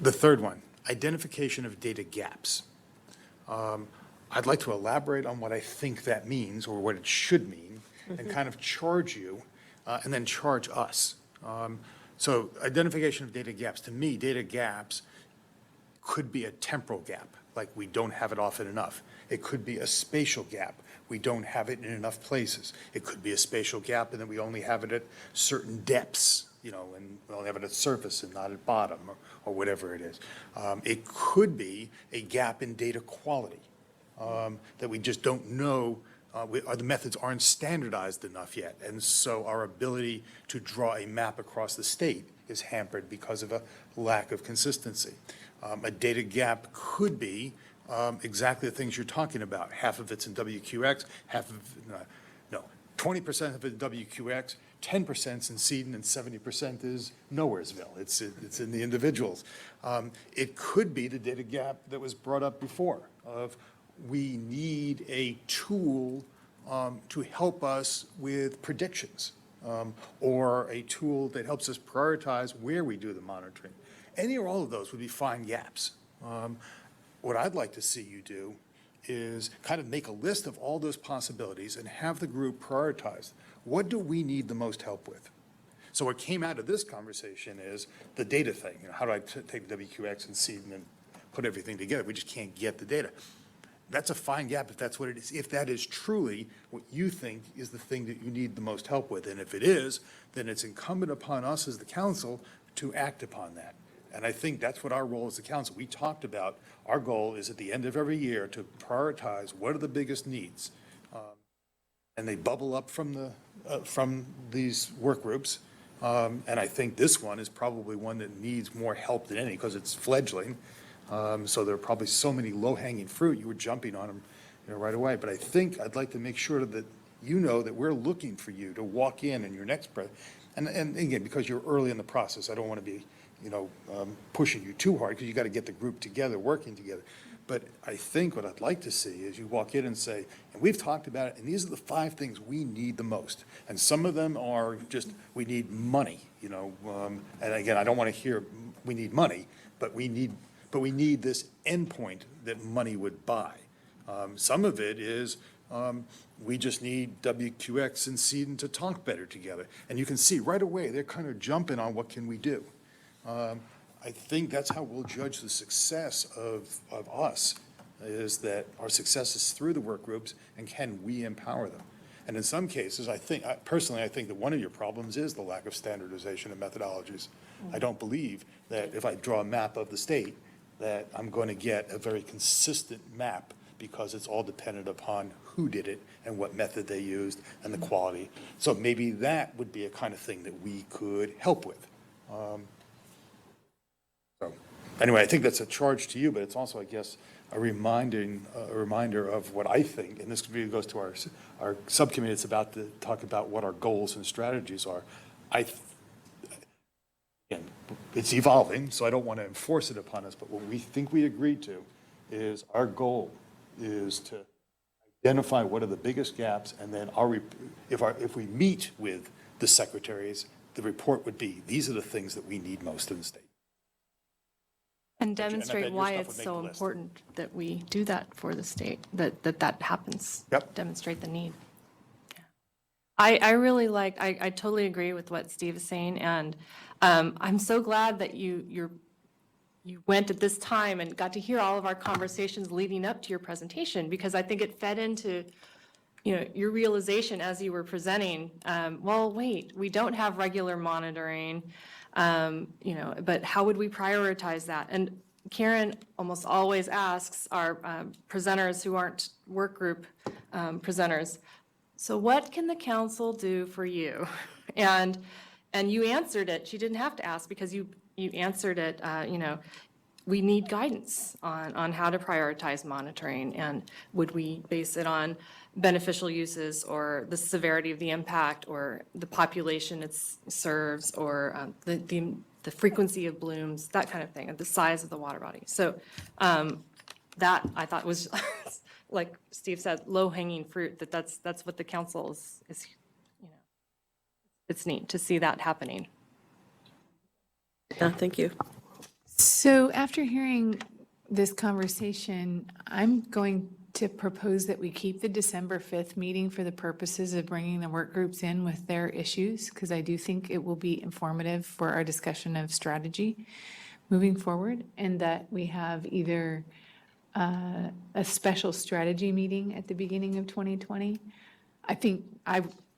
third one, identification of data gaps. I'd like to elaborate on what I think that means or what it should mean and kind of charge you and then charge us. So identification of data gaps. To me, data gaps could be a temporal gap, like we don't have it often enough. It could be a spatial gap. We don't have it in enough places. It could be a spatial gap and then we only have it at certain depths, and we only have it at surface and not at bottom or whatever it is. It could be a gap in data quality that we just don't know, the methods aren't standardized enough yet. And so our ability to draw a map across the state is hampered because of a lack of consistency. A data gap could be exactly the things you're talking about. Half of it's in WQX, half of, no, 20% of it in WQX, 10% is in Seton, and 70% is Nowheresville. It's in the individuals. It could be the data gap that was brought up before of we need a tool to help us with predictions or a tool that helps us prioritize where we do the monitoring. Any or all of those would be fine gaps. What I'd like to see you do is kind of make a list of all those possibilities and have the group prioritize. What do we need the most help with? So what came out of this conversation is the data thing. How do I take WQX and seed and then put everything together? We just can't get the data. That's a fine gap if that's what it is. If that is truly what you think is the thing that you need the most help with, and if it is, then it's incumbent upon us as the council to act upon that. And I think that's what our role as the council. We talked about our goal is at the end of every year to prioritize what are the biggest needs. And they bubble up from these work groups. And I think this one is probably one that needs more help than any because it's fledgling. So there are probably so many low-hanging fruit, you were jumping on them right away. But I think I'd like to make sure that you know that we're looking for you to walk in your next and again, because you're early in the process, I don't want to be pushing you too hard because you got to get the group together, working together. But I think what I'd like to see is you walk in and say, and we've talked about it, and these are the 5 things we need the most. And some of them are just, we need money, and again, I don't want to hear we need money, but we need this endpoint that money would buy. Some of it is we just need WQX and Seton to talk better together. And you can see right away, they're kind of jumping on what can we do. I think that's how we'll judge the success of us, is that our success is through the work groups and can we empower them. And in some cases, personally, I think that one of your problems is the lack of standardization of methodologies. I don't believe that if I draw a map of the state, that I'm going to get a very consistent map because it's all dependent upon who did it and what method they used and the quality. So maybe that would be a kind of thing that we could help with. So anyway, I think that's a charge to you, but it's also, I guess, a reminder of what I think, and this really goes to our subcommittee. It's about to talk about what our goals and strategies are. Again, it's evolving, so I don't want to enforce it upon us, but what we think we agreed to is our goal is to identify what are the biggest gaps, and then if we meet with the secretaries, the report would be, these are the things that we need most in the state. And demonstrate why it's so important that we do that for the state, that happens. Yep. Demonstrate the need. I really I totally agree with what Steve is saying, and I'm so glad that you went at this time and got to hear all of our conversations leading up to your presentation, because I think it fed into your realization as you were presenting, well, wait, we don't have regular monitoring, but how would we prioritize that? And Karen almost always asks our presenters who aren't work group presenters, so what can the council do for you? And you answered it. She didn't have to ask because you answered it, we need guidance on how to prioritize monitoring, and would we base it on beneficial uses or the severity of the impact or the population it serves or the frequency of blooms, that kind of thing, and the size of the water body. So that I thought was, like Steve said, low-hanging fruit, that's what the council is it's neat to see that happening. Yeah, thank you. So after hearing this conversation, I'm going to propose that we keep the December 5th meeting for the purposes of bringing the work groups in with their issues, because I do think it will be informative for our discussion of strategy moving forward, and that we have either a special strategy meeting at the beginning of 2020. I think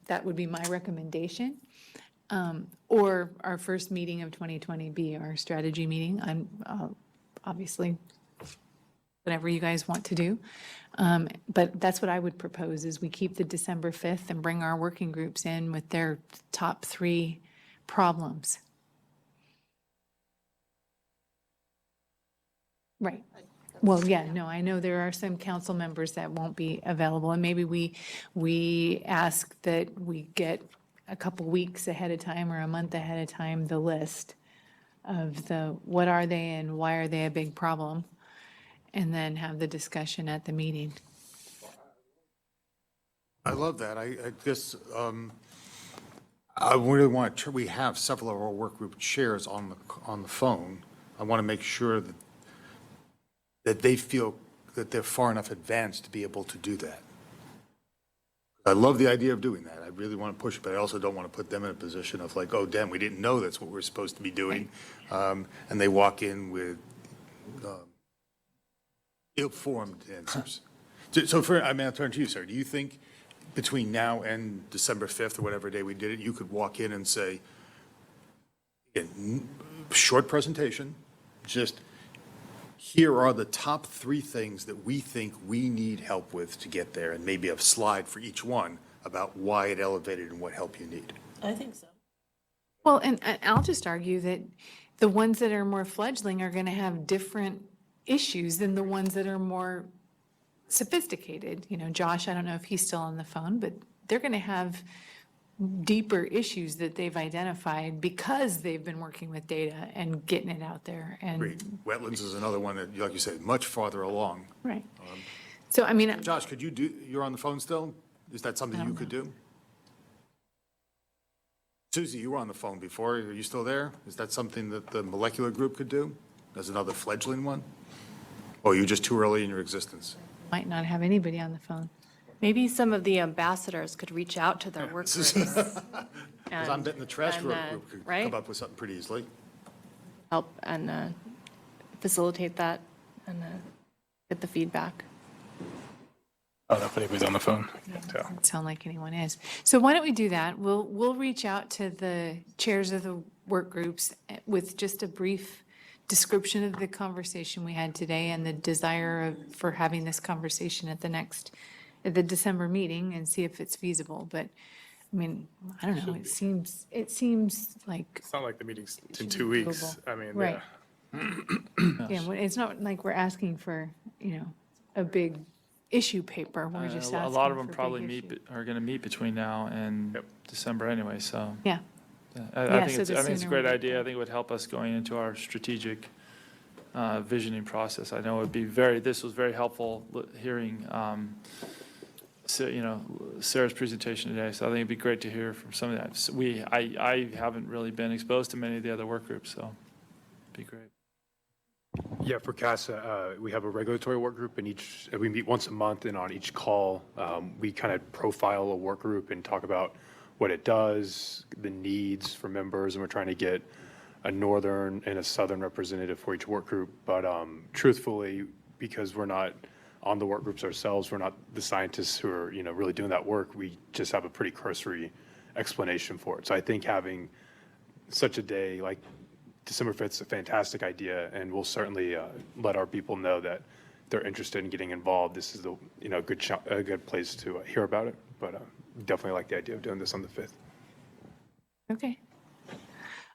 that would be my recommendation. Or our first meeting of 2020 be our strategy meeting. I'm obviously whatever you guys want to do. But that's what I would propose, is we keep the December 5th and bring our working groups in with their top 3 problems. Right. Well, yeah, no, I know there are some council members that won't be available, and maybe we ask that we get a couple weeks ahead of time or a month ahead of time, the list of what are they and why are they a big problem, and then have the discussion at the meeting. I love that. I guess, I really want to, we have several of our work group chairs on the phone. I want to make sure that they feel that they're far enough advanced to be able to do that. I love the idea of doing that. I really want to push it, but I also don't want to put them in a position of like, oh, damn, we didn't know that's what we're supposed to be doing. And they walk in with ill-formed answers. So I'll turn to you, sir. Do you think between now and December 5th or whatever day we did it, you could walk in and say, again, short presentation, just here are the top 3 things that we think we need help with to get there, and maybe a slide for each one about why it elevated and what help you need? I think so. Well, and I'll just argue that the ones that are more fledgling are going to have different issues than the ones that are more sophisticated. You know, Josh, I don't know if he's still on the phone, but they're going to have deeper issues that they've identified because they've been working with data and getting it out there. And Great. Wetlands is another one that, like you said, much farther along. right. So, I mean, Josh, could you do, you're on the phone still? Is that something you could do? Susie, you were on the phone before. Are you still there? Is that something that the molecular group could do as another fledgling one? Or are you just too early in your existence? might not have anybody on the phone. Maybe some of the ambassadors could reach out to their work groups. Because I'm betting the trash group could right? come up with something pretty easily. Help and facilitate that and get the feedback. Oh, if anybody's on the phone. Doesn't sound like anyone is. So why don't we do that? We'll reach out to the chairs of the work groups with just a brief description of the conversation we had today and the desire for having this conversation at the December meeting and see if it's feasible. But I mean, I don't know. It seems like It's not like the meeting's in 2 weeks. doable. I mean, Right. yeah. Yeah, it's not like we're asking for, a big issue paper. We're just asking A lot of them for big probably issues. are going to meet between now and December anyway, so. Yeah. I Yeah, think so it's, the I think it's a sooner great we get idea. I think it would help us going into our strategic visioning process. I know this was very helpful hearing, Sarah's presentation today. So I think it'd be great to hear from some of that. So I haven't really been exposed to many of the other work groups, so it'd be great. Yeah, for CASA, we have a regulatory work group and we meet once a month, and on each call, we kind of profile a work group and talk about what it does, the needs for members, and we're trying to get a northern and a southern representative for each work group. But truthfully, because we're not on the work groups ourselves, we're not the scientists who are, really doing that work, we just have a pretty cursory explanation for it. So I think having such a day like December 5th is a fantastic idea, and we'll certainly let our people know that they're interested in getting involved. This is a good place to hear about it, but definitely like the idea of doing this on the 5th. Okay.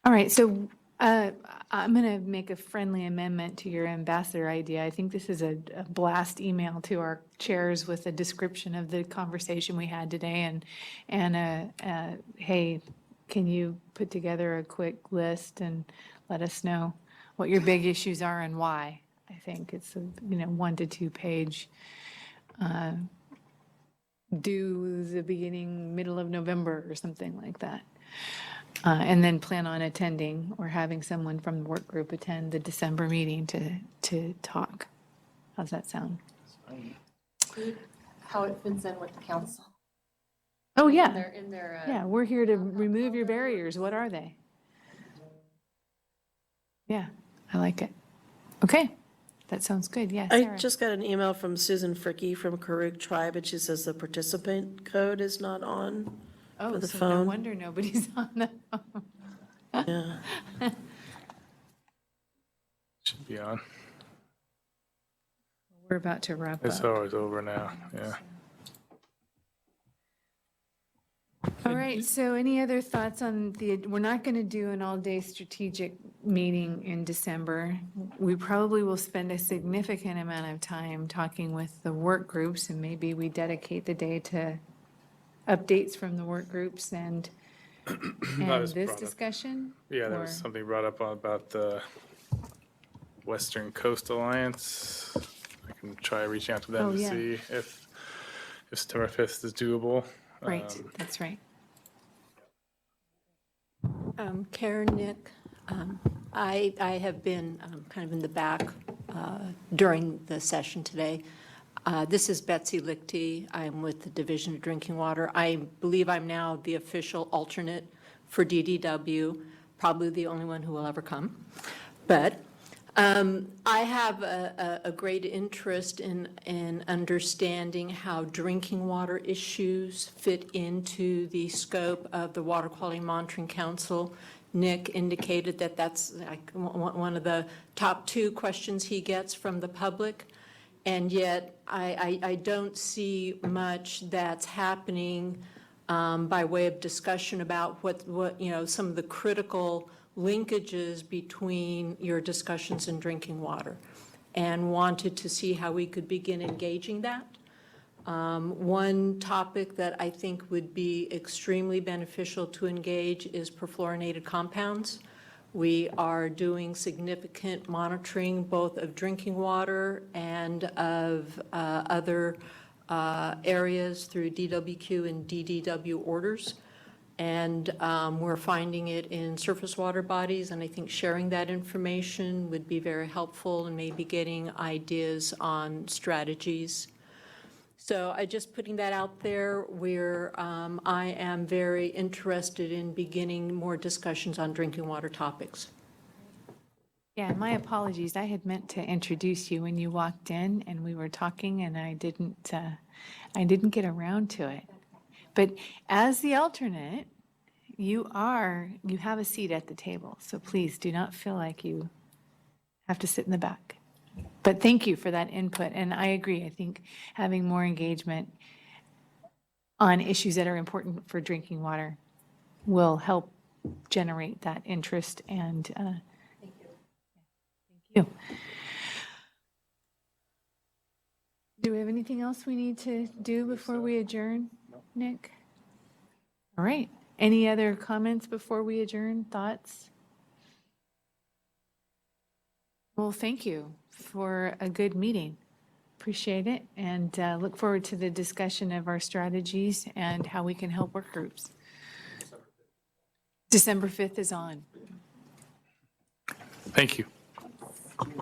All right, so I'm going to make a friendly amendment to your ambassador idea. I think this is a blast email to our chairs with a description of the conversation we had today and hey, can you put together a quick list and let us know what your big issues are and why? I think it's a 1 to 2 page due the middle of November or something like that. And then plan on attending or having someone from the work group attend the December meeting to talk. How's that sound? How it fits in with the council. Oh, yeah. In their Yeah, we're here to remove your barriers. What are they? Yeah, I like it. Okay, that sounds good. Yeah, I Sarah. just got an email from Susan Fricky from Karuk Tribe, and she says the participant code is not on for the so phone. no wonder nobody's on the phone. Yeah. Should be on. We're about to wrap It's up. always over now, yeah. All right, so any other thoughts on we're not going to do an all-day strategic meeting in December. We probably will spend a significant amount of time talking with the work groups, and maybe we dedicate the day to updates from the work groups and was this brought up. discussion? Yeah, there or- was something brought up about the Western Coast Alliance. I can try reaching out to them Oh, to yeah. see if September 5th is doable. Right, that's right. Karen, Nick, I have been kind of in the back during the session today. This is Betsy Lichty. I'm with the Division of Drinking Water. I believe I'm now the official alternate for DDW, probably the only one who will ever come. But I have a great interest in understanding how drinking water issues fit into the scope of the Water Quality Monitoring Council. Nick indicated that that's like one of the top 2 questions he gets from the public. And yet I don't see much that's happening by way of discussion about what some of the critical linkages between your discussions in drinking water, and wanted to see how we could begin engaging that. One topic that I think would be extremely beneficial to engage is perfluorinated compounds. We are doing significant monitoring both of drinking water and of other areas through DWQ and DDW orders. And we're finding it in surface water bodies, and I think sharing that information would be very helpful and maybe getting ideas on strategies. So I just putting that out there where I am very interested in beginning more discussions on drinking water topics. Yeah, my apologies. I had meant to introduce you when you walked in and we were talking, and I didn't get around to it. But as the alternate, you have a seat at the table. So please do not feel like you have to sit in the back. But thank you for that input. And I agree. I think having more engagement on issues that are important for drinking water will help generate that interest. And thank you. Do we have anything else we need to do before we adjourn, Nick? All right. Any other comments before we adjourn? Thoughts? Well, thank you for a good meeting. Appreciate it, and look forward to the discussion of our strategies and how we can help work groups. December 5th is on. Thank you.